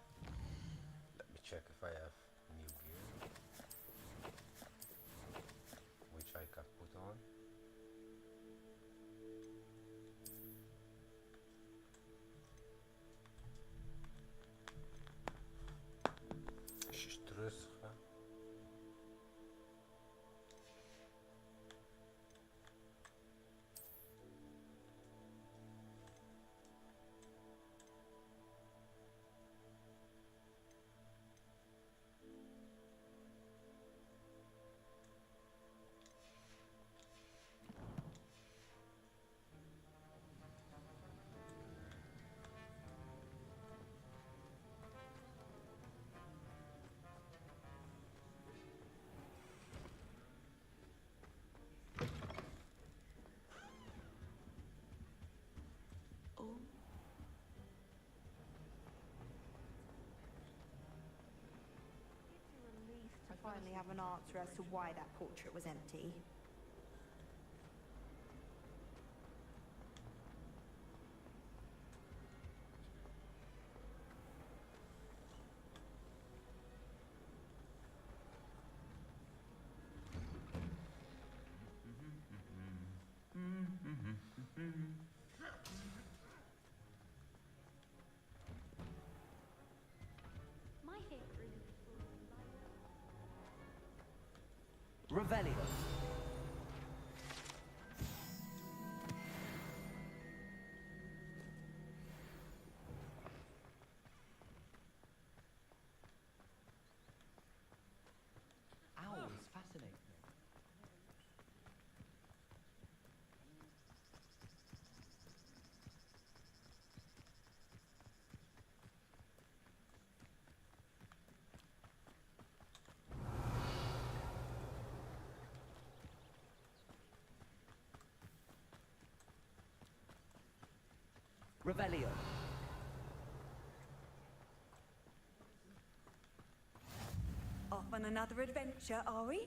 Let me check if I have new gear, which I can put on. Just terug. I finally have an answer as to why that portrait was empty. Revelio. Owls fascinate me. Revelio. Off on another adventure, are we?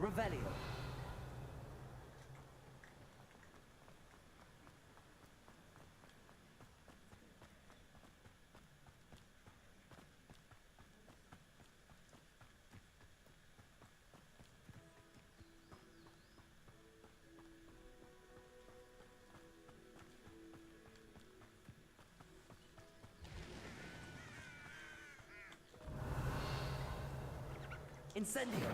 Revelio. Incendio.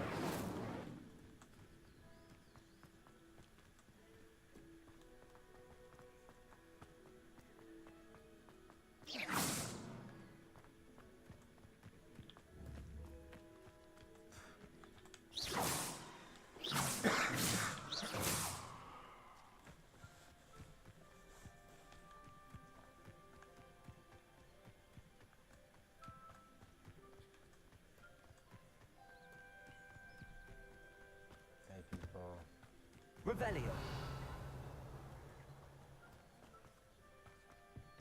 Hey people. Revelio.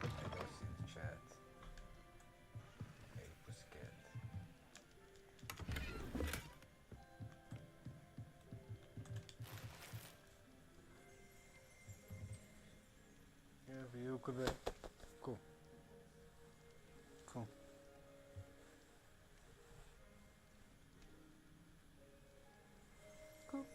I don't see the chat. Hey, pussycat. Yeah, you could be. Cool. Cool. Cool.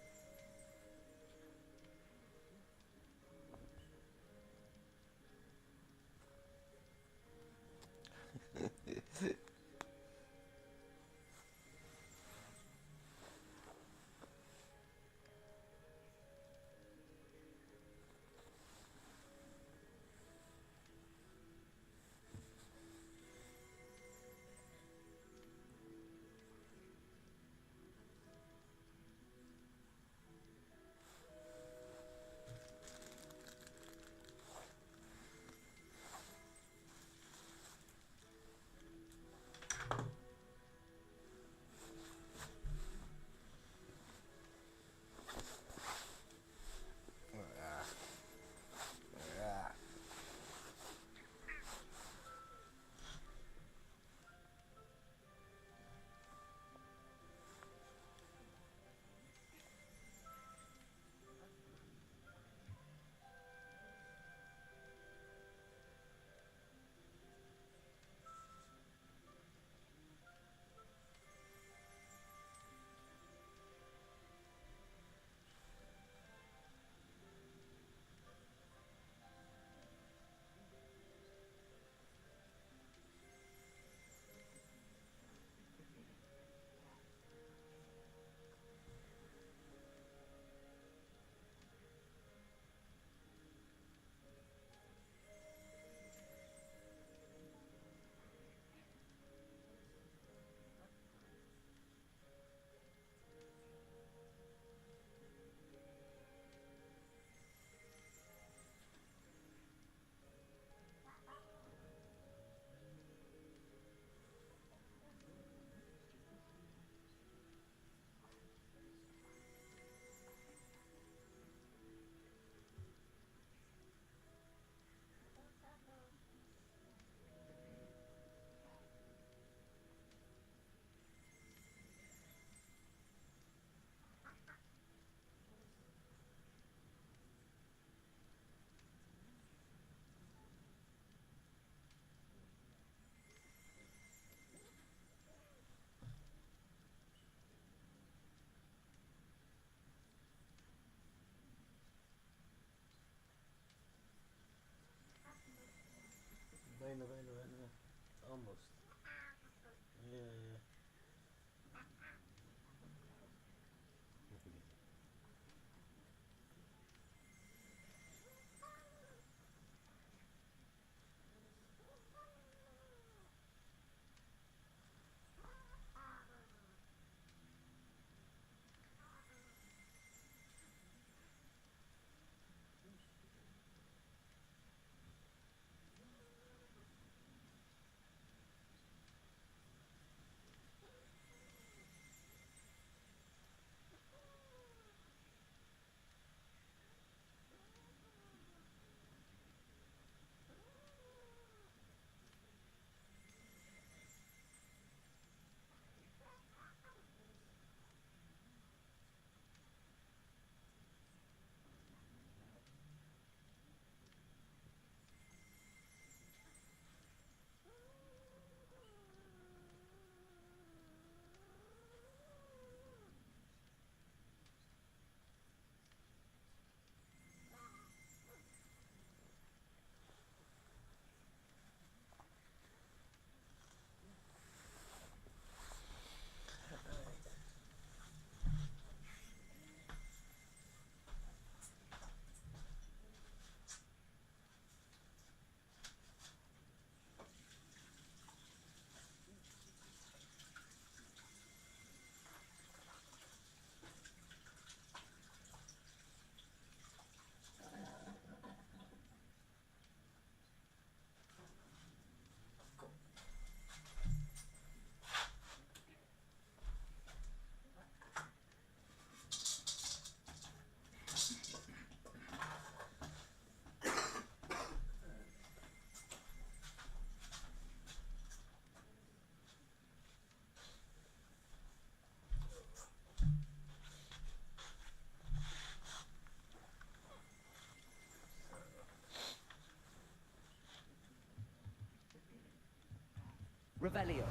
Revelio.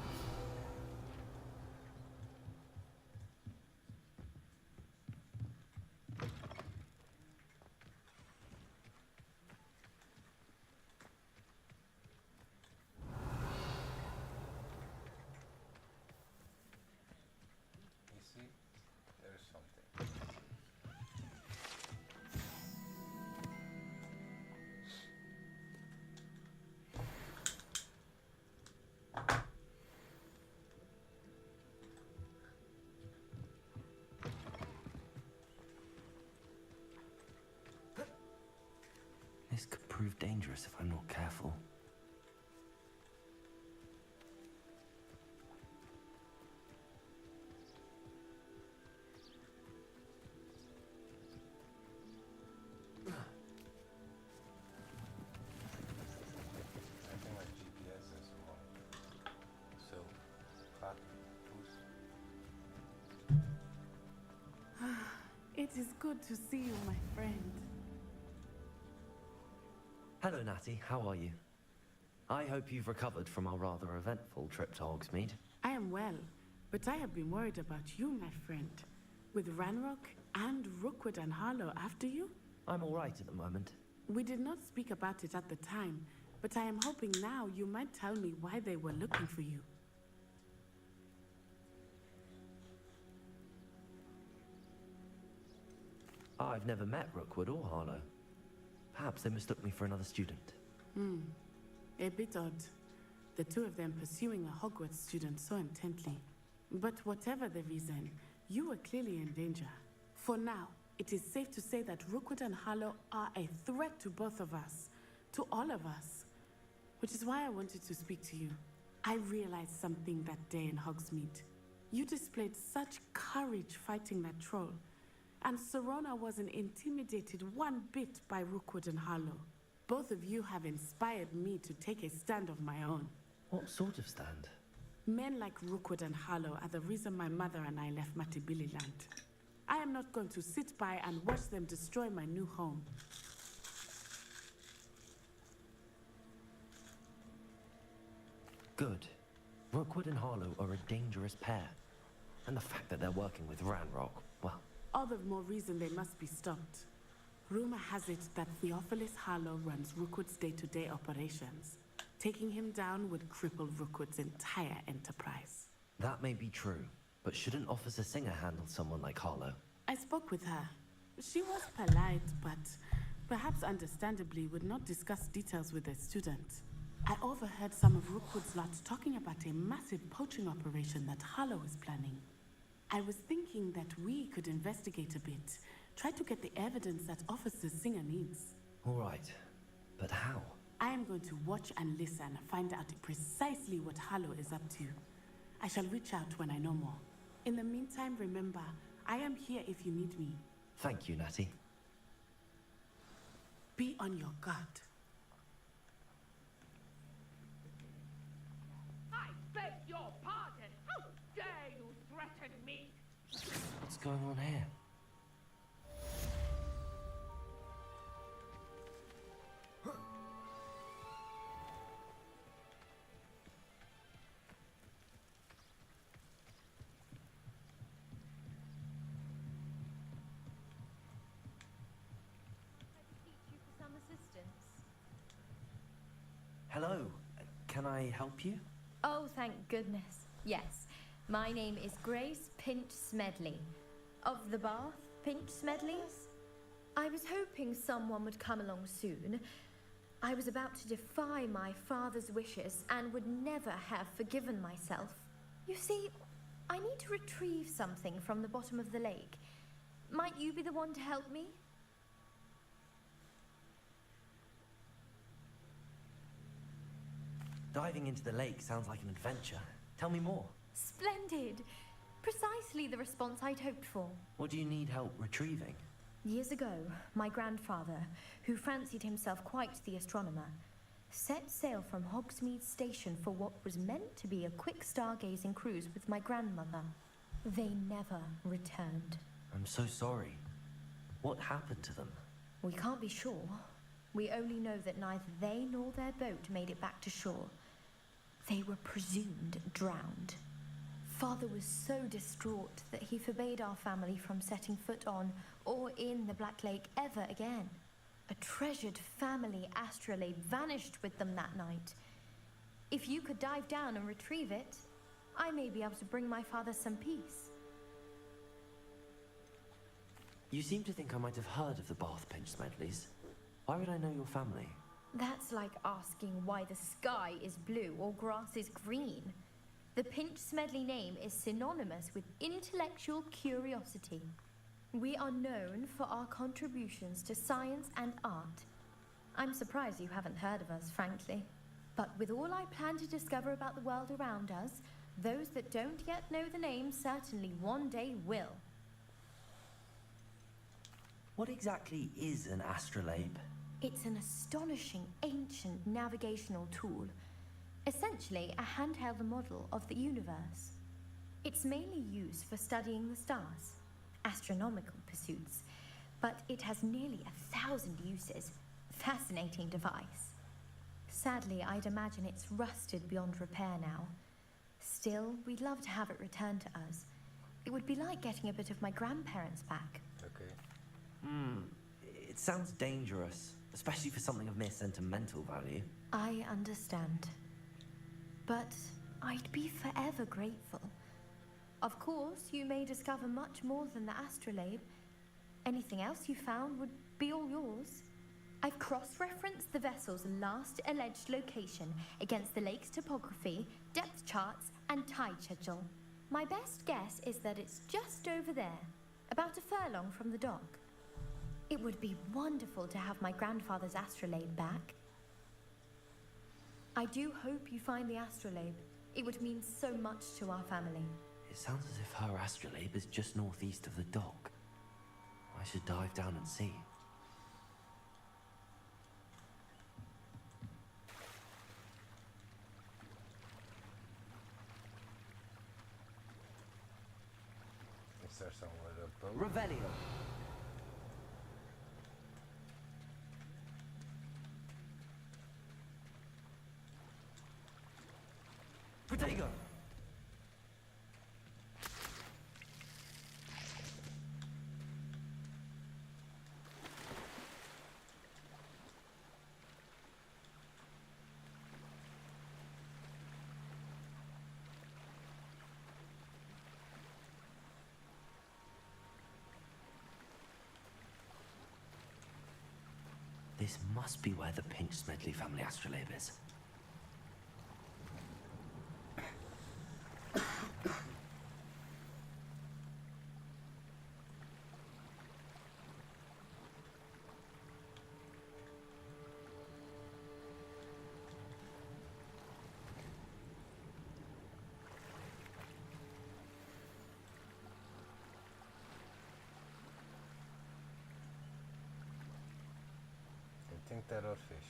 You see, there's something. This could prove dangerous if I'm not careful. I think my GPS is wrong. So, cut, push. It is good to see you, my friend. Hello, Natty. How are you? I hope you've recovered from our rather eventful trip to Hogsmeade. I am well, but I have been worried about you, my friend. With Ranrock and Rookwood and Harlow after you? I'm all right at the moment. We did not speak about it at the time, but I am hoping now you might tell me why they were looking for you. I've never met Rookwood or Harlow. Perhaps they mistook me for another student. A bit odd. The two of them pursuing a Hogwarts student so intently. But whatever the reason, you were clearly in danger. For now, it is safe to say that Rookwood and Harlow are a threat to both of us. To all of us. Which is why I wanted to speak to you. I realized something that day in Hogsmeade. You displayed such courage fighting that troll. And Serona wasn't intimidated one bit by Rookwood and Harlow. Both of you have inspired me to take a stand of my own. What sort of stand? Men like Rookwood and Harlow are the reason my mother and I left Matibili land. I am not going to sit by and watch them destroy my new home. Good. Rookwood and Harlow are a dangerous pair. And the fact that they're working with Ranrock, well... All the more reason they must be stopped. Rumor has it that Theophilus Harlow runs Rookwood's day-to-day operations. Taking him down would cripple Rookwood's entire enterprise. That may be true, but shouldn't Officer Singer handle someone like Harlow? I spoke with her. She was polite, but perhaps understandably would not discuss details with a student. I overheard some of Rookwood's lot talking about a massive poaching operation that Harlow is planning. I was thinking that we could investigate a bit, try to get the evidence that Officer Singer needs. All right, but how? I am going to watch and listen, find out precisely what Harlow is up to. I shall reach out when I know more. In the meantime, remember, I am here if you need me. Thank you, Natty. Be on your guard. I beg your pardon. How dare you threaten me? What's going on here? Hello. Can I help you? Oh, thank goodness. Yes. My name is Grace Pinch Smedley. Of the Bath Pinch Smedleys? I was hoping someone would come along soon. I was about to defy my father's wishes and would never have forgiven myself. You see, I need to retrieve something from the bottom of the lake. Might you be the one to help me? Diving into the lake sounds like an adventure. Tell me more. Splendid! Precisely the response I'd hoped for. What do you need help retrieving? Years ago, my grandfather, who fancied himself quite the astronomer, set sail from Hogsmeade Station for what was meant to be a quick stargazing cruise with my grandmother. They never returned. I'm so sorry. What happened to them? We can't be sure. We only know that neither they nor their boat made it back to shore. They were presumed drowned. Father was so distraught that he forbade our family from setting foot on or in the Black Lake ever again. A treasured family astrolabe vanished with them that night. If you could dive down and retrieve it, I may be able to bring my father some peace. You seem to think I might have heard of the Bath Pinch Smedleys. Why would I know your family? That's like asking why the sky is blue or grass is green. The Pinch Smedley name is synonymous with intellectual curiosity. We are known for our contributions to science and art. I'm surprised you haven't heard of us, frankly. But with all I plan to discover about the world around us, those that don't yet know the name certainly one day will. What exactly is an astrolabe? It's an astonishing ancient navigational tool. Essentially, a handheld model of the universe. It's mainly used for studying the stars, astronomical pursuits, but it has nearly 1,000 uses. Fascinating device. Sadly, I'd imagine it's rusted beyond repair now. Still, we'd love to have it returned to us. It would be like getting a bit of my grandparents back. Okay. It sounds dangerous, especially for something of mere sentimental value. I understand. But I'd be forever grateful. Of course, you may discover much more than the astrolabe. Anything else you found would be all yours. I've cross-referenced the vessel's last alleged location against the lake's topography, depth charts, and tide schedule. My best guess is that it's just over there, about a furlong from the dock. It would be wonderful to have my grandfather's astrolabe back. I do hope you find the astrolabe. It would mean so much to our family. It sounds as if her astrolabe is just northeast of the dock. I should dive down and see. Is there somewhere a boat? Revelio. Protego. This must be where the Pinch Smedley family astrolabe is. I think there are fish.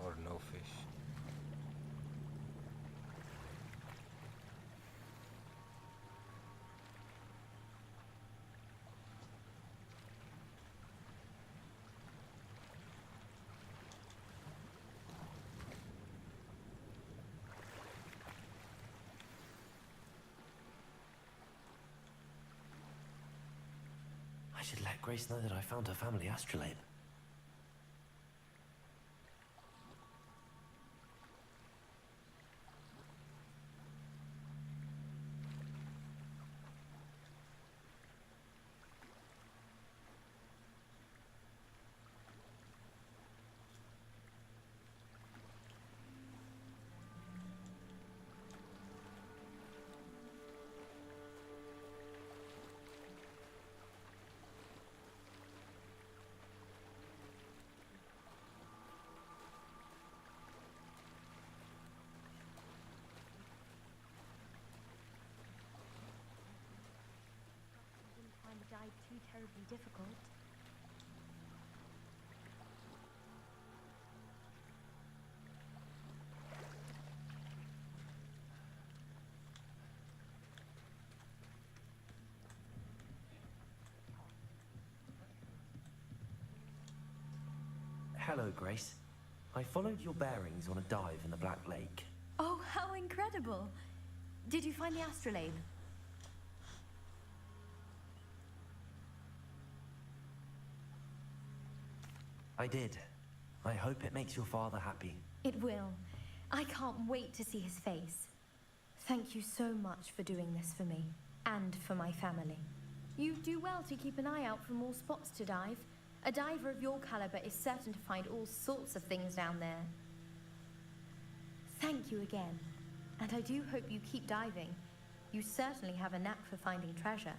Or no fish. I should let Grace know that I found her family astrolabe. Dive too terribly difficult. Hello, Grace. I followed your bearings on a dive in the Black Lake. Oh, how incredible! Did you find the astrolabe? I did. I hope it makes your father happy. It will. I can't wait to see his face. Thank you so much for doing this for me, and for my family. You do well to keep an eye out for more spots to dive. A diver of your caliber is certain to find all sorts of things down there. Thank you again, and I do hope you keep diving. You certainly have a knack for finding treasure.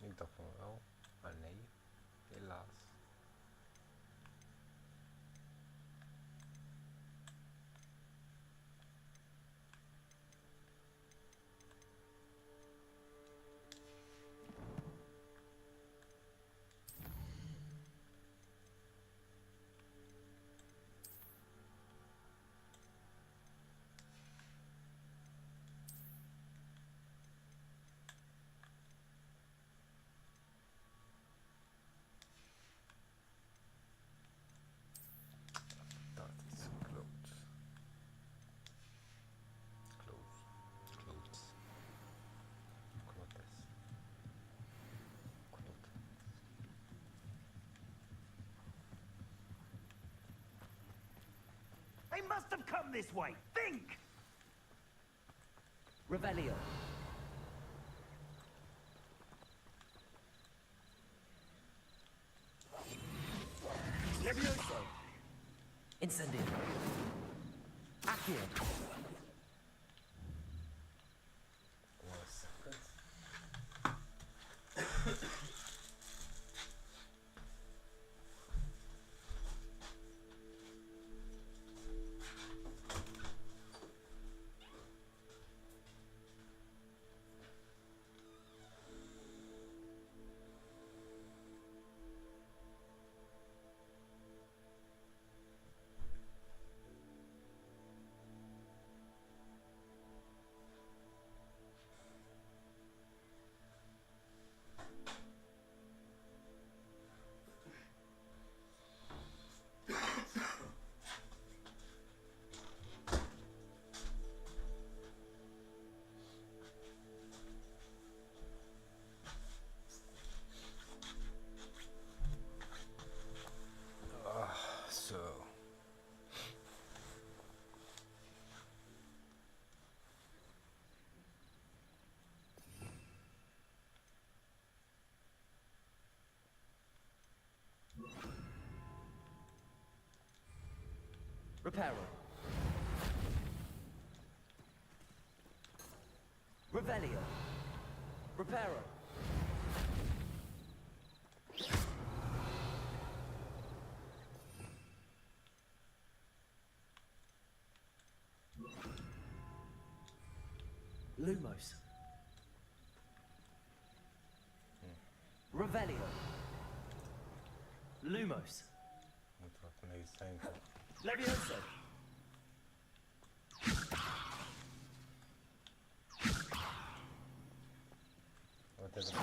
Ik dacht van wel, maar nee, helaas. They must have come this way. Think! Revelio. Levioso. Incendio. Accio. Reparo. Revelio. Reparo. Lumos. Revelio. Lumos. Moet wat medicijn kopen. Levioso. Wat heb ik?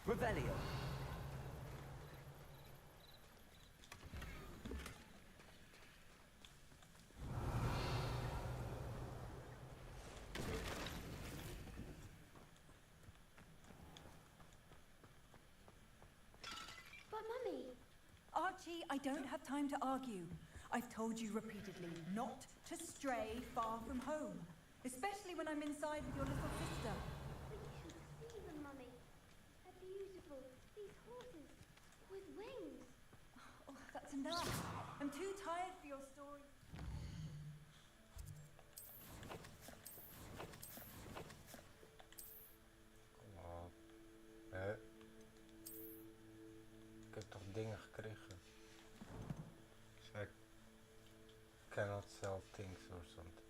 Revelio. But Mummy... Archie, I don't have time to argue. I've told you repeatedly not to stray far from home, especially when I'm inside with your little sister. But you should see them, Mummy. They're beautiful. These horses with wings. Oh, that's enough. I'm too tired for your story. Kom op. Ik heb toch dingen gekregen? So I cannot sell things or something.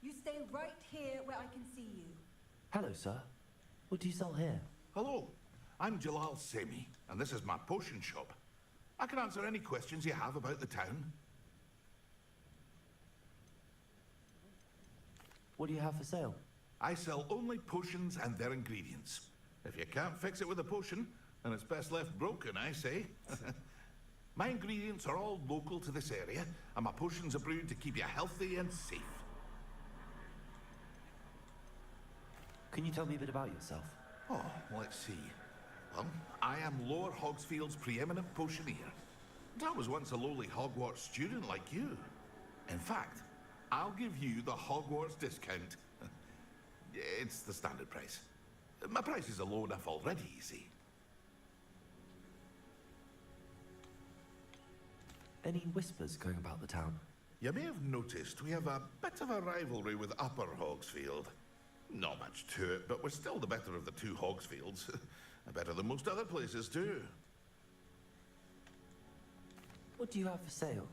You stay right here where I can see you. Hello, sir. What do you sell here? Hello, I'm Jalal Semi, and this is my potion shop. I can answer any questions you have about the town. What do you have for sale? I sell only potions and their ingredients. If you can't fix it with a potion, then it's best left broken, I say. My ingredients are all local to this area, and my potions are brewed to keep you healthy and safe. Can you tell me a bit about yourself? Oh, let's see. Well, I am Lord Hogsfield's preeminent potioneer. And I was once a lowly Hogwarts student like you. In fact, I'll give you the Hogwarts discount. It's the standard price. My prices are low enough already, you see. Any whispers going about the town? You may have noticed we have a bit of a rivalry with Upper Hogsfield. Not much to it, but we're still the better of the two Hogsfields. Better than most other places, too. What do you have for sale?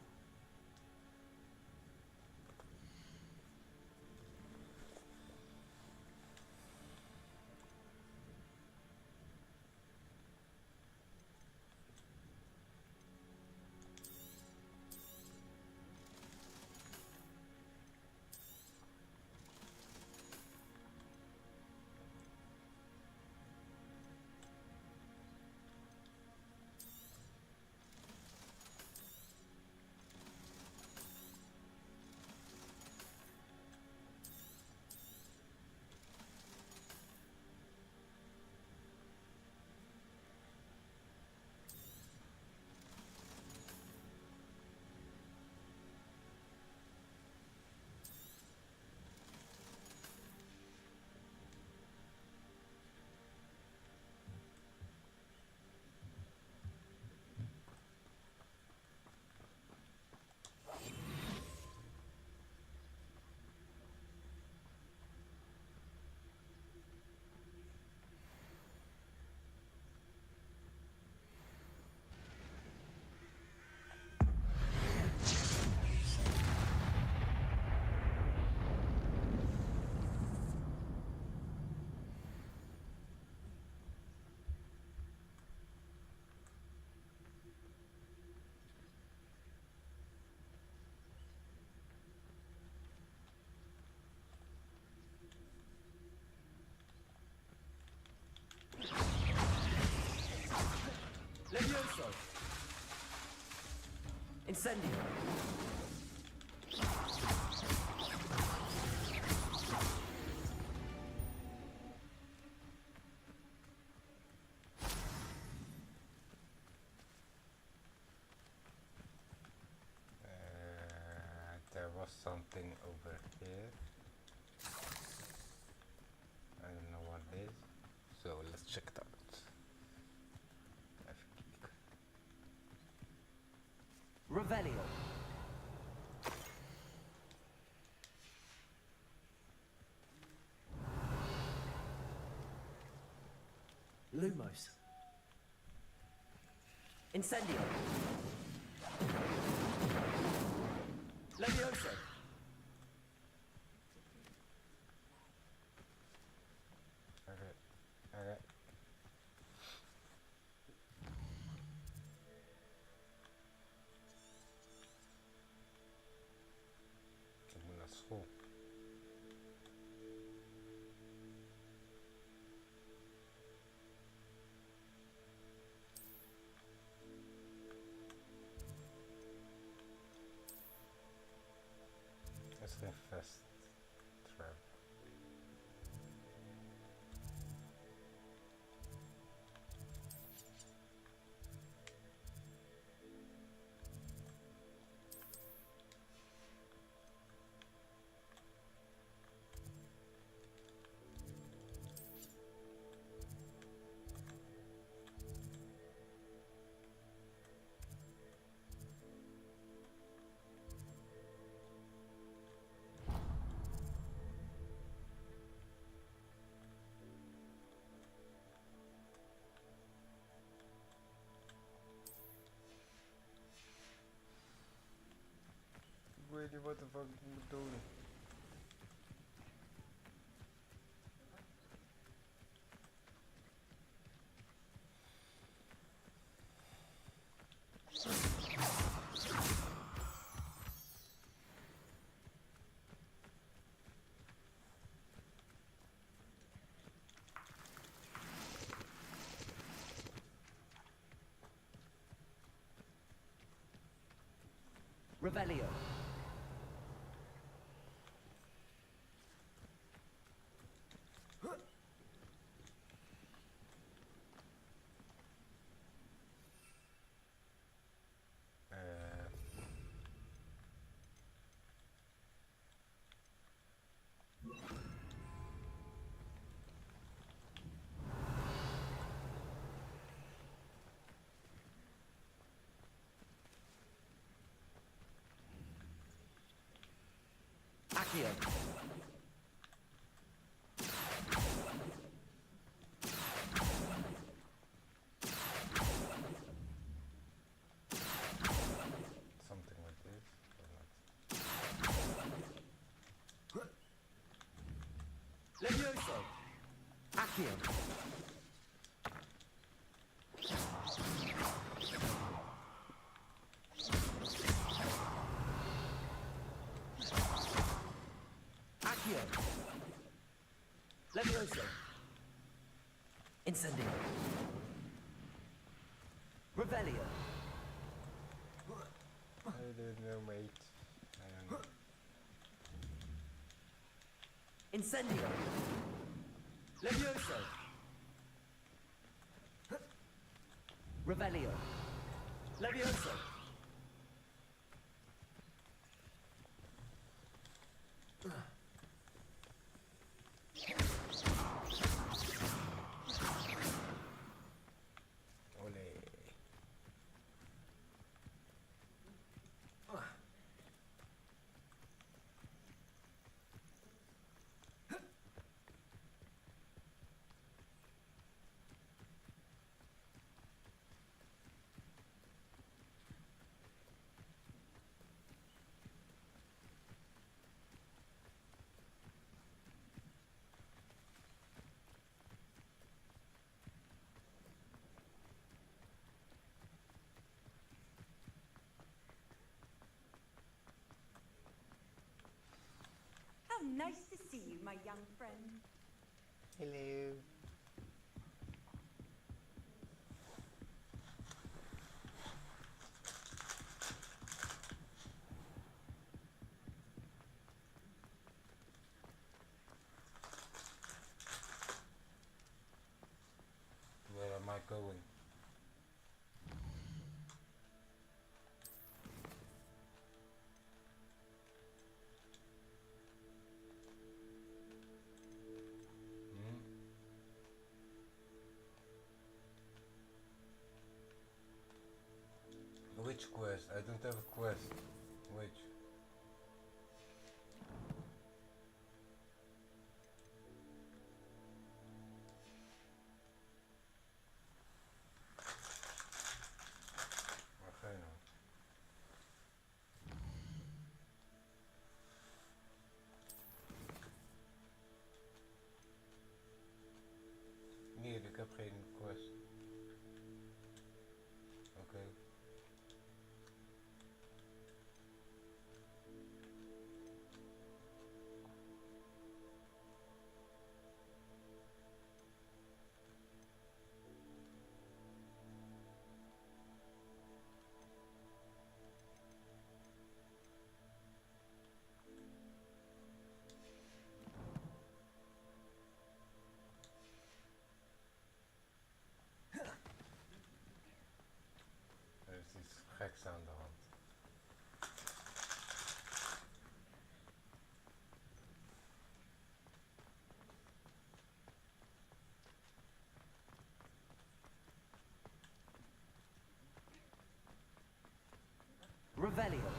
Levioso! Incendio! There was something over here. I don't know what it is. So let's check it out. Revelio. Lumos. Incendio. Levioso. Okay. Let's go. Let's go fast travel. Really, what the fuck are you doing? Revelio. Accio. Something like this or not? Levioso. Accio. Accio. Levioso. Incendio. Revelio. I don't know, mate. I don't know. Incendio. Levioso. Revelio. Levioso. Ole. How nice to see you, my young friend. Hello. going. Which quest? I don't have a quest. Which? Okay, no. Nee, ik heb geen quest. Oké. Er is iets geks aan de hand. Revelio.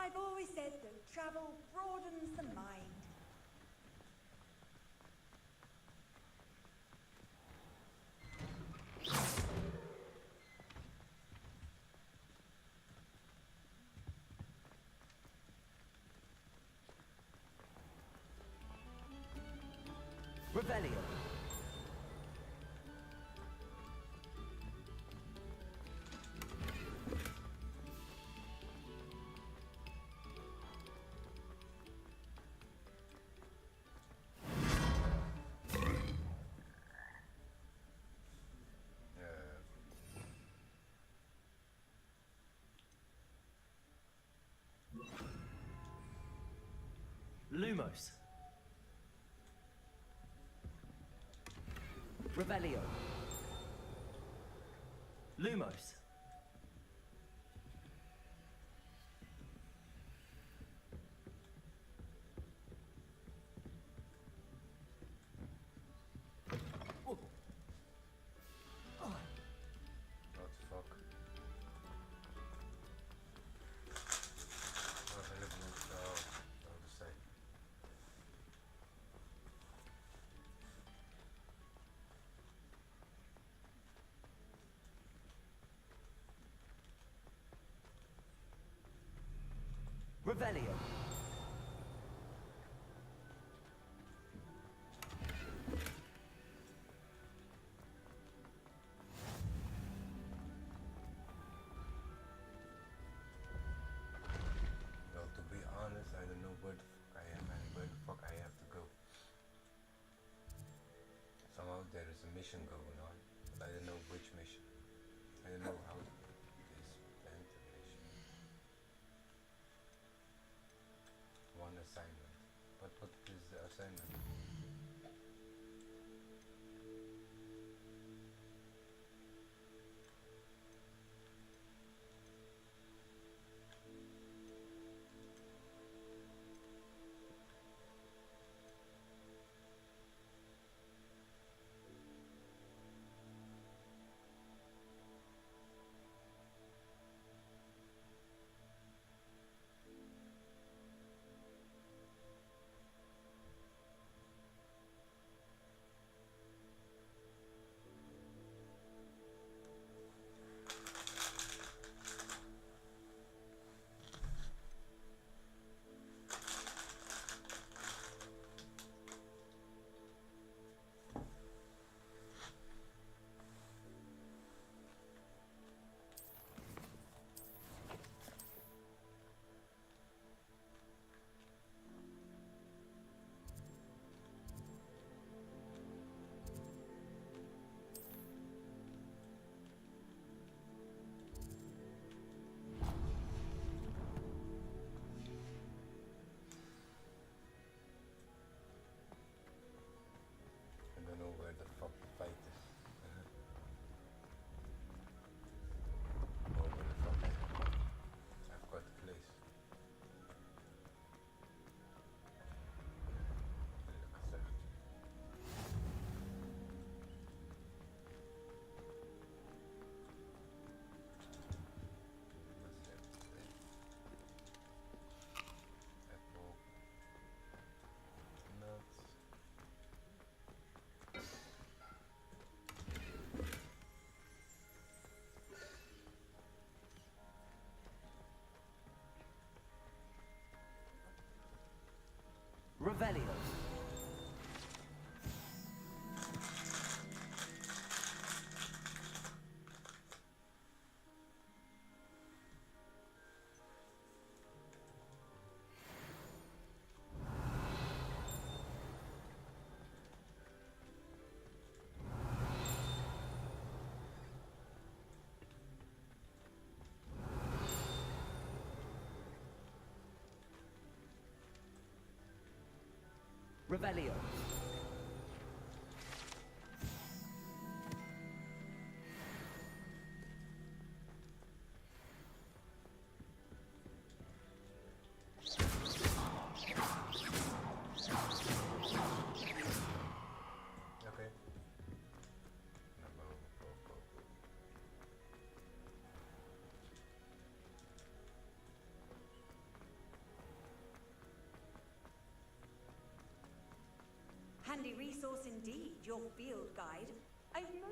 I've always said that travel broadens the mind. Revelio. Lumos. Revelio. Lumos. What the fuck? Wat heb ik nog? Oh, dat zei. Revelio. Well, to be honest, I don't know where the fuck I am and where the fuck I have to go. Somehow there is a mission going on, but I don't know which mission. I don't know how to spend the mission. One assignment. But what is the assignment? Revelio. Okay. Handy resource indeed, your field guide. I've no...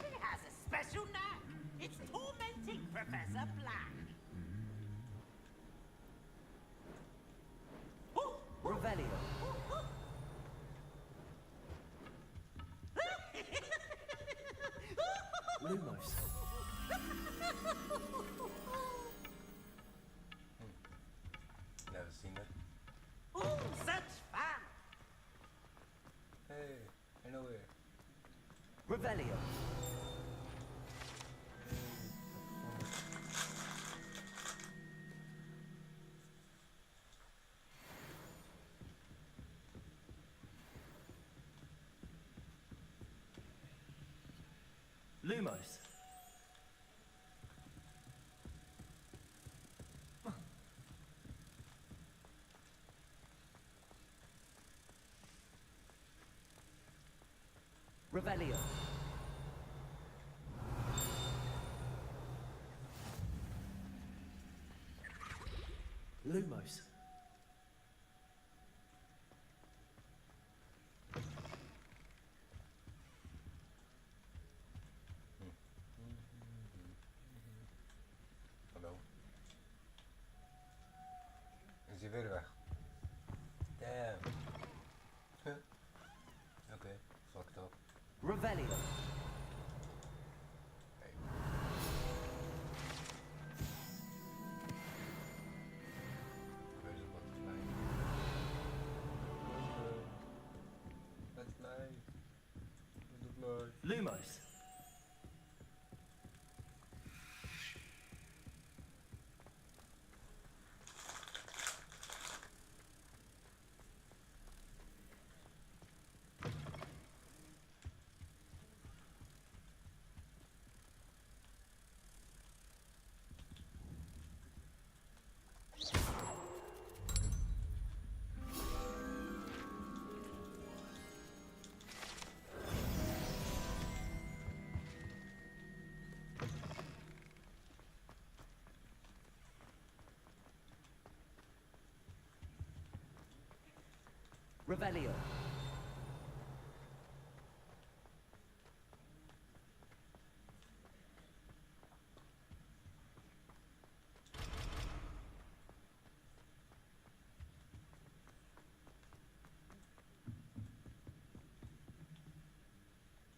It has a special knack. It's tormenting Professor Black. Revelio. Lumos. Never seen it. Oh, such fun! Hey, I know it. Revelio. Lumos. Revelio. Lumos. Hallo. Is hij weer weg? Damn. Huh. Okay, fucked up. Revelio. Where's the butterfly? Butterfly. Butterfly. Lumos. Revelio.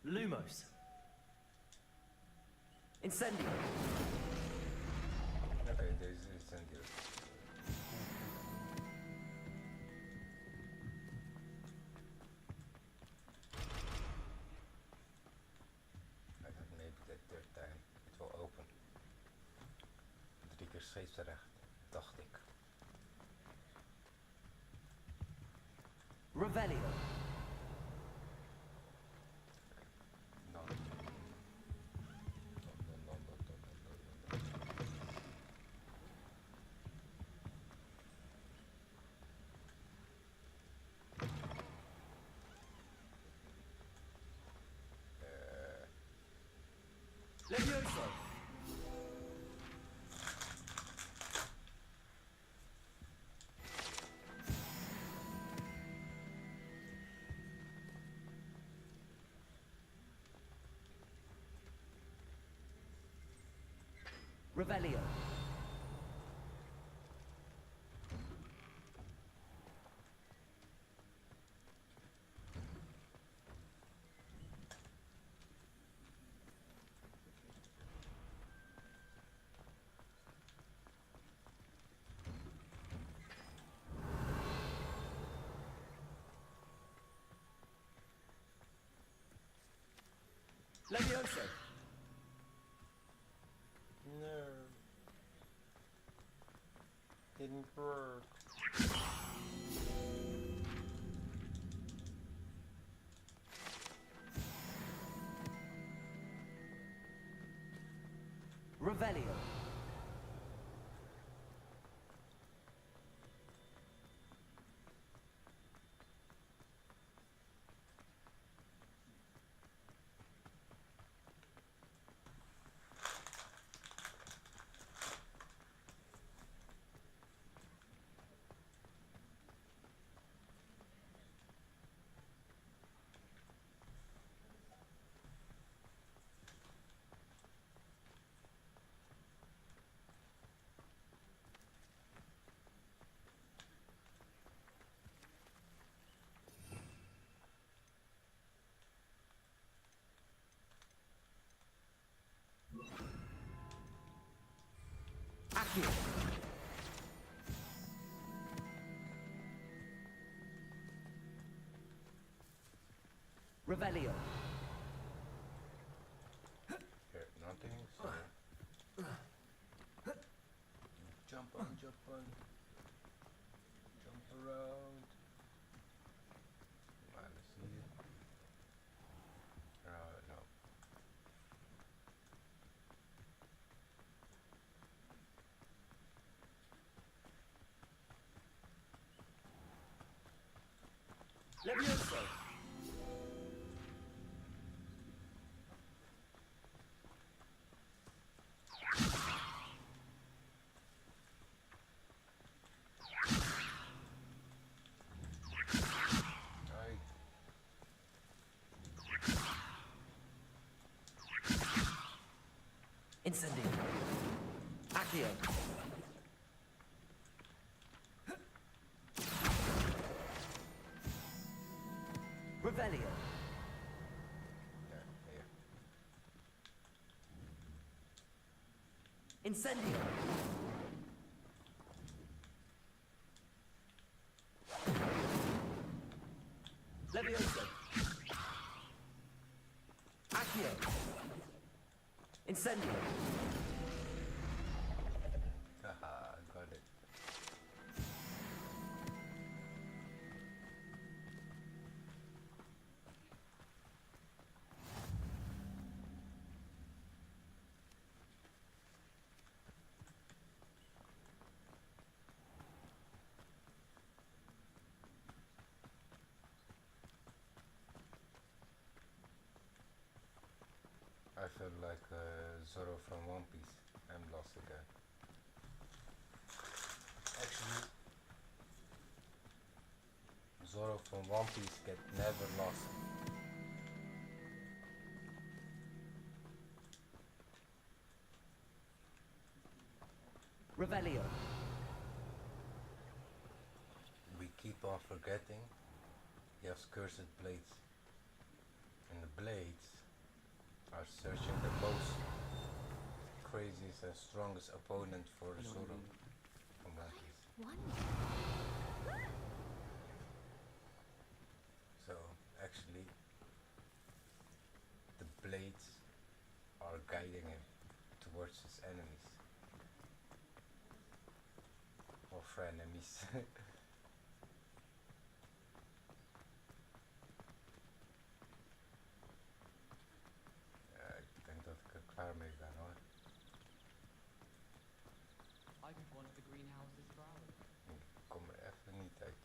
Lumos. Incendio. Okay, there's incendio. I thought maybe that third time it will open. 3 keer safe terecht, dacht ik. Revelio. No. Levioso. Revelio. Levioso. don't work. Revelio. Accio. Revelio. Here, nothing, so jump on, jump around. Let's see. No. Levioso. Incendio. Accio. Revelio. Incendio. Levioso. Accio. Incendio. Haha, got it. I feel like Zoro from One Piece. I'm lost again. Actually, Zoro from One Piece get never lost. Revelio. We keep on forgetting he has cursed blades. And the blades are searching the most craziest and strongest opponent for Zoro from One Piece. So actually the blades are guiding him towards his enemies. Or frenemies. Ik denk dat ik er klaar mee ben hoor. I just wanted the greenhouses sprouted. Ik kom er even niet uit.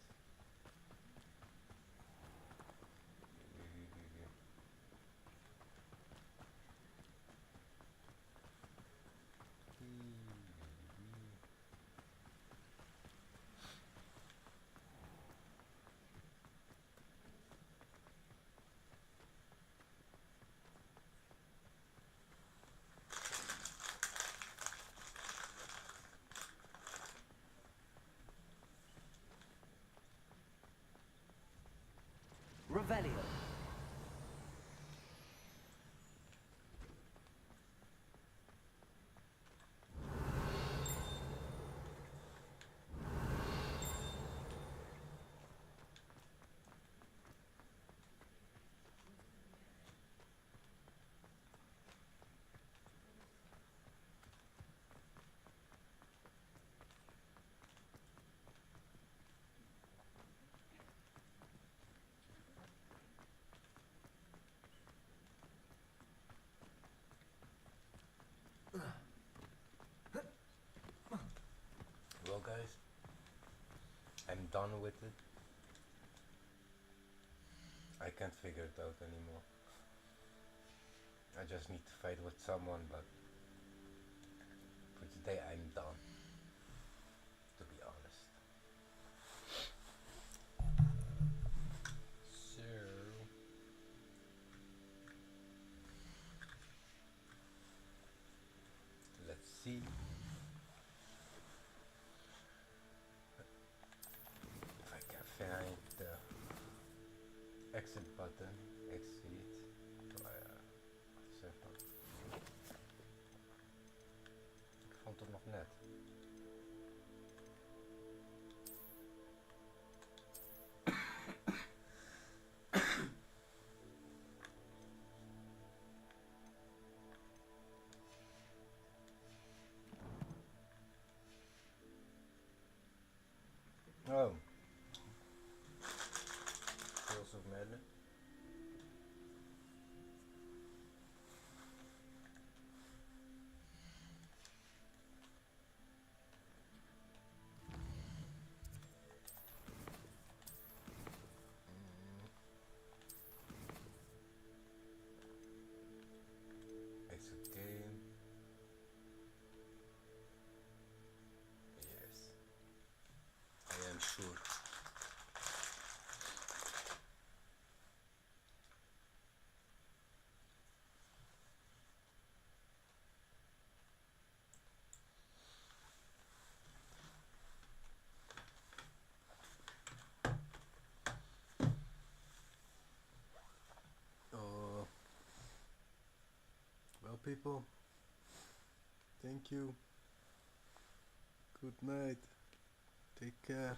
I'm done with it. I can't figure it out anymore. I just need to fight with someone, but for today I'm done, to be honest. So let's see if I can find the exit button. Exit. Zeg maar. Ik vond het nog net. Oh. Tales of Madness. Exit game. Yes. I am sure. Well, people, thank you. Good night. Take care.